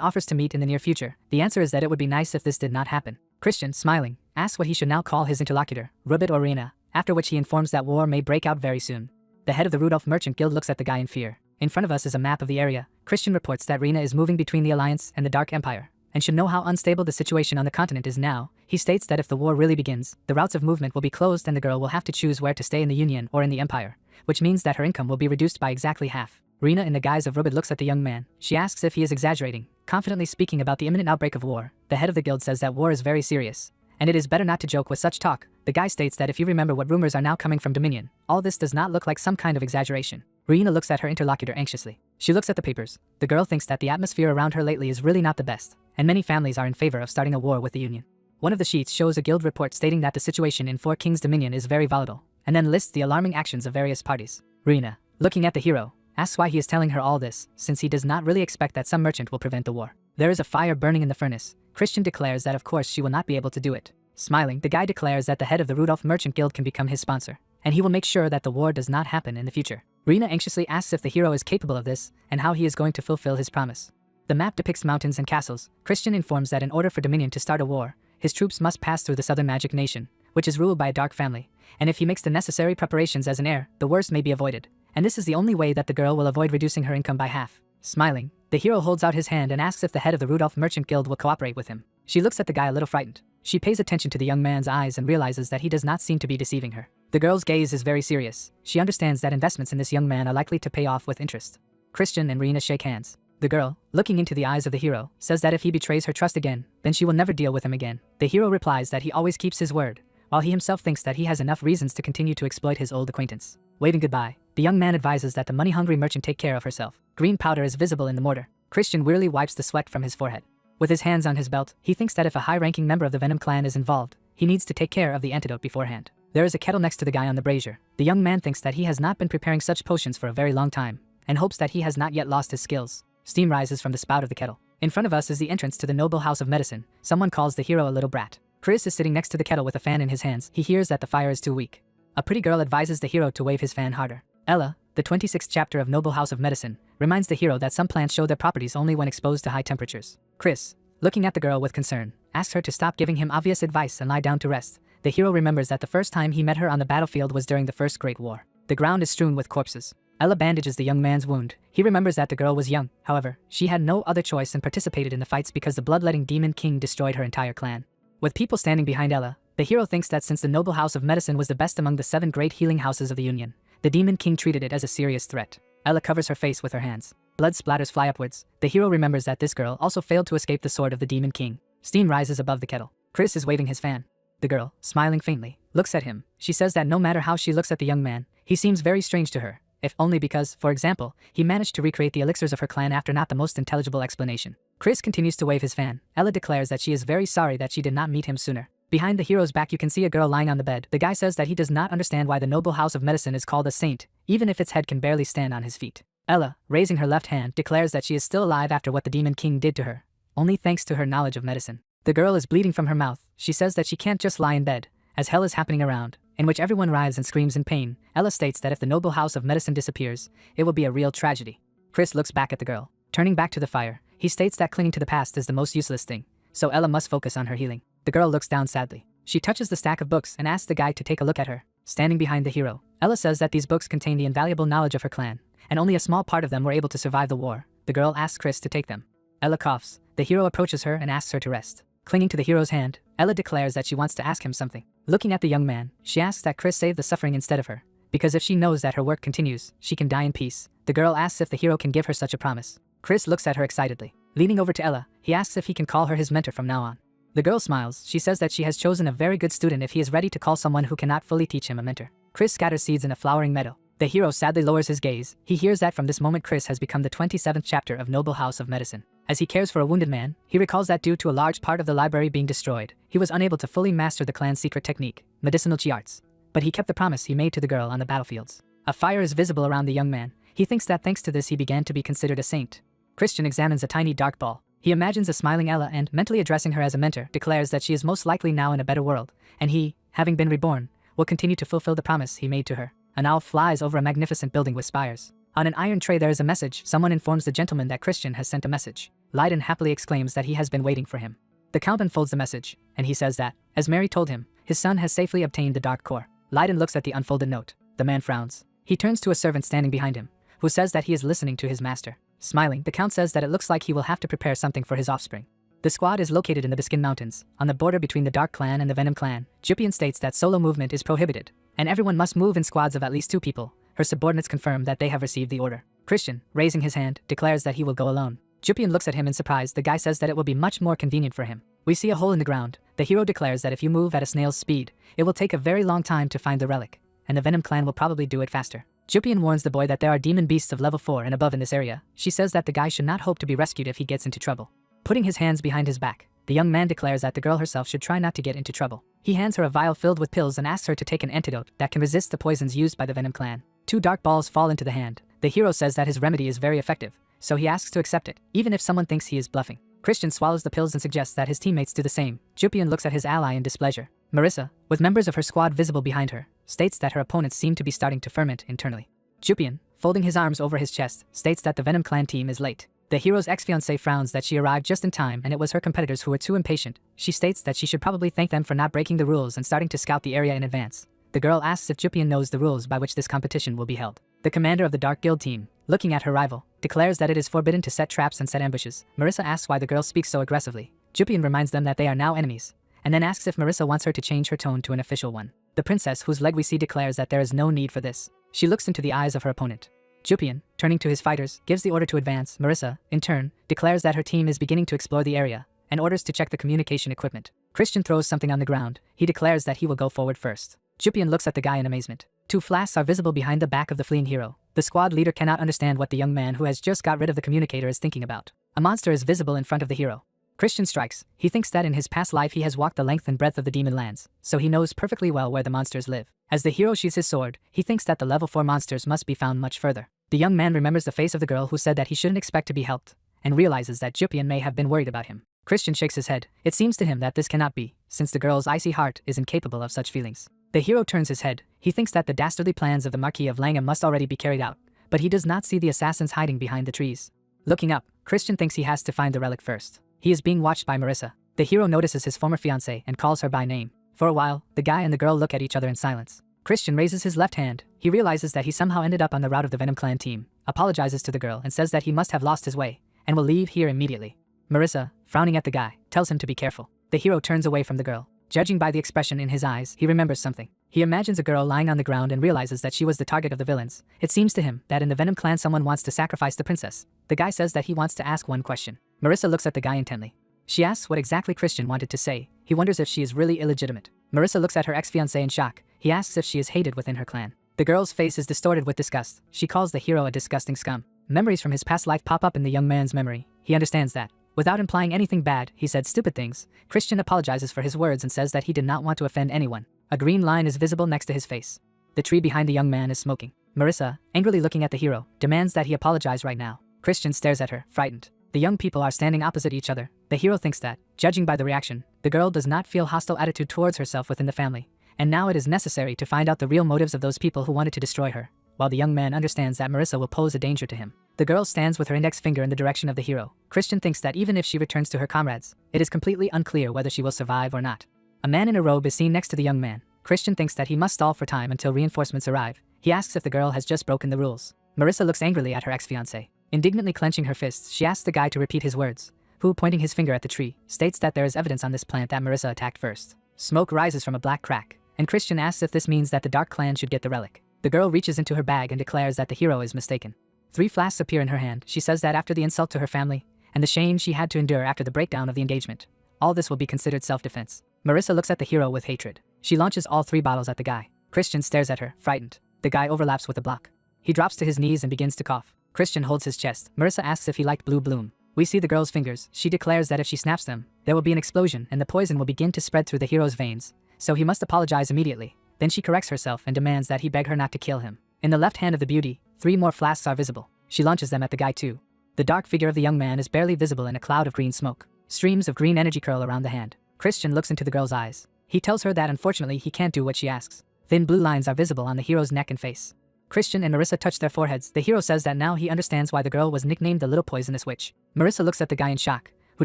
offers to meet in the near future. The answer is that it would be nice if this did not happen. Christian, smiling, asks what he should now call his interlocutor, Ribbit or Rina, after which he informs that war may break out very soon. The head of the Rudolph Merchant Guild looks at the guy in fear. In front of us is a map of the area. Christian reports that Rina is moving between the Alliance and the Dark Empire, and should know how unstable the situation on the continent is now. He states that if the war really begins, the routes of movement will be closed and the girl will have to choose where to stay in the Union or in the Empire, which means that her income will be reduced by exactly half. Rina, in the guise of Ribbit, looks at the young man. She asks if he is exaggerating, confidently speaking about the imminent outbreak of war. The head of the guild says that war is very serious, and it is better not to joke with such talk. The guy states that if you remember what rumors are now coming from Dominion, all this does not look like some kind of exaggeration. Rina looks at her interlocutor anxiously. She looks at the papers. The girl thinks that the atmosphere around her lately is really not the best, and many families are in favor of starting a war with the Union. One of the sheets shows a guild report stating that the situation in Four Kings Dominion is very volatile, and then lists the alarming actions of various parties. Rina, looking at the hero, asks why he is telling her all this, since he does not really expect that some merchant will prevent the war. There is a fire burning in the furnace. Christian declares that of course she will not be able to do it. Smiling, the guy declares that the head of the Rudolph Merchant Guild can become his sponsor, and he will make sure that the war does not happen in the future. Rina anxiously asks if the hero is capable of this, and how he is going to fulfill his promise. The map depicts mountains and castles. Christian informs that in order for Dominion to start a war, his troops must pass through the Southern Magic Nation, which is ruled by a dark family, and if he makes the necessary preparations as an heir, the worst may be avoided, and this is the only way that the girl will avoid reducing her income by half. Smiling, the hero holds out his hand and asks if the head of the Rudolph Merchant Guild will cooperate with him. She looks at the guy a little frightened. She pays attention to the young man's eyes and realizes that he does not seem to be deceiving her. The girl's gaze is very serious. She understands that investments in this young man are likely to pay off with interest. Christian and Rena shake hands. The girl, looking into the eyes of the hero, says that if he betrays her trust again, then she will never deal with him again. The hero replies that he always keeps his word, while he himself thinks that he has enough reasons to continue to exploit his old acquaintance. Waving goodbye, the young man advises that the money-hungry merchant take care of herself. Green powder is visible in the mortar. Christian wearily wipes the sweat from his forehead. With his hands on his belt, he thinks that if a high-ranking member of the Venom clan is involved, he needs to take care of the antidote beforehand. There is a kettle next to the guy on the brazier. The young man thinks that he has not been preparing such potions for a very long time, and hopes that he has not yet lost his skills. Steam rises from the spout of the kettle. In front of us is the entrance to the noble house of medicine. Someone calls the hero a little brat. Chris is sitting next to the kettle with a fan in his hands. He hears that the fire is too weak. A pretty girl advises the hero to wave his fan harder. Ella, the 26th chapter of Noble House of Medicine, reminds the hero that some plants show their properties only when exposed to high temperatures. Chris, looking at the girl with concern, asks her to stop giving him obvious advice and lie down to rest. The hero remembers that the first time he met her on the battlefield was during the First Great War. The ground is strewn with corpses. Ella bandages the young man's wound. He remembers that the girl was young. However, she had no other choice and participated in the fights because the bloodletting demon king destroyed her entire clan. With people standing behind Ella, the hero thinks that since the noble house of medicine was the best among the 7 great healing houses of the Union, the demon king treated it as a serious threat. Ella covers her face with her hands. Blood splatters fly upwards. The hero remembers that this girl also failed to escape the sword of the demon king. Steam rises above the kettle. Chris is waving his fan. The girl, smiling faintly, looks at him. She says that no matter how she looks at the young man, he seems very strange to her, if only because, for example, he managed to recreate the elixirs of her clan after not the most intelligible explanation. Chris continues to wave his fan. Ella declares that she is very sorry that she did not meet him sooner. Behind the hero's back you can see a girl lying on the bed. The guy says that he does not understand why the noble house of medicine is called a saint, even if its head can barely stand on his feet. Ella, raising her left hand, declares that she is still alive after what the demon king did to her, only thanks to her knowledge of medicine. The girl is bleeding from her mouth. She says that she can't just lie in bed, as hell is happening around, in which everyone writhes and screams in pain. Ella states that if the noble house of medicine disappears, it will be a real tragedy. Chris looks back at the girl. Turning back to the fire, he states that clinging to the past is the most useless thing, so Ella must focus on her healing. The girl looks down sadly. She touches the stack of books and asks the guy to take a look at her. Standing behind the hero, Ella says that these books contain the invaluable knowledge of her clan, and only a small part of them were able to survive the war. The girl asks Chris to take them. Ella coughs. The hero approaches her and asks her to rest. Clinging to the hero's hand, Ella declares that she wants to ask him something. Looking at the young man, she asks that Chris save the suffering instead of her, because if she knows that her work continues, she can die in peace. The girl asks if the hero can give her such a promise. Chris looks at her excitedly. Leaning over to Ella, he asks if he can call her his mentor from now on. The girl smiles. She says that she has chosen a very good student if he is ready to call someone who cannot fully teach him a mentor. Chris scatters seeds in a flowering meadow. The hero sadly lowers his gaze. He hears that from this moment Chris has become the 27th chapter of Noble House of Medicine. As he cares for a wounded man, he recalls that due to a large part of the library being destroyed, he was unable to fully master the clan's secret technique, medicinal chi arts. But he kept the promise he made to the girl on the battlefields. A fire is visible around the young man. He thinks that thanks to this he began to be considered a saint. Christian examines a tiny dark ball. He imagines a smiling Ella and, mentally addressing her as a mentor, declares that she is most likely now in a better world, and he, having been reborn, will continue to fulfill the promise he made to her. An owl flies over a magnificent building with spires. On an iron tray there is a message. Someone informs the gentleman that Christian has sent a message. Lydon happily exclaims that he has been waiting for him. The count unfolds the message, and he says that, as Mary told him, his son has safely obtained the dark core. Lydon looks at the unfolded note. The man frowns. He turns to a servant standing behind him, who says that he is listening to his master. Smiling, the count says that it looks like he will have to prepare something for his offspring. The squad is located in the Biskin Mountains, on the border between the Dark Clan and the Venom Clan. Jupian states that solo movement is prohibited, and everyone must move in squads of at least 2 people. Her subordinates confirm that they have received the order. Christian, raising his hand, declares that he will go alone. Jupian looks at him in surprise. The guy says that it will be much more convenient for him. We see a hole in the ground. The hero declares that if you move at a snail's speed, it will take a very long time to find the relic, and the Venom Clan will probably do it faster. Jupian warns the boy that there are demon beasts of level 4 and above in this area. She says that the guy should not hope to be rescued if he gets into trouble. Putting his hands behind his back, the young man declares that the girl herself should try not to get into trouble. He hands her a vial filled with pills and asks her to take an antidote that can resist the poisons used by the Venom Clan. 2 dark balls fall into the hand. The hero says that his remedy is very effective, so he asks to accept it, even if someone thinks he is bluffing. Christian swallows the pills and suggests that his teammates do the same. Jupian looks at his ally in displeasure. Marissa, with members of her squad visible behind her, states that her opponents seem to be starting to ferment internally. Jupian, folding his arms over his chest, states that the Venom Clan team is late. The hero's ex-fiancée frowns that she arrived just in time and it was her competitors who were too impatient. She states that she should probably thank them for not breaking the rules and starting to scout the area in advance. The girl asks if Jupian knows the rules by which this competition will be held. The commander of the Dark Guild team, looking at her rival, declares that it is forbidden to set traps and set ambushes. Marissa asks why the girl speaks so aggressively. Jupian reminds them that they are now enemies, and then asks if Marissa wants her to change her tone to an official one. The princess, whose leg we see, declares that there is no need for this. She looks into the eyes of her opponent. Jupian, turning to his fighters, gives the order to advance. Marissa, in turn, declares that her team is beginning to explore the area, and orders to check the communication equipment. Christian throws something on the ground. He declares that he will go forward first. Jupian looks at the guy in amazement. Two flasks are visible behind the back of the fleeing hero. The squad leader cannot understand what the young man who has just got rid of the communicator is thinking about. A monster is visible in front of the hero. Christian strikes. He thinks that in his past life he has walked the length and breadth of the demon lands, so he knows perfectly well where the monsters live. As the hero sheathes his sword, he thinks that the level 4 monsters must be found much further. The young man remembers the face of the girl who said that he shouldn't expect to be helped, and realizes that Jupian may have been worried about him. Christian shakes his head. It seems to him that this cannot be, since the girl's icy heart is incapable of such feelings. The hero turns his head. He thinks that the dastardly plans of the Marquis of Langham must already be carried out, but he does not see the assassins hiding behind the trees. Looking up, Christian thinks he has to find the relic first. He is being watched by Marissa. The hero notices his former fiancée and calls her by name. For a while, the guy and the girl look at each other in silence. Christian raises his left hand. He realizes that he somehow ended up on the route of the Venom clan team, apologizes to the girl and says that he must have lost his way, and will leave here immediately. Marissa, frowning at the guy, tells him to be careful. The hero turns away from the girl. Judging by the expression in his eyes, he remembers something. He imagines a girl lying on the ground and realizes that she was the target of the villains. It seems to him that in the Venom clan someone wants to sacrifice the princess. The guy says that he wants to ask one question. Marissa looks at the guy intently. She asks what exactly Christian wanted to say. He wonders if she is really illegitimate. Marissa looks at her ex-fiancé in shock. He asks if she is hated within her clan. The girl's face is distorted with disgust. She calls the hero a disgusting scum. Memories from his past life pop up in the young man's memory. He understands that. Without implying anything bad, he said stupid things. Christian apologizes for his words and says that he did not want to offend anyone. A green line is visible next to his face. The tree behind the young man is smoking. Marissa, angrily looking at the hero, demands that he apologize right now. Christian stares at her, frightened. The young people are standing opposite each other. The hero thinks that, judging by the reaction, the girl does not feel hostile attitude towards herself within the family, and now it is necessary to find out the real motives of those people who wanted to destroy her, while the young man understands that Marissa will pose a danger to him. The girl stands with her index finger in the direction of the hero. Christian thinks that even if she returns to her comrades, it is completely unclear whether she will survive or not. A man in a robe is seen next to the young man. Christian thinks that he must stall for time until reinforcements arrive. He asks if the girl has just broken the rules. Marissa looks angrily at her ex-fiancé. Indignantly clenching her fists, she asks the guy to repeat his words, who, pointing his finger at the tree, states that there is evidence on this plant that Marissa attacked first. Smoke rises from a black crack, and Christian asks if this means that the Dark Clan should get the relic. The girl reaches into her bag and declares that the hero is mistaken. 3 flasks appear in her hand. She says that after the insult to her family, and the shame she had to endure after the breakdown of the engagement, all this will be considered self-defense. Marissa looks at the hero with hatred. She launches all 3 bottles at the guy. Christian stares at her, frightened. The guy overlaps with a block. He drops to his knees and begins to cough. Christian holds his chest. Marissa asks if he liked Blue Bloom. We see the girl's fingers. She declares that if she snaps them, there will be an explosion and the poison will begin to spread through the hero's veins, so he must apologize immediately. Then she corrects herself and demands that he beg her not to kill him. In the left hand of the beauty, 3 more flasks are visible. She launches them at the guy too. The dark figure of the young man is barely visible in a cloud of green smoke. Streams of green energy curl around the hand. Christian looks into the girl's eyes. He tells her that unfortunately he can't do what she asks. Thin blue lines are visible on the hero's neck and face. Christian and Marissa touch their foreheads. The hero says that now he understands why the girl was nicknamed the Little Poisonous Witch. Marissa looks at the guy in shock, who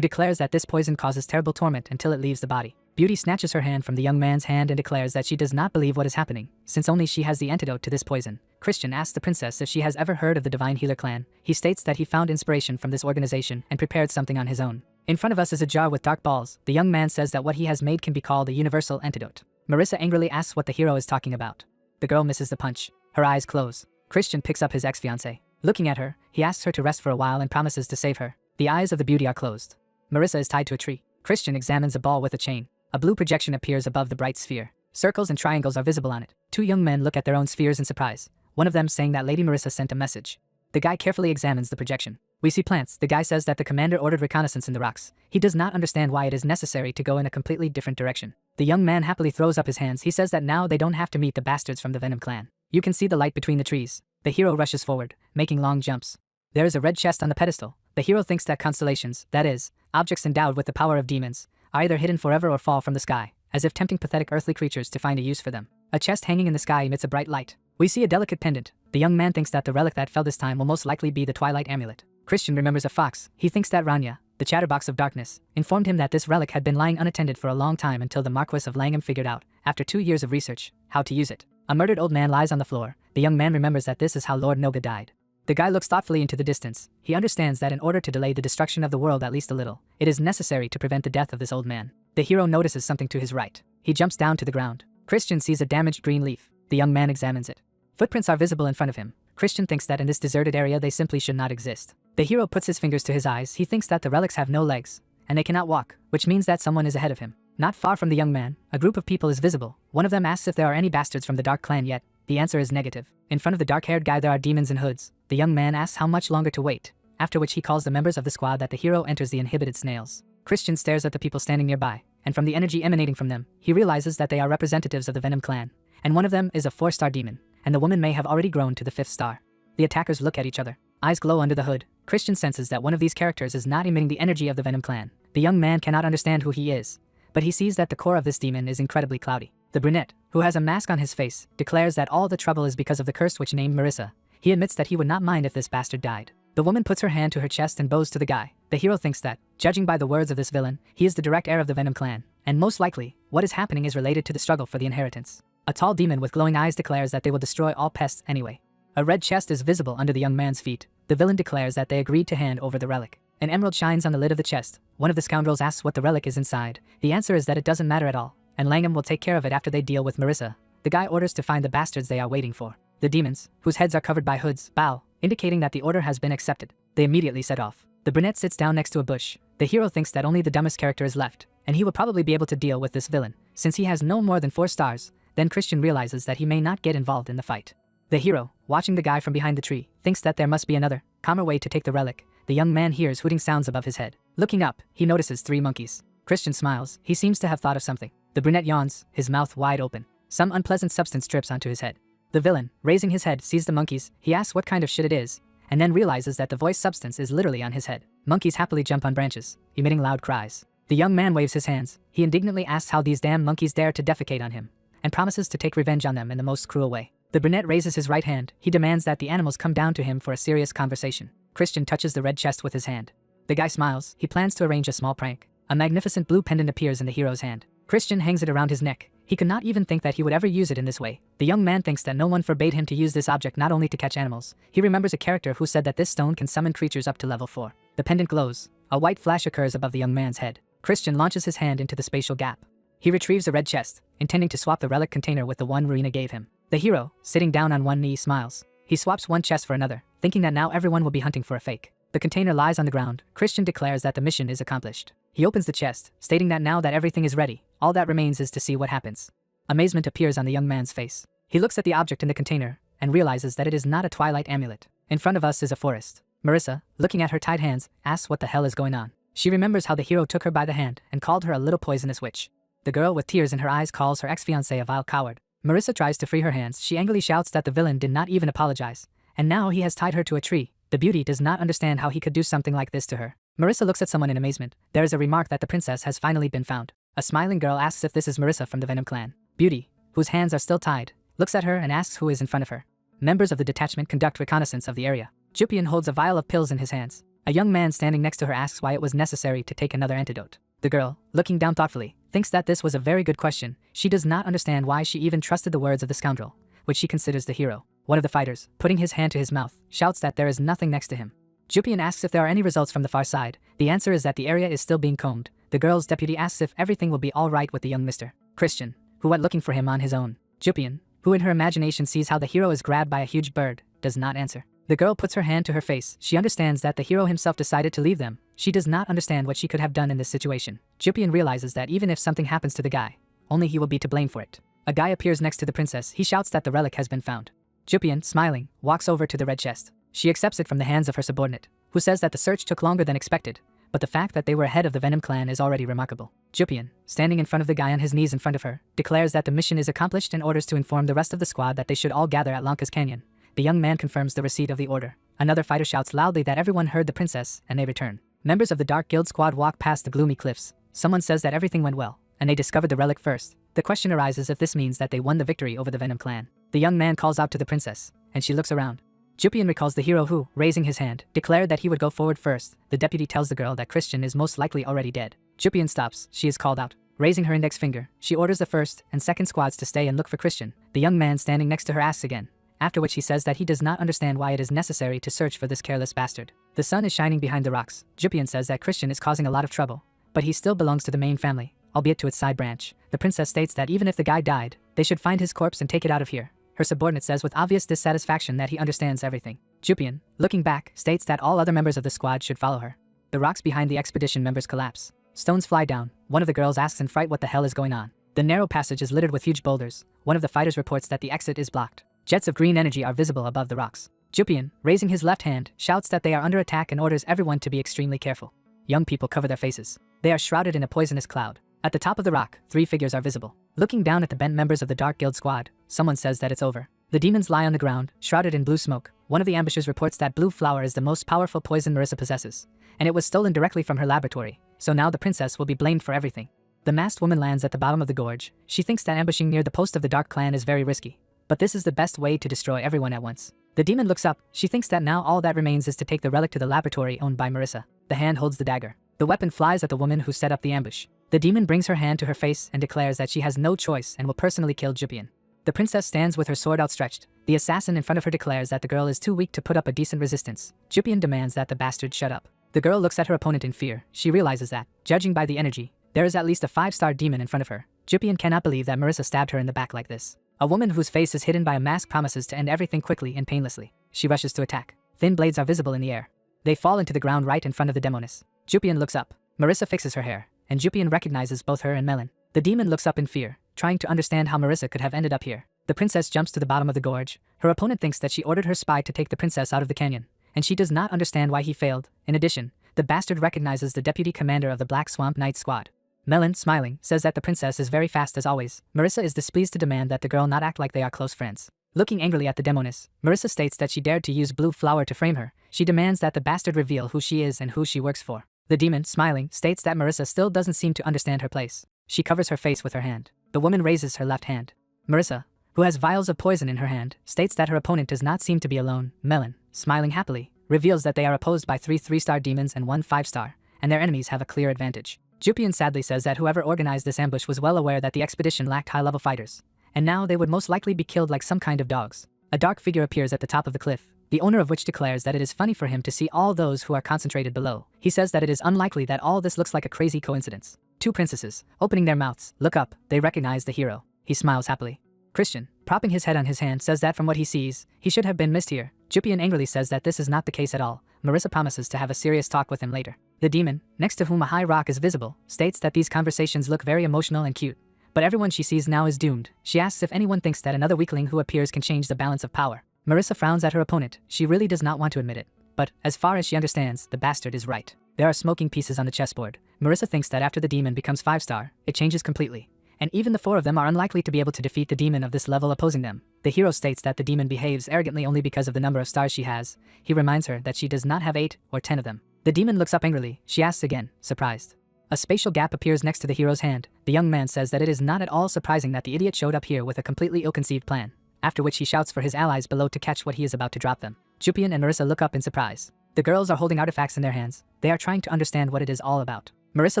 declares that this poison causes terrible torment until it leaves the body. Beauty snatches her hand from the young man's hand and declares that she does not believe what is happening, since only she has the antidote to this poison. Christian asks the princess if she has ever heard of the Divine Healer Clan. He states that he found inspiration from this organization and prepared something on his own. In front of us is a jar with dark balls. The young man says that what he has made can be called a universal antidote. Marissa angrily asks what the hero is talking about. The girl misses the punch. Her eyes close. Christian picks up his ex-fiancée. Looking at her, he asks her to rest for a while and promises to save her. The eyes of the beauty are closed. Marissa is tied to a tree. Christian examines a ball with a chain. A blue projection appears above the bright sphere. Circles and triangles are visible on it. 2 young men look at their own spheres in surprise, one of them saying that Lady Marissa sent a message. The guy carefully examines the projection. We see plants. The guy says that the commander ordered reconnaissance in the rocks. He does not understand why it is necessary to go in a completely different direction. The young man happily throws up his hands. He says that now they don't have to meet the bastards from the Venom clan. You can see the light between the trees. The hero rushes forward, making long jumps. There is a red chest on the pedestal. The hero thinks that constellations, that is, objects endowed with the power of demons, are either hidden forever or fall from the sky, as if tempting pathetic earthly creatures to find a use for them. A chest hanging in the sky emits a bright light. We see a delicate pendant. The young man thinks that the relic that fell this time will most likely be the Twilight Amulet. Christian remembers a fox. He thinks that Rania, the chatterbox of darkness, informed him that this relic had been lying unattended for a long time until the Marquis of Langham figured out, after 2 years of research, how to use it. A murdered old man lies on the floor. The young man remembers that this is how Lord Noga died. The guy looks thoughtfully into the distance. He understands that in order to delay the destruction of the world at least a little, it is necessary to prevent the death of this old man. The hero notices something to his right. He jumps down to the ground. Christian sees a damaged green leaf. The young man examines it. Footprints are visible in front of him. Christian thinks that in this deserted area they simply should not exist. The hero puts his fingers to his eyes. He thinks that the relics have no legs, and they cannot walk, which means that someone is ahead of him. Not far from the young man, a group of people is visible. One of them asks if there are any bastards from the Dark Clan yet. The answer is negative. In front of the dark-haired guy there are demons in hoods. The young man asks how much longer to wait, after which he calls the members of the squad that the hero enters the inhibited snails. Christian stares at the people standing nearby, and from the energy emanating from them, he realizes that they are representatives of the Venom clan, and one of them is a 4-star demon, and the woman may have already grown to the 5th star. The attackers look at each other. Eyes glow under the hood. Christian senses that one of these characters is not emitting the energy of the Venom clan. The young man cannot understand who he is, but he sees that the core of this demon is incredibly cloudy. The brunette, who has a mask on his face, declares that all the trouble is because of the cursed witch named Marissa. He admits that he would not mind if this bastard died. The woman puts her hand to her chest and bows to the guy. The hero thinks that, judging by the words of this villain, he is the direct heir of the Venom clan, and most likely, what is happening is related to the struggle for the inheritance. A tall demon with glowing eyes declares that they will destroy all pests anyway. A red chest is visible under the young man's feet. The villain declares that they agreed to hand over the relic. An emerald shines on the lid of the chest. One of the scoundrels asks what the relic is inside. The answer is that it doesn't matter at all, and Langham will take care of it after they deal with Marissa. The guy orders to find the bastards they are waiting for. The demons, whose heads are covered by hoods, bow, indicating that the order has been accepted. They immediately set off. The brunette sits down next to a bush. The hero thinks that only the dumbest character is left, and he will probably be able to deal with this villain, since he has no more than 4 stars. Then Christian realizes that he may not get involved in the fight. The hero, watching the guy from behind the tree, thinks that there must be another, calmer way to take the relic. The young man hears hooting sounds above his head. Looking up, he notices 3 monkeys. Christian smiles. He seems to have thought of something. The brunette yawns, his mouth wide open. Some unpleasant substance drips onto his head. The villain, raising his head, sees the monkeys. He asks what kind of shit it is, and then realizes that the voice substance is literally on his head. Monkeys happily jump on branches, emitting loud cries. The young man waves his hands. He indignantly asks how these damn monkeys dare to defecate on him, and promises to take revenge on them in the most cruel way. The brunette raises his right hand. He demands that the animals come down to him for a serious conversation. Christian touches the red chest with his hand. The guy smiles. He plans to arrange a small prank. A magnificent blue pendant appears in the hero's hand. Christian hangs it around his neck. He could not even think that he would ever use it in this way. The young man thinks that no one forbade him to use this object not only to catch animals. He remembers a character who said that this stone can summon creatures up to level 4. The pendant glows. A white flash occurs above the young man's head. Christian launches his hand into the spatial gap. He retrieves a red chest, intending to swap the relic container with the one Marina gave him. The hero, sitting down on one knee, smiles. He swaps one chest for another, thinking that now everyone will be hunting for a fake. The container lies on the ground. Christian declares that the mission is accomplished. He opens the chest, stating that now that everything is ready, all that remains is to see what happens. Amazement appears on the young man's face. He looks at the object in the container, and realizes that it is not a twilight amulet. In front of us is a forest. Marissa, looking at her tied hands, asks what the hell is going on. She remembers how the hero took her by the hand and called her a little poisonous witch. The girl with tears in her eyes calls her ex-fiancé a vile coward. Marissa tries to free her hands. She angrily shouts that the villain did not even apologize, and now he has tied her to a tree. The beauty does not understand how he could do something like this to her. Marissa looks at someone in amazement. There is a remark that the princess has finally been found. A smiling girl asks if this is Marissa from the Venom clan. Beauty, whose hands are still tied, looks at her and asks who is in front of her. Members of the detachment conduct reconnaissance of the area. Jupian holds a vial of pills in his hands. A young man standing next to her asks why it was necessary to take another antidote. The girl, looking down thoughtfully, thinks that this was a very good question. She does not understand why she even trusted the words of the scoundrel, which she considers the hero. One of the fighters, putting his hand to his mouth, shouts that there is nothing next to him. Jupian asks if there are any results from the far side. The answer is that the area is still being combed. The girl's deputy asks if everything will be all right with the young Mr. Christian, who went looking for him on his own. Jupian, who in her imagination sees how the hero is grabbed by a huge bird, does not answer. The girl puts her hand to her face. She understands that the hero himself decided to leave them. She does not understand what she could have done in this situation. Jupian realizes that even if something happens to the guy, only he will be to blame for it. A guy appears next to the princess. He shouts that the relic has been found. Jupian, smiling, walks over to the red chest. She accepts it from the hands of her subordinate, who says that the search took longer than expected, but the fact that they were ahead of the Venom clan is already remarkable. Jupian, standing in front of the guy on his knees in front of her, declares that the mission is accomplished and orders to inform the rest of the squad that they should all gather at Lanka's Canyon. The young man confirms the receipt of the order. Another fighter shouts loudly that everyone heard the princess, and they return. Members of the Dark Guild squad walk past the gloomy cliffs. Someone says that everything went well, and they discovered the relic first. The question arises if this means that they won the victory over the Venom clan. The young man calls out to the princess, and she looks around. Jupian recalls the hero who, raising his hand, declared that he would go forward first. The deputy tells the girl that Christian is most likely already dead. Jupian stops. She is called out. Raising her index finger, she orders the first and second squads to stay and look for Christian. The young man standing next to her asks again, after which he says that he does not understand why it is necessary to search for this careless bastard. The sun is shining behind the rocks. Jupian says that Christian is causing a lot of trouble, but he still belongs to the main family. albeit to its side branch. The princess states that even if the guy died, they should find his corpse and take it out of here. Her subordinate says with obvious dissatisfaction that he understands everything. Jupian, looking back, states that all other members of the squad should follow her. The rocks behind the expedition members collapse. Stones fly down. One of the girls asks in fright what the hell is going on. The narrow passage is littered with huge boulders. One of the fighters reports that the exit is blocked. Jets of green energy are visible above the rocks. Jupian, raising his left hand, shouts that they are under attack and orders everyone to be extremely careful. Young people cover their faces. They are shrouded in a poisonous cloud. At the top of the rock, 3 figures are visible. Looking down at the bent members of the Dark Guild squad, someone says that it's over. The demons lie on the ground, shrouded in blue smoke. One of the ambushers reports that blue flower is the most powerful poison Marissa possesses, and it was stolen directly from her laboratory, so now the princess will be blamed for everything. The masked woman lands at the bottom of the gorge. She thinks that ambushing near the post of the Dark Clan is very risky, but this is the best way to destroy everyone at once. The demon looks up. She thinks that now all that remains is to take the relic to the laboratory owned by Marissa. The hand holds the dagger. The weapon flies at the woman who set up the ambush. The demon brings her hand to her face and declares that she has no choice and will personally kill Jupian. The princess stands with her sword outstretched. The assassin in front of her declares that the girl is too weak to put up a decent resistance. Jupian demands that the bastard shut up. The girl looks at her opponent in fear. She realizes that, judging by the energy, there is at least a 5-star demon in front of her. Jupian cannot believe that Marissa stabbed her in the back like this. A woman whose face is hidden by a mask promises to end everything quickly and painlessly. She rushes to attack. Thin blades are visible in the air. They fall into the ground right in front of the demoness. Jupian looks up. Marissa fixes her hair, and Jupian recognizes both her and Melon. The demon looks up in fear, trying to understand how Marissa could have ended up here. The princess jumps to the bottom of the gorge. Her opponent thinks that she ordered her spy to take the princess out of the canyon, and she does not understand why he failed. In addition, the bastard recognizes the deputy commander of the Black Swamp Knight squad. Melon, smiling, says that the princess is very fast as always. Marissa is displeased to demand that the girl not act like they are close friends. Looking angrily at the demoness, Marissa states that she dared to use blue flower to frame her. She demands that the bastard reveal who she is and who she works for. The demon, smiling, states that Marissa still doesn't seem to understand her place. She covers her face with her hand. The woman raises her left hand. Marissa, who has vials of poison in her hand, states that her opponent does not seem to be alone. Melon, smiling happily, reveals that they are opposed by 3 3-star demons and 1 5-star, and their enemies have a clear advantage. Jupian sadly says that whoever organized this ambush was well aware that the expedition lacked high-level fighters, and now they would most likely be killed like some kind of dogs. A dark figure appears at the top of the cliff, the owner of which declares that it is funny for him to see all those who are concentrated below. He says that it is unlikely that all this looks like a crazy coincidence. 2 princesses, opening their mouths, look up. They recognize the hero. He smiles happily. Christian, propping his head on his hand, says that from what he sees, he should have been missed here. Jupian angrily says that this is not the case at all. Marissa promises to have a serious talk with him later. The demon, next to whom a high rock is visible, states that these conversations look very emotional and cute, but everyone she sees now is doomed. She asks if anyone thinks that another weakling who appears can change the balance of power. Marissa frowns at her opponent. She really does not want to admit it, but as far as she understands, the bastard is right. There are smoking pieces on the chessboard. Marissa thinks that after the demon becomes 5-star, it changes completely, and even the 4 of them are unlikely to be able to defeat the demon of this level opposing them. The hero states that the demon behaves arrogantly only because of the number of stars she has. He reminds her that she does not have 8 or 10 of them. The demon looks up angrily. She asks again, surprised. A spatial gap appears next to the hero's hand. The young man says that it is not at all surprising that the idiot showed up here with a completely ill-conceived plan, after which he shouts for his allies below to catch what he is about to drop them. Jupian and Marissa look up in surprise. The girls are holding artifacts in their hands. They are trying to understand what it is all about. Marissa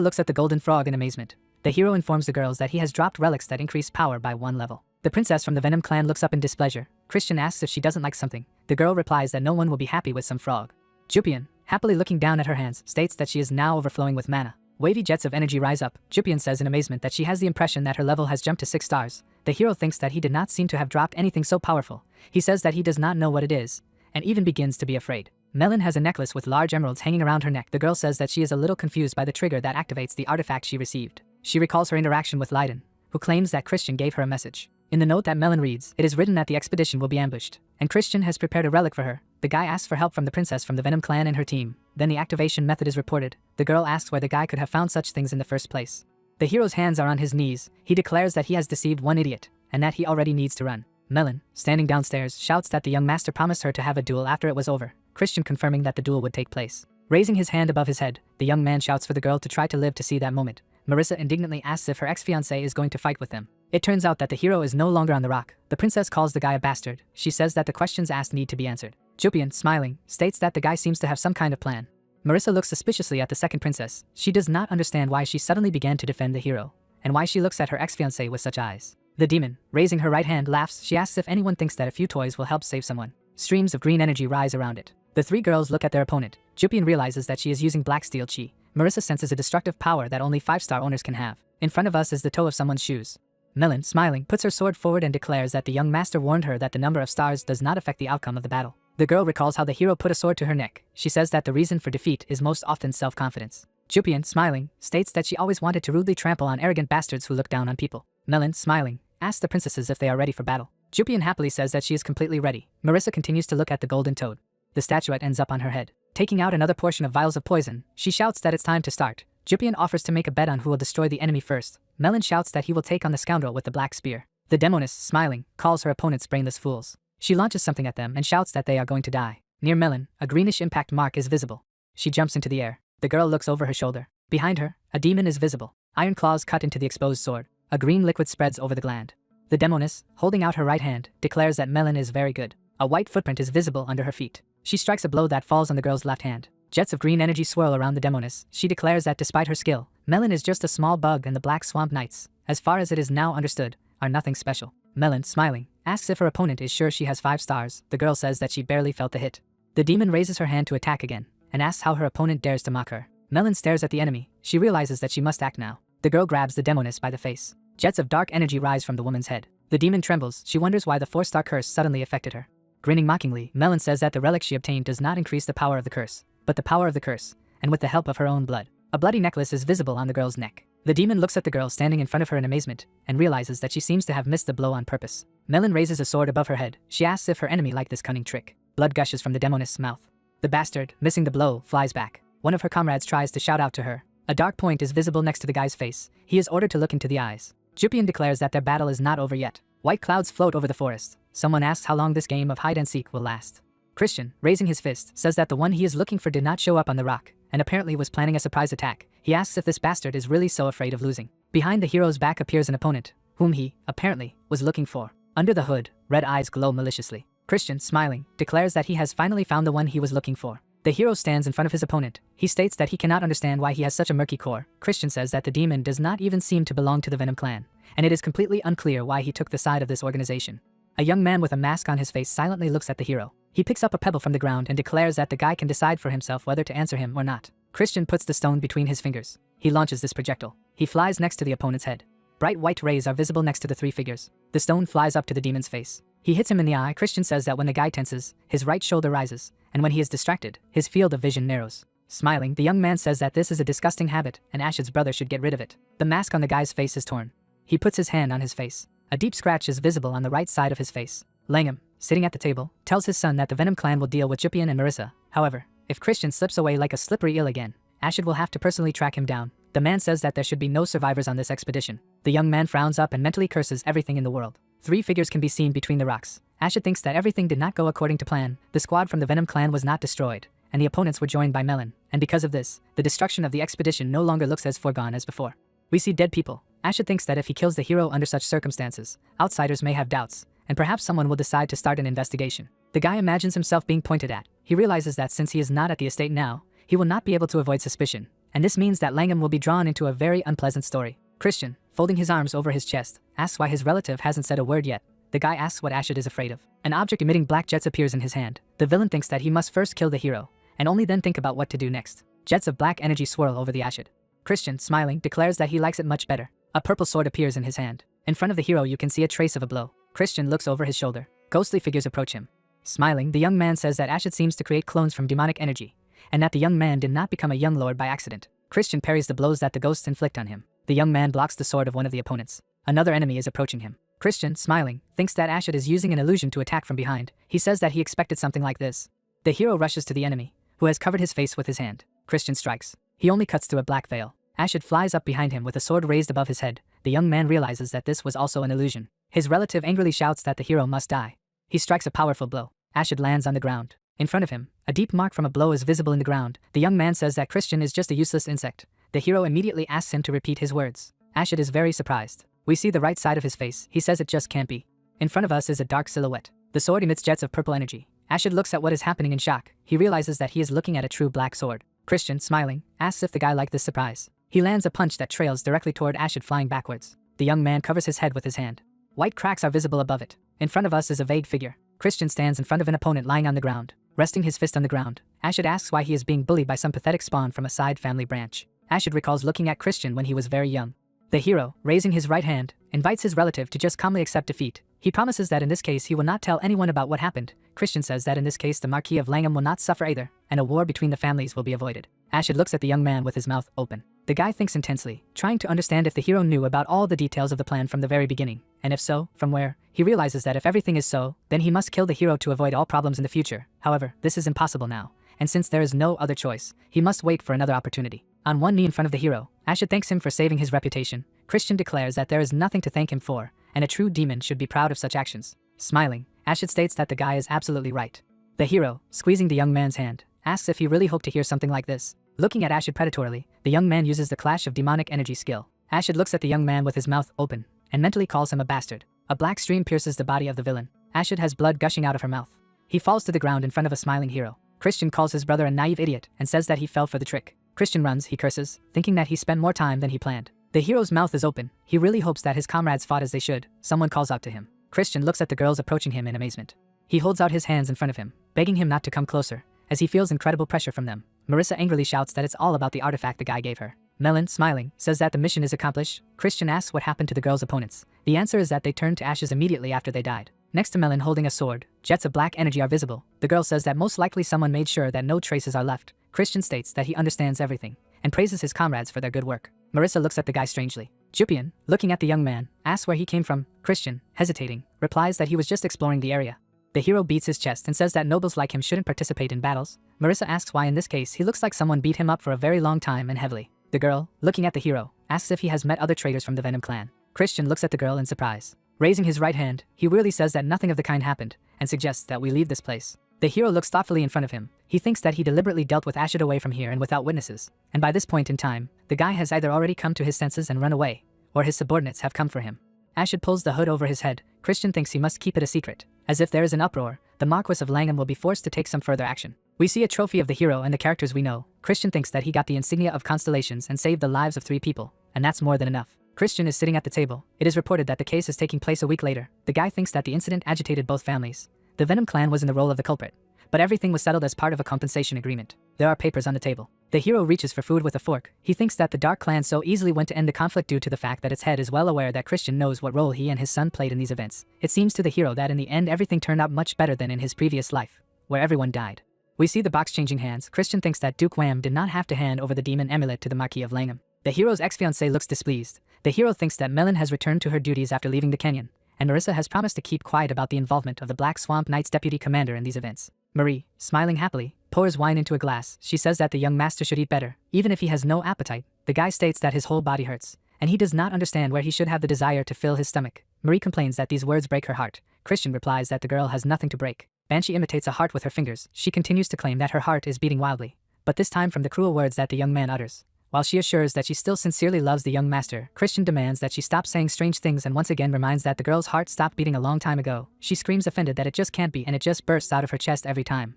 looks at the golden frog in amazement. The hero informs the girls that he has dropped relics that increase power by 1 level. The princess from the Venom clan looks up in displeasure. Christian asks if she doesn't like something. The girl replies that no one will be happy with some frog. Jupian, happily looking down at her hands, states that she is now overflowing with mana. Wavy jets of energy rise up. Jupian says in amazement that she has the impression that her level has jumped to 6 stars. The hero thinks that he did not seem to have dropped anything so powerful. He says that he does not know what it is, and even begins to be afraid. Melon has a necklace with large emeralds hanging around her neck. The girl says that she is a little confused by the trigger that activates the artifact she received. She recalls her interaction with Leiden, who claims that Christian gave her a message. In the note that Melon reads, it is written that the expedition will be ambushed, and Christian has prepared a relic for her. The guy asks for help from the princess from the Venom clan and her team. Then the activation method is reported. The girl asks where the guy could have found such things in the first place. The hero's hands are on his knees. He declares that he has deceived one idiot, and that he already needs to run. Melon, standing downstairs, shouts that the young master promised her to have a duel after it was over, Christian confirming that the duel would take place. Raising his hand above his head, the young man shouts for the girl to try to live to see that moment. Marissa indignantly asks if her ex-fiancé is going to fight with them. It turns out that the hero is no longer on the rock. The princess calls the guy a bastard. She says that the questions asked need to be answered. Jupian, smiling, states that the guy seems to have some kind of plan. Marissa looks suspiciously at the second princess. She does not understand why she suddenly began to defend the hero, and why she looks at her ex-fiancé with such eyes. The demon, raising her right hand, laughs. She asks if anyone thinks that a few toys will help save someone. Streams of green energy rise around it. The 3 girls look at their opponent. Jupian realizes that she is using black steel chi, Marissa senses a destructive power that only 5-star owners can have. In front of us is the toe of someone's shoes. Melon, smiling, puts her sword forward and declares that the young master warned her that the number of stars does not affect the outcome of the battle. The girl recalls how the hero put a sword to her neck. She says that the reason for defeat is most often self-confidence. Jupian, smiling, states that she always wanted to rudely trample on arrogant bastards who look down on people. Melon, smiling, asks the princesses if they are ready for battle. Jupian happily says that she is completely ready. Marissa continues to look at the golden toad. The statuette ends up on her head. Taking out another portion of vials of poison, she shouts that it's time to start. Jupian offers to make a bet on who will destroy the enemy first. Melon shouts that he will take on the scoundrel with the black spear. The demoness, smiling, calls her opponents brainless fools. She launches something at them and shouts that they are going to die. Near Melon, a greenish impact mark is visible. She jumps into the air. The girl looks over her shoulder. Behind her, a demon is visible. Iron claws cut into the exposed sword. A green liquid spreads over the gland. The demoness, holding out her right hand, declares that Melon is very good. A white footprint is visible under her feet. She strikes a blow that falls on the girl's left hand. Jets of green energy swirl around the demoness. She declares that despite her skill, Melon is just a small bug and the Black Swamp Knights, as far as it is now understood, are nothing special. Melon, smiling, asks if her opponent is sure she has 5 stars. The girl says that she barely felt the hit. The demon raises her hand to attack again, and asks how her opponent dares to mock her. Melon stares at the enemy. She realizes that she must act now. The girl grabs the demoness by the face. Jets of dark energy rise from the woman's head. The demon trembles. She wonders why the 4-star curse suddenly affected her. Grinning mockingly, Melon says that the relic she obtained does not increase the power of the curse, but the power of the curse, and with the help of her own blood. A bloody necklace is visible on the girl's neck. The demon looks at the girl standing in front of her in amazement, and realizes that she seems to have missed the blow on purpose. Melon raises a sword above her head. She asks if her enemy liked this cunning trick. Blood gushes from the demoness' mouth. The bastard, missing the blow, flies back. One of her comrades tries to shout out to her. A dark point is visible next to the guy's face. He is ordered to look into the eyes. Jupian declares that their battle is not over yet. White clouds float over the forest. Someone asks how long this game of hide-and-seek will last. Christian, raising his fist, says that the one he is looking for did not show up on the rock, and apparently was planning a surprise attack. He asks if this bastard is really so afraid of losing. Behind the hero's back appears an opponent, whom he, apparently, was looking for. Under the hood, red eyes glow maliciously. Christian, smiling, declares that he has finally found the one he was looking for. The hero stands in front of his opponent. He states that he cannot understand why he has such a murky core. Christian says that the demon does not even seem to belong to the Venom clan, and it is completely unclear why he took the side of this organization. A young man with a mask on his face silently looks at the hero. He picks up a pebble from the ground and declares that the guy can decide for himself whether to answer him or not. Christian puts the stone between his fingers. He launches this projectile. He flies next to the opponent's head. Bright white rays are visible next to the 3 figures. The stone flies up to the demon's face. He hits him in the eye. Christian says that when the guy tenses, his right shoulder rises, and when he is distracted, his field of vision narrows. Smiling, the young man says that this is a disgusting habit, and Ash's brother should get rid of it. The mask on the guy's face is torn. He puts his hand on his face. A deep scratch is visible on the right side of his face. Langham, sitting at the table, tells his son that the Venom clan will deal with Jupian and Marissa. However, if Christian slips away like a slippery eel again, Ashid will have to personally track him down. The man says that there should be no survivors on this expedition. The young man frowns up and mentally curses everything in the world. 3 figures can be seen between the rocks. Ashid thinks that everything did not go according to plan. The squad from the Venom clan was not destroyed, and the opponents were joined by Melon, and because of this, the destruction of the expedition no longer looks as foregone as before. We see dead people. Ashid thinks that if he kills the hero under such circumstances, outsiders may have doubts, and perhaps someone will decide to start an investigation. The guy imagines himself being pointed at. He realizes that since he is not at the estate now, he will not be able to avoid suspicion, and this means that Langham will be drawn into a very unpleasant story. Christian, folding his arms over his chest, asks why his relative hasn't said a word yet. The guy asks what Ashid is afraid of. An object emitting black jets appears in his hand. The villain thinks that he must first kill the hero, and only then think about what to do next. Jets of black energy swirl over the Ashid. Christian, smiling, declares that he likes it much better. A purple sword appears in his hand. In front of the hero you can see a trace of a blow. Christian looks over his shoulder. Ghostly figures approach him. Smiling, the young man says that Ashid seems to create clones from demonic energy, and that the young man did not become a young lord by accident. Christian parries the blows that the ghosts inflict on him. The young man blocks the sword of one of the opponents. Another enemy is approaching him. Christian, smiling, thinks that Ashid is using an illusion to attack from behind. He says that he expected something like this. The hero rushes to the enemy, who has covered his face with his hand. Christian strikes. He only cuts through a black veil. Ashid flies up behind him with a sword raised above his head. The young man realizes that this was also an illusion. His relative angrily shouts that the hero must die. He strikes a powerful blow. Ashid lands on the ground. In front of him, a deep mark from a blow is visible in the ground. The young man says that Christian is just a useless insect. The hero immediately asks him to repeat his words. Ashid is very surprised. We see the right side of his face. He says it just can't be. In front of us is a dark silhouette. The sword emits jets of purple energy. Ashid looks at what is happening in shock. He realizes that he is looking at a true black sword. Christian, smiling, asks if the guy liked this surprise. He lands a punch that trails directly toward Ashid, flying backwards. The young man covers his head with his hand. White cracks are visible above it. In front of us is a vague figure. Christian stands in front of an opponent lying on the ground. Resting his fist on the ground, Ashid asks why he is being bullied by some pathetic spawn from a side family branch. Ashid recalls looking at Christian when he was very young. The hero, raising his right hand, invites his relative to just calmly accept defeat. He promises that in this case he will not tell anyone about what happened. Christian says that in this case the Marquis of Langham will not suffer either, and a war between the families will be avoided. Ashid looks at the young man with his mouth open. The guy thinks intensely, trying to understand if the hero knew about all the details of the plan from the very beginning, and if so, from where. He realizes that if everything is so, then he must kill the hero to avoid all problems in the future. However, this is impossible now, and since there is no other choice, he must wait for another opportunity. On one knee in front of the hero, Ashid thanks him for saving his reputation. Christian declares that there is nothing to thank him for, and a true demon should be proud of such actions. Smiling, Ashid states that the guy is absolutely right. The hero, squeezing the young man's hand, asks if he really hoped to hear something like this. Looking at Ashid predatorily, the young man uses the Clash of Demonic Energy skill. Ashid looks at the young man with his mouth open, and mentally calls him a bastard. A black stream pierces the body of the villain. Ashid has blood gushing out of her mouth. He falls to the ground in front of a smiling hero. Christian calls his brother a naive idiot and says that he fell for the trick. Christian runs, he curses, thinking that he spent more time than he planned. The hero's mouth is open. He really hopes that his comrades fought as they should. Someone calls out to him. Christian looks at the girls approaching him in amazement. He holds out his hands in front of him, begging him not to come closer, as he feels incredible pressure from them. Marissa angrily shouts that it's all about the artifact the guy gave her. Melon, smiling, says that the mission is accomplished. Christian asks what happened to the girls' opponents. The answer is that they turned to ashes immediately after they died. Next to Melon holding a sword, jets of black energy are visible. The girl says that most likely someone made sure that no traces are left. Christian states that he understands everything, and praises his comrades for their good work. Marissa looks at the guy strangely. Jupian, looking at the young man, asks where he came from. Christian, hesitating, replies that he was just exploring the area. The hero beats his chest and says that nobles like him shouldn't participate in battles. Marissa asks why in this case he looks like someone beat him up for a very long time and heavily. The girl, looking at the hero, asks if he has met other traitors from the Venom clan. Christian looks at the girl in surprise. Raising his right hand, he weirdly says that nothing of the kind happened, and suggests that we leave this place. The hero looks thoughtfully in front of him. He thinks that he deliberately dealt with Ashid away from here and without witnesses, and by this point in time, the guy has either already come to his senses and run away, or his subordinates have come for him. Ashid pulls the hood over his head. Christian thinks he must keep it a secret. As if there is an uproar, the Marquis of Langham will be forced to take some further action. We see a trophy of the hero and the characters we know. Christian thinks that he got the insignia of constellations and saved the lives of 3 people, and that's more than enough. Christian is sitting at the table. It is reported that the case is taking place a week later. The guy thinks that the incident agitated both families. The Venom clan was in the role of the culprit, but everything was settled as part of a compensation agreement. There are papers on the table. The hero reaches for food with a fork. He thinks that the Dark Clan so easily went to end the conflict due to the fact that its head is well aware that Christian knows what role he and his son played in these events. It seems to the hero that in the end everything turned out much better than in his previous life, where everyone died. We see the box changing hands. Christian thinks that Duke Wham did not have to hand over the demon amulet to the Marquis of Langham. The hero's ex-fiancée looks displeased. The hero thinks that Melon has returned to her duties after leaving the canyon, and Marissa has promised to keep quiet about the involvement of the Black Swamp Knight's deputy commander in these events. Marie, smiling happily, pours wine into a glass. She says that the young master should eat better, even if he has no appetite. The guy states that his whole body hurts, and he does not understand where he should have the desire to fill his stomach. Marie complains that these words break her heart. Christian replies that the girl has nothing to break. Banshee imitates a heart with her fingers. She continues to claim that her heart is beating wildly, but this time from the cruel words that the young man utters. While she assures that she still sincerely loves the young master, Christian demands that she stop saying strange things and once again reminds that the girl's heart stopped beating a long time ago. She screams offended that it just can't be, and it just bursts out of her chest every time.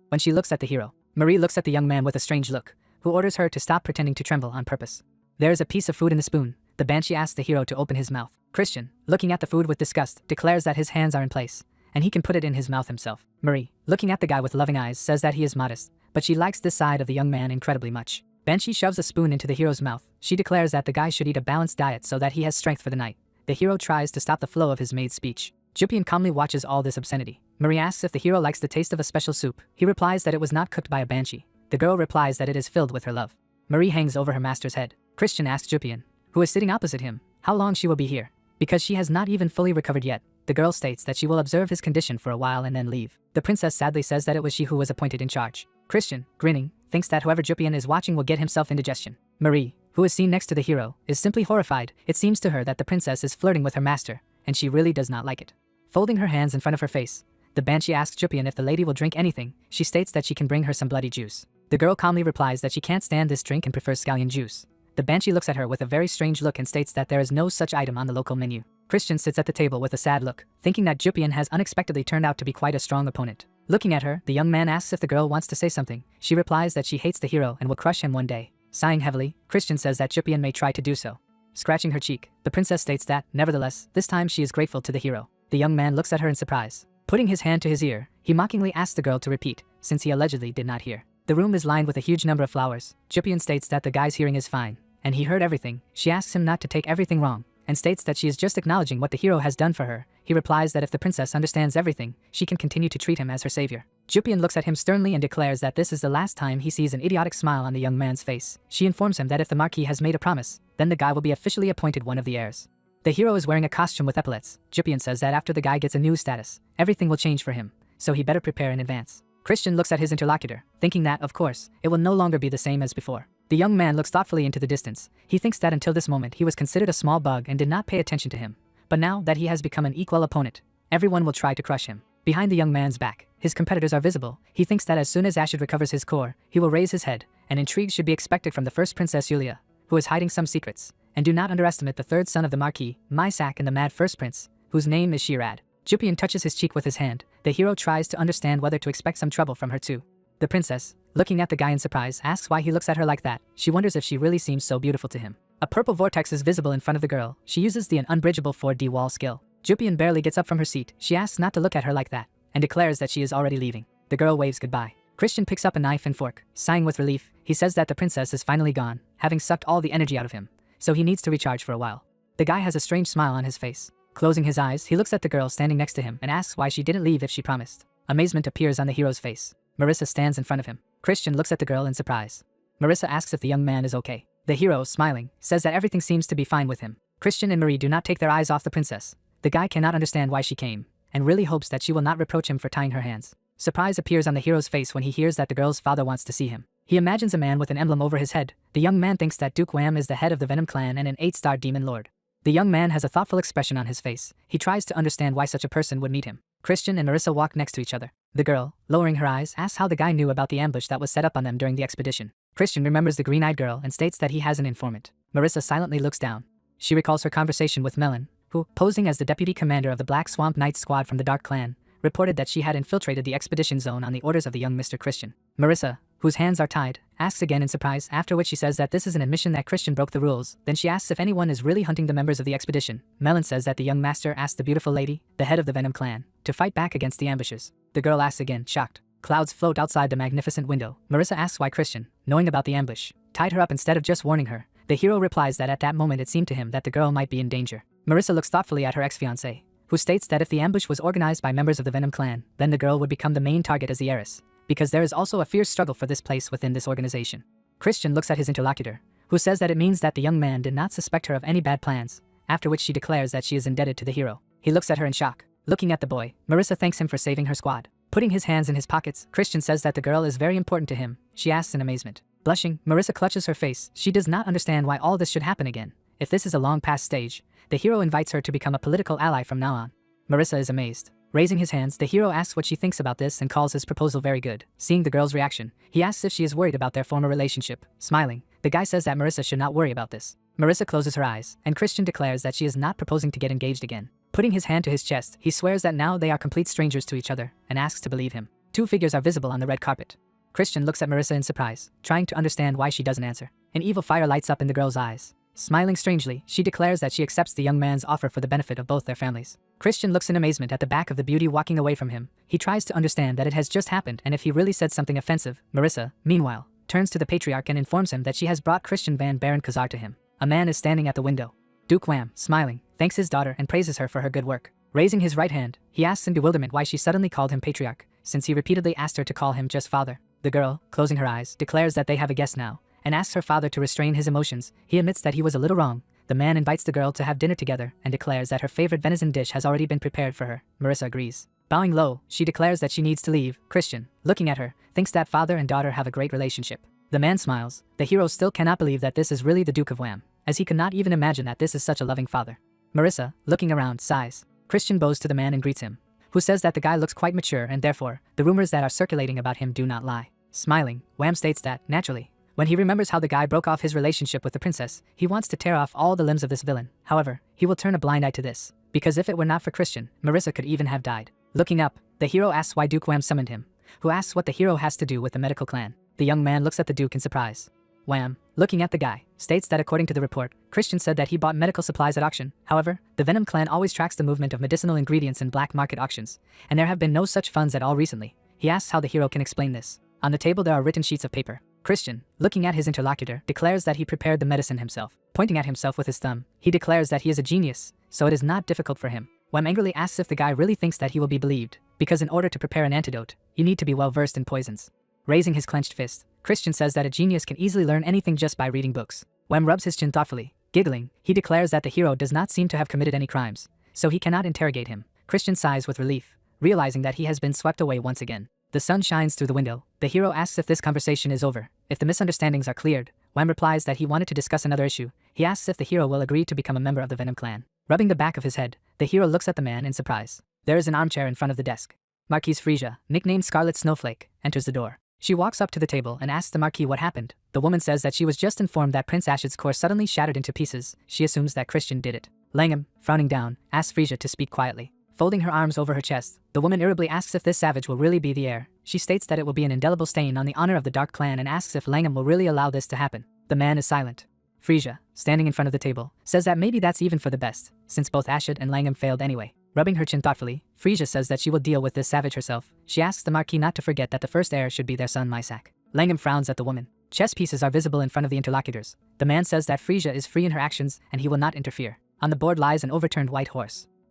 When she looks at the hero, Marie looks at the young man with a strange look, who orders her to stop pretending to tremble on purpose. There is a piece of food in the spoon. The Banshee asks the hero to open his mouth. Christian, looking at the food with disgust, declares that his hands are in place, and he can put it in his mouth himself. Marie, looking at the guy with loving eyes, says that he is modest, but she likes this side of the young man incredibly much. Banshee shoves a spoon into the hero's mouth. She declares that the guy should eat a balanced diet so that he has strength for the night. The hero tries to stop the flow of his maid's speech. Jupian calmly watches all this obscenity. Marie asks if the hero likes the taste of a special soup. He replies that it was not cooked by a banshee. The girl replies that it is filled with her love. Marie hangs over her master's head. Christian asks Jupian, who is sitting opposite him, how long she will be here, because she has not even fully recovered yet. The girl states that she will observe his condition for a while and then leave. The princess sadly says that it was she who was appointed in charge. Christian, grinning, thinks that whoever Jupian is watching will get himself indigestion. Marie, who is seen next to the hero, is simply horrified. It seems to her that the princess is flirting with her master, and she really does not like it. Folding her hands in front of her face, the Banshee asks Jupian if the lady will drink anything. She states that she can bring her some bloody juice. The girl calmly replies that she can't stand this drink and prefers scallion juice. The Banshee looks at her with a very strange look and states that there is no such item on the local menu. Christian sits at the table with a sad look, thinking that Jupian has unexpectedly turned out to be quite a strong opponent. Looking at her, the young man asks if the girl wants to say something. She replies that she hates the hero and will crush him one day. Sighing heavily, Christian says that Jupian may try to do so. Scratching her cheek, the princess states that, nevertheless, this time she is grateful to the hero. The young man looks at her in surprise. Putting his hand to his ear, he mockingly asks the girl to repeat, since he allegedly did not hear. The room is lined with a huge number of flowers. Jupian states that the guy's hearing is fine, and he heard everything. She asks him not to take everything wrong, and states that she is just acknowledging what the hero has done for her. He replies that if the princess understands everything, she can continue to treat him as her savior. Jupian looks at him sternly and declares that this is the last time he sees an idiotic smile on the young man's face. She informs him that if the marquis has made a promise, then the guy will be officially appointed one of the heirs. The hero is wearing a costume with epaulets. Jupian says that after the guy gets a new status, everything will change for him, so he better prepare in advance. Christian looks at his interlocutor, thinking that, of course, it will no longer be the same as before. The young man looks thoughtfully into the distance. He thinks that until this moment he was considered a small bug and did not pay attention to him. But now that he has become an equal opponent, everyone will try to crush him. Behind the young man's back, his competitors are visible. He thinks that as soon as Ashid recovers his core, he will raise his head, and intrigue should be expected from the first Princess Yulia, who is hiding some secrets. And do not underestimate the third son of the Marquis, Mysak, and the mad first prince, whose name is Shirad. Jupian touches his cheek with his hand. The hero tries to understand whether to expect some trouble from her too. The princess, looking at the guy in surprise, asks why he looks at her like that. She wonders if she really seems so beautiful to him. A purple vortex is visible in front of the girl. She uses the unbridgeable 4D wall skill. Jupian barely gets up from her seat. She asks not to look at her like that, and declares that she is already leaving. The girl waves goodbye. Christian picks up a knife and fork. Sighing with relief, he says that the princess is finally gone, having sucked all the energy out of him, so he needs to recharge for a while. The guy has a strange smile on his face. Closing his eyes, he looks at the girl standing next to him and asks why she didn't leave if she promised. Amazement appears on the hero's face. Marissa stands in front of him. Christian looks at the girl in surprise. Marissa asks if the young man is okay. The hero, smiling, says that everything seems to be fine with him. Christian and Marie do not take their eyes off the princess. The guy cannot understand why she came, and really hopes that she will not reproach him for tying her hands. Surprise appears on the hero's face when he hears that the girl's father wants to see him. He imagines a man with an emblem over his head. The young man thinks that Duke Wham is the head of the Venom clan and an 8-star demon lord. The young man has a thoughtful expression on his face. He tries to understand why such a person would meet him. Christian and Marissa walk next to each other. The girl, lowering her eyes, asks how the guy knew about the ambush that was set up on them during the expedition. Christian remembers the green-eyed girl and states that he has an informant. Marissa silently looks down. She recalls her conversation with Melon, who, posing as the deputy commander of the Black Swamp Knights squad from the Dark Clan, reported that she had infiltrated the expedition zone on the orders of the young Mr. Christian. Marissa, whose hands are tied, asks again in surprise, after which she says that this is an admission that Christian broke the rules. Then she asks if anyone is really hunting the members of the expedition. Melon says that the young master asked the beautiful lady, the head of the Venom clan, to fight back against the ambushers. The girl asks again, shocked. Clouds float outside the magnificent window. Marissa asks why Christian, knowing about the ambush, tied her up instead of just warning her. The hero replies that at that moment it seemed to him that the girl might be in danger. Marissa looks thoughtfully at her ex-fiancé, who states that if the ambush was organized by members of the Venom clan, then the girl would become the main target as the heiress, because there is also a fierce struggle for this place within this organization. Christian looks at his interlocutor, who says that it means that the young man did not suspect her of any bad plans, after which she declares that she is indebted to the hero. He looks at her in shock. Looking at the boy, Marissa thanks him for saving her squad. Putting his hands in his pockets, Christian says that the girl is very important to him. She asks in amazement. Blushing, Marissa clutches her face. She does not understand why all this should happen again. If this is a long past stage, the hero invites her to become a political ally from now on. Marissa is amazed. Raising his hands, the hero asks what she thinks about this and calls his proposal very good. Seeing the girl's reaction, he asks if she is worried about their former relationship. Smiling, the guy says that Marissa should not worry about this. Marissa closes her eyes, and Christian declares that she is not proposing to get engaged again. Putting his hand to his chest, he swears that now they are complete strangers to each other, and asks to believe him. Two figures are visible on the red carpet. Christian looks at Marissa in surprise, trying to understand why she doesn't answer. An evil fire lights up in the girl's eyes. Smiling strangely, she declares that she accepts the young man's offer for the benefit of both their families. Christian looks in amazement at the back of the beauty walking away from him. He tries to understand that it has just happened and if he really said something offensive. Marissa, meanwhile, turns to the patriarch and informs him that she has brought Christian Van Baron Khazar to him. A man is standing at the window. Duke Wham, smiling, thanks his daughter and praises her for her good work. Raising his right hand, he asks in bewilderment why she suddenly called him patriarch, since he repeatedly asked her to call him just father. The girl, closing her eyes, declares that they have a guest now, and asks her father to restrain his emotions. He admits that he was a little wrong. The man invites the girl to have dinner together and declares that her favorite venison dish has already been prepared for her. Marissa agrees. Bowing low, she declares that she needs to leave. Christian, looking at her, thinks that father and daughter have a great relationship. The man smiles. The hero still cannot believe that this is really the Duke of Wham, as he could not even imagine that this is such a loving father. Marissa, looking around, sighs. Christian bows to the man and greets him, who says that the guy looks quite mature and therefore, the rumors that are circulating about him do not lie. Smiling, Wham states that, naturally, when he remembers how the guy broke off his relationship with the princess, he wants to tear off all the limbs of this villain. However, he will turn a blind eye to this, because if it were not for Christian, Marissa could even have died. Looking up, the hero asks why Duke Wham summoned him, who asks what the hero has to do with the medical clan. The young man looks at the Duke in surprise. Wham, looking at the guy, states that according to the report, Christian said that he bought medical supplies at auction. However, the Venom clan always tracks the movement of medicinal ingredients in black market auctions, and there have been no such funds at all recently. He asks how the hero can explain this. On the table there are written sheets of paper. Christian, looking at his interlocutor, declares that he prepared the medicine himself. Pointing at himself with his thumb, he declares that he is a genius, so it is not difficult for him. Wem angrily asks if the guy really thinks that he will be believed, because in order to prepare an antidote, you need to be well versed in poisons. Raising his clenched fist, Christian says that a genius can easily learn anything just by reading books. Wem rubs his chin thoughtfully. Giggling, he declares that the hero does not seem to have committed any crimes, so he cannot interrogate him. Christian sighs with relief, realizing that he has been swept away once again. The sun shines through the window. The hero asks if this conversation is over, if the misunderstandings are cleared. Wem replies that he wanted to discuss another issue. He asks if the hero will agree to become a member of the Venom clan. Rubbing the back of his head, the hero looks at the man in surprise. There is an armchair in front of the desk. Marquise Frisia, nicknamed Scarlet Snowflake, enters the door. She walks up to the table and asks the Marquis what happened. The woman says that she was just informed that Prince Ashid's core suddenly shattered into pieces. She assumes that Christian did it. Langham, frowning down, asks Frisia to speak quietly. Folding her arms over her chest, the woman irritably asks if this savage will really be the heir. She states that it will be an indelible stain on the honor of the Dark Clan and asks if Langham will really allow this to happen. The man is silent. Frisia, standing in front of the table, says that maybe that's even for the best, since both Ashid and Langham failed anyway. Rubbing her chin thoughtfully, Frisia says that she will deal with this savage herself. She asks the Marquis not to forget that the first heir should be their son Mysak. Langham frowns at the woman. Chess pieces are visible in front of the interlocutors. The man says that Frisia is free in her actions and he will not interfere. On the board lies an overturned white horse.